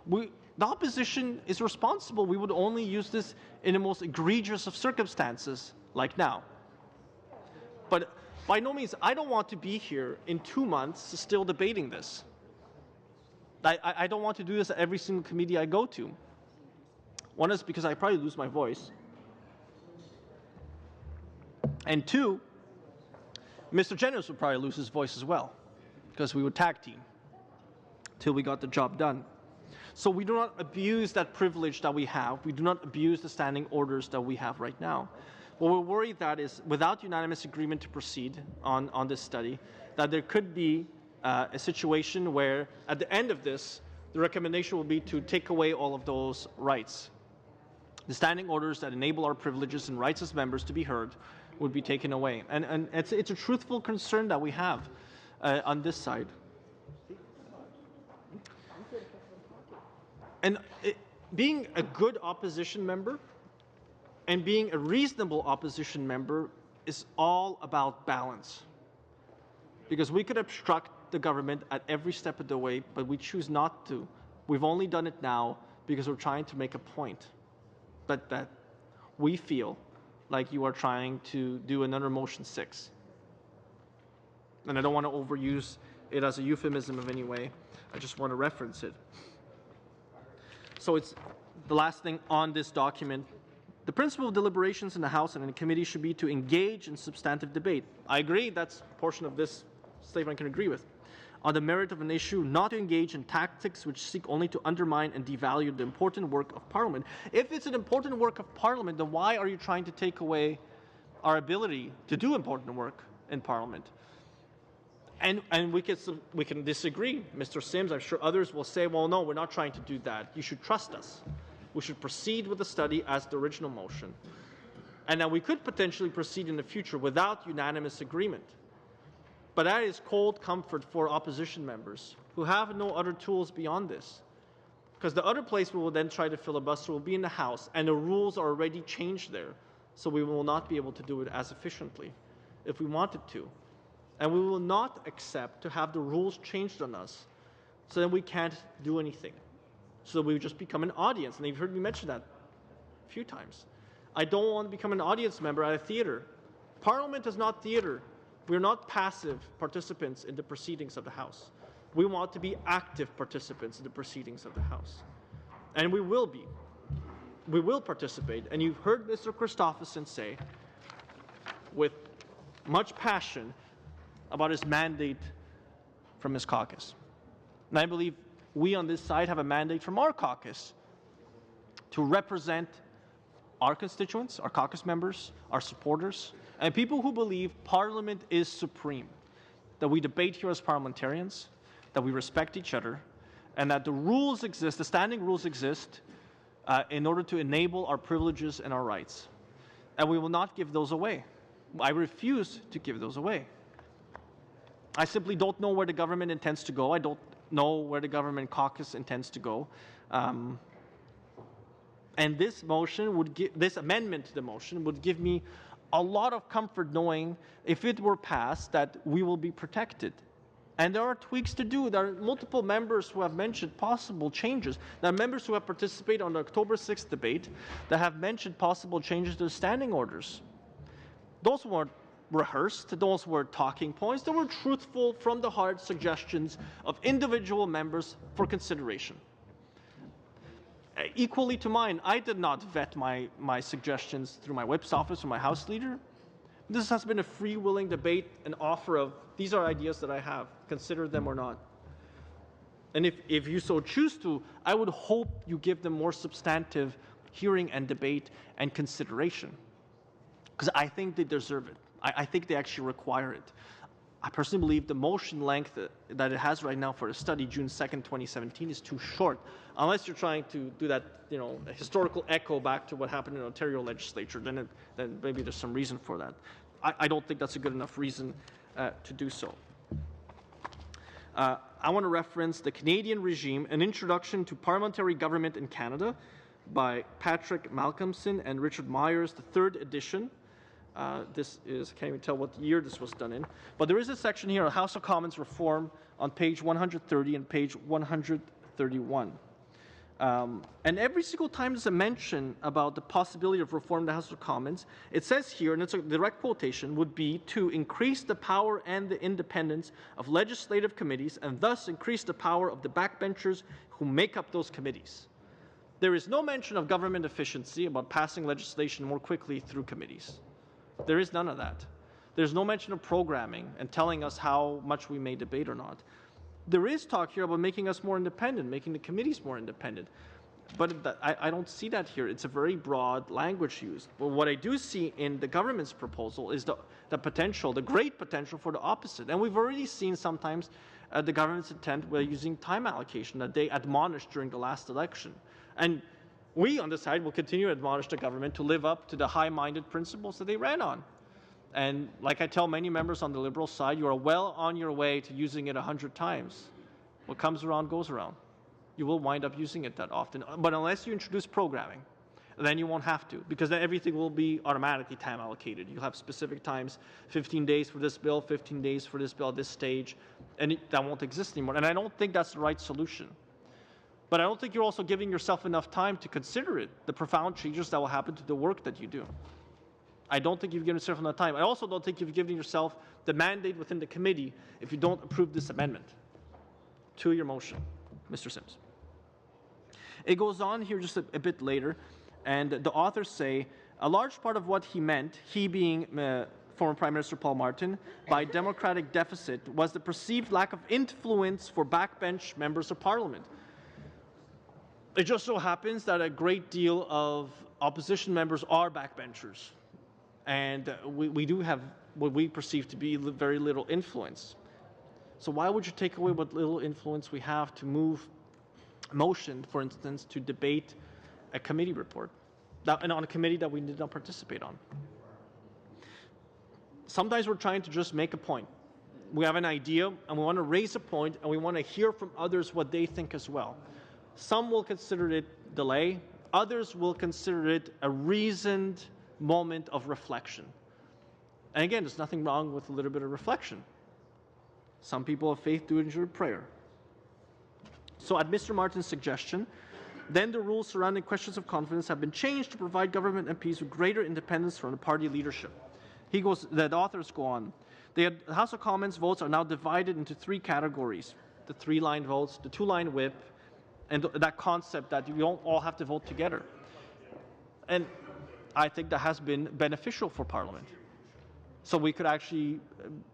D: The opposition is responsible. We would only use this in the most egregious of circumstances, like now. But by no means, I don't want to be here in 2 months still debating this. I don't want to do this at every single committee I go to. One is because I probably lose my voice. And two, Mr. Jenners would probably lose his voice as well, because we would tag team till we got the job done. So we do not abuse that privilege that we have. We do not abuse the standing orders that we have right now. What we're worried that is, without unanimous agreement to proceed on this study, that there could be a situation where, at the end of this, the recommendation will be to take away all of those rights. The standing orders that enable our privileges and rights as members to be heard would be taken away. And it's a truthful concern that we have on this side. And being a good opposition member and being a reasonable opposition member is all about balance. Because we could obstruct the government at every step of the way, but we choose not to. We've only done it now because we're trying to make a point. But that we feel like you are trying to do another motion 6. And I don't want to overuse it as a euphemism of any way. I just want to reference it. So it's the last thing on this document. The principle of deliberations in the House and in the committee should be to engage in substantive debate. I agree, that's a portion of this statement I can agree with. On the merit of an issue, not to engage in tactics which seek only to undermine and devalue the important work of Parliament. If it's an important work of Parliament, then why are you trying to take away our ability to do important work in Parliament? And we can disagree. Mr. Sims, I'm sure others will say, well, no, we're not trying to do that. You should trust us. We should proceed with the study as the original motion. And then we could potentially proceed in the future without unanimous agreement. But that is cold comfort for opposition members who have no other tools beyond this. Because the other place we will then try to filibuster will be in the House, and the rules are already changed there. So we will not be able to do it as efficiently if we wanted to. And we will not accept to have the rules changed on us so that we can't do anything. So we just become an audience. And you've heard me mention that a few times. I don't want to become an audience member at a theater. Parliament is not theater. We're not passive participants in the proceedings of the House. We want to be active participants in the proceedings of the House. And we will be. We will participate. And you've heard Mr. Christopherson say, with much passion, about his mandate from his caucus. And I believe we on this side have a mandate from our caucus to represent our constituents, our caucus members, our supporters, and people who believe Parliament is supreme, that we debate here as parliamentarians, that we respect each other, and that the rules exist, the standing rules exist, in order to enable our privileges and our rights. And we will not give those away. I refuse to give those away. I simply don't know where the government intends to go. I don't know where the government caucus intends to go. And this motion would give, this amendment to the motion would give me a lot of comfort knowing, if it were passed, that we will be protected. And there are tweaks to do. There are multiple members who have mentioned possible changes. There are members who have participated on the October 6th debate that have mentioned possible changes to the standing orders. Those weren't rehearsed. Those were talking points. They were truthful, from the heart suggestions of individual members for consideration. Equally to mine, I did not vet my suggestions through my whip's office or my House leader. This has been a free-willing debate, an offer of, these are ideas that I have, consider them or not. And if you so choose to, I would hope you give them more substantive hearing and debate and consideration. Because I think they deserve it. I think they actually require it. I personally believe the motion length that it has right now for the study, June 2nd, 2017, is too short, unless you're trying to do that, a historical echo back to what happened in the Ontario legislature. Then maybe there's some reason for that. I don't think that's a good enough reason to do so. I want to reference The Canadian Regime, An Introduction to Parliamentary Government in Canada by Patrick Malcolmson and Richard Myers, the 3rd edition. This is, I can't even tell what year this was done in, but there is a section here on House of Commons reform on page 130 and page 131. And every single time there's a mention about the possibility of reform in the House of Commons, it says here, and it's a direct quotation, would be to increase the power and the independence of legislative committees and thus increase the power of the backbenchers who make up those committees. There is no mention of government efficiency, about passing legislation more quickly through committees. There is none of that. There's no mention of programming and telling us how much we may debate or not. There is talk here about making us more independent, making the committees more independent. But I don't see that here. It's a very broad language used. But what I do see in the government's proposal is the potential, the great potential for the opposite. And we've already seen sometimes the government's intent with using time allocation that they admonished during the last election. And we on the side will continue to admonish the government to live up to the high-minded principles that they ran on. And like I tell many members on the Liberal side, you are well on your way to using it 100 times. What comes around goes around. You will wind up using it that often. But unless you introduce programming, then you won't have to, because then everything will be automatically time allocated. You'll have specific times, 15 days for this bill, 15 days for this bill at this stage, and that won't exist anymore. And I don't think that's the right solution. But I don't think you're also giving yourself enough time to consider it, the profound changes that will happen to the work that you do. I don't think you've given yourself enough time. I also don't think you've given yourself the mandate within the committee if you don't approve this amendment to your motion, Mr. Sims. It goes on here just a bit later, and the authors say, a large part of what he meant, he being former Prime Minister Paul Martin, by democratic deficit was the perceived lack of influence for backbench members of Parliament. It just so happens that a great deal of opposition members are backbenchers, and we do have what we perceive to be very little influence. So why would you take away what little influence we have to move a motion, for instance, to debate a committee report, and on a committee that we did not participate on? Sometimes we're trying to just make a point. We have an idea, and we want to raise a point, and we want to hear from others what they think as well. Some will consider it delay. Others will consider it a reasoned moment of reflection. And again, there's nothing wrong with a little bit of reflection. Some people of faith do endure prayer. So at Mr. Martin's suggestion, Then the rules surrounding questions of confidence have been changed to provide government MPs with greater independence from the party leadership. The authors go on. The House of Commons votes are now divided into 3 categories: the 3-line votes, the 2-line whip, and that concept that you don't all have to vote together. And I think that has been beneficial for Parliament. So we could actually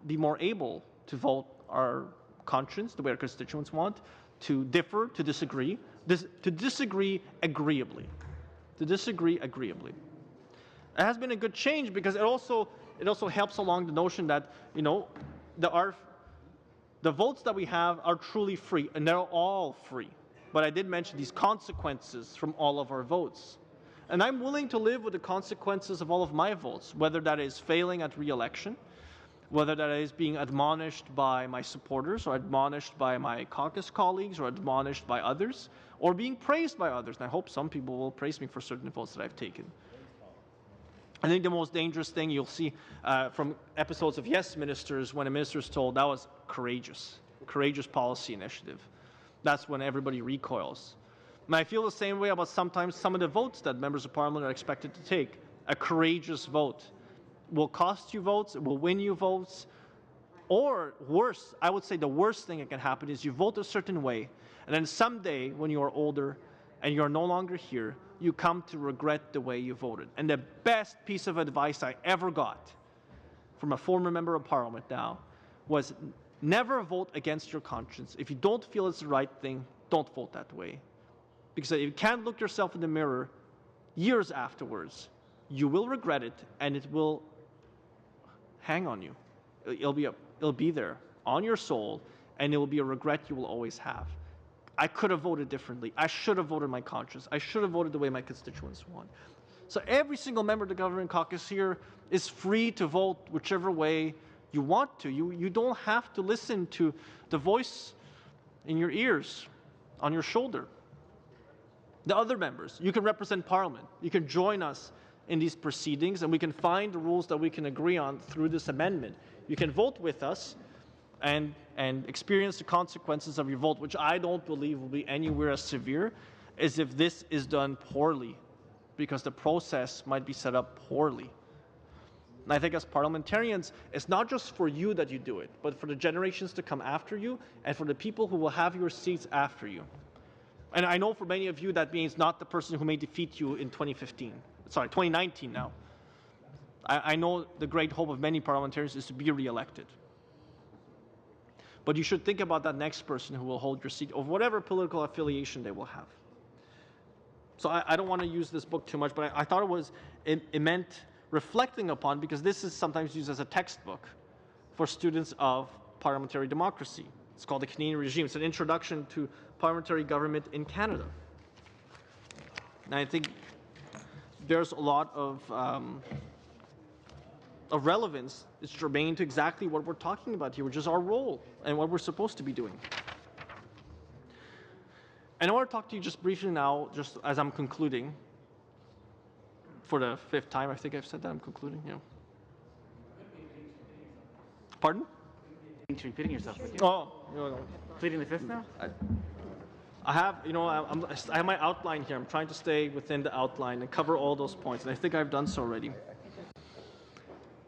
D: be more able to vote our conscience, the way our constituents want, to differ, to disagree, to disagree agreeably. To disagree agreeably. It has been a good change because it also helps along the notion that, you know, the votes that we have are truly free, and they're all free. But I did mention these consequences from all of our votes. And I'm willing to live with the consequences of all of my votes, whether that is failing at re-election, whether that is being admonished by my supporters, or admonished by my caucus colleagues, or admonished by others, or being praised by others. And I hope some people will praise me for certain votes that I've taken. I think the most dangerous thing you'll see from episodes of Yes Ministers, when a minister is told that was courageous policy initiative. That's when everybody recoils. And I feel the same way about sometimes some of the votes that members of Parliament are expected to take. A courageous vote will cost you votes, it will win you votes, or worse, I would say the worst thing that can happen is you vote a certain way, and then someday when you are older and you are no longer here, you come to regret the way you voted. And the best piece of advice I ever got from a former member of Parliament now was never vote against your conscience. If you don't feel it's the right thing, don't vote that way. Because if you can't look yourself in the mirror years afterwards, you will regret it, and it will hang on you. It'll be there on your soul, and it will be a regret you will always have. I could have voted differently. I should have voted my conscience. I should have voted the way my constituents want. So every single member of the government caucus here is free to vote whichever way you want to. You don't have to listen to the voice in your ears, on your shoulder. The other members, you can represent Parliament. You can join us in these proceedings, and we can find the rules that we can agree on through this amendment. You can vote with us and experience the consequences of your vote, which I don't believe will be anywhere as severe as if this is done poorly, because the process might be set up poorly. And I think as parliamentarians, it's not just for you that you do it, but for the generations to come after you and for the people who will have your seats after you. And I know for many of you that means not the person who may defeat you in 2019 now. I know the great hope of many parliamentarians is to be re-elected. But you should think about that next person who will hold your seat, of whatever political affiliation they will have. So I don't want to use this book too much, but I thought it meant reflecting upon, because this is sometimes used as a textbook for students of parliamentary democracy. It's called The Canadian Regime. It's an introduction to parliamentary government in Canada. And I think there's a lot of relevance. It's germane to exactly what we're talking about here, which is our role and what we're supposed to be doing. And I want to talk to you just briefly now, just as I'm concluding. For the 5th time, I think I've said that. I'm concluding. Yeah. Pardon?
F: Repeating yourself.
D: Oh, no.
F: Pleading the 5th now?
D: I have, I have my outline here. I'm trying to stay within the outline and cover all those points, and I think I've done so already.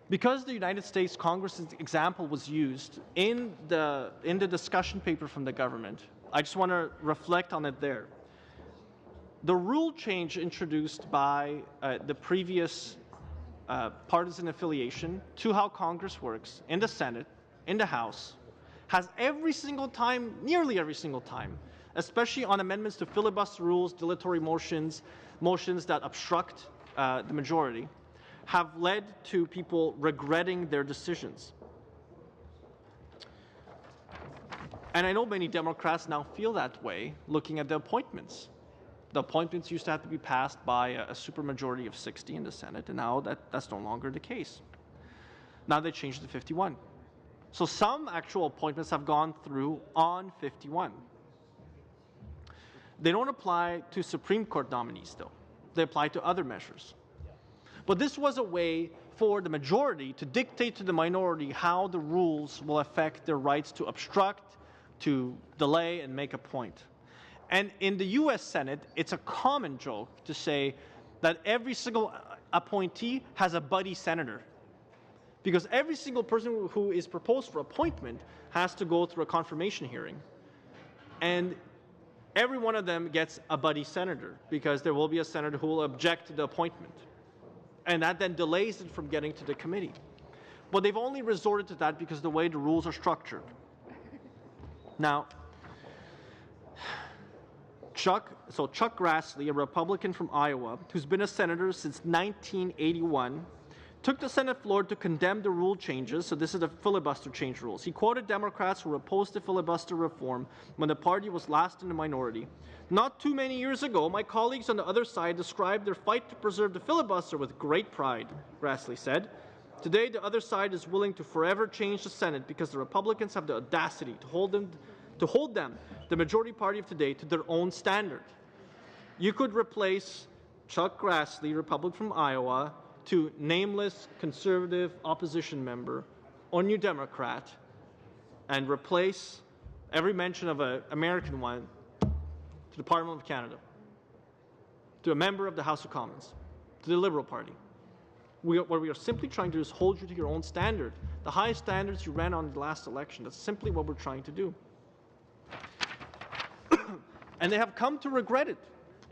D: Because the United States Congress's example was used in the discussion paper from the government, I just want to reflect on it there. The rule change introduced by the previous partisan affiliation to how Congress works in the Senate, in the House, has every single time, nearly every single time, especially on amendments to filibuster rules, dilatory motions, motions that obstruct the majority, have led to people regretting their decisions. And I know many Democrats now feel that way, looking at the appointments. The appointments used to have to be passed by a supermajority of 60 in the Senate, and now that's no longer the case. Now they changed it to 51. So some actual appointments have gone through on 51. They don't apply to Supreme Court nominees, though. They apply to other measures. But this was a way for the majority to dictate to the minority how the rules will affect their rights to obstruct, to delay, and make a point. And in the U.S. Senate, it's a common joke to say that every single appointee has a buddy senator, because every single person who is proposed for appointment has to go through a confirmation hearing. And every one of them gets a buddy senator, because there will be a senator who will object to the appointment. And that then delays it from getting to the committee. But they've only resorted to that because of the way the rules are structured. Now, Chuck Grassley, a Republican from Iowa, who's been a senator since 1981, took the Senate floor to condemn the rule changes. So this is the filibuster change rules. He quoted Democrats who opposed the filibuster reform when the party was last in the minority. Not too many years ago, my colleagues on the other side described their fight to preserve the filibuster with great pride, Grassley said. Today, the other side is willing to forever change the Senate because the Republicans have the audacity to hold them, the majority party of today, to their own standard. You could replace Chuck Grassley, Republican from Iowa, to nameless conservative opposition member, or New Democrat, and replace every mention of an American one to the Parliament of Canada, to a member of the House of Commons, to the Liberal Party. What we are simply trying to do is hold you to your own standard, the high standards you ran on the last election. That's simply what we're trying to do. And they have come to regret it,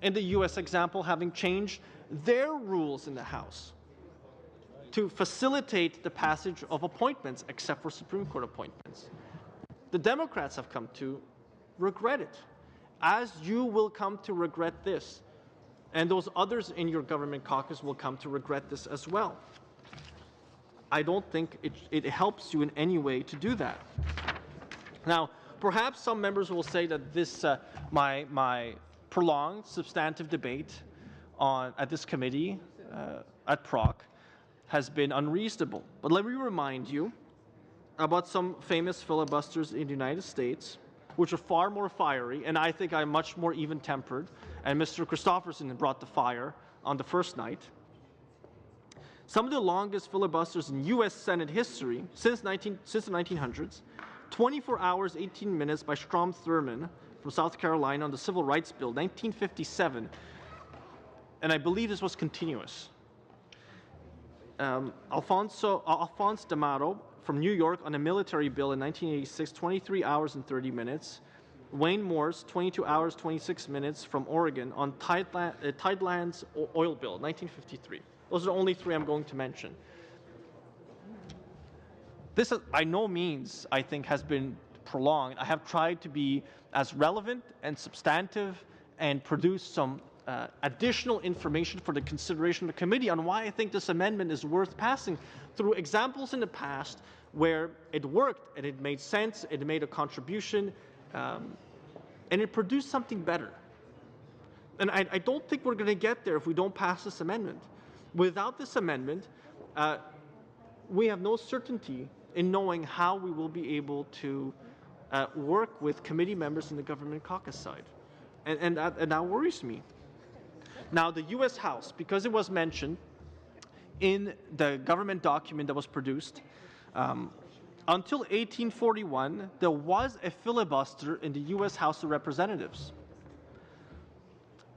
D: in the U.S. example, having changed their rules in the House to facilitate the passage of appointments, except for Supreme Court appointments. The Democrats have come to regret it, as you will come to regret this. And those others in your government caucus will come to regret this as well. I don't think it helps you in any way to do that. Now, perhaps some members will say that this, my prolonged substantive debate at this committee, at PROC, has been unreasonable. But let me remind you about some famous filibusters in the United States, which are far more fiery, and I think I'm much more even-tempered, and Mr. Christopherson brought the fire on the first night. Some of the longest filibusters in U.S. Senate history since the 1900s, 24 hours, 18 minutes by Strom Thurmond from South Carolina on the Civil Rights Bill, 1957, and I believe this was continuous. Alphonse D'Amato from New York on a military bill in 1986, 23 hours and 30 minutes. Wayne Morse, 22 hours, 26 minutes from Oregon on Tidelands Oil Bill, 1953. Those are the only three I'm going to mention. This, by no means, I think, has been prolonged. I have tried to be as relevant and substantive and produce some additional information for the consideration of the committee on why I think this amendment is worth passing, through examples in the past where it worked and it made sense, it made a contribution, and it produced something better. And I don't think we're going to get there if we don't pass this amendment. Without this amendment, we have no certainty in knowing how we will be able to work with committee members in the government caucus side. And that worries me. Now, the U.S. House, because it was mentioned in the government document that was produced, until 1841, there was a filibuster in the U.S. House of Representatives.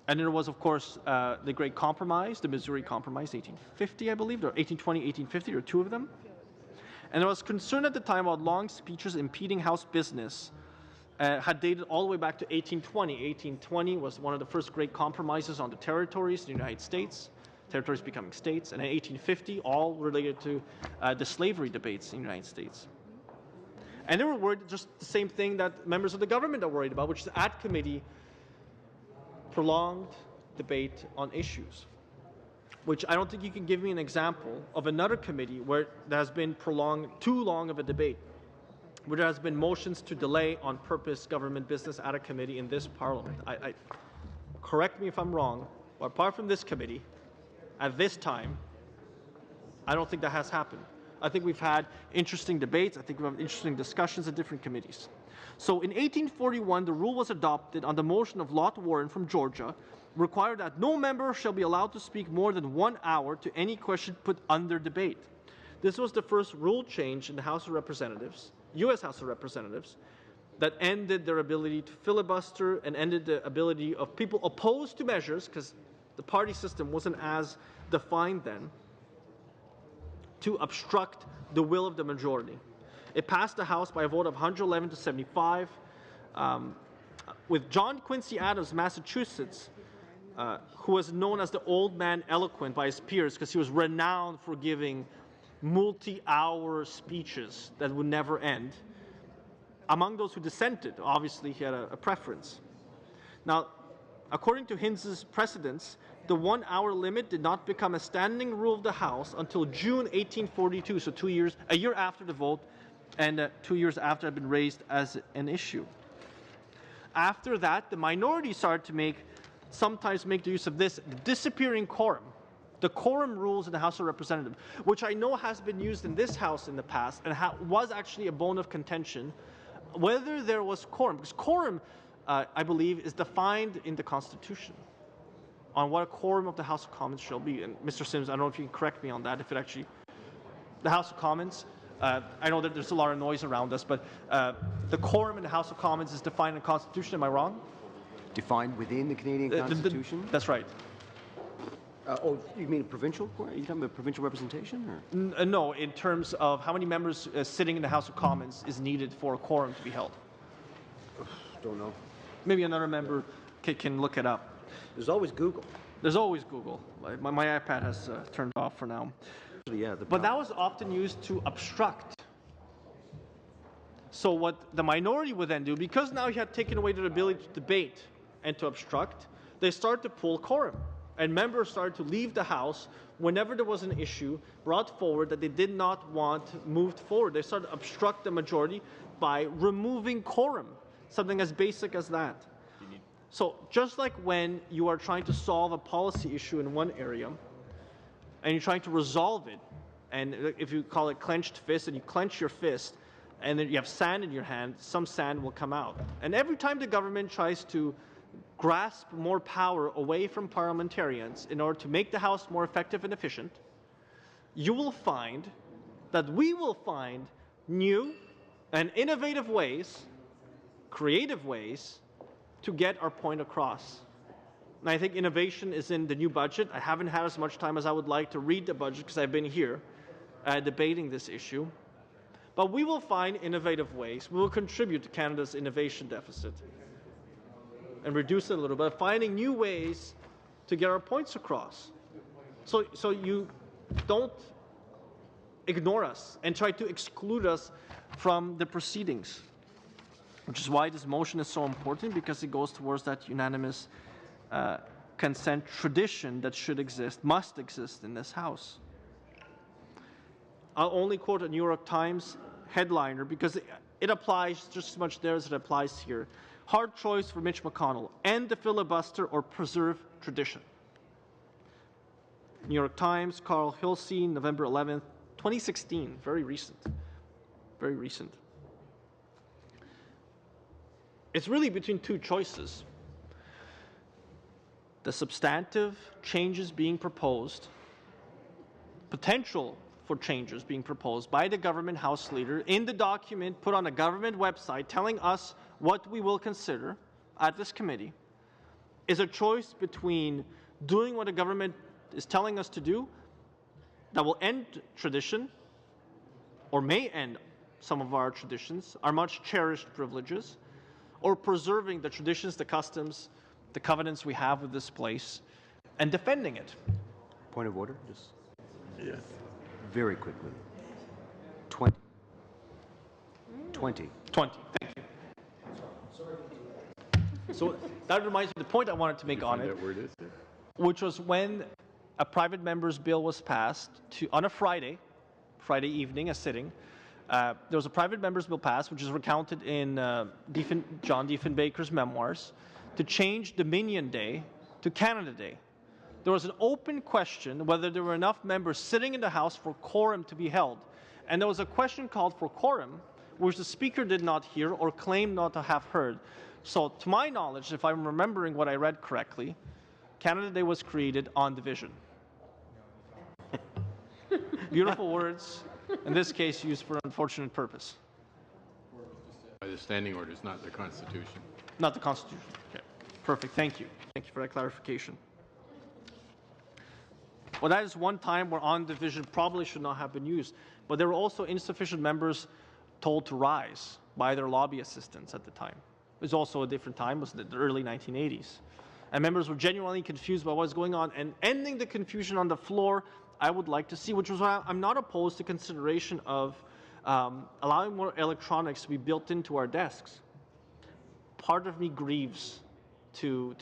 D: And there was, of course, the Great Compromise, the Missouri Compromise, 1850, I believe, or 1820, 1850, there were two of them. And there was concern at the time about long speeches impeding House business. Had dated all the way back to 1820. 1820 was one of the first great compromises on the territories in the United States, territories becoming states, and in 1850, all related to the slavery debates in the United States. And they were worried just the same thing that members of the government are worried about, which is at committee prolonged debate on issues, which I don't think you can give me an example of another committee where there has been prolonged, too long of a debate, where there has been motions to delay on purpose government business at a committee in this Parliament. Correct me if I'm wrong, but apart from this committee, at this time, I don't think that has happened. I think we've had interesting debates. I think we've had interesting discussions at different committees. So in 1841, the rule was adopted on the motion of Lot Warren from Georgia, required that no member shall be allowed to speak more than 1 hour to any question put under debate. This was the first rule change in the House of Representatives, U.S. House of Representatives, that ended their ability to filibuster and ended the ability of people opposed to measures, because the party system wasn't as defined then, to obstruct the will of the majority. It passed the House by a vote of 111 to 75, with John Quincy Adams of Massachusetts, who was known as the old man eloquent by his peers because he was renowned for giving multi-hour speeches that would never end. Among those who dissented, obviously he had a preference. Now, according to Hinz's precedents, the 1 hour limit did not become a standing rule of the House until June 1842, so 2 years, a year after the vote, and 2 years after it had been raised as an issue. After that, the minority started to sometimes make the use of this disappearing quorum, the quorum rules in the House of Representatives, which I know has been used in this House in the past and was actually a bone of contention, whether there was quorum, because quorum, I believe, is defined in the Constitution on what a quorum of the House of Commons shall be. And Mr. Sims, I don't know if you can correct me on that, if it actually, the House of Commons, I know that there's a lot of noise around us, but the quorum in the House of Commons is defined in the Constitution, am I wrong?
H: Defined within the Canadian Constitution?
D: That's right.
H: Oh, you mean provincial? Are you talking about provincial representation? Or?
D: No, in terms of how many members sitting in the House of Commons is needed for a quorum to be held.
H: Don't know.
D: Maybe another member can look it up.
H: There's always Google.
D: There's always Google. My iPad has turned off for now.
H: Yeah,
D: but that was often used to obstruct. So what the minority would then do, because now you had taken away their ability to debate and to obstruct, they started to pull quorum. And members started to leave the House whenever there was an issue brought forward that they did not want moved forward. They started to obstruct the majority by removing quorum, something as basic as that. So just like when you are trying to solve a policy issue in one area, and you're trying to resolve it, and if you call it clenched fist, and you clench your fist, and then you have sand in your hand, some sand will come out. And every time the government tries to grasp more power away from parliamentarians in order to make the House more effective and efficient, you will find that we will find new and innovative ways, creative ways, to get our point across. And I think innovation is in the new budget. I haven't had as much time as I would like to read the budget because I've been here debating this issue. But we will find innovative ways. We will contribute to Canada's innovation deficit and reduce it a little bit, finding new ways to get our points across. So you don't ignore us and try to exclude us from the proceedings, which is why this motion is so important, because it goes towards that unanimous consent tradition that should exist, must exist in this House. I'll only quote a New York Times headliner because it applies just as much there as it applies here. Hard choice for Mitch McConnell: end the filibuster or preserve tradition. New York Times, Carl Hilsey, November 11th, 2016. Very recent. Very recent. It's really between two choices. The substantive changes being proposed, potential for changes being proposed by the government House leader in the document put on a government website telling us what we will consider at this committee, is a choice between doing what the government is telling us to do that will end tradition or may end some of our traditions, our much cherished privileges, or preserving the traditions, the customs, the covenants we have with this place, and defending it.
H: Point of order, just
A: Yes.
H: very quickly. 20. 20.
D: 20, thank you. So that reminds me of the point I wanted to make on it,
A: Where it is?
D: which was when a private member's bill was passed on a Friday evening, a sitting. There was a private member's bill passed, which is recounted in John Diefenbaker's memoirs, to change Dominion Day to Canada Day. There was an open question whether there were enough members sitting in the House for quorum to be held. And there was a question called for quorum, which the Speaker did not hear or claimed not to have heard. So to my knowledge, if I'm remembering what I read correctly, Canada Day was created on division. Beautiful words, in this case used for an unfortunate purpose.
A: By the standing orders, not the Constitution.
D: Not the Constitution. Okay. Perfect. Thank you. Thank you for that clarification. Well, that is one time where on-division probably should not have been used, but there were also insufficient members told to rise by their lobby assistants at the time. It was also a different time, it was the early 1980s. And members were genuinely confused by what was going on, and ending the confusion on the floor, I would like to see, which was why I'm not opposed to consideration of allowing more electronics to be built into our desks. Part of me grieves to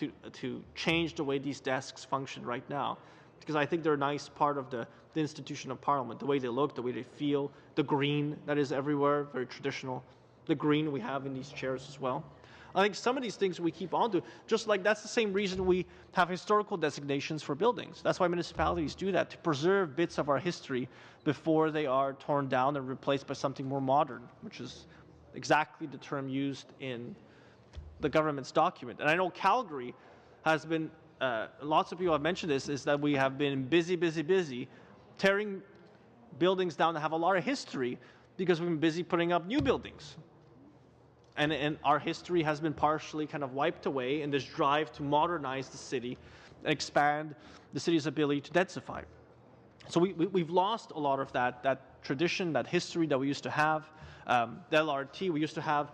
D: change the way these desks function right now, because I think they're a nice part of the institution of Parliament, the way they look, the way they feel, the green that is everywhere, very traditional, the green we have in these chairs as well. I think some of these things we keep on to, just like that's the same reason we have historical designations for buildings. That's why municipalities do that, to preserve bits of our history before they are torn down and replaced by something more modern, which is exactly the term used in the government's document. And I know Calgary has been, lots of people have mentioned this, is that we have been busy tearing buildings down that have a lot of history because we've been busy putting up new buildings. And our history has been partially kind of wiped away in this drive to modernize the city and expand the city's ability to densify. So we've lost a lot of that tradition, that history that we used to have. The LRT, we used to have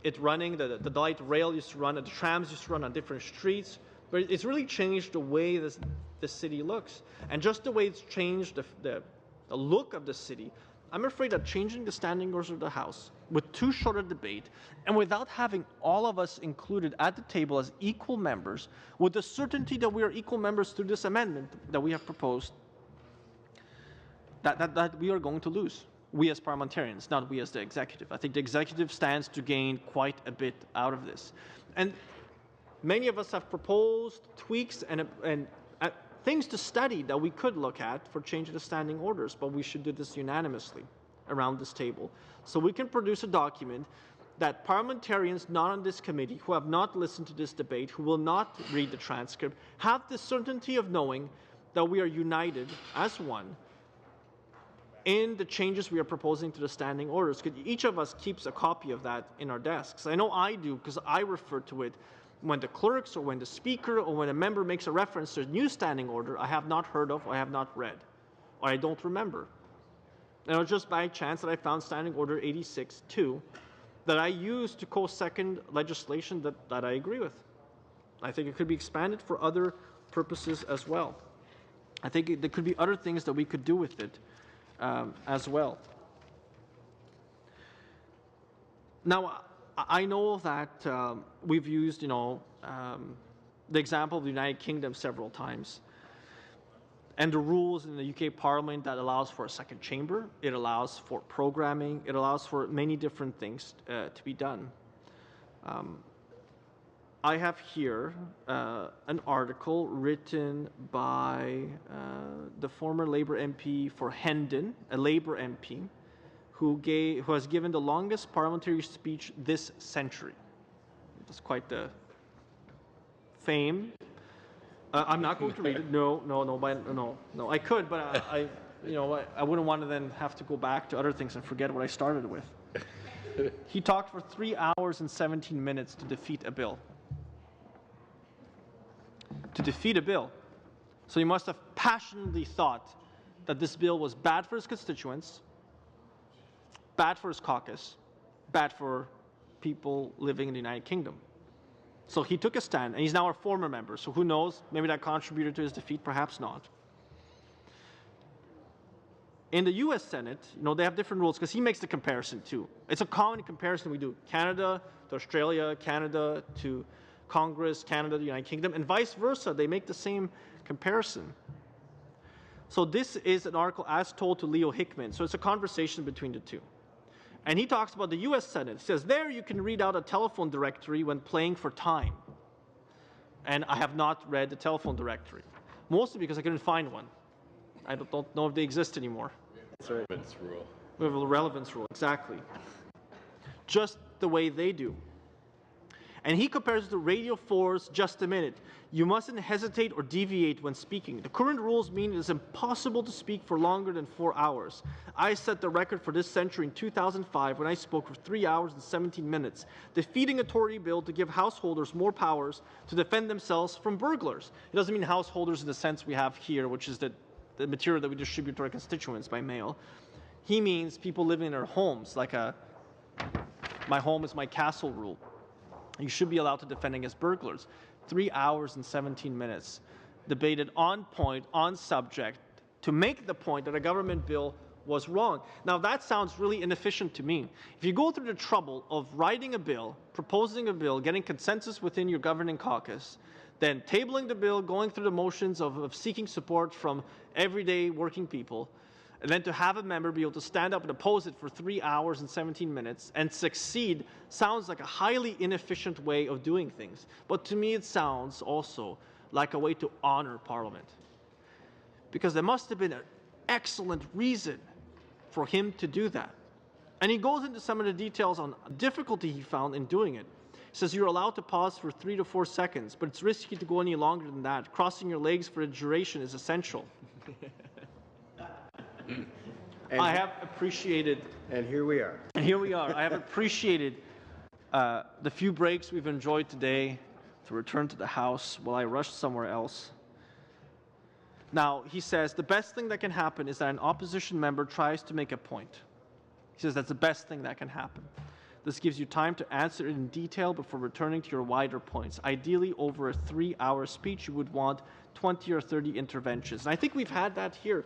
D: it running, the light rail used to run, the trams used to run on different streets. But it's really changed the way the city looks. And just the way it's changed the look of the city, I'm afraid that changing the standing orders of the House with too short a debate and without having all of us included at the table as equal members, with the certainty that we are equal members through this amendment that we have proposed, that we are going to lose. We as parliamentarians, not we as the executive. I think the executive stands to gain quite a bit out of this. And many of us have proposed tweaks and things to study that we could look at for changing the standing orders, but we should do this unanimously around this table. So we can produce a document that parliamentarians not on this committee, who have not listened to this debate, who will not read the transcript, have the certainty of knowing that we are united as one in the changes we are proposing to the standing orders. Each of us keeps a copy of that in our desks. I know I do, because I refer to it when the clerks or when the speaker or when a member makes a reference to a new standing order I have not heard of or I have not read or I don't remember. And it was just by chance that I found Standing Order 86-2 that I used to co-second legislation that I agree with. I think it could be expanded for other purposes as well. I think there could be other things that we could do with it as well. Now, I know that we've used, the example of the United Kingdom several times, and the rules in the UK Parliament that allows for a second chamber. It allows for programming. It allows for many different things to be done. I have here an article written by the former Labour MP for Hendon, a Labour MP, who has given the longest parliamentary speech this century. That's quite the fame. I'm not going to read it. No. I could, but I wouldn't want to then have to go back to other things and forget what I started with. He talked for 3 hours and 17 minutes to defeat a bill. To defeat a bill. So he must have passionately thought that this bill was bad for his constituents, bad for his caucus, bad for people living in the United Kingdom. So he took a stand, and he's now a former member, so who knows, maybe that contributed to his defeat, perhaps not. In the US Senate, they have different rules, because he makes the comparison too. It's a common comparison we do. Canada to Australia, Canada to Congress, Canada to the United Kingdom, and vice versa. They make the same comparison. So this is an article as told to Leo Hickman, so it's a conversation between the two. And he talks about the US Senate. He says, there you can read out a telephone directory when playing for time. And I have not read the telephone directory, mostly because I couldn't find one. I don't know if they exist anymore.
A: It's a relevance rule.
D: We have a relevance rule, exactly. Just the way they do. And he compares it to Radio 4's Just a Minute. You mustn't hesitate or deviate when speaking. The current rules mean it is impossible to speak for longer than 4 hours. I set the record for this century in 2005 when I spoke for 3 hours and 17 minutes, defeating a Tory bill to give householders more powers to defend themselves from burglars. It doesn't mean householders in the sense we have here, which is the material that we distribute to our constituents by mail. He means people living in their homes, like my home is my castle rule. You should be allowed to defend against burglars. 3 hours and 17 minutes, debated on point, on subject, to make the point that a government bill was wrong. Now that sounds really inefficient to me. If you go through the trouble of writing a bill, proposing a bill, getting consensus within your governing caucus, then tabling the bill, going through the motions of seeking support from everyday working people, and then to have a member be able to stand up and oppose it for 3 hours and 17 minutes and succeed sounds like a highly inefficient way of doing things. But to me, it sounds also like a way to honor Parliament. Because there must have been an excellent reason for him to do that. And he goes into some of the details on difficulty he found in doing it. He says you're allowed to pause for 3 to 4 seconds, but it's risky to go any longer than that. Crossing your legs for the duration is essential. I have appreciated,
H: And here we are.
D: and here we are, I have appreciated the few breaks we've enjoyed today to return to the House while I rushed somewhere else. Now, he says the best thing that can happen is that an opposition member tries to make a point. He says that's the best thing that can happen. This gives you time to answer it in detail before returning to your wider points. Ideally, over a 3-hour speech, you would want 20 or 30 interventions. And I think we've had that here.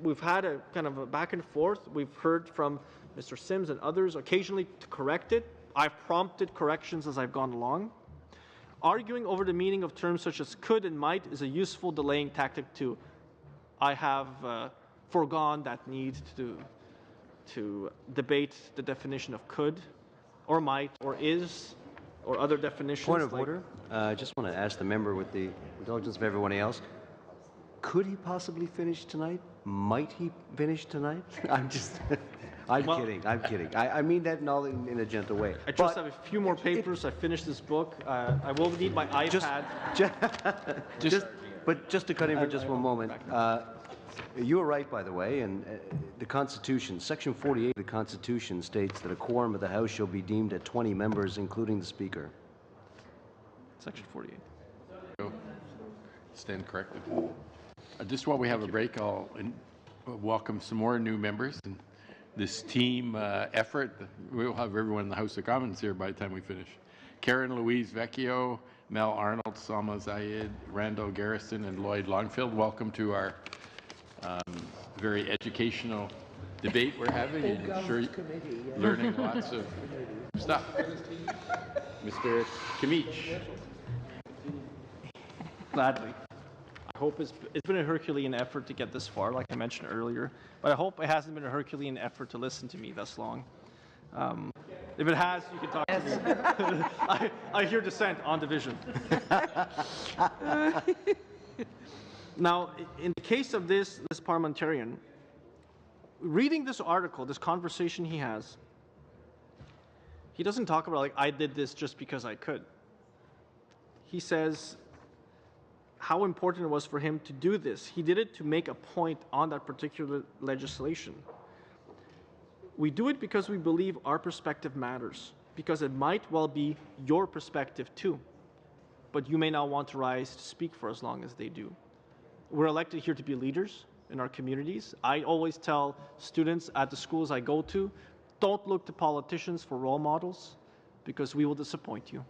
D: We've had a kind of a back and forth. We've heard from Mr. Sims and others occasionally to correct it. I've prompted corrections as I've gone along. Arguing over the meaning of terms such as could and might is a useful delaying tactic too. I have foregone that need to debate the definition of could or might or is or other definitions.
H: Point of order. I just want to ask the member, with the indulgence of everyone else, could he possibly finish tonight? Might he finish tonight? I'm kidding. I'm kidding. I mean that in a gentle way.
D: I just have a few more papers. I finished this book. I will need my iPad.
H: Just to cut in for just one moment. You were right, by the way, and the Constitution, Section 48 of the Constitution states that a quorum of the House shall be deemed at 20 members, including the Speaker.
D: Section 48.
A: Stand corrected. Just while we have a break, I'll welcome some more new members. And this team effort, we'll have everyone in the House of Commons here by the time we finish. Karen Louise Vecchio, Mel Arnold, Salma Zayed, Randall Garrison, and Lloyd Longfield. Welcome to our very educational debate we're having. And I'm sure you're learning lots of stuff. Mr. Kamich.
D: Gladly. I hope it's been a Herculean effort to get this far, like I mentioned earlier, but I hope it hasn't been a Herculean effort to listen to me thus long. If it has, you can talk to me. I hear dissent on division. Now, in the case of this parliamentarian, reading this article, this conversation he has, he doesn't talk about, like, I did this just because I could. He says how important it was for him to do this. He did it to make a point on that particular legislation. We do it because we believe our perspective matters, because it might well be your perspective too, but you may not want to rise to speak for as long as they do. We're elected here to be leaders in our communities. I always tell students at the schools I go to, don't look to politicians for role models, because we will disappoint you.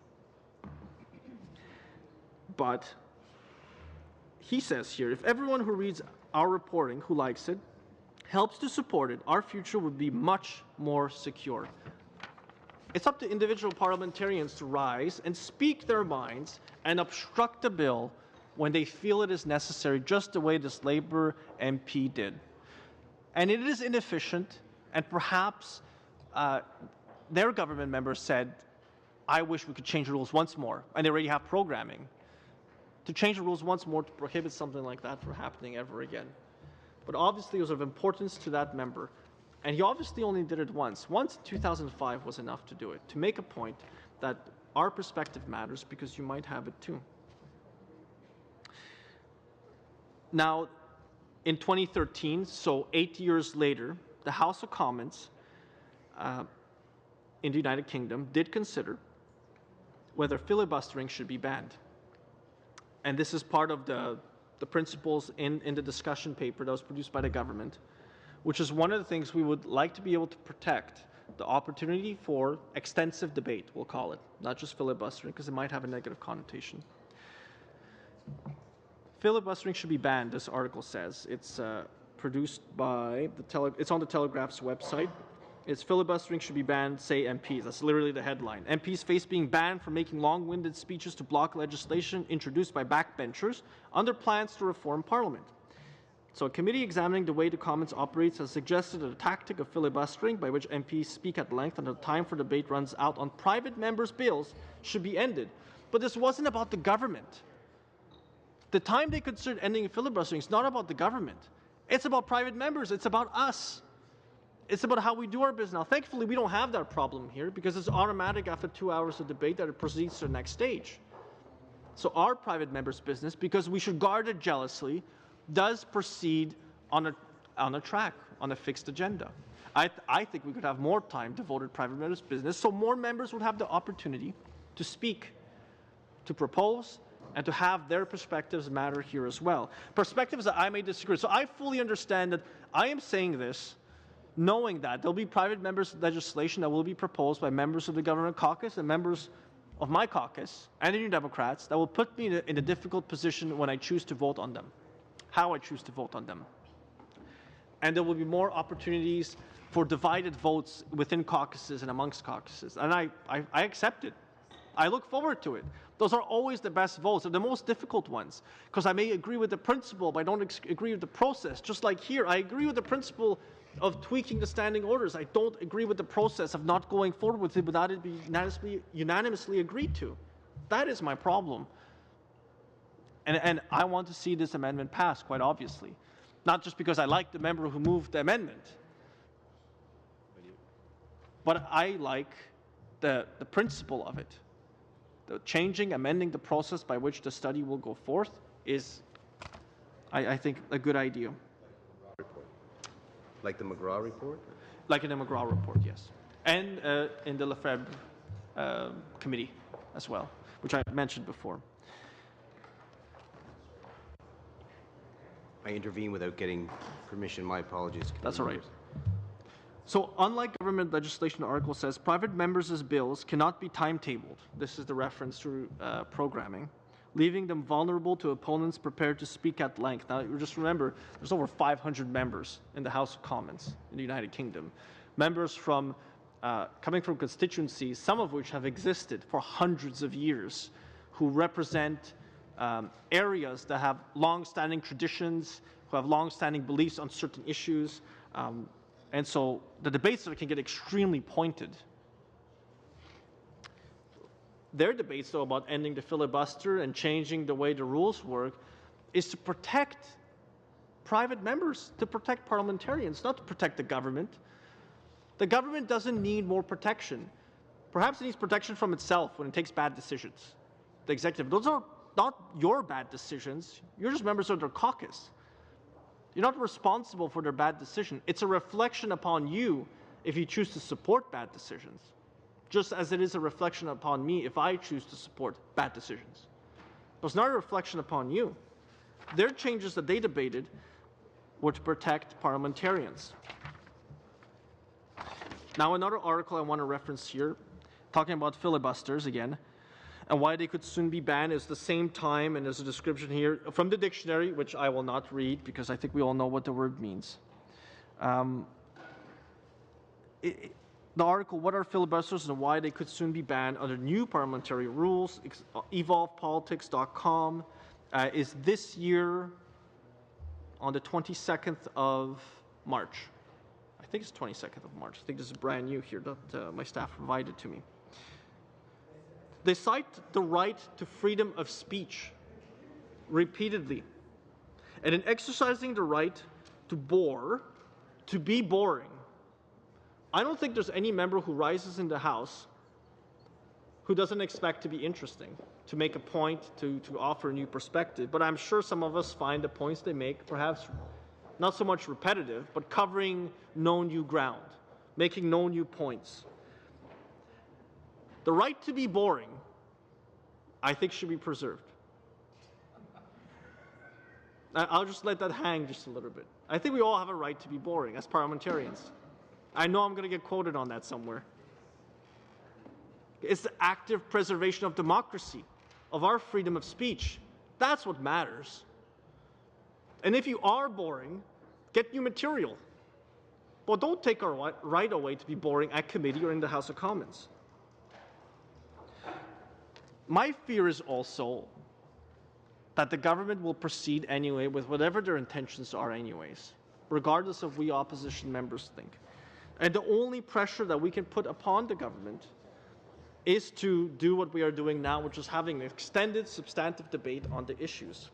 D: But he says here, if everyone who reads our reporting, who likes it, helps to support it, our future would be much more secure. It's up to individual parliamentarians to rise and speak their minds and obstruct a bill when they feel it is necessary, just the way this Labour MP did. And it is inefficient, and perhaps their government members said, I wish we could change the rules once more, and they already have programming to change the rules once more to prohibit something like that from happening ever again. But obviously it was of importance to that member, and he obviously only did it once. Once in 2005 was enough to do it, to make a point that our perspective matters because you might have it too. Now, in 2013, so 8 years later, the House of Commons in the United Kingdom did consider whether filibustering should be banned. And this is part of the principles in the discussion paper that was produced by the government, which is one of the things we would like to be able to protect, the opportunity for extensive debate, we'll call it, not just filibustering, because it might have a negative connotation. Filibustering should be banned, this article says. It's produced by it's on the Telegraph's website. It's filibustering should be banned, say MPs. That's literally the headline. MPs face being banned from making long-winded speeches to block legislation introduced by backbenchers under plans to reform Parliament. So a committee examining the way the Commons operates has suggested that a tactic of filibustering by which MPs speak at length until the time for debate runs out on private members' bills should be ended. But this wasn't about the government. The time they considered ending filibustering is not about the government. It's about private members. It's about us. It's about how we do our business. Now, thankfully, we don't have that problem here because it's automatic after 2 hours of debate that it proceeds to the next stage. So our private members' business, because we should guard it jealously, does proceed on a track, on a fixed agenda. I think we could have more time devoted to private members' business so more members would have the opportunity to speak, to propose, and to have their perspectives matter here as well. Perspectives that I may disagree with. So I fully understand that I am saying this knowing that there'll be private members' legislation that will be proposed by members of the government caucus and members of my caucus and the New Democrats that will put me in a difficult position when I choose to vote on them, how I choose to vote on them. And there will be more opportunities for divided votes within caucuses and amongst caucuses. And I accept it. I look forward to it. Those are always the best votes. They're the most difficult ones because I may agree with the principle, but I don't agree with the process. Just like here, I agree with the principle of tweaking the standing orders. I don't agree with the process of not going forward with it without it being unanimously agreed to. That is my problem. And I want to see this amendment passed, quite obviously. Not just because I like the member who moved the amendment, but I like the principle of it. The changing, amending the process by which the study will go forth is, I think, a good idea.
E: Like the McGraw report?
D: Like in the McGraw report, yes. And in the Lefebvre committee as well, which I mentioned before.
H: I intervene without getting permission. My apologies.
D: That's all right. So unlike government legislation, the article says private members' bills cannot be timetabled. This is the reference to programming, leaving them vulnerable to opponents prepared to speak at length. Now, just remember, there's over 500 members in the House of Commons in the United Kingdom. Members from coming from constituencies, some of which have existed for hundreds of years, who represent areas that have long-standing traditions, who have long-standing beliefs on certain issues. And so the debates can get extremely pointed. Their debates, though, about ending the filibuster and changing the way the rules work is to protect private members, to protect parliamentarians, not to protect the government. The government doesn't need more protection. Perhaps it needs protection from itself when it takes bad decisions. The executive, those are not your bad decisions. You're just members of their caucus. You're not responsible for their bad decision. It's a reflection upon you if you choose to support bad decisions, just as it is a reflection upon me if I choose to support bad decisions. But it's not a reflection upon you. Their changes that they debated were to protect parliamentarians. Now, another article I want to reference here, talking about filibusters again, and why they could soon be banned is the same time, and there's a description here from the dictionary, which I will not read because I think we all know what the word means. The article, What are filibusters and why they could soon be banned under new parliamentary rules, evolvepolitics.com, is this year on the 22nd of March. I think it's 22nd of March. I think this is brand new here that my staff provided to me. They cite the right to freedom of speech repeatedly. And in exercising the right to be boring, I don't think there's any member who rises in the House who doesn't expect to be interesting, to make a point, to offer a new perspective. But I'm sure some of us find the points they make perhaps not so much repetitive, but covering no new ground, making no new points. The right to be boring, I think, should be preserved. I'll just let that hang just a little bit. I think we all have a right to be boring as parliamentarians. I know I'm going to get quoted on that somewhere. It's the active preservation of democracy, of our freedom of speech. That's what matters. And if you are boring, get new material. But don't take our right away to be boring at committee or in the House of Commons. My fear is also that the government will proceed anyway with whatever their intentions are anyways, regardless of what we opposition members think. And the only pressure that we can put upon the government is to do what we are doing now, which is having an extended substantive debate on the issues,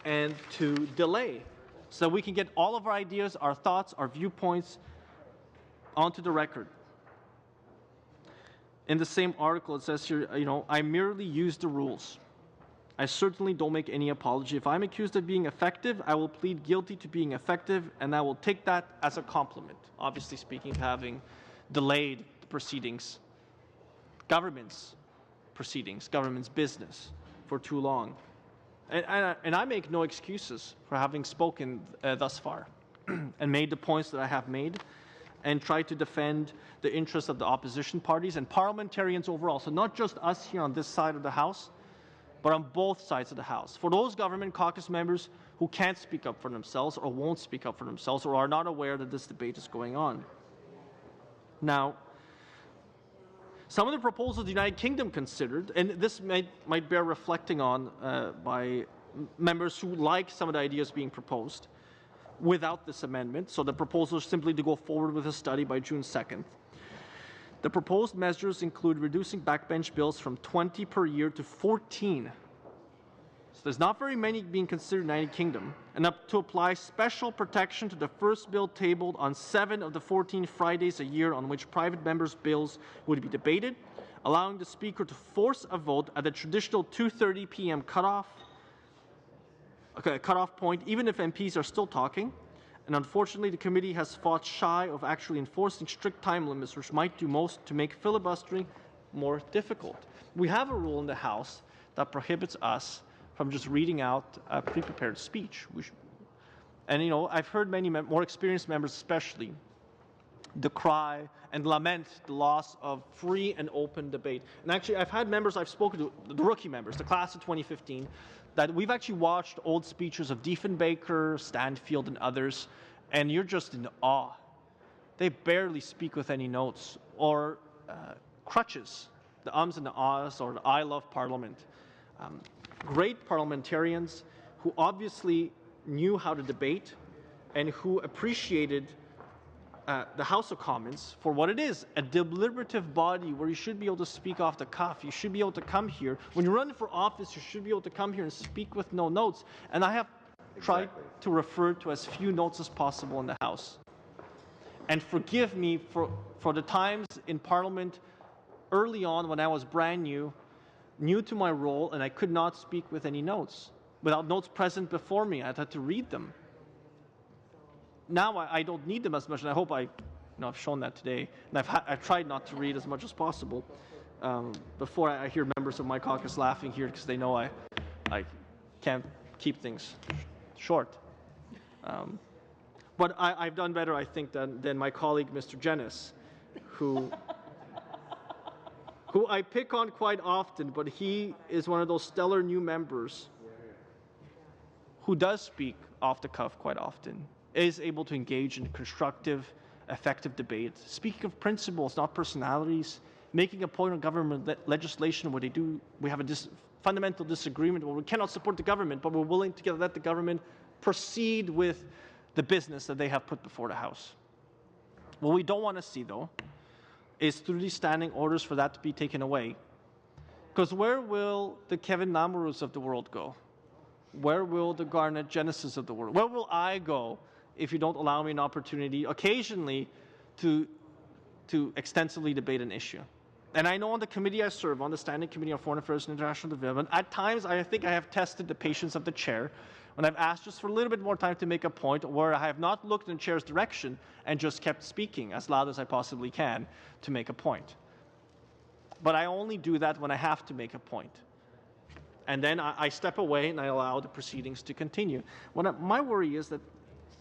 D: and to delay so that we can get all of our ideas, our thoughts, our viewpoints onto the record. In the same article, it says here, I merely use the rules. I certainly don't make any apology. If I'm accused of being effective, I will plead guilty to being effective, and I will take that as a compliment. Obviously speaking, having delayed the proceedings, government's proceedings, government's business for too long. And I make no excuses for having spoken thus far and made the points that I have made and tried to defend the interests of the opposition parties and parliamentarians overall. So not just us here on this side of the House, but on both sides of the House. For those government caucus members who can't speak up for themselves or won't speak up for themselves or are not aware that this debate is going on. Now, some of the proposals the United Kingdom considered, and this might bear reflecting on by members who like some of the ideas being proposed without this amendment. So the proposal is simply to go forward with a study by June 2nd. The proposed measures include reducing backbench bills from 20 per year to 14. So there's not very many being considered in the United Kingdom, and up to apply special protection to the first bill tabled on 7 of the 14 Fridays a year on which private members' bills would be debated, allowing the Speaker to force a vote at the traditional 2:30 p.m. cutoff point, even if MPs are still talking. And unfortunately, the committee has fought shy of actually enforcing strict time limits, which might do most to make filibustering more difficult. We have a rule in the House that prohibits us from just reading out a pre-prepared speech. And I've heard many more experienced members especially decry and lament the loss of free and open debate. And actually, I've had members I've spoken to, the rookie members, the class of 2015, that we've actually watched old speeches of Diefenbaker, Stanfield, and others, and you're just in awe. They barely speak with any notes, or crutches, the ums and the ahs, or the I love Parliament. Great parliamentarians who obviously knew how to debate and who appreciated the House of Commons for what it is, a deliberative body where you should be able to speak off the cuff. You should be able to come here. When you're running for office, you should be able to come here and speak with no notes. And I have tried to refer to as few notes as possible in the House. And forgive me for the times in Parliament early on when I was brand new to my role, and I could not speak with any notes. Without notes present before me, I had to read them. Now I don't need them as much, and I hope I've shown that today. And I've tried not to read as much as possible. Before I hear members of my caucus laughing here because they know I can't keep things short. But I've done better, I think, than my colleague, Mr. Jennis, who I pick on quite often, but he is one of those stellar new members who does speak off the cuff quite often, is able to engage in constructive, effective debate, speaking of principles, not personalities, making a point on government legislation where we have a fundamental disagreement where we cannot support the government, but we're willing to let the government proceed with the business that they have put before the House. What we don't want to see, though, is through these standing orders for that to be taken away. Because where will the Kevin Namarus of the world go? Where will the Garnet Genesis of the world? Where will I go if you don't allow me an opportunity occasionally to extensively debate an issue? And I know on the committee I serve on, the Standing Committee on Foreign Affairs and International Development, at times I think I have tested the patience of the chair when I've asked just for a little bit more time to make a point, where I have not looked in the chair's direction and just kept speaking as loud as I possibly can to make a point. But I only do that when I have to make a point. And then I step away and I allow the proceedings to continue. My worry is that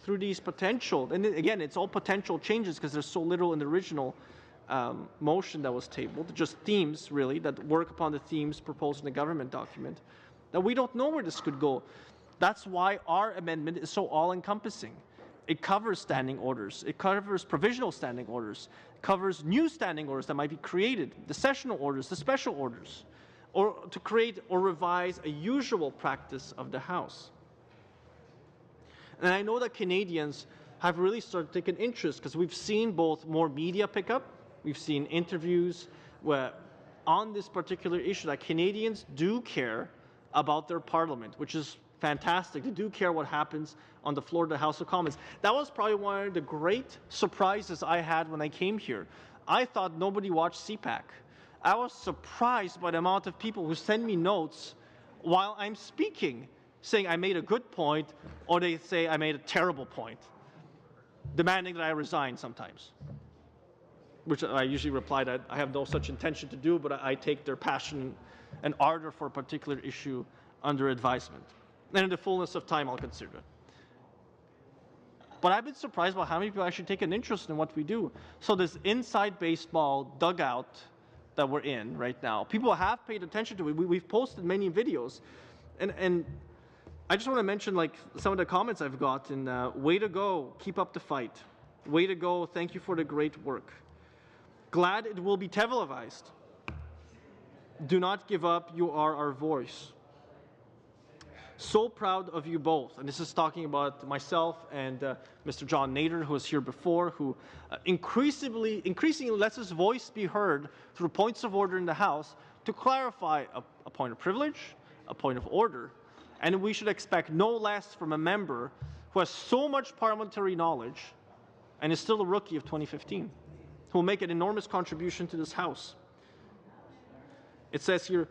D: through these potential, and again, it's all potential changes because there's so little in the original motion that was tabled, just themes really that work upon the themes proposed in the government document, that we don't know where this could go. That's why our amendment is so all-encompassing. It covers standing orders, it covers provisional standing orders, it covers new standing orders that might be created, the sessional orders, the special orders, or to create or revise a usual practice of the House. And I know that Canadians have really started to take an interest because we've seen both more media pick up. We've seen interviews where, on this particular issue, that Canadians do care about their parliament, which is fantastic. They do care what happens on the floor of the House of Commons. That was probably one of the great surprises I had when I came here. I thought nobody watched CPAC. I was surprised by the amount of people who send me notes while I'm speaking, saying I made a good point, or they say I made a terrible point, demanding that I resign sometimes. Which I usually reply that I have no such intention to do, but I take their passion and ardor for a particular issue under advisement. And in the fullness of time, I'll consider it. But I've been surprised by how many people actually take an interest in what we do. So this inside baseball dugout that we're in right now, people have paid attention to it. We've posted many videos. And I just want to mention like some of the comments I've gotten. Way to go, keep up the fight. Way to go, thank you for the great work. Glad it will be televised. Do not give up, you are our voice. So proud of you both. And this is talking about myself and Mr. John Nader, who was here before, who increasingly lets his voice be heard through points of order in the House to clarify a point of privilege, a point of order. And we should expect no less from a member who has so much parliamentary knowledge and is still a rookie of 2015. Who will make an enormous contribution to this House. It says here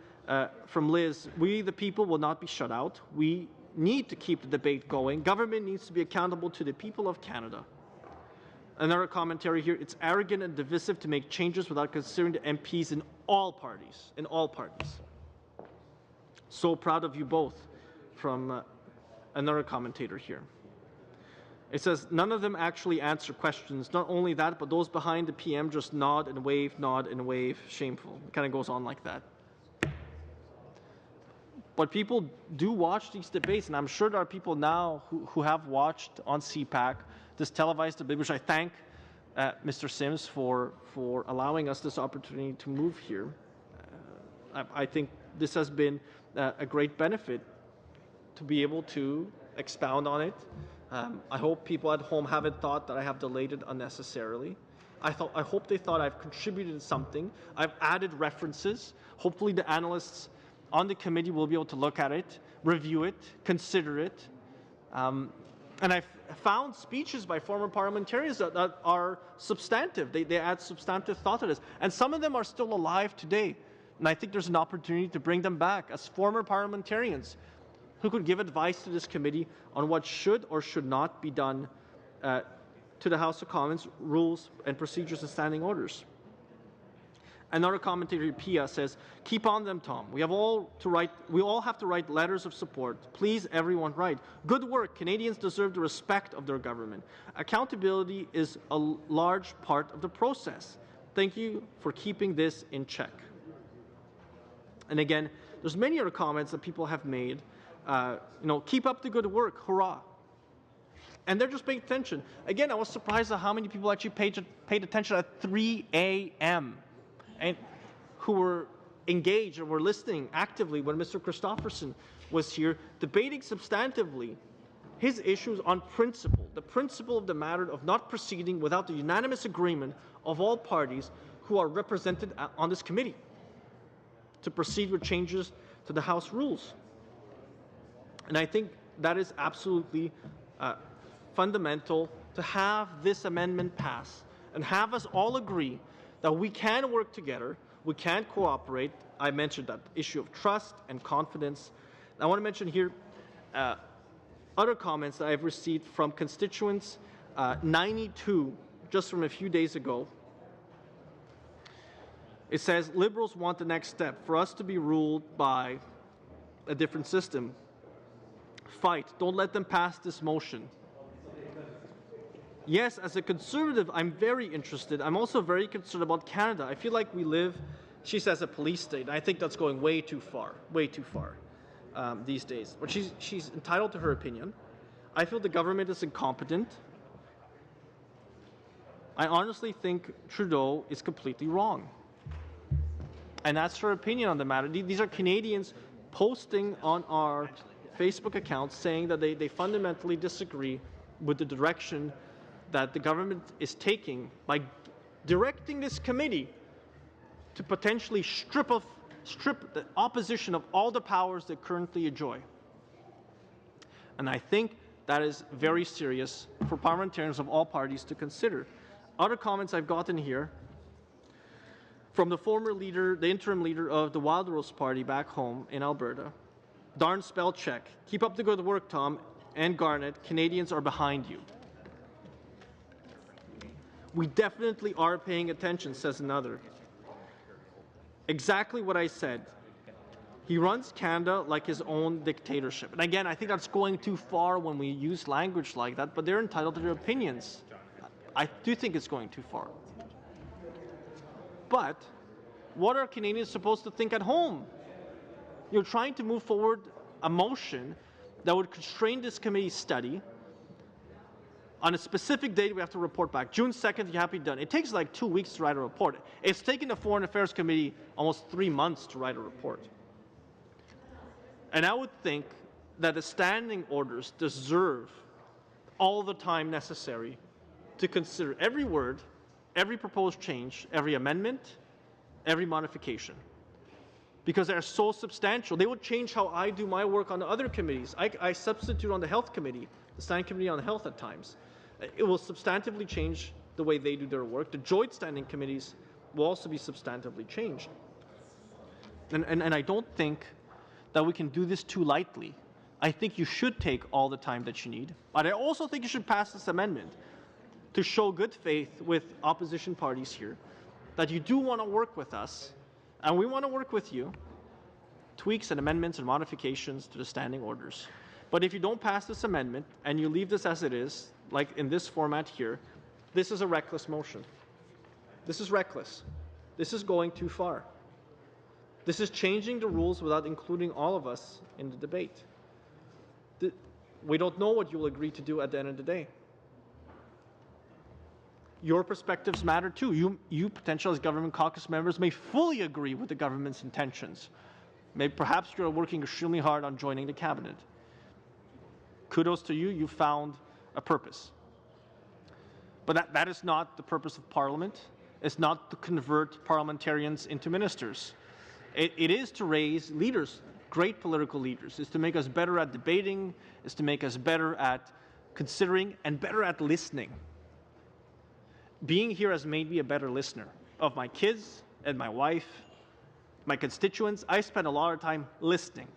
D: from Liz, we the people will not be shut out. We need to keep the debate going. Government needs to be accountable to the people of Canada. Another commentary here, it's arrogant and divisive to make changes without considering the MPs in all parties. In all parties. So proud of you both, from another commentator here. It says, none of them actually answer questions. Not only that, but those behind the PM just nod and wave, shameful. It kind of goes on like that. But people do watch these debates, and I'm sure there are people now who have watched on CPAC this televised debate, which I thank Mr. Sims for allowing us this opportunity to move here. I think this has been a great benefit to be able to expound on it. I hope people at home haven't thought that I have delayed it unnecessarily. I hope they thought I've contributed something. I've added references. Hopefully the analysts on the committee will be able to look at it, review it, consider it. And I've found speeches by former parliamentarians that are substantive. They add substantive thought to this. And some of them are still alive today. And I think there's an opportunity to bring them back as former parliamentarians who could give advice to this committee on what should or should not be done to the House of Commons rules and procedures and standing orders. Another commentator, Pia, says, keep on them, Tom. We all have to write letters of support. Please, everyone, write. Good work. Canadians deserve the respect of their government. Accountability is a large part of the process. Thank you for keeping this in check. And again, there's many other comments that people have made. Keep up the good work, hurrah. And they're just paying attention. Again, I was surprised at how many people actually paid attention at 3 a.m. and who were engaged and were listening actively when Mr. Christofferson was here, debating substantively his issues on principle, the principle of the matter of not proceeding without the unanimous agreement of all parties who are represented on this committee to proceed with changes to the House rules. And I think that is absolutely fundamental to have this amendment pass and have us all agree that we can work together, We can't cooperate. I mentioned that issue of trust and confidence. I want to mention here other comments that I've received from constituents. 92, just from a few days ago. It says, Liberals want the next step, for us to be ruled by a different system. Fight. Don't let them pass this motion. Yes, as a Conservative, I'm very interested. I'm also very concerned about Canada. I feel like we live, she says, a police state. And I think that's going way too far these days. But she's entitled to her opinion. I feel the government is incompetent. I honestly think Trudeau is completely wrong. And that's her opinion on the matter. These are Canadians posting on our Facebook accounts saying that they fundamentally disagree with the direction that the government is taking by directing this committee to potentially strip the opposition of all the powers they currently enjoy. And I think that is very serious for parliamentarians of all parties to consider. Other comments I've gotten here from the former leader, the interim leader of the Wild Rose Party back home in Alberta, Darn Spellcheck. Keep up the good work, Tom and Garnet. Canadians are behind you. We definitely are paying attention, says another. Exactly what I said. He runs Canada like his own dictatorship. And again, I think that's going too far when we use language like that, but they're entitled to their opinions. I do think it's going too far. But what are Canadians supposed to think at home? You're trying to move forward a motion that would constrain this committee's study. On a specific date, we have to report back. June 2nd, you have to be done. It takes like 2 weeks to write a report. It's taken the Foreign Affairs Committee almost 3 months to write a report. And I would think that the standing orders deserve all the time necessary to consider every word, every proposed change, every amendment, every modification. Because they're so substantial. They would change how I do my work on the other committees. I substitute on the Health Committee, the Standing Committee on Health at times. It will substantively change the way they do their work. The joint standing committees will also be substantively changed. And I don't think that we can do this too lightly. I think you should take all the time that you need. But I also think you should pass this amendment to show good faith with opposition parties here, that you do want to work with us, and we want to work with you, tweaks and amendments and modifications to the standing orders. But if you don't pass this amendment and you leave this as it is, like in this format here, this is a reckless motion. This is reckless. This is going too far. This is changing the rules without including all of us in the debate. We don't know what you'll agree to do at the end of the day. Your perspectives matter too. You potential as government caucus members may fully agree with the government's intentions. Perhaps you're working extremely hard on joining the cabinet. Kudos to you, you found a purpose. But that is not the purpose of Parliament. It's not to convert parliamentarians into ministers. It is to raise leaders, great political leaders. It's to make us better at debating. It's to make us better at considering and better at listening. Being here has made me a better listener of my kids and my wife, my constituents. I spend a lot of time listening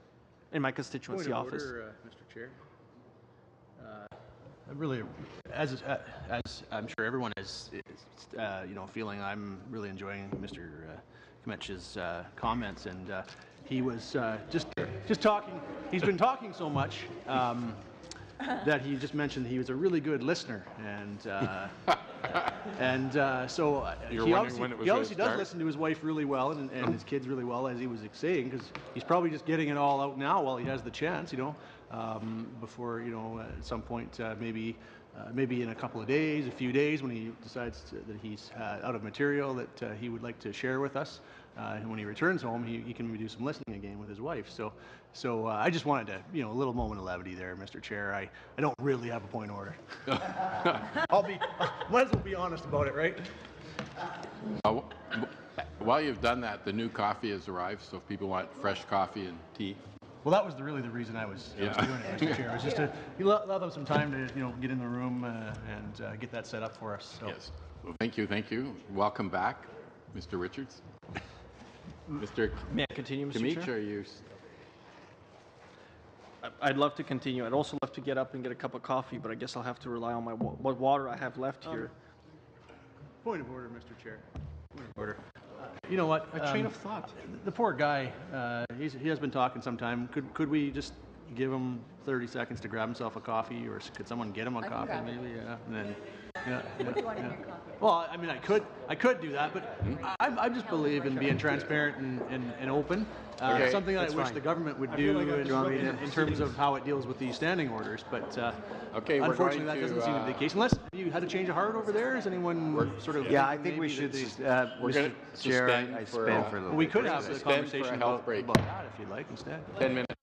D: in my constituency office.
C: Order, Mr. Chair. Really, as I'm sure everyone is feeling, I'm really enjoying Mr. Kmetch's comments, and he was just talking. He's been talking so much that he just mentioned he was a really good listener, and so he obviously does listen to his wife really well and his kids really well, as he was saying, because he's probably just getting it all out now while he has the chance, before at some point maybe in a couple of days, a few days, when he decides that he's out of material that he would like to share with us. And when he returns home, he can do some listening again with his wife. So I just wanted to, a little moment of levity there, Mr. Chair. I don't really have a point of order. Might as well be honest about it, right?
A: While you've done that, the new coffee has arrived, so if people want fresh coffee and tea.
C: Well, that was really the reason I was doing it, Mr. Chair. It was just to allow them some time to, get in the room and get that set up for us. So.
A: Yes. Well, thank you. Welcome back, Mr. Richards. Mr.
D: May I continue, Mr.
A: Kamich,
D: Chair?
A: are you?
D: I'd love to continue. I'd also love to get up and get a cup of coffee, but I guess I'll have to rely on what water I have left here.
C: Point of order, Mr. Chair. Point of order. You know what?
A: A train of thought.
C: The poor guy, he has been talking some time. Could we just give him 30 seconds to grab himself a coffee, or could someone get him a coffee maybe? Yeah, and then, what do you want in your coffee? Well, I mean, I could do that, but I just believe in being transparent and open.
A: Okay,
C: Something that I
H: that's
C: wish
H: fine.
C: the government would do in terms of how it deals with these standing orders. But
A: Okay, we're
C: unfortunately,
A: going
C: that doesn't
A: to,
C: seem to be the case. Unless you had a change of heart over there, is anyone sort of?
B: Yeah, I think we should,
A: We're
B: Mr.
A: going to
B: Chair,
A: suspend
B: I
A: for,
B: suspend for a little
C: We
B: bit.
C: could have a
A: Suspend for a
C: conversation
A: health
C: about
A: break.
C: that if you'd like instead.
A: 10 minutes.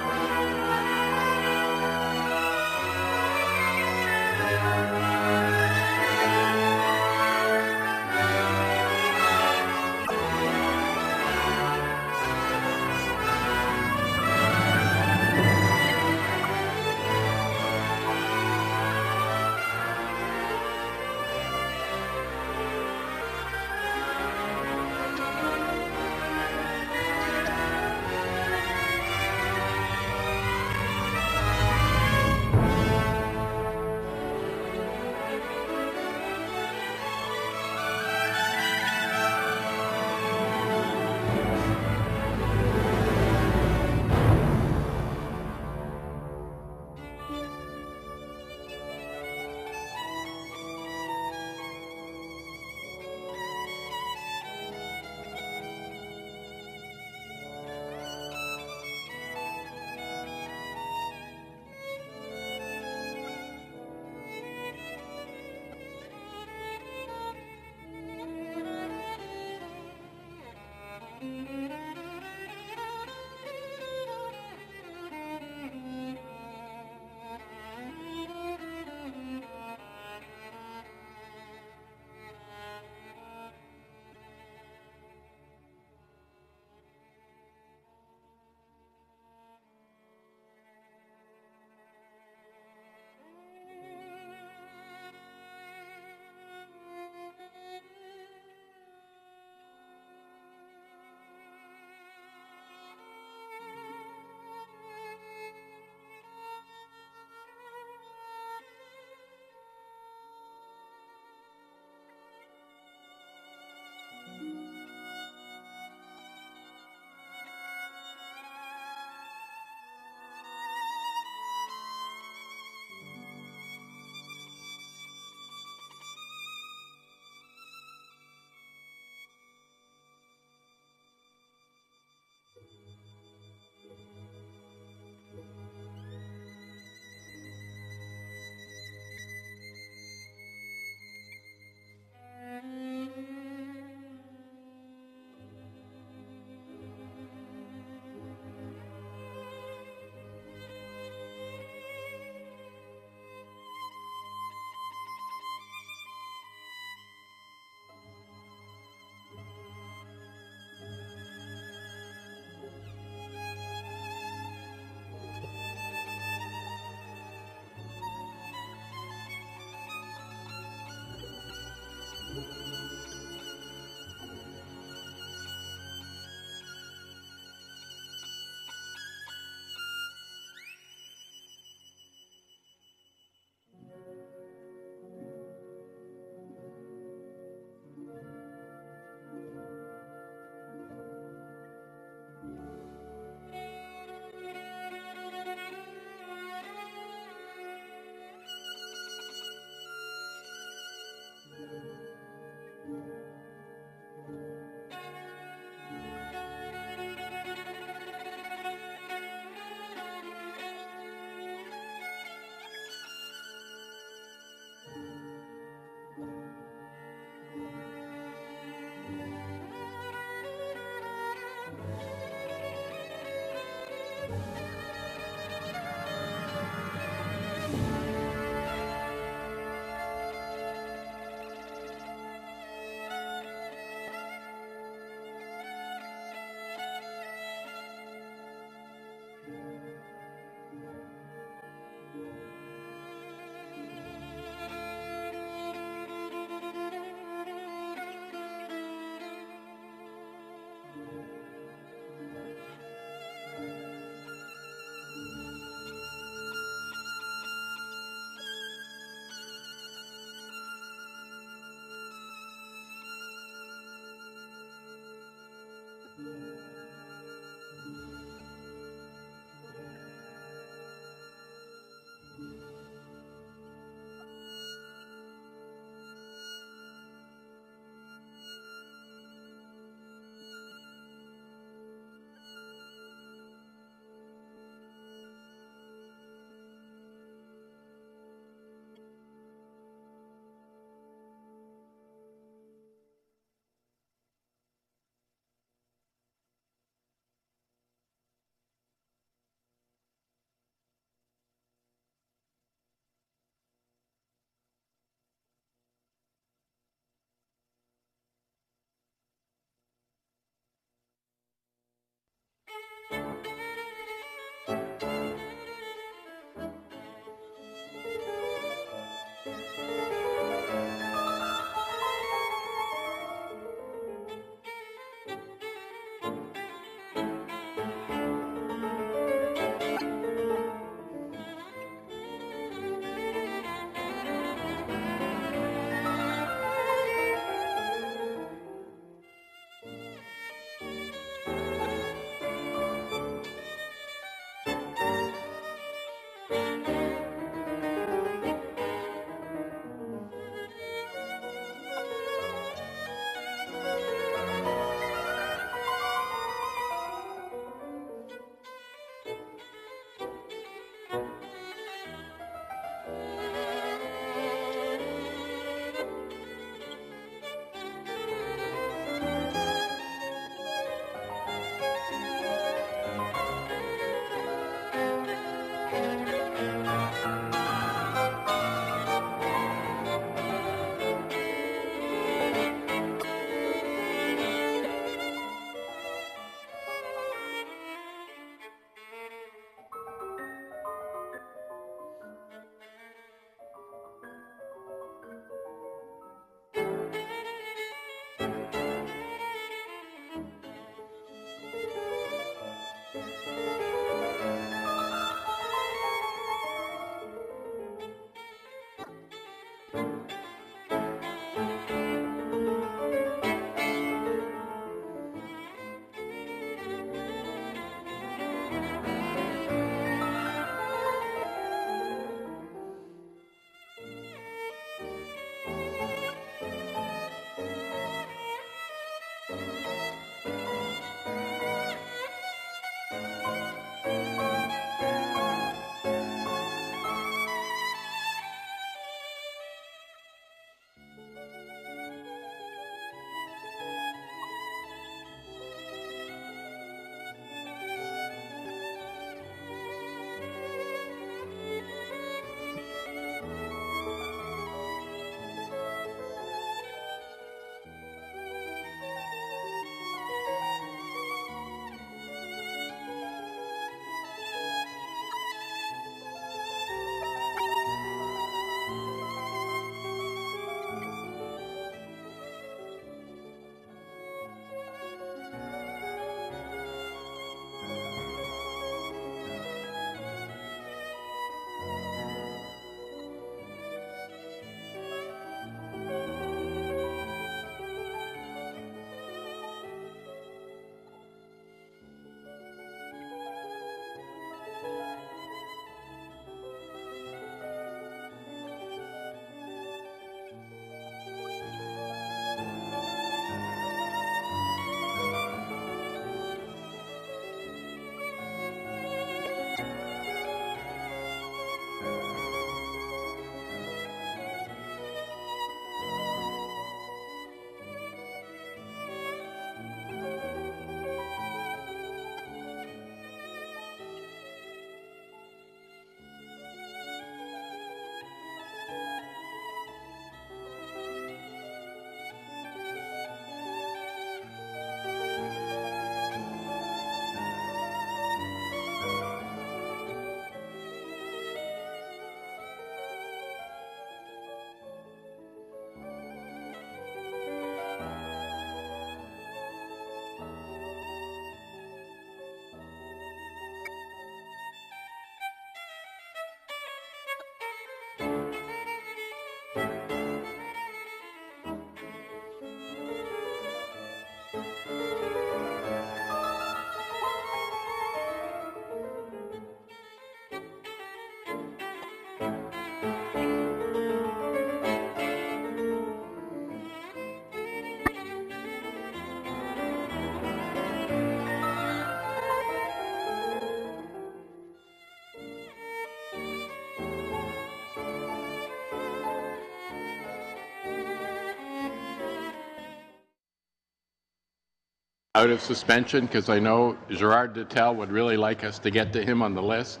A: out of suspension because I know Gerard Detel would really like us to get to him on the list.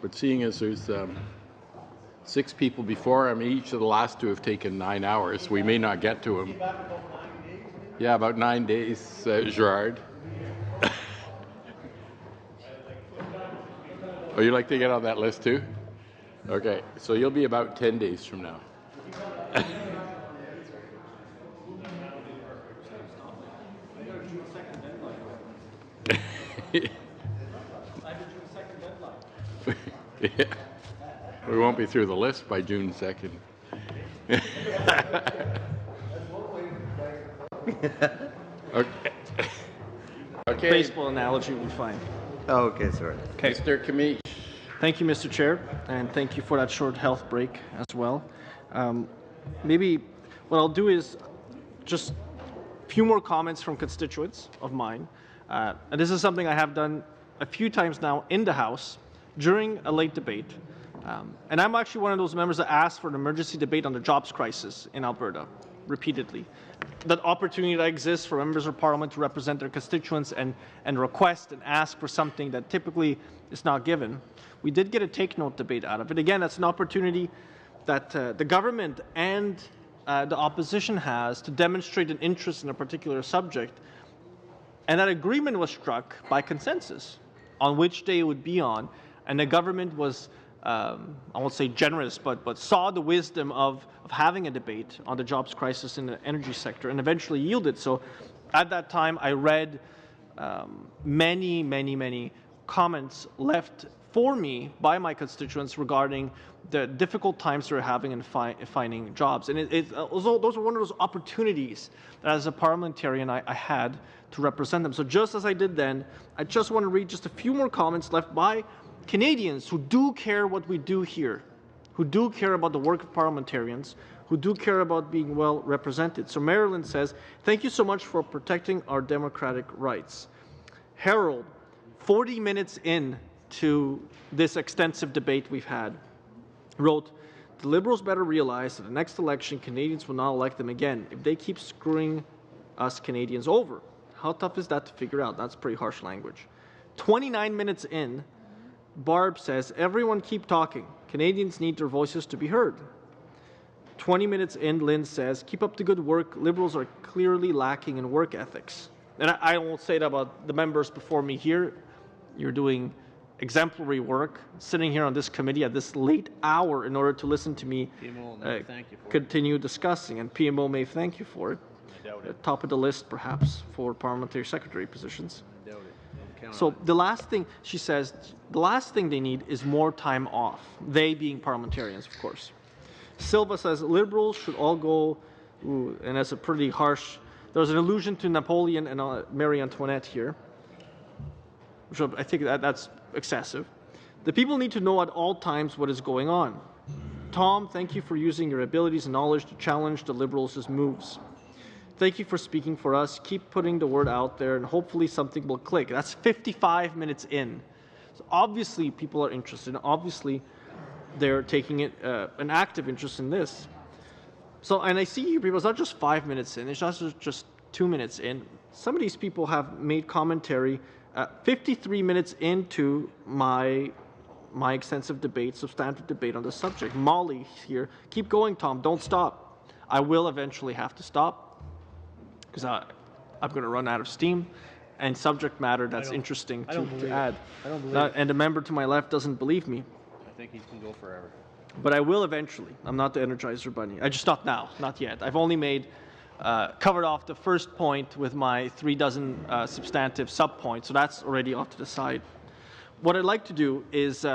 A: But seeing as there's 6 people before him, each of the last 2 have taken 9 hours, we may not get to him. Yeah, about 9 days, Gerard. Oh, you'd like to get on that list too? Okay, so you'll be about 10 days from now. Yeah. We won't be through the list by June 2nd. Okay. Okay.
D: Baseball analogy will be fine.
B: Oh, okay, sorry.
D: Okay.
A: Mr. Kamish.
D: Thank you, Mr. Chair, and thank you for that short health break as well. Maybe what I'll do is just a few more comments from constituents of mine. And this is something I have done a few times now in the House during a late debate. And I'm actually one of those members that asked for an emergency debate on the jobs crisis in Alberta repeatedly. That opportunity that exists for members of Parliament to represent their constituents and request and ask for something that typically is not given. We did get a take note debate out of it. Again, that's an opportunity that the government and the opposition has to demonstrate an interest in a particular subject. And that agreement was struck by consensus on which day it would be on. And the government was, I won't say generous, but saw the wisdom of having a debate on the jobs crisis in the energy sector and eventually yielded. So at that time, I read many comments left for me by my constituents regarding the difficult times they're having in finding jobs. And those are one of those opportunities that as a parliamentarian I had to represent them. So just as I did then, I just want to read just a few more comments left by Canadians who do care what we do here, who do care about the work of parliamentarians, who do care about being well represented. So Marilyn says, thank you so much for protecting our democratic rights. Harold, 40 minutes in to this extensive debate we've had, wrote, the Liberals better realize that the next election Canadians will not elect them again if they keep screwing us Canadians over. How tough is that to figure out? That's pretty harsh language. 29 minutes in, Barb says, everyone keep talking. Canadians need their voices to be heard. 20 minutes in, Lynn says, keep up the good work. Liberals are clearly lacking in work ethics. And I won't say that about the members before me here. You're doing exemplary work, sitting here on this committee at this late hour in order to listen to me continue discussing. And PMO may thank you for it. Top of the list, perhaps, for parliamentary secretary positions. So the last thing, she says, the last thing they need is more time off. They being parliamentarians, of course. Silva says, Liberals should all go, and that's a pretty harsh, there's an allusion to Napoleon and Marie Antoinette here, which I think that's excessive. The people need to know at all times what is going on. Tom, thank you for using your abilities and knowledge to challenge the Liberals' moves. Thank you for speaking for us. Keep putting the word out there, and hopefully something will click. That's 55 minutes in. So obviously, people are interested. Obviously, they're taking it an active interest in this. So, and I see here people, it's not just 5 minutes in. It's not just 2 minutes in. Some of these people have made commentary 53 minutes into my extensive debate, substantive debate on the subject. Molly here, keep going, Tom. Don't stop. I will eventually have to stop, because I'm going to run out of steam and subject matter that's interesting to add.
C: I don't believe it.
D: And the member to my left doesn't believe me.
C: I think he can go forever.
D: But I will eventually. I'm not the Energizer Bunny. I just not now, not yet. I've only covered off the first point with my 36 substantive sub-points, so that's already off to the side. What I'd like to do is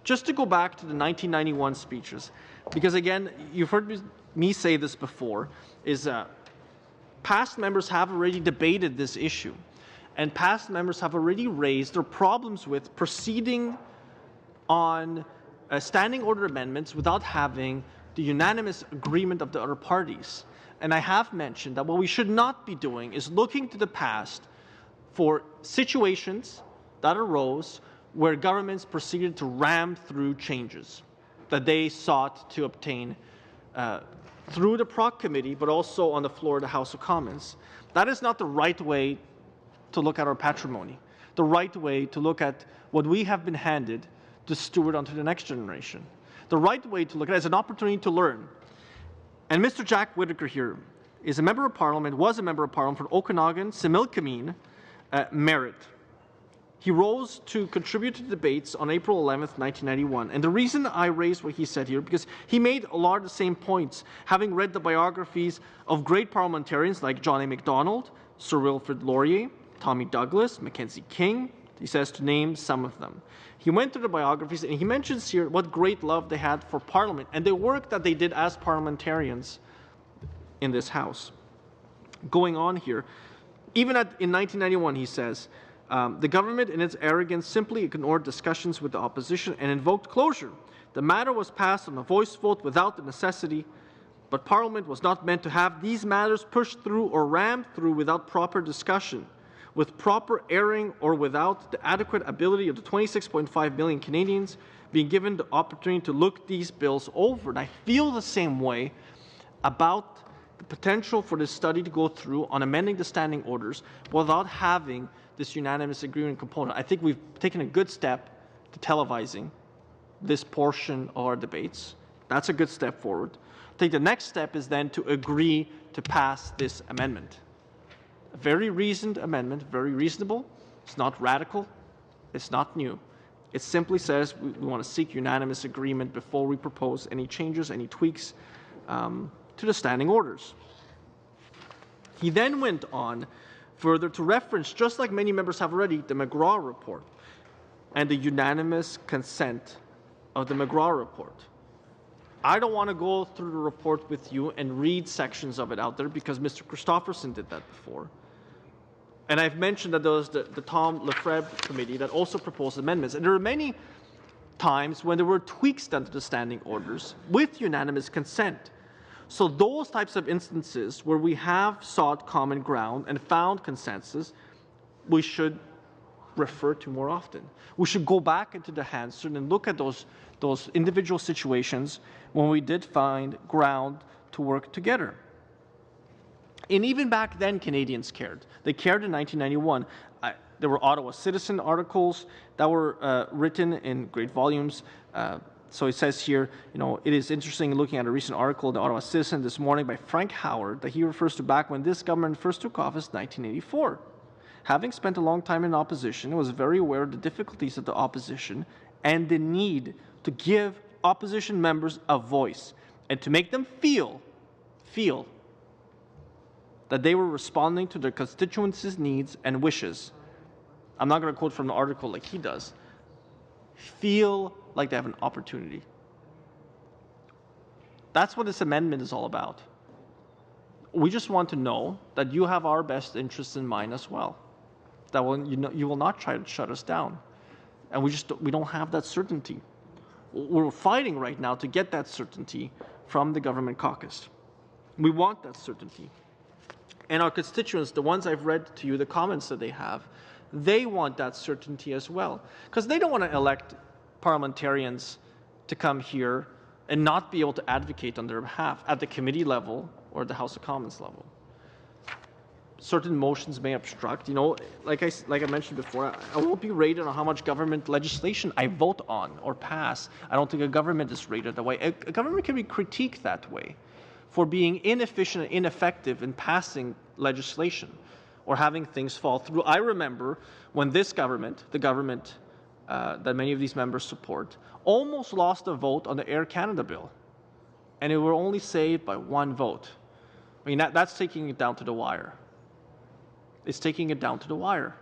D: just to go back to the 1991 speeches, because again, you've heard me say this before, is past members have already debated this issue, and past members have already raised their problems with proceeding on standing order amendments without having the unanimous agreement of the other parties. And I have mentioned that what we should not be doing is looking to the past for situations that arose where governments proceeded to ram through changes that they sought to obtain through the Proc Committee, but also on the floor of the House of Commons. That is not the right way to look at our patrimony, the right way to look at what we have been handed to steward onto the next generation. The right way to look at it is an opportunity to learn. And Mr. Jack Whittaker here is a member of Parliament, was a member of Parliament for Okanagan, Similkameen, Merritt. He rose to contribute to the debates on April 11th, 1991. And the reason I raised what he said here, because he made a lot of the same points, having read the biographies of great parliamentarians like John A. Macdonald, Sir Wilfrid Laurier, Tommy Douglas, Mackenzie King. He says to name some of them. He went through the biographies and he mentions here what great love they had for Parliament and the work that they did as parliamentarians in this House. Going on here, even in 1991, he says, the government in its arrogance simply ignored discussions with the opposition and invoked closure. The matter was passed on a voice vote without the necessity, but Parliament was not meant to have these matters pushed through or rammed through without proper discussion, with proper airing or without the adequate ability of the 26.5 million Canadians being given the opportunity to look these bills over. And I feel the same way about the potential for this study to go through on amending the standing orders without having this unanimous agreement component. I think we've taken a good step to televising this portion of our debates. That's a good step forward. I think the next step is then to agree to pass this amendment. A very reasoned amendment, very reasonable. It's not radical. It's not new. It simply says we want to seek unanimous agreement before we propose any changes, any tweaks to the standing orders. He then went on further to reference, just like many members have already, the McGraw report and the unanimous consent of the McGraw report. I don't want to go through the report with you and read sections of it out there because Mr. Christopherson did that before. And I've mentioned that there was the Tom Lefebvre committee that also proposed amendments. And there are many times when there were tweaks done to the standing orders with unanimous consent. So those types of instances where we have sought common ground and found consensus, we should refer to more often. We should go back into the Hansard and look at those individual situations when we did find ground to work together. And even back then, Canadians cared. They cared in 1991. There were Ottawa Citizen articles that were written in great volumes. So it says here, it is interesting looking at a recent article in the Ottawa Citizen this morning by Frank Howard that he refers to back when this government first took office, 1984. Having spent a long time in opposition, was very aware of the difficulties of the opposition and the need to give opposition members a voice and to make them feel that they were responding to their constituencies' needs and wishes. I'm not going to quote from the article like he does. Feel like they have an opportunity. That's what this amendment is all about. We just want to know that you have our best interests in mind as well. That you will not try to shut us down. And we don't have that certainty. We're fighting right now to get that certainty from the government caucus. We want that certainty. And our constituents, the ones I've read to you, the comments that they have, they want that certainty as well. Because they don't want to elect parliamentarians to come here and not be able to advocate on their behalf at the committee level or the House of Commons level. Certain motions may obstruct. Like I mentioned before, I won't be rated on how much government legislation I vote on or pass. I don't think a government is rated that way. A government can be critiqued that way for being inefficient and ineffective in passing legislation or having things fall through. I remember when this government, the government that many of these members support, almost lost a vote on the Air Canada bill. And it were only saved by one vote. I mean, that's taking it down to the wire. It's taking it down to the wire.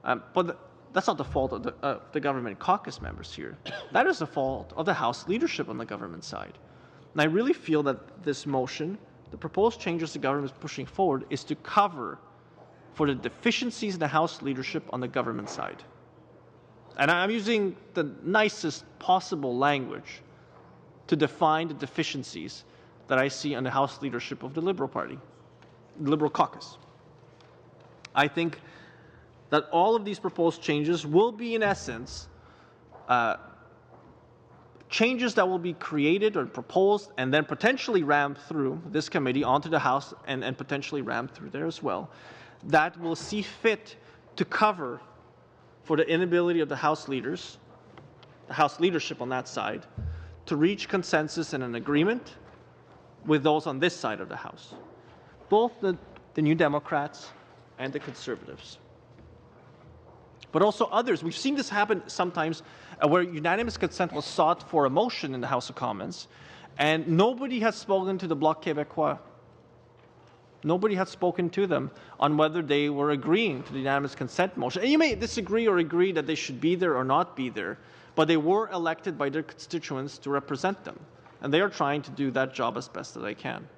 D: But that's not the fault of the government caucus members here. That is the fault of the House leadership on the government side. And I really feel that this motion, the proposed changes the government is pushing forward, is to cover for the deficiencies in the House leadership on the government side. And I'm using the nicest possible language to define the deficiencies that I see on the House leadership of the Liberal Party, the Liberal caucus. I think that all of these proposed changes will be, in essence, changes that will be created or proposed and then potentially rammed through this committee onto the House and potentially rammed through there as well, that will see fit to cover for the inability of the House leaders, the House leadership on that side, to reach consensus and an agreement with those on this side of the House, both the New Democrats and the Conservatives. But also others. We've seen this happen sometimes where unanimous consent was sought for a motion in the House of Commons, and nobody has spoken to the Bloc Québécois. Nobody had spoken to them on whether they were agreeing to the unanimous consent motion. And you may disagree or agree that they should be there or not be there, but they were elected by their constituents to represent them, and they are trying to do that job as best as they can.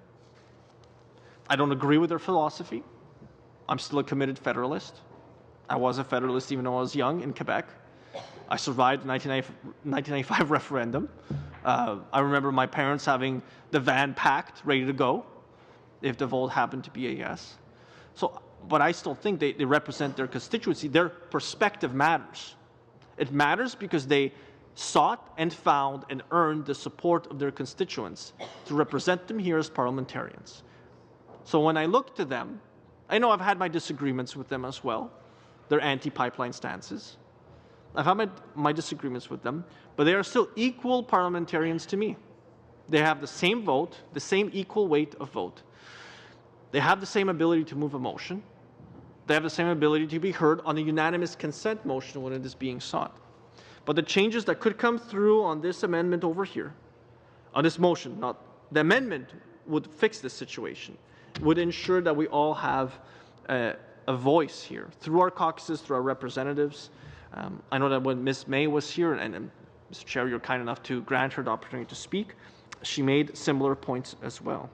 D: I don't agree with their philosophy. I'm still a committed federalist. I was a federalist even though I was young in Quebec. I survived the 1995 referendum. I remember my parents having the van packed, ready to go, if the vote happened to be a yes. So, but I still think they represent their constituency. Their perspective matters. It matters because they sought and found and earned the support of their constituents to represent them here as parliamentarians. So when I look to them, I know I've had my disagreements with them as well, their anti-pipeline stances. I've had my disagreements with them, but they are still equal parliamentarians to me. They have the same vote, the same equal weight of vote. They have the same ability to move a motion. They have the same ability to be heard on a unanimous consent motion when it is being sought. But the changes that could come through on this amendment over here, on this motion, not the amendment, would fix this situation, would ensure that we all have a voice here through our caucuses, through our representatives. I know that when Ms. May was here, and Mr. Chair, you're kind enough to grant her the opportunity to speak, she made similar points as well.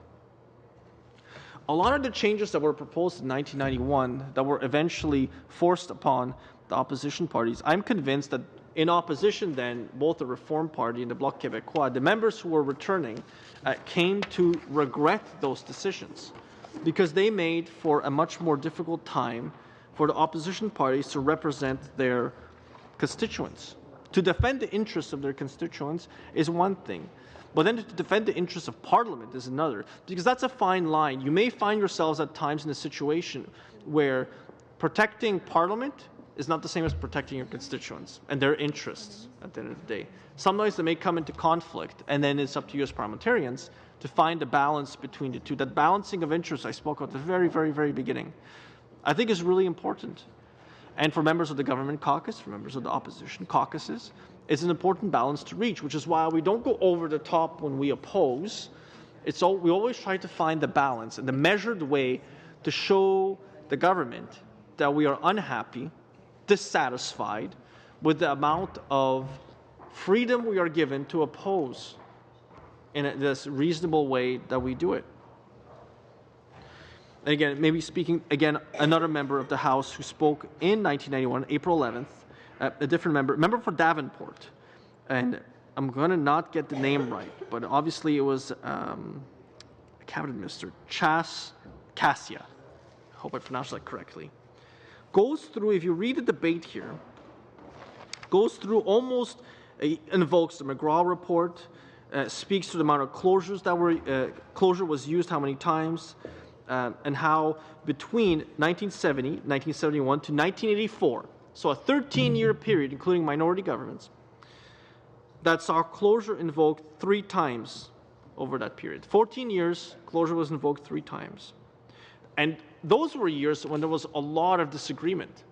D: A lot of the changes that were proposed in 1991 that were eventually forced upon the opposition parties, I'm convinced that in opposition then, both the Reform Party and the Bloc Québécois, the members who were returning came to regret those decisions because they made for a much more difficult time for the opposition parties to represent their constituents. To defend the interests of their constituents is one thing, but then to defend the interests of Parliament is another, because that's a fine line. You may find yourselves at times in a situation where protecting Parliament is not the same as protecting your constituents and their interests at the end of the day. Sometimes they may come into conflict, and then it's up to you as parliamentarians to find a balance between the two. That balancing of interests I spoke of at the very, very, very beginning, I think is really important. And for members of the government caucus, for members of the opposition caucuses, it's an important balance to reach, which is why we don't go over the top when we oppose. We always try to find the balance and the measured way to show the government that we are unhappy, dissatisfied with the amount of freedom we are given to oppose in this reasonable way that we do it. And again, maybe speaking, again, another member of the House who spoke in 1991, April 11th, a different member for Davenport. And I'm going to not get the name right, but obviously it was Cabinet Minister Cassia. I hope I pronounced that correctly. Goes through, if you read the debate here, goes through almost, invokes the McGraw report, speaks to the amount of closures that were, closure was used how many times, and how between 1970, 1971 to 1984, so a 13-year period, including minority governments, that saw closure invoked 3 times over that period. 14 years, closure was invoked 3 times. And those were years when there was a lot of disagreement.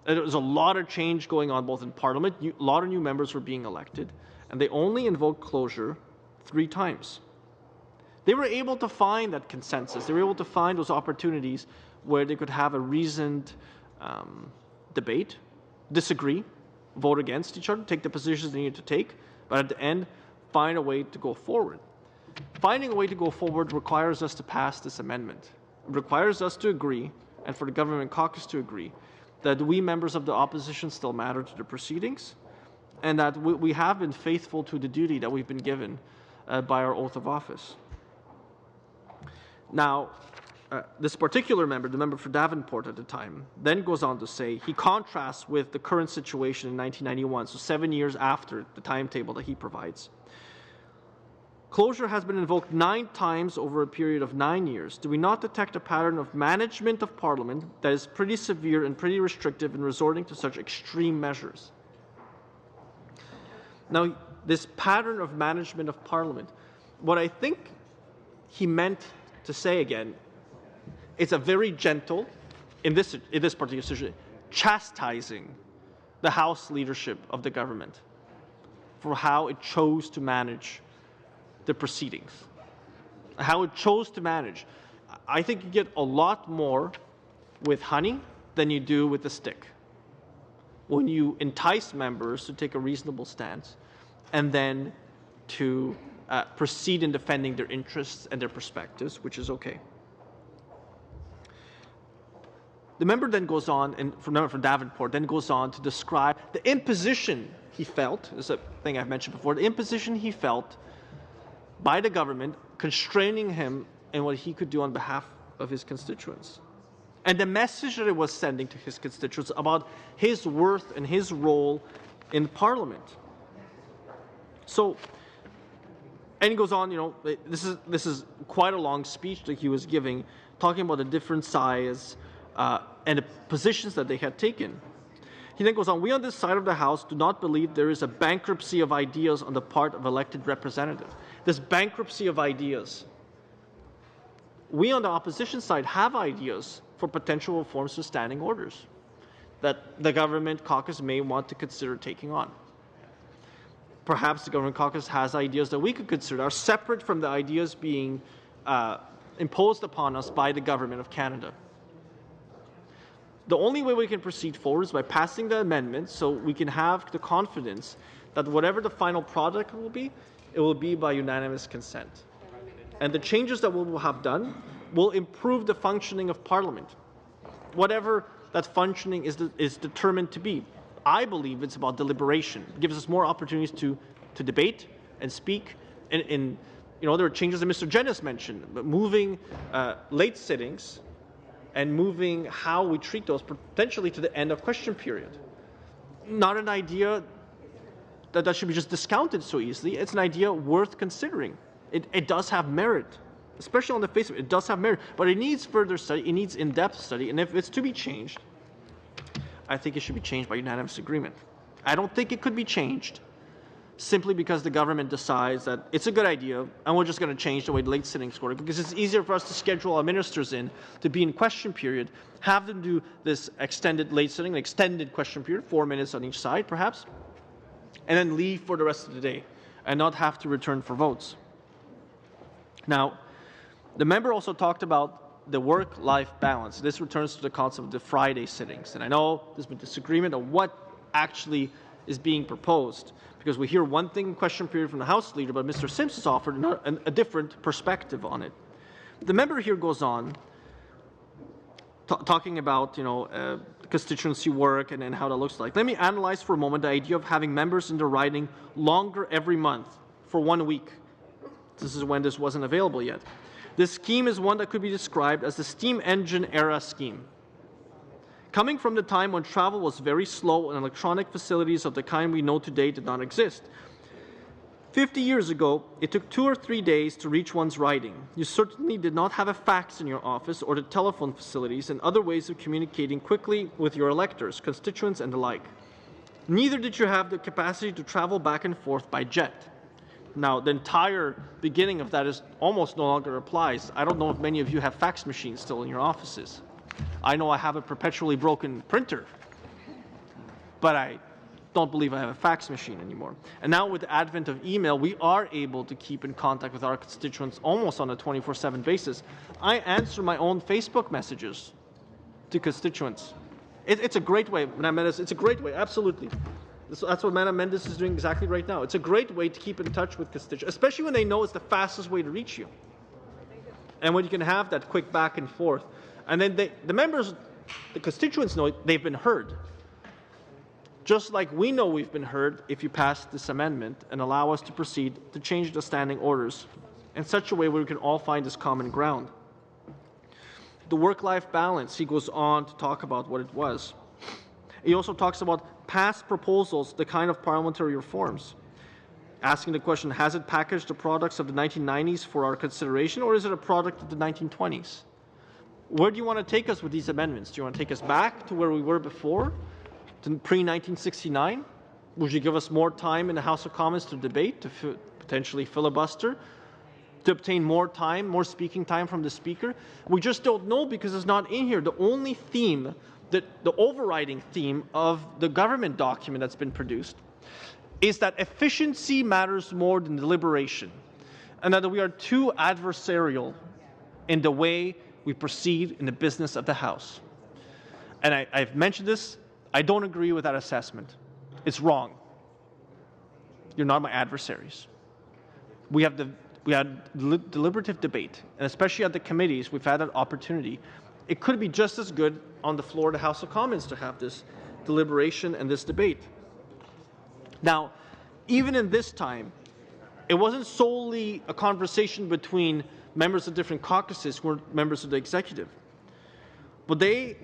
D: There was a lot of change going on both in Parliament, a lot of new members were being elected, and they only invoked closure 3 times. They were able to find that consensus. They were able to find those opportunities where they could have a reasoned debate, disagree, vote against each other, take the positions they needed to take, but at the end, find a way to go forward. Finding a way to go forward requires us to pass this amendment. It requires us to agree, and for the government caucus to agree, that we members of the opposition still matter to the proceedings, and that we have been faithful to the duty that we've been given by our oath of office. Now, this particular member, the member for Davenport at the time, then goes on to say he contrasts with the current situation in 1991, so 7 years after the timetable that he provides. Closure has been invoked 9 times over a period of 9 years. Do we not detect a pattern of management of Parliament that is pretty severe and pretty restrictive in resorting to such extreme measures? Now, this pattern of management of Parliament, what I think he meant to say again, it's a very gentle, in this particular situation, chastising the House leadership of the government for how it chose to manage the proceedings, how it chose to manage. I think you get a lot more with honey than you do with a stick when you entice members to take a reasonable stance and then to proceed in defending their interests and their perspectives, which is okay. The member then goes on, and from Davenport, then goes on to describe the imposition he felt, this is a thing I've mentioned before, the imposition he felt by the government constraining him in what he could do on behalf of his constituents. And the message that it was sending to his constituents about his worth and his role in Parliament. So, and he goes on, this is quite a long speech that he was giving, talking about the different size and the positions that they had taken. He then goes on, we on this side of the House do not believe there is a bankruptcy of ideas on the part of elected representatives. This bankruptcy of ideas. We on the opposition side have ideas for potential reforms to standing orders that the government caucus may want to consider taking on. Perhaps the government caucus has ideas that we could consider are separate from the ideas being imposed upon us by the government of Canada. The only way we can proceed forward is by passing the amendments so we can have the confidence that whatever the final product will be, it will be by unanimous consent. And the changes that we will have done will improve the functioning of Parliament, whatever that functioning is determined to be. I believe it's about deliberation. It gives us more opportunities to debate and speak. And there are changes that Mr. Jennis mentioned, but moving late sittings and moving how we treat those potentially to the end of question period. Not an idea that should be just discounted so easily. It's an idea worth considering. It does have merit, especially on the face of it. It does have merit, but it needs further study. It needs in-depth study, and if it's to be changed, I think it should be changed by unanimous agreement. I don't think it could be changed simply because the government decides that it's a good idea and we're just going to change the way the late sittings work, because it's easier for us to schedule our ministers in to be in question period, have them do this extended late sitting, an extended question period, 4 minutes on each side perhaps, and then leave for the rest of the day and not have to return for votes. Now, the member also talked about the work-life balance. This returns to the concept of the Friday sittings. And I know there's been disagreement on what actually is being proposed, because we hear one thing in question period from the House leader, but Mr. Sims has offered a different perspective on it. The member here goes on talking about constituency work and how that looks like. Let me analyze for a moment the idea of having members in the riding longer every month for 1 week. This is when this wasn't available yet. This scheme is one that could be described as the steam engine era scheme. Coming from the time when travel was very slow and electronic facilities of the kind we know today did not exist. 50 years ago, it took 2 or 3 days to reach one's riding. You certainly did not have a fax in your office or the telephone facilities and other ways of communicating quickly with your electors, constituents, and the like. Neither did you have the capacity to travel back and forth by jet. Now, the entire beginning of that is almost no longer applies. I don't know if many of you have fax machines still in your offices. I know I have a perpetually broken printer, but I don't believe I have a fax machine anymore. And now with the advent of email, we are able to keep in contact with our constituents almost on a 24/7 basis. I answer my own Facebook messages to constituents. It's a great way, Madam Mendes, it's a great way, absolutely. That's what Madam Mendes is doing exactly right now. It's a great way to keep in touch with constituents, especially when they know it's the fastest way to reach you. And when you can have that quick back and forth. And then the members, the constituents know they've been heard. Just like we know we've been heard if you pass this amendment and allow us to proceed to change the standing orders in such a way where we can all find this common ground. The work-life balance, he goes on to talk about what it was. He also talks about past proposals, the kind of parliamentary reforms. Asking the question, has it packaged the products of the 1990s for our consideration, or is it a product of the 1920s? Where do you want to take us with these amendments? Do you want to take us back to where we were before, to pre-1969? Would you give us more time in the House of Commons to debate, to potentially filibuster, to obtain more time, more speaking time from the Speaker? We just don't know because it's not in here. The only theme, the overriding theme of the government document that's been produced is that efficiency matters more than deliberation, and that we are too adversarial in the way we proceed in the business of the House. And I've mentioned this. I don't agree with that assessment. It's wrong. You're not my adversaries. We had deliberative debate, and especially at the committees, we've had an opportunity. It could be just as good on the floor of the House of Commons to have this deliberation and this debate. Now, even in this time, it wasn't solely a conversation between members of different caucuses who were members of the executive, but they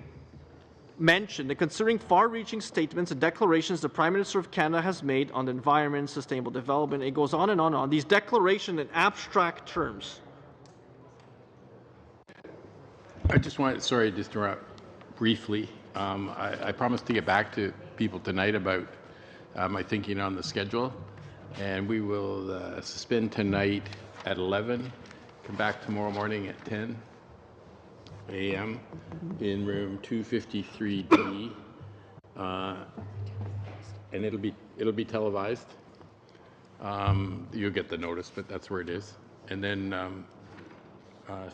D: mentioned that considering far-reaching statements and declarations the Prime Minister of Canada has made on the environment, sustainable development, it goes on and on and on, these declarations in abstract terms.
A: I just want, sorry, just to interrupt briefly. I promised to get back to people tonight about my thinking on the schedule, and we will suspend tonight at 11, come back tomorrow morning at 10 a.m. in room 253D, and it'll be televised. You'll get the notice, but that's where it is. And then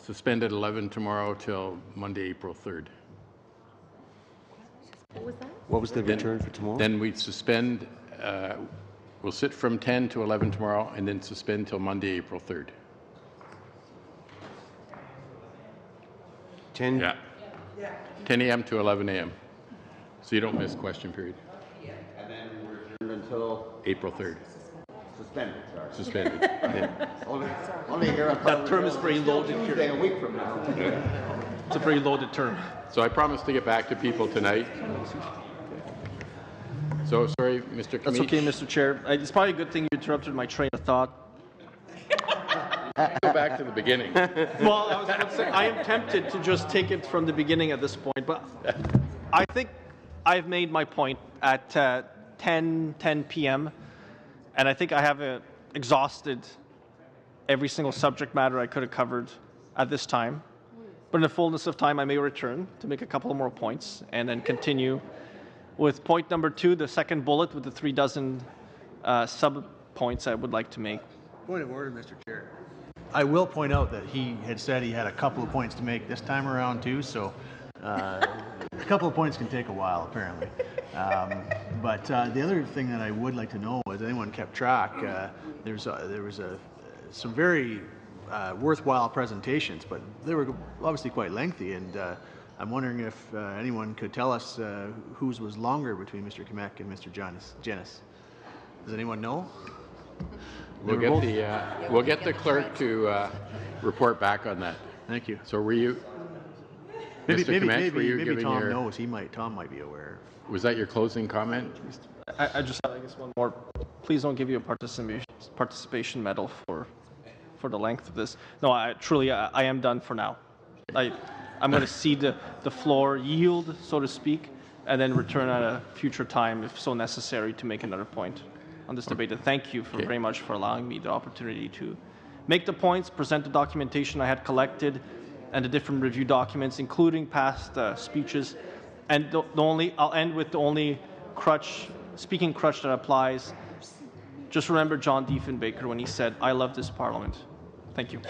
A: suspend at 11 tomorrow till Monday, April 3rd.
K: What was that?
H: What was the return for tomorrow?
A: Then we suspend, we'll sit from 10 to 11 tomorrow, and then suspend till Monday, April 3rd.
H: 10?
A: Yeah. 10 a.m. to 11 a.m. So you don't miss question period.
B: And then we're adjourned until
A: April 3rd.
B: suspended, sorry.
A: Suspended. Yeah.
B: Only here
D: That term is very loaded
B: Tuesday,
D: here.
B: a week from now.
D: It's a very loaded term.
A: So I promised to get back to people tonight. So sorry, Mr. Kamish.
D: That's okay, Mr. Chair. It's probably a good thing you interrupted my train of thought.
A: Go back to the beginning.
D: Well, I was going to say, I am tempted to just take it from the beginning at this point, but I think I've made my point at 10 p.m., and I think I have exhausted every single subject matter I could have covered at this time. But in the fullness of time, I may return to make a couple more points and then continue with point number 2, the second bullet with the 3 dozen sub-points I would like to make.
C: Point of order, Mr. Chair. I will point out that he had said he had a couple of points to make this time around too, so a couple of points can take a while apparently. But the other thing that I would like to know, as anyone kept track, there was some very worthwhile presentations, but they were obviously quite lengthy, and I'm wondering if anyone could tell us whose was longer between Mr. Kamek and Mr. Jennis. Does anyone know?
A: We'll get the clerk to report back on that.
C: Thank you.
A: So were you,
C: Maybe
A: Mr. Kamish, were you
C: maybe
A: giving
C: Tom
A: your,
C: knows. Tom might be aware.
A: was that your closing comment?
D: I just have, I guess, one more. Please don't give you a participation medal for the length of this. No, I am done for now. I'm going to cede the floor, yield, so to speak, and then return at a future time, if so necessary, to make another point on this debate. And thank you very much for allowing me the opportunity to make the points, present the documentation I had collected, and the different review documents, including past speeches. And I'll end with the only speaking crutch that applies. Just remember John Diefenbaker when he said, "I love this Parliament." Thank you.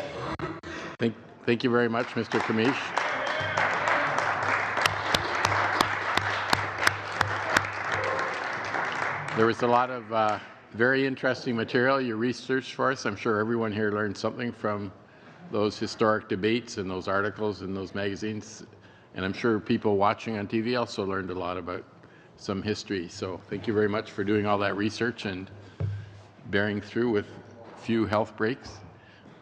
A: Thank you very much, Mr. Kamish. There was a lot of very interesting material you researched for us. I'm sure everyone here learned something from those historic debates and those articles in those magazines. And I'm sure people watching on TV also learned a lot about some history. So thank you very much for doing all that research and bearing through with few health breaks.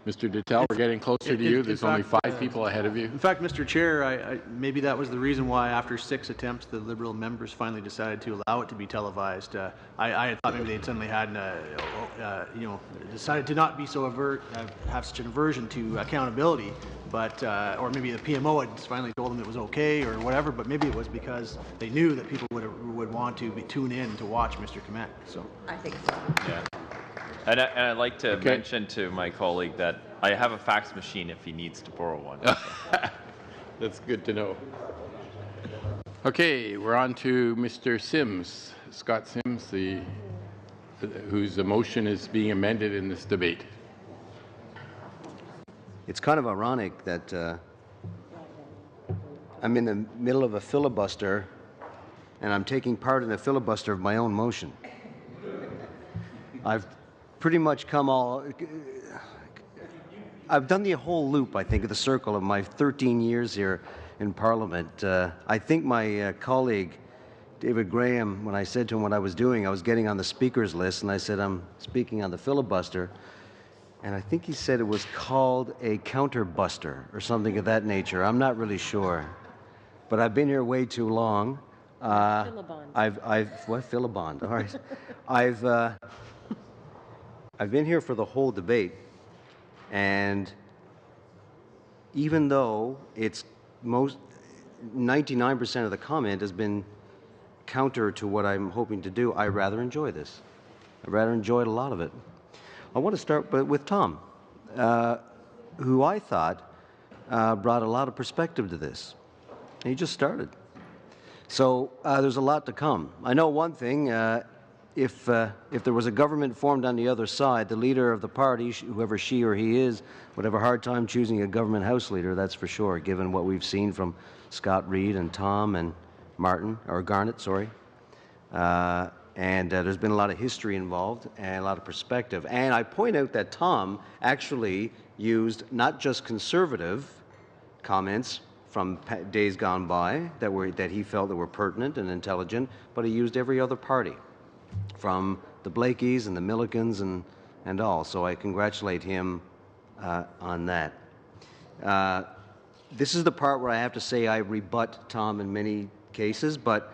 A: Mr. Dittel, we're getting closer to you. There's only
C: fact,
A: 5 people ahead of you.
C: In fact, Mr. Chair, maybe that was the reason why after 6 attempts, the Liberal members finally decided to allow it to be televised. I had thought maybe they'd suddenly had, decided to not be so have such an aversion to accountability, but or maybe the PMO had finally told them it was okay or whatever. But maybe it was because they knew that people would want to tune in to watch Mr. Kmet. So
K: I think so.
L: Yeah. And I'd like to mention to my colleague that I have a fax machine if he needs to borrow one.
A: That's good to know. Okay, we're on to Mr. Sims, Scott Sims, whose motion is being amended in this debate.
H: It's kind of ironic that I'm in the middle of a filibuster and I'm taking part in a filibuster of my own motion. I've pretty much I've done the whole loop, I think, of the circle of my 13 years here in Parliament. I think my colleague, David Graham, when I said to him what I was doing, I was getting on the speakers list, and I said I'm speaking on the filibuster. And I think he said it was called a counterbuster or something of that nature. I'm not really sure. But I've been here way too long.
K: Philibond.
H: What? Philibond. All right. I've been here for the whole debate, and even though it's 99% of the comment has been counter to what I'm hoping to do, I rather enjoy this. I rather enjoyed a lot of it. I want to start with Tom, who I thought brought a lot of perspective to this. And he just started. So there's a lot to come. I know one thing. If there was a government formed on the other side, the leader of the party, whoever she or he is, would have a hard time choosing a government House leader, that's for sure, given what we've seen from Scott Reid and Tom and Garnett, sorry. And there's been a lot of history involved and a lot of perspective. And I point out that Tom actually used not just conservative comments from days gone by that he felt that were pertinent and intelligent, but he used every other party, from the Blakeys and the Millikens and all. So I congratulate him on that. This is the part where I have to say I rebut Tom in many cases, but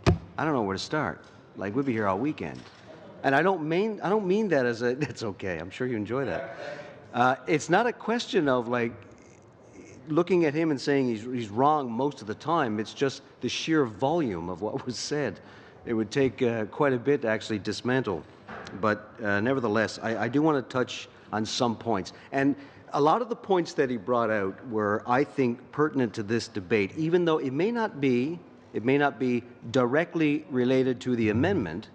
H: I don't know where to start. Like, we'll be here all weekend. And I don't mean that as that's okay. I'm sure you enjoy that. It's not a question of like looking at him and saying he's wrong most of the time. It's just the sheer volume of what was said. It would take quite a bit to actually dismantle. But nevertheless, I do want to touch on some points. And a lot of the points that he brought out were, I think, pertinent to this debate, even though it may not be directly related to the amendment,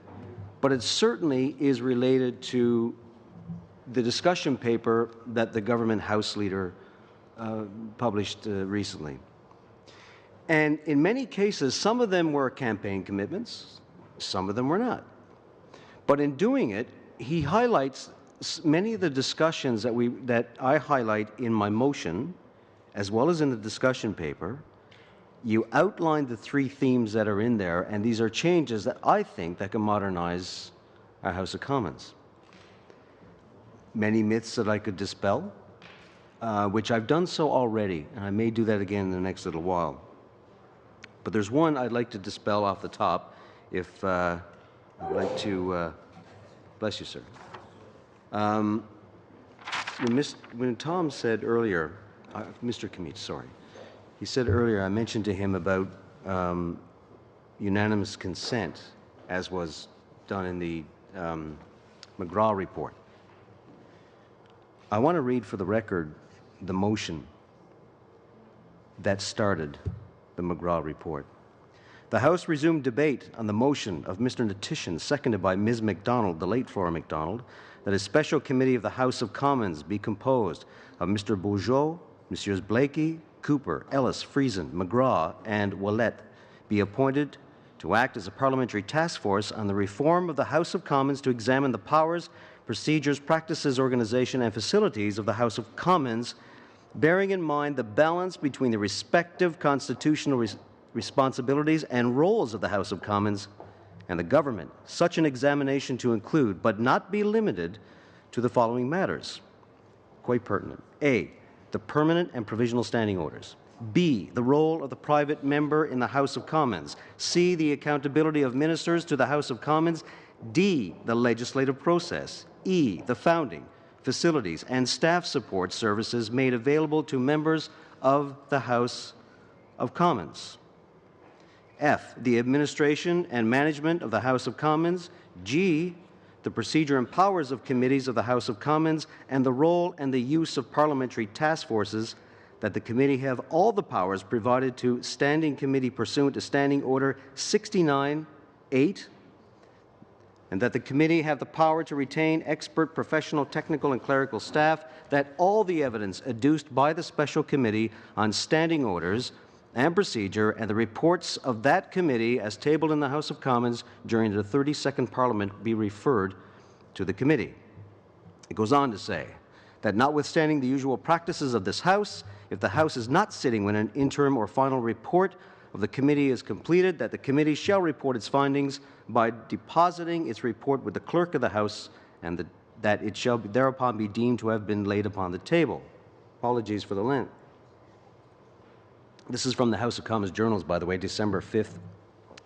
H: but it certainly is related to the discussion paper that the government House leader published recently. And in many cases, some of them were campaign commitments, some of them were not. But in doing it, he highlights many of the discussions that I highlight in my motion, as well as in the discussion paper. You outlined the 3 themes that are in there, and these are changes that I think that can modernize our House of Commons. Many myths that I could dispel, which I've done so already, and I may do that again in the next little while. But there's one I'd like to dispel off the top, if I'd like to, bless you, sir. When Tom said earlier, Mr. Kmet, sorry, he said earlier, I mentioned to him about unanimous consent, as was done in the McGraw report. I want to read for the record the motion that started the McGraw report. The House resumed debate on the motion of Mr. Natition, seconded by Ms. MacDonald, the late Flora MacDonald, that a special committee of the House of Commons be composed of Mr. Bourgeau, Messrs. Blakey, Cooper, Ellis, Friesen, McGraw, and Ouellette be appointed to act as a parliamentary task force on the reform of the House of Commons to examine the powers, procedures, practices, organization, and facilities of the House of Commons, bearing in mind the balance between the respective constitutional responsibilities and roles of the House of Commons and the government. Such an examination to include, but not be limited to, the following matters: quite pertinent. A, the permanent and provisional standing orders. B, the role of the private member in the House of Commons. C, the accountability of ministers to the House of Commons. D, the legislative process. E, the founding, facilities, and staff support services made available to members of the House of Commons. F, the administration and management of the House of Commons. G, the procedure and powers of committees of the House of Commons, and the role and the use of parliamentary task forces, that the committee have all the powers provided to standing committee pursuant to Standing Order 69-8, and that the committee have the power to retain expert professional, technical, and clerical staff, that all the evidence adduced by the special committee on standing orders and procedure and the reports of that committee as tabled in the House of Commons during the 32nd Parliament be referred to the committee. It goes on to say that notwithstanding the usual practices of this House, if the House is not sitting when an interim or final report of the committee is completed, that the committee shall report its findings by depositing its report with the clerk of the House, and that it shall thereupon be deemed to have been laid upon the table. Apologies for the length. This is from the House of Commons Journals, by the way, December 5th,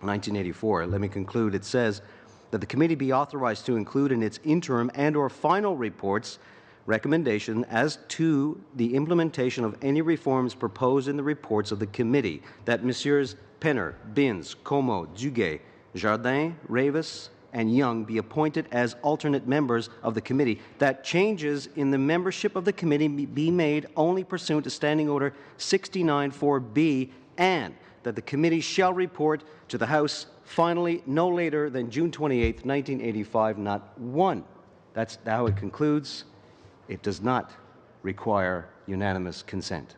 H: 1984. Let me conclude. It says that the committee be authorized to include in its interim and or final reports recommendation as to the implementation of any reforms proposed in the reports of the committee, that Messrs. Penner, Binns, Como, Duguay, Jardin, Ravis, and Young be appointed as alternate members of the committee, that changes in the membership of the committee be made only pursuant to Standing Order 69-4B, and that the committee shall report to the House finally no later than June 28, 1985, not one. That's how it concludes. It does not require unanimous consent.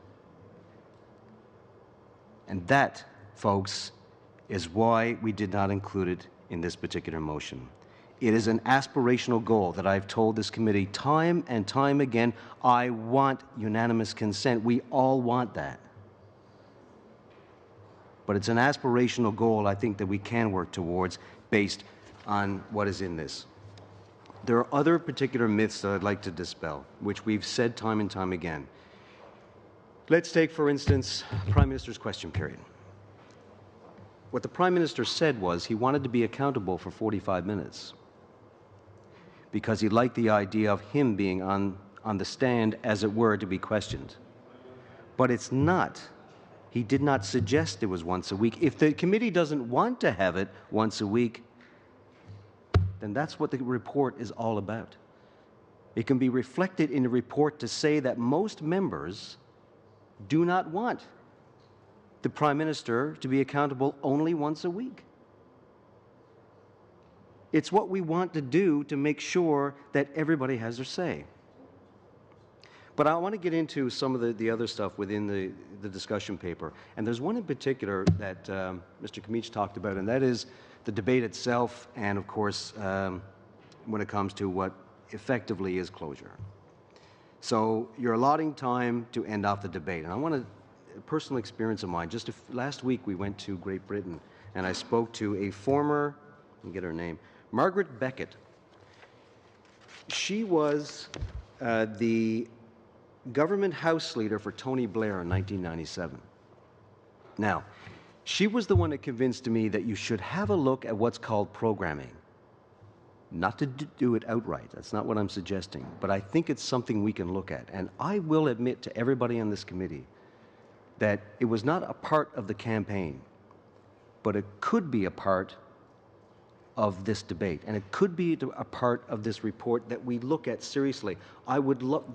H: And that, folks, is why we did not include it in this particular motion. It is an aspirational goal that I've told this committee time and time again. I want unanimous consent. We all want that. But it's an aspirational goal I think that we can work towards based on what is in this. There are other particular myths that I'd like to dispel, which we've said time and time again. Let's take, for instance, Prime Minister's question period. What the Prime Minister said was he wanted to be accountable for 45 minutes because he liked the idea of him being on the stand, as it were, to be questioned. But it's not. He did not suggest it was once a week. If the committee doesn't want to have it once a week, then that's what the report is all about. It can be reflected in the report to say that most members do not want the Prime Minister to be accountable only once a week. It's what we want to do to make sure that everybody has their say. But I want to get into some of the other stuff within the discussion paper. And there's one in particular that Mr. Kamich talked about, and that is the debate itself and, of course, when it comes to what effectively is closure. So you're allotting time to end off the debate. And I want to, a personal experience of mine, just last week we went to Great Britain and I spoke to a former, let me get her name, Margaret Beckett. She was the government House leader for Tony Blair in 1997. Now, she was the one that convinced me that you should have a look at what's called programming. Not to do it outright, that's not what I'm suggesting, but I think it's something we can look at. And I will admit to everybody on this committee that it was not a part of the campaign, but it could be a part of this debate, and it could be a part of this report that we look at seriously.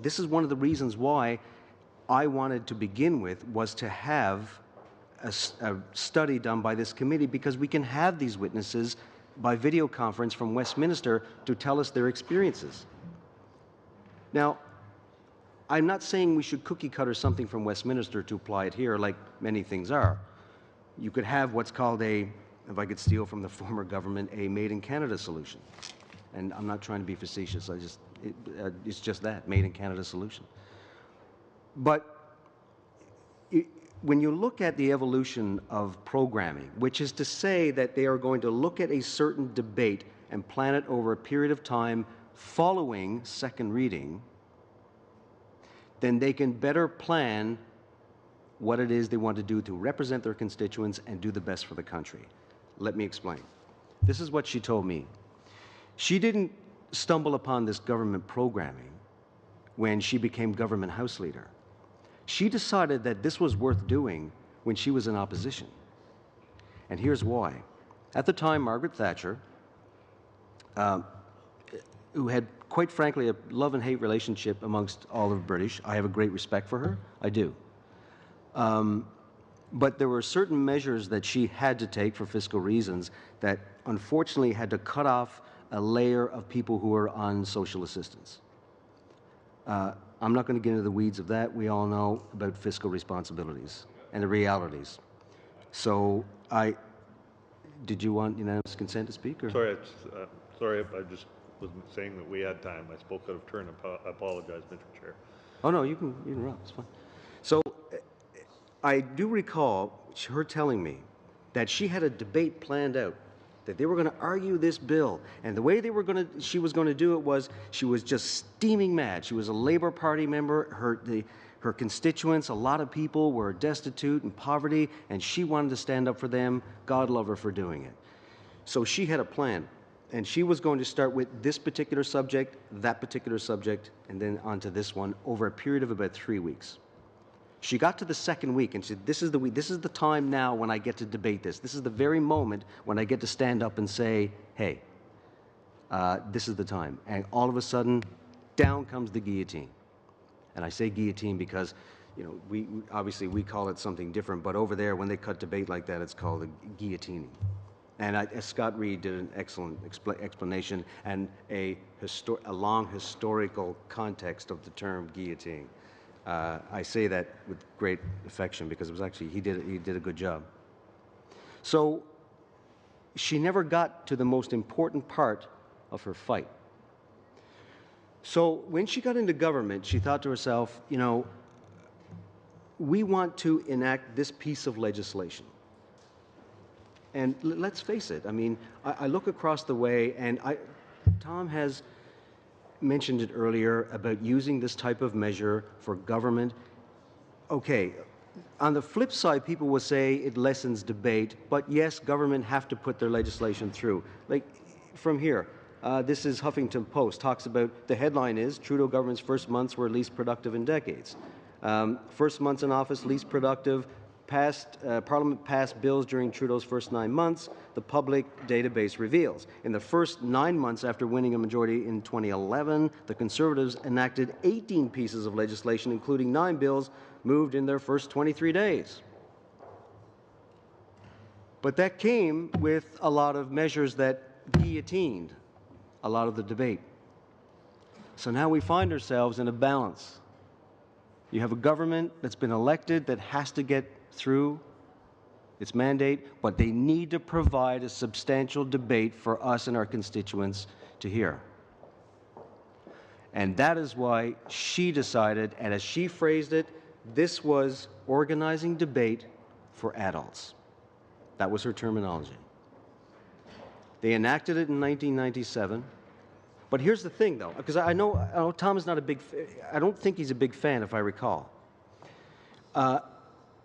H: This is one of the reasons why I wanted to begin with, was to have a study done by this committee, because we can have these witnesses by video conference from Westminster to tell us their experiences. Now, I'm not saying we should cookie cutter something from Westminster to apply it here, like many things are. You could have what's called a, if I could steal from the former government, a made in Canada solution. And I'm not trying to be facetious, it's just that, made in Canada solution. But when you look at the evolution of programming, which is to say that they are going to look at a certain debate and plan it over a period of time following second reading, then they can better plan what it is they want to do to represent their constituents and do the best for the country. Let me explain. This is what she told me. She didn't stumble upon this government programming when she became government House Leader. She decided that this was worth doing when she was in opposition. And here's why. At the time, Margaret Thatcher, who had, quite frankly, a love and hate relationship amongst all of British. I have a great respect for her. I do. But there were certain measures that she had to take for fiscal reasons that unfortunately had to cut off a layer of people who were on social assistance. I'm not going to get into the weeds of that. We all know about fiscal responsibilities and the realities. So did you want unanimous consent to speak? Or?
K: Sorry, sorry if I just was saying that we had time. I spoke out of turn. I apologize, Mr. Chair.
H: Oh, no, you can interrupt. It's fine. So I do recall her telling me that she had a debate planned out, that they were going to argue this bill, and the way she was going to do it was she was just steaming mad. She was a Labour Party member. Her constituents, a lot of people were destitute and poverty, and she wanted to stand up for them. God love her for doing it. So she had a plan, and she was going to start with this particular subject, that particular subject, and then onto this one over a period of about 3 weeks. She got to the second week and she said, this is the week, this is the time now when I get to debate this. This is the very moment when I get to stand up and say, hey, this is the time. And all of a sudden, down comes the guillotine. And I say guillotine because, you know, we obviously we call it something different, but over there, when they cut debate like that, it's called a guillotining. And Scott Reed did an excellent explanation and a long historical context of the term guillotine. I say that with great affection because it was actually, he did a good job. So she never got to the most important part of her fight. So when she got into government, she thought to herself, you know, we want to enact this piece of legislation. And let's face it, I mean, I look across the way, and Tom has mentioned it earlier about using this type of measure for government. Okay, on the flip side, people will say it lessens debate, but yes, government have to put their legislation through. Like from here, this is Huffington Post, talks about, the headline is, Trudeau government's first months were least productive in decades. First months in office, least productive. Parliament passed bills during Trudeau's first 9 months, the public database reveals. In the first 9 months after winning a majority in 2011, the Conservatives enacted 18 pieces of legislation, including 9 bills moved in their first 23 days. But that came with a lot of measures that guillotined a lot of the debate. So now we find ourselves in a balance. You have a government that's been elected that has to get through its mandate, but they need to provide a substantial debate for us and our constituents to hear. And that is why she decided, and as she phrased it, this was organizing debate for adults. That was her terminology. They enacted it in 1997. But here's the thing, though, because I know Tom is not a big, I don't think he's a big fan, if I recall.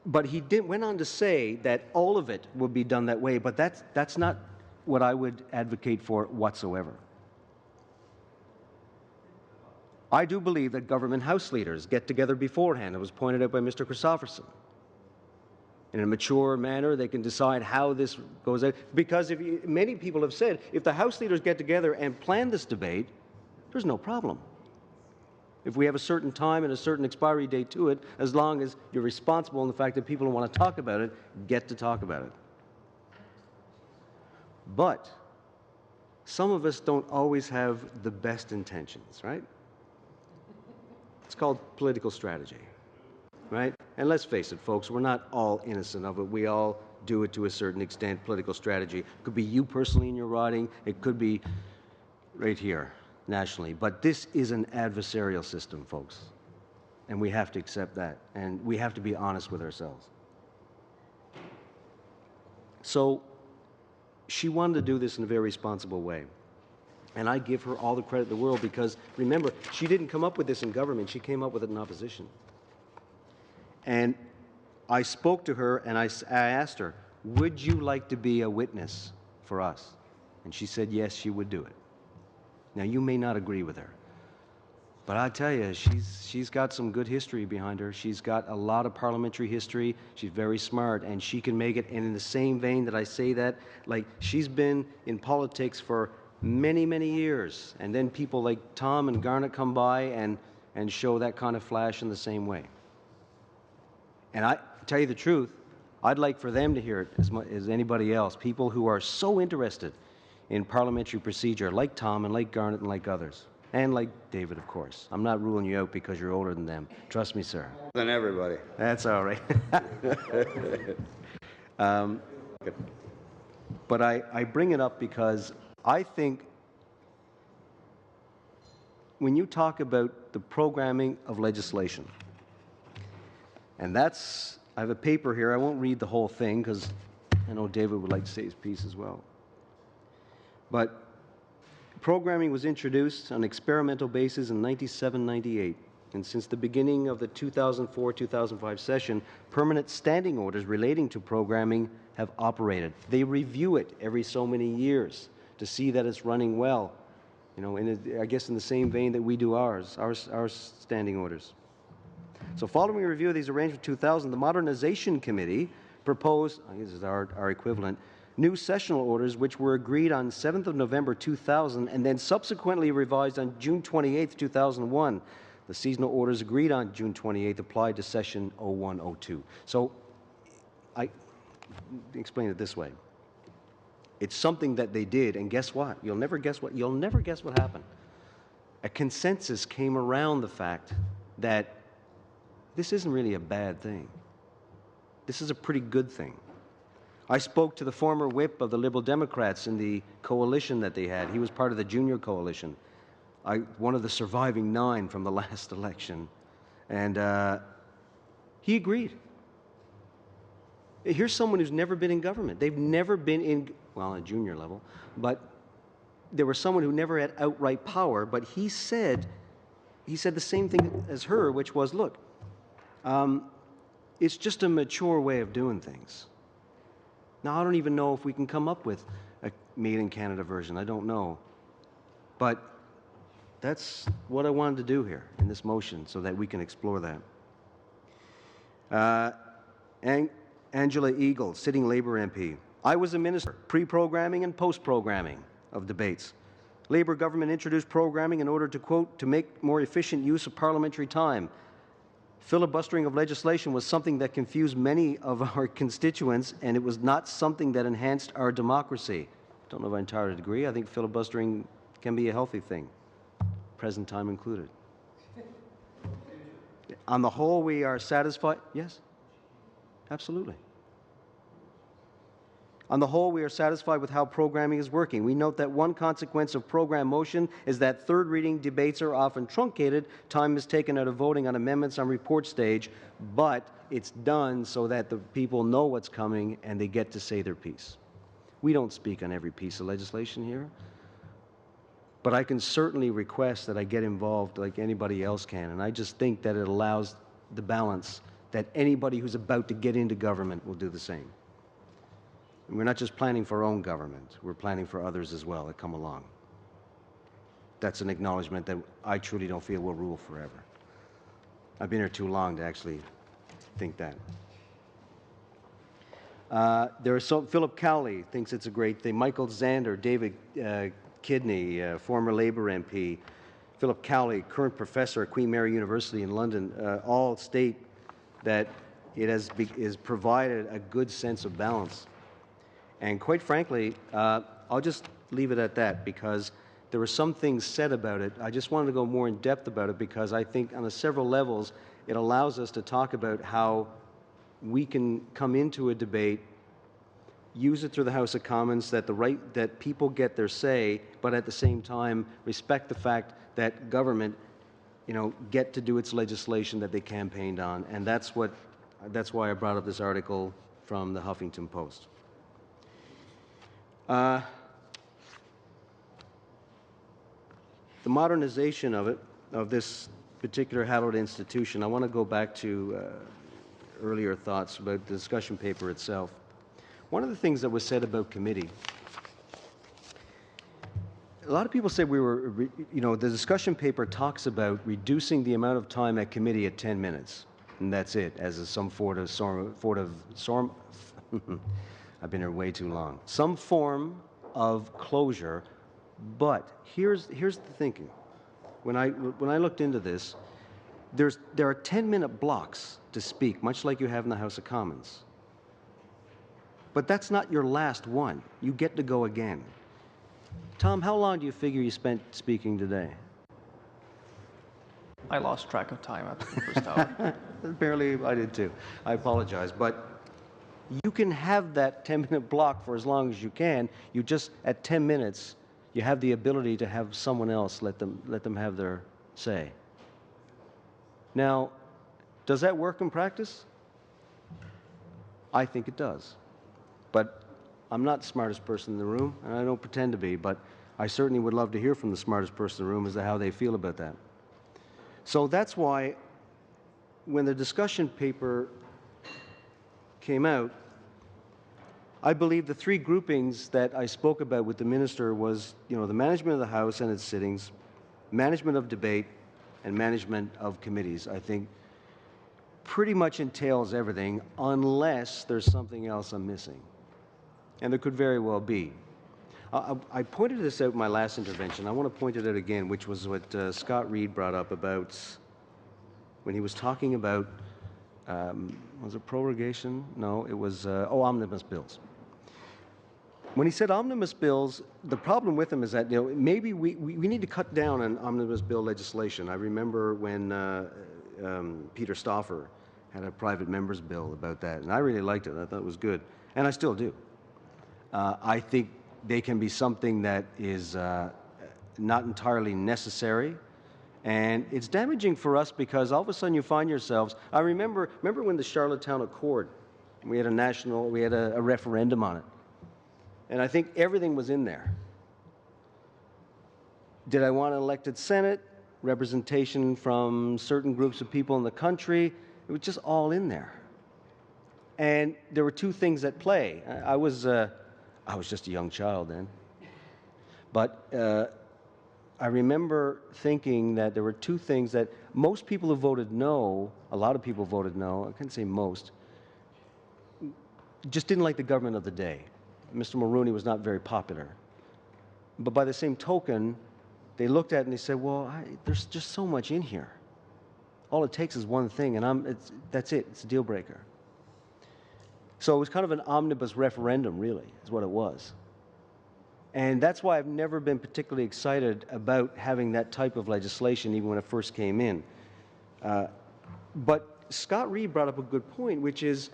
H: But he went on to say that all of it would be done that way, but that's not what I would advocate for whatsoever. I do believe that government House leaders get together beforehand. It was pointed out by Mr. Christopherson. In a mature manner, they can decide how this goes out. Because many people have said, if the House leaders get together and plan this debate, there's no problem. If we have a certain time and a certain expiry date to it, as long as you're responsible in the fact that people who want to talk about it get to talk about it. But some of us don't always have the best intentions, right? It's called political strategy, right? And let's face it, folks, we're not all innocent of it. We all do it to a certain extent, political strategy. It could be you personally in your riding. It could be right here, nationally. But this is an adversarial system, folks. And we have to accept that. And we have to be honest with ourselves. So she wanted to do this in a very responsible way. And I give her all the credit in the world because, remember, she didn't come up with this in government. She came up with it in opposition. And I spoke to her and I asked her, would you like to be a witness for us? And she said, yes, she would do it. Now, you may not agree with her, but I tell you, she's got some good history behind her. She's got a lot of parliamentary history. She's very smart, and she can make it. And in the same vein that I say that, like, she's been in politics for many, many years. And then people like Tom and Garnet come by and show that kind of flash in the same way. And I tell you the truth, I'd like for them to hear it as much as anybody else. People who are so interested in parliamentary procedure, like Tom and like Garnet and like others. And like David, of course. I'm not ruling you out because you're older than them. Trust me, sir.
B: Than everybody.
H: That's all right. But I bring it up because I think when you talk about the programming of legislation, and that's, I have a paper here. I won't read the whole thing because I know David would like to say his piece as well. But programming was introduced on an experimental basis in 97-98, and since the beginning of the 2004-2005 session, permanent standing orders relating to programming have operated. They review it every so many years to see that it's running well. You know, I guess in the same vein that we do our standing orders. So following a review of these arrangements in 2000, the Modernization Committee proposed, I guess this is our equivalent, new sessional orders which were agreed on 7th of November 2000 and then subsequently revised on June 28th, 2001. The seasonal orders agreed on June 28th applied to session 01-02. So I explain it this way. It's something that they did, and guess what? You'll never guess what happened. A consensus came around the fact that this isn't really a bad thing. This is a pretty good thing. I spoke to the former whip of the Liberal Democrats in the coalition that they had. He was part of the junior coalition, one of the surviving 9 from the last election. And he agreed. Here's someone who's never been in government. They've never been in, well, a junior level, but there was someone who never had outright power, but he said the same thing as her, which was, look, it's just a mature way of doing things. Now, I don't even know if we can come up with a Made in Canada version. I don't know. But that's what I wanted to do here in this motion so that we can explore that. Angela Eagle, sitting Labour MP. I was a minister, pre-programming and post-programming of debates. Labour government introduced programming in order to, quote, to make more efficient use of parliamentary time. Filibustering of legislation was something that confused many of our constituents, and it was not something that enhanced our democracy. Don't know if I entirely agree. I think filibustering can be a healthy thing, present time included. On the whole, we are satisfied. Yes? Absolutely. On the whole, we are satisfied with how programming is working. We note that one consequence of program motion is that third reading debates are often truncated. Time is taken out of voting on amendments on report stage, but it's done so that the people know what's coming and they get to say their piece. We don't speak on every piece of legislation here, but I can certainly request that I get involved like anybody else can, and I just think that it allows the balance that anybody who's about to get into government will do the same. And we're not just planning for our own government, we're planning for others as well that come along. That's an acknowledgement that I truly don't feel will rule forever. I've been here too long to actually think that. Philip Cowley thinks it's a great thing. Michael Zander, David Kidney, former Labour MP, Philip Cowley, current professor at Queen Mary University in London, all state that it has provided a good sense of balance. And quite frankly, I'll just leave it at that because there were some things said about it. I just wanted to go more in depth about it because I think on several levels it allows us to talk about how we can come into a debate, use it through the House of Commons, that people get their say, but at the same time respect the fact that government, get to do its legislation that they campaigned on, and that's why I brought up this article from the Huffington Post. the modernization of it, of this particular hallowed institution, I want to go back to earlier thoughts about the discussion paper itself. One of the things that was said about committee, a lot of people said the discussion paper talks about reducing the amount of time at committee at 10 minutes, and that's it, as some I've been here way too long. Some form of closure, but here's the thinking. When I looked into this, there are 10-minute blocks to speak, much like you have in the House of Commons. But that's not your last one. You get to go again. Tom, how long do you figure you spent speaking today?
D: I lost track of time after the first hour.
H: Barely, I did too. I apologize. But you can have that 10-minute block for as long as you can. You just, at 10 minutes, you have the ability to have someone else let them have their say. Now, does that work in practice? I think it does. But I'm not the smartest person in the room, and I don't pretend to be, but I certainly would love to hear from the smartest person in the room as to how they feel about that. So that's why when the discussion paper came out, I believe the three groupings that I spoke about with the minister was, the management of the House and its sittings, management of debate, and management of committees. I think pretty much entails everything unless there's something else I'm missing. And there could very well be. I pointed this out in my last intervention. I want to point it out again, which was what Scott Reid brought up about when he was talking about, was it prorogation? No, it was, omnibus bills. When he said omnibus bills, the problem with them is that maybe we need to cut down on omnibus bill legislation. I remember when Peter Stauffer had a private member's bill about that, and I really liked it. I thought it was good, and I still do. I think they can be something that is not entirely necessary, and it's damaging for us because all of a sudden you find yourselves. I remember when the Charlottetown Accord, we had a referendum on it, and I think everything was in there. Did I want an elected Senate, representation from certain groups of people in the country? It was just all in there, and there were two things at play. I was just a young child then. But I remember thinking that there were two things that most people who voted no, a lot of people voted no, I can't say most, just didn't like the government of the day. Mr. Mulroney was not very popular. But by the same token, they looked at it and they said, well, there's just so much in here. All it takes is one thing, and that's it. It's a deal breaker. So it was kind of an omnibus referendum, really, is what it was. And that's why I've never been particularly excited about having that type of legislation, even when it first came in. But Scott Reid brought up a good point, which is,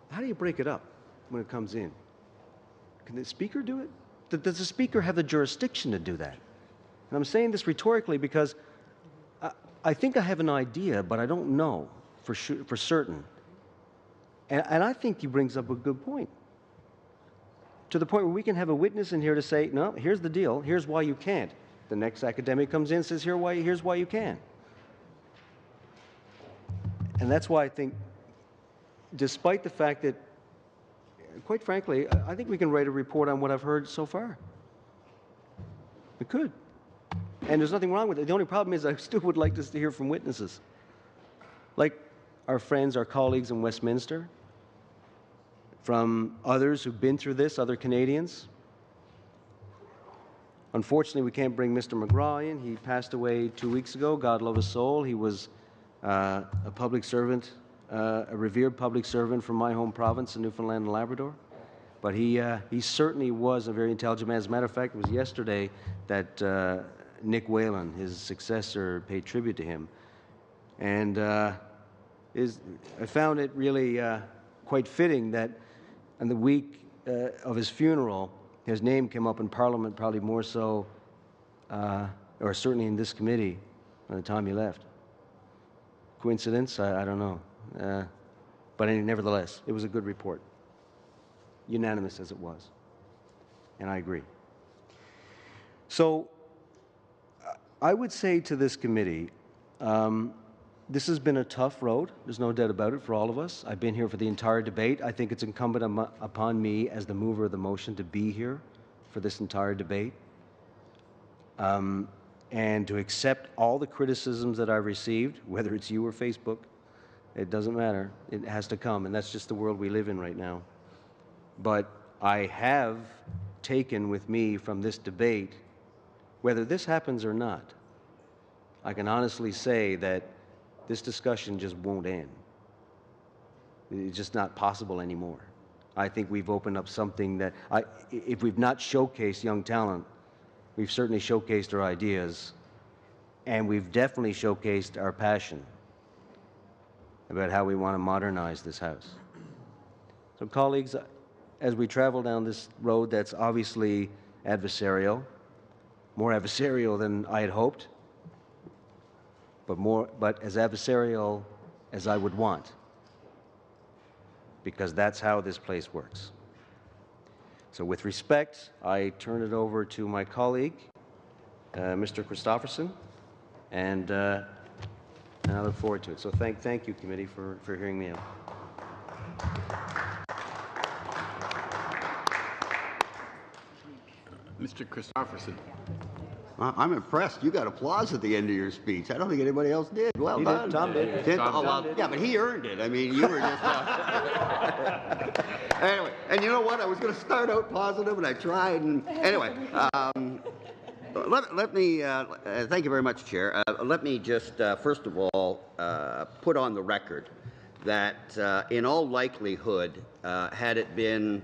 H: how do you break it up when it comes in? Can the Speaker do it? Does the Speaker have the jurisdiction to do that? And I'm saying this rhetorically because I think I have an idea, but I don't know for certain. And I think he brings up a good point. To the point where we can have a witness in here to say, no, here's the deal, here's why you can't. The next academic comes in and says, here's why you can. And that's why I think, despite the fact that, quite frankly, I think we can write a report on what I've heard so far. We could. And there's nothing wrong with it. The only problem is I still would like to hear from witnesses. Like our friends, our colleagues in Westminster, from others who've been through this, other Canadians. Unfortunately, we can't bring Mr. McGraw in. He passed away 2 weeks ago. God love his soul. He was a public servant, a revered public servant from my home province in Newfoundland and Labrador. But he certainly was a very intelligent man. As a matter of fact, it was yesterday that Nick Whalen, his successor, paid tribute to him. And I found it really quite fitting that on the week of his funeral, his name came up in Parliament, probably more so, or certainly in this committee, by the time he left. Coincidence? I don't know. But nevertheless, it was a good report. Unanimous as it was. And I agree. So, I would say to this committee, this has been a tough road. There's no doubt about it for all of us. I've been here for the entire debate. I think it's incumbent upon me as the mover of the motion to be here for this entire debate and to accept all the criticisms that I've received, whether it's you or Facebook. It doesn't matter. It has to come, and that's just the world we live in right now. But I have taken with me from this debate, whether this happens or not, I can honestly say that this discussion just won't end. It's just not possible anymore. I think we've opened up something that, if we've not showcased young talent, we've certainly showcased our ideas, and we've definitely showcased our passion about how we want to modernize this House. So colleagues, as we travel down this road that's obviously adversarial, more adversarial than I had hoped, but as adversarial as I would want, because that's how this place works. So with respect, I turn it over to my colleague, Mr. Christofferson, and I look forward to it. So thank you, committee, for hearing me out.
A: Mr. Christofferson.
B: I'm impressed. You got applause at the end of your speech. I don't think anybody else did. Well done.
H: Tom did.
B: Tom did. Yeah, but he earned it. I mean, you were just... Anyway, and you know what? I was going to start out positive, and I tried. And anyway, let me... thank you very much, Chair. Let me just, first of all, put on the record that in all likelihood, had it been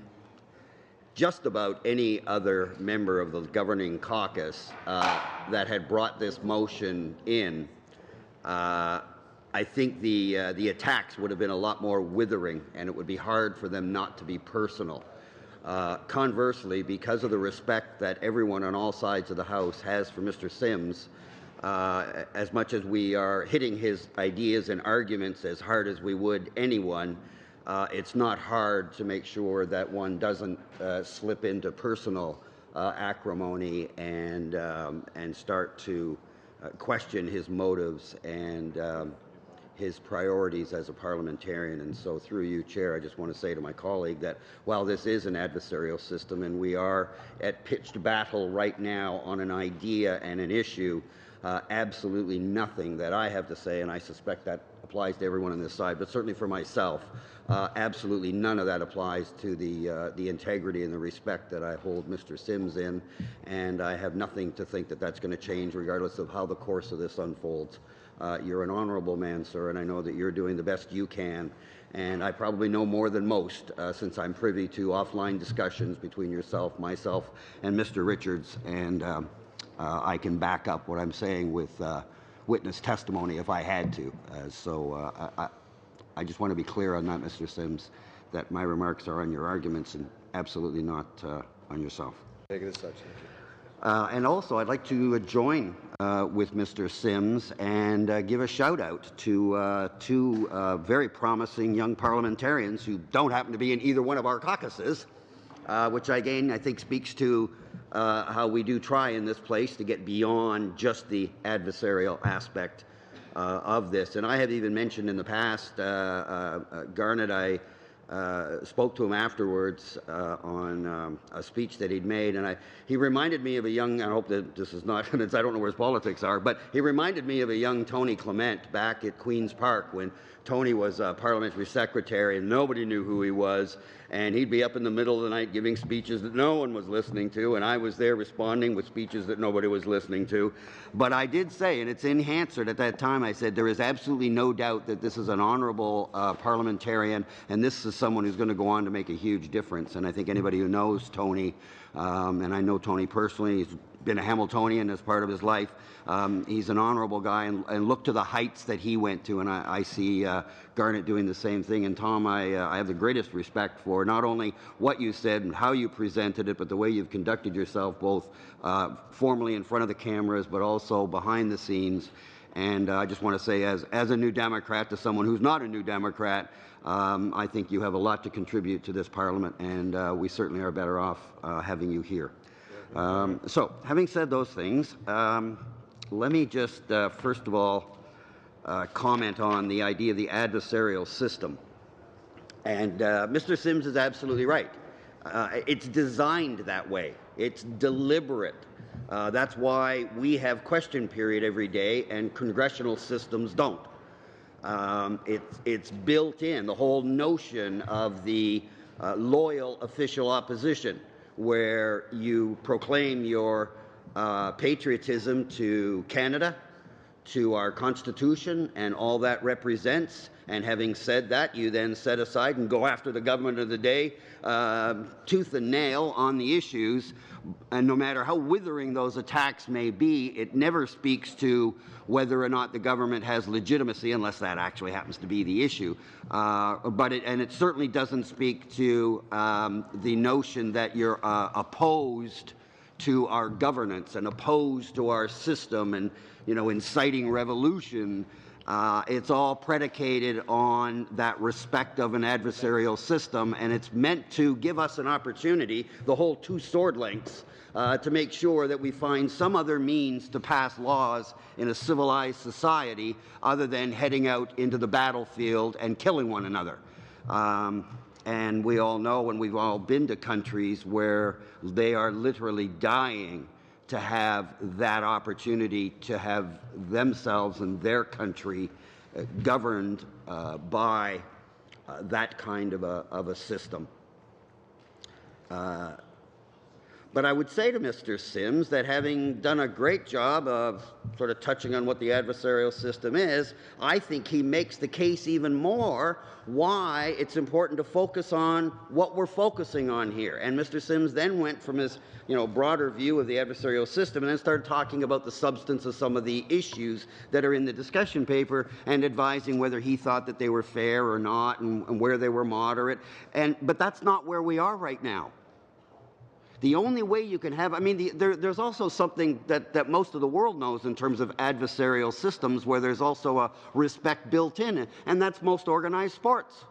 B: just about any other member of the governing caucus that had brought this motion in, I think the attacks would have been a lot more withering, and it would be hard for them not to be personal. Conversely, because of the respect that everyone on all sides of the House has for Mr. Sims, as much as we are hitting his ideas and arguments as hard as we would anyone, it's not hard to make sure that one doesn't slip into personal acrimony and start to question his motives and his priorities as a parliamentarian. And so through you, Chair, I just want to say to my colleague that while this is an adversarial system and we are at pitched battle right now on an idea and an issue, absolutely nothing that I have to say, and I suspect that applies to everyone on this side, but certainly for myself, absolutely none of that applies to the integrity and the respect that I hold Mr. Sims in, and I have nothing to think that that's going to change regardless of how the course of this unfolds. You're an honorable man, sir, and I know that you're doing the best you can, and I probably know more than most since I'm privy to offline discussions between yourself, myself, and Mr. Richards, and I can back up what I'm saying with witness testimony if I had to. I just want to be clear on that, Mr. Sims, that my remarks are on your arguments and absolutely not on yourself.
H: Take it as such.
B: And also, I'd like to join with Mr. Sims and give a shout out to two very promising young parliamentarians who don't happen to be in either one of our caucuses, which again I think speaks to how we do try in this place to get beyond just the adversarial aspect of this. And I have even mentioned in the past, Garnet, I spoke to him afterwards on a speech that he'd made, and he reminded me of a young, I hope that this is not, I don't know where his politics are, but he reminded me of a young Tony Clement back at Queen's Park when Tony was parliamentary secretary and nobody knew who he was, and he'd be up in the middle of the night giving speeches that no one was listening to, and I was there responding with speeches that nobody was listening to. But I did say, and it's in Hansard at that time, I said there is absolutely no doubt that this is an honorable parliamentarian, and this is someone who's going to go on to make a huge difference. And I think anybody who knows Tony, and I know Tony personally, he's been a Hamiltonian as part of his life. He's an honorable guy, and look to the heights that he went to, and I see Garnet doing the same thing. And Tom, I have the greatest respect for not only what you said and how you presented it, but the way you've conducted yourself, both formally in front of the cameras, but also behind the scenes. And I just want to say, as a New Democrat to someone who's not a New Democrat, I think you have a lot to contribute to this Parliament, and we certainly are better off having you here. So, having said those things, let me just, first of all, comment on the idea of the adversarial system. And Mr. Sims is absolutely right. It's designed that way. It's deliberate. That's why we have question period every day and congressional systems don't. It's built in, the whole notion of the loyal official opposition, where you proclaim your patriotism to Canada, to our Constitution, and all that represents. And having said that, you then set aside and go after the government of the day, tooth and nail on the issues. And no matter how withering those attacks may be, it never speaks to whether or not the government has legitimacy, unless that actually happens to be the issue. And it certainly doesn't speak to the notion that you're opposed to our governance and opposed to our system and, inciting revolution. It's all predicated on that respect of an adversarial system, and it's meant to give us an opportunity, the whole two sword lengths, to make sure that we find some other means to pass laws in a civilized society other than heading out into the battlefield and killing one another. And we all know, and we've all been to countries where they are literally dying to have that opportunity to have themselves and their country governed by that kind of a system. But I would say to Mr. Sims that, having done a great job of sort of touching on what the adversarial system is, I think he makes the case even more why it's important to focus on what we're focusing on here. And Mr. Sims then went from his broader view of the adversarial system and then started talking about the substance of some of the issues that are in the discussion paper and advising whether he thought that they were fair or not and where they were moderate. But that's not where we are right now. The only way you can have, there's also something that most of the world knows in terms of adversarial systems, where there's also a respect built in, and that's most organized sports.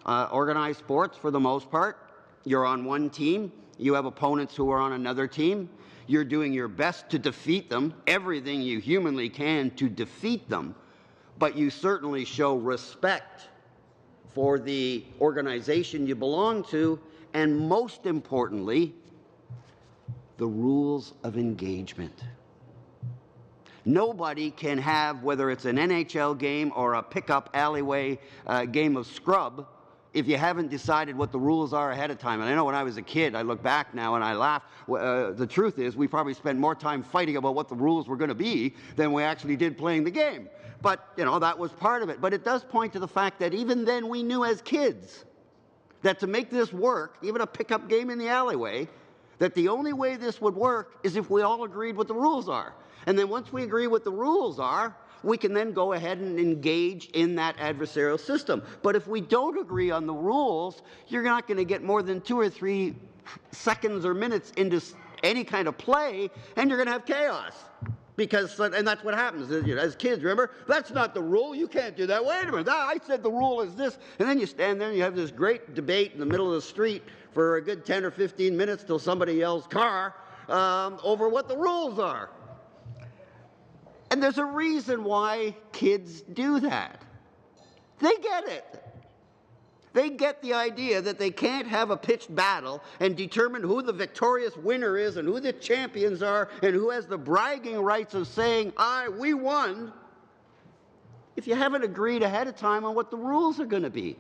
B: Organized sports, for the most part, you're on one team, you have opponents who are on another team, you're doing your best to defeat them, everything you humanly can to defeat them, but you certainly show respect for the organization you belong to, and most importantly, the rules of engagement. Nobody can have, whether it's an NHL game or a pickup alleyway game of scrub, if you haven't decided what the rules are ahead of time. And I know when I was a kid, I look back now and I laugh. The truth is, we probably spent more time fighting about what the rules were going to be than we actually did playing the game. But, that was part of it. But it does point to the fact that even then we knew as kids that to make this work, even a pickup game in the alleyway, that the only way this would work is if we all agreed what the rules are. And then once we agree what the rules are, we can then go ahead and engage in that adversarial system. But if we don't agree on the rules, you're not going to get more than 2 or 3 seconds or minutes into any kind of play, and you're going to have chaos. And that's what happens as kids, remember? That's not the rule. You can't do that. Wait a minute. I said the rule is this. And then you stand there and you have this great debate in the middle of the street for a good 10 or 15 minutes till somebody yells car over what the rules are. And there's a reason why kids do that. They get it. They get the idea that they can't have a pitched battle and determine who the victorious winner is and who the champions are and who has the bragging rights of saying, we won, if you haven't agreed ahead of time on what the rules are going to be.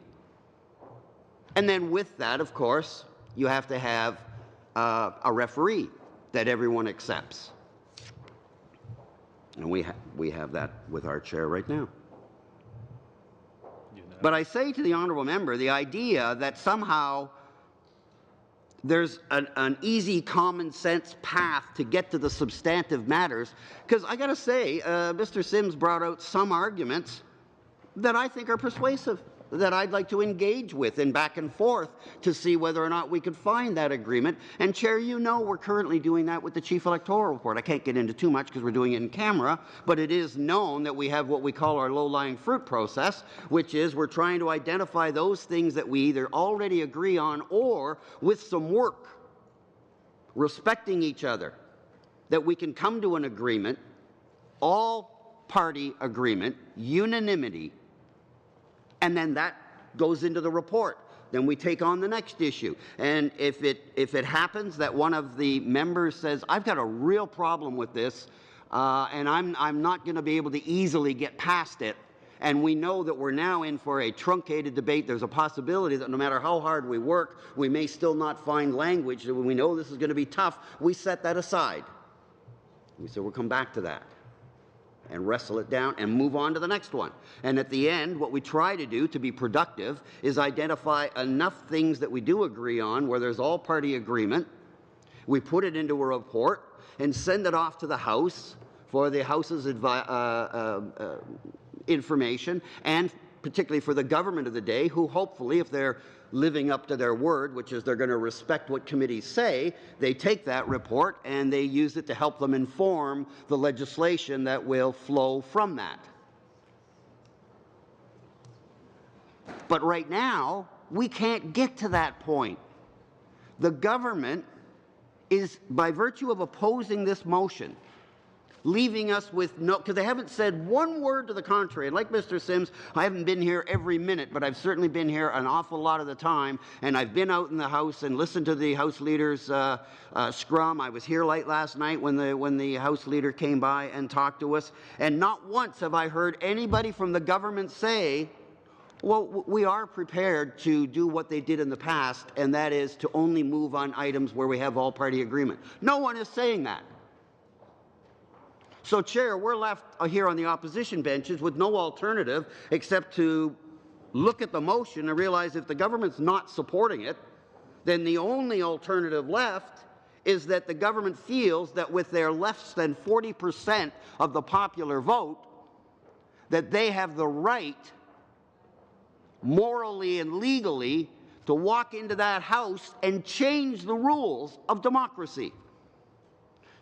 B: And then with that, of course, you have to have a referee that everyone accepts. And we have that with our chair right now. But I say to the honourable member, the idea that somehow there's an easy common sense path to get to the substantive matters, because I got to say, Mr. Sims brought out some arguments that I think are persuasive, that I'd like to engage with and back and forth to see whether or not we could find that agreement. And Chair, we're currently doing that with the Chief Electoral Report. I can't get into too much because we're doing it in camera, but it is known that we have what we call our low-lying fruit process, which is we're trying to identify those things that we either already agree on or, with some work, respecting each other, that we can come to an agreement, all-party agreement, unanimity, and then that goes into the report. Then we take on the next issue. And if it happens that one of the members says, I've got a real problem with this, and I'm not going to be able to easily get past it, and we know that we're now in for a truncated debate, there's a possibility that no matter how hard we work, we may still not find language, and we know this is going to be tough, we set that aside. We say we'll come back to that and wrestle it down and move on to the next one. And at the end, what we try to do to be productive is identify enough things that we do agree on where there's all-party agreement. We put it into a report and send it off to the House for the House's information, and particularly for the government of the day, who hopefully, if they're living up to their word, which is they're going to respect what committees say, they take that report and they use it to help them inform the legislation that will flow from that. But right now, we can't get to that point. The government is, by virtue of opposing this motion, leaving us with no, because they haven't said one word to the contrary. And like Mr. Sims, I haven't been here every minute, but I've certainly been here an awful lot of the time, and I've been out in the House and listened to the House Leader's scrum. I was here late last night when the House Leader came by and talked to us, and not once have I heard anybody from the government say, well, we are prepared to do what they did in the past, and that is to only move on items where we have all-party agreement. No one is saying that. So, Chair, we're left here on the opposition benches with no alternative except to look at the motion and realize if the government's not supporting it, then the only alternative left is that the government feels that with their less than 40% of the popular vote, that they have the right, morally and legally, to walk into that House and change the rules of democracy,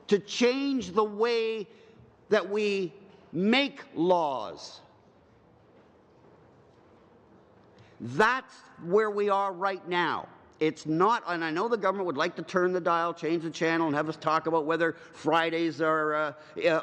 B: to change the way that we make laws. That's where we are right now. It's not, and I know the government would like to turn the dial, change the channel, and have us talk about whether Fridays are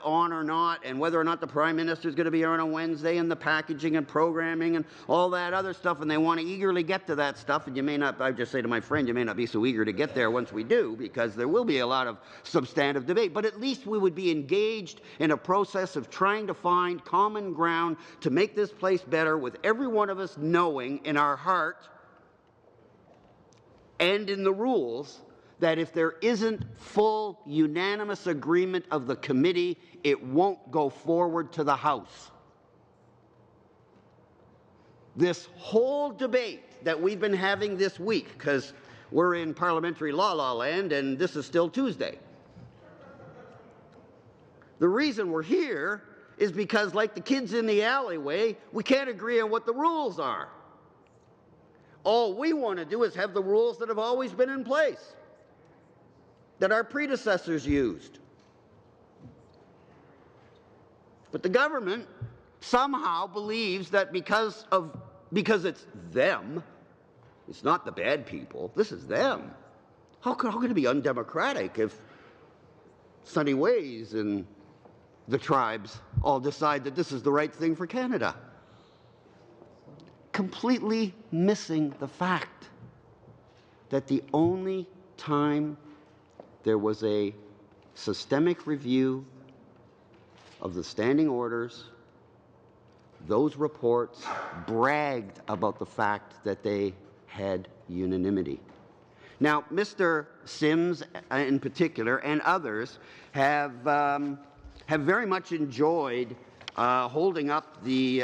B: on or not, and whether or not the Prime Minister is going to be on a Wednesday, and the packaging and programming and all that other stuff, and they want to eagerly get to that stuff, and you may not, I just say to my friend, you may not be so eager to get there once we do, because there will be a lot of substantive debate, but at least we would be engaged in a process of trying to find common ground to make this place better, with every one of us knowing in our heart and in the rules that if there isn't full unanimous agreement of the committee, it won't go forward to the House. This whole debate that we've been having this week, because we're in parliamentary la land and this is still Tuesday. The reason we're here is because, like the kids in the alleyway, we can't agree on what the rules are. All we want to do is have the rules that have always been in place, that our predecessors used. But the government somehow believes that because it's them, it's not the bad people, this is them. How could it be undemocratic if Sunny Ways and the tribes all decide that this is the right thing for Canada? Completely missing the fact that the only time there was a systemic review of the standing orders, those reports bragged about the fact that they had unanimity. Now, Mr. Sims in particular and others have very much enjoyed holding up the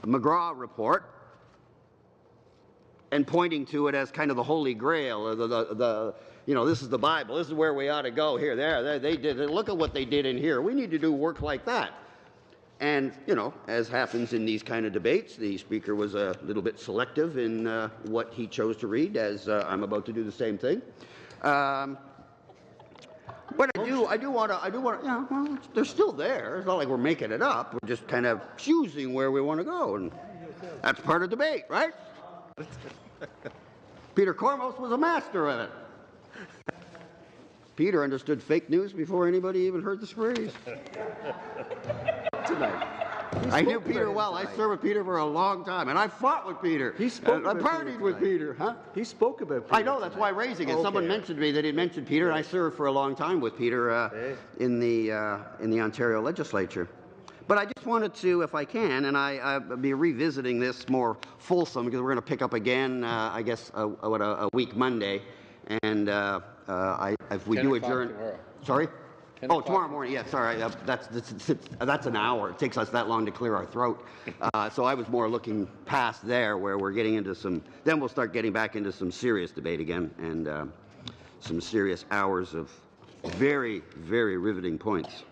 B: McGraw report and pointing to it as kind of the Holy Grail, or this is the Bible, this is where we ought to go, here, there, they did, look at what they did in here, we need to do work like that. And, as happens in these kind of debates, the Speaker was a little bit selective in what he chose to read, as I'm about to do the same thing. But I do want to, well, they're still there. It's not like we're making it up. We're just kind of choosing where we want to go, and that's part of debate, right? Peter Cormos was a master of it. Peter understood fake news before anybody even heard the phrase.
H: Tonight.
B: I knew Peter well. I served with Peter for a long time, and I fought with Peter.
H: He spoke
B: I
H: about
B: partied with Peter, huh?
H: He spoke about Peter.
B: I know, that's why I'm raising it.
H: Okay.
B: Someone mentioned to me that he mentioned Peter, and I served for a long time with Peter in the Ontario legislature. But I just wanted to, if I can, and I'll be revisiting this more fulsome because we're going to pick up again, I guess, a week Monday, and if we do adjourn.
A: Tomorrow.
B: Sorry. Oh, tomorrow morning. Yeah, sorry. That's an hour. It takes us that long to clear our throat. So I was more looking past there, where we're getting into some. Then we'll start getting back into some serious debate again, and some serious hours of very, very riveting points.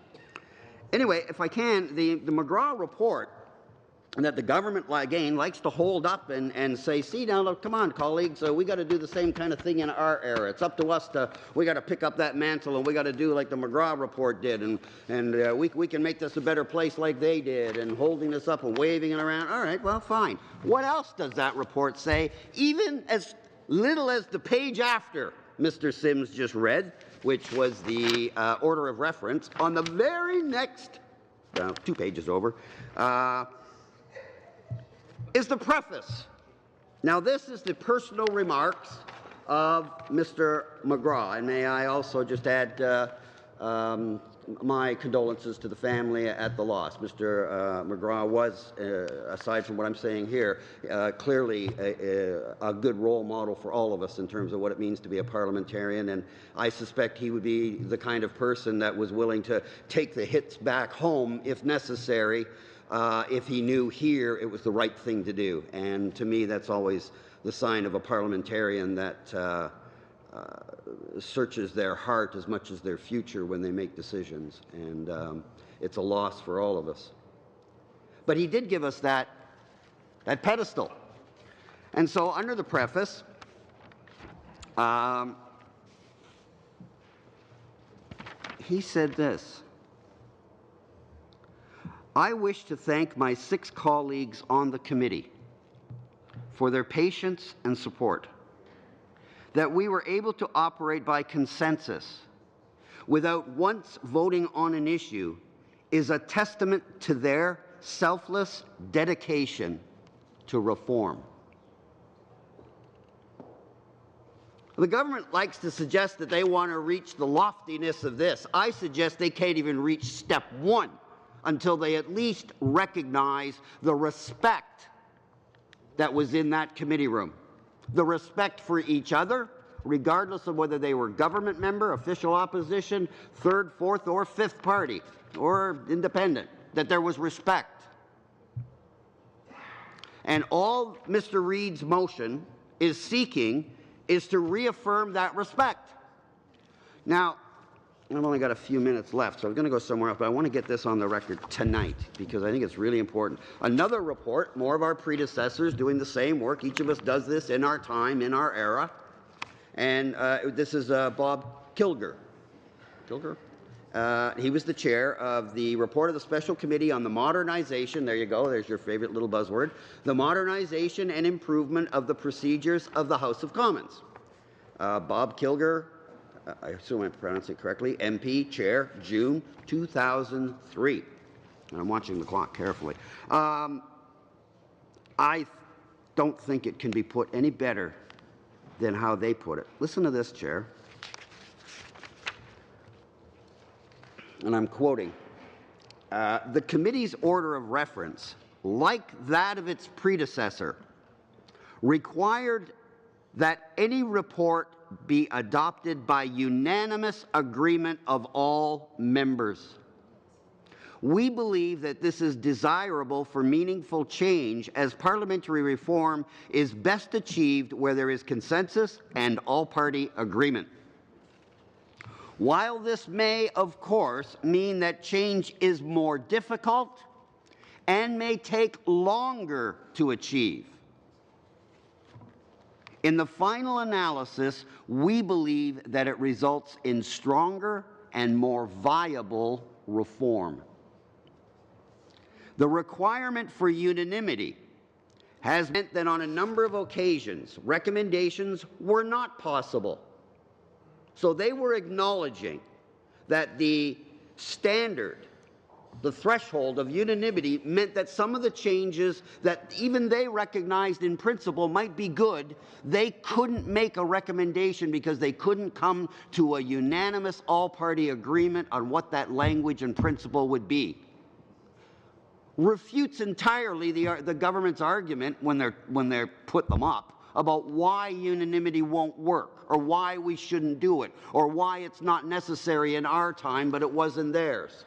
B: Anyway, if I can, the McGraw report that the government, again, likes to hold up and say, see, now, look, come on, colleagues, we got to do the same kind of thing in our era. It's up to us we got to pick up that mantle, and we got to do like the McGraw report did, and we can make this a better place like they did, and holding this up and waving it around. All right, well, fine. What else does that report say? Even as little as the page after Mr. Sims just read, which was the order of reference, on the very next, 2 pages over, is the preface. Now, this is the personal remarks of Mr. McGraw, and may I also just add my condolences to the family at the loss. Mr. McGraw was, aside from what I'm saying here, clearly a good role model for all of us in terms of what it means to be a parliamentarian, and I suspect he would be the kind of person that was willing to take the hits back home if necessary, if he knew here it was the right thing to do. And to me, that's always the sign of a parliamentarian that searches their heart as much as their future when they make decisions. And it's a loss for all of us. But he did give us that pedestal. And so under the preface, he said this: I wish to thank my 6 colleagues on the committee for their patience and support. That we were able to operate by consensus without once voting on an issue is a testament to their selfless dedication to reform. The government likes to suggest that they want to reach the loftiness of this. I suggest they can't even reach step 1 until they at least recognize the respect that was in that committee room. The respect for each other, regardless of whether they were government member, official opposition, 3rd, 4th, or 5th party, or independent, that there was respect. And all Mr. Reid's motion is seeking is to reaffirm that respect. Now, I've only got a few minutes left, so I'm going to go somewhere else, but I want to get this on the record tonight because I think it's really important. Another report, more of our predecessors doing the same work. Each of us does this in our time, in our era. And this is Bob Kilger. He was the chair of the report of the Special Committee on the Modernization, there you go, there's your favorite little buzzword, the modernization and improvement of the procedures of the House of Commons. Bob Kilger, I assume I pronounced it correctly, MP, Chair, June 2003. I'm watching the clock carefully. I don't think it can be put any better than how they put it. Listen to this, Chair. And I'm quoting. The committee's order of reference, like that of its predecessor, required that any report be adopted by unanimous agreement of all members. We believe that this is desirable for meaningful change, as parliamentary reform is best achieved where there is consensus and all-party agreement. While this may, of course, mean that change is more difficult and may take longer to achieve, in the final analysis, we believe that it results in stronger and more viable reform. The requirement for unanimity has meant that on a number of occasions, recommendations were not possible.
M: So they were acknowledging that the standard, the threshold of unanimity, meant that some of the changes that even they recognized in principle might be good, they couldn't make a recommendation because they couldn't come to a unanimous all-party agreement on what that language and principle would be. Refutes entirely the government's argument when they're put them up about why unanimity won't work, or why we shouldn't do it, or why it's not necessary in our time but it was in theirs.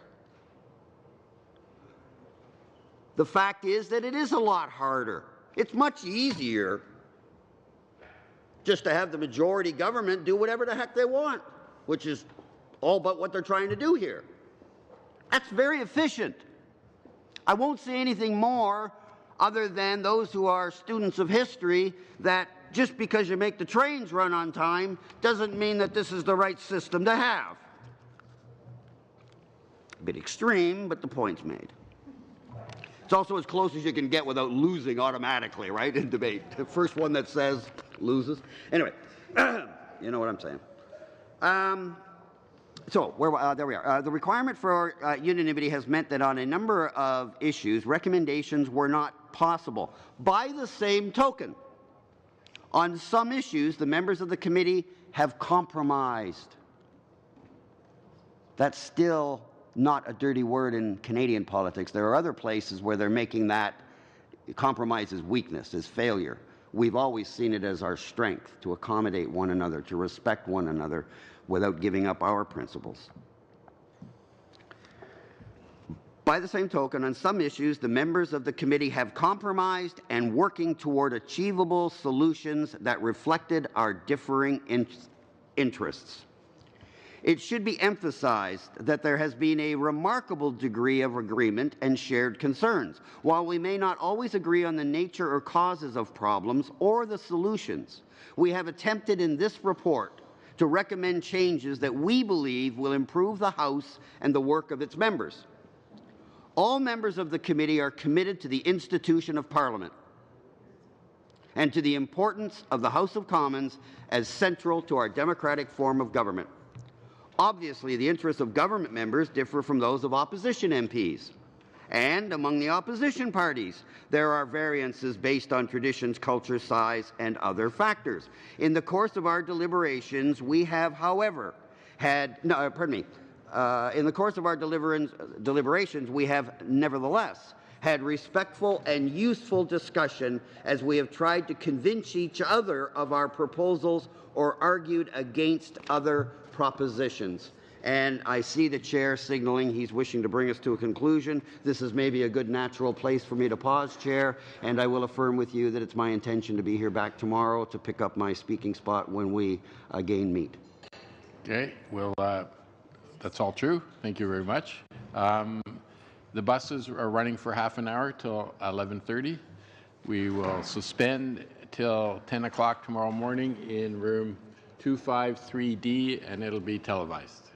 M: The fact is that it is a lot harder. It's much easier just to have the majority government do whatever the heck they want, which is all but what they're trying to do here. That's very efficient. I won't say anything more other than those who are students of history, that just because you make the trains run on time doesn't mean that this is the right system to have. A bit extreme, but the point's made. It's also as close as you can get without losing automatically, right, in debate. The first one that says loses. Anyway, you know what I'm saying. There we are. The requirement for unanimity has meant that on a number of issues, recommendations were not possible. By the same token, on some issues, the members of the committee have compromised. That's still not a dirty word in Canadian politics. There are other places where they're making that compromise as weakness, as failure. We've always seen it as our strength to accommodate one another, to respect one another without giving up our principles. By the same token, on some issues, the members of the committee have compromised and working toward achievable solutions that reflected our differing interests. It should be emphasized that there has been a remarkable degree of agreement and shared concerns. While we may not always agree on the nature or causes of problems or the solutions, we have attempted in this report to recommend changes that we believe will improve the House and the work of its members. All members of the committee are committed to the institution of Parliament and to the importance of the House of Commons as central to our democratic form of government. Obviously, the interests of government members differ from those of opposition MPs. And among the opposition parties, there are variances based on traditions, culture, size, and other factors. In the course of our deliberations, we have, however, in the course of our deliberations, we have nevertheless had respectful and useful discussion as we have tried to convince each other of our proposals or argued against other propositions. And I see the chair signaling he's wishing to bring us to a conclusion. This is maybe a good natural place for me to pause, Chair, and I will affirm with you that it's my intention to be here back tomorrow to pick up my speaking spot when we again meet.
A: Okay, well, that's all true. Thank you very much. The buses are running for half an hour till 11:30. We will suspend till 10 o'clock tomorrow morning in room 253D, and it'll be televised.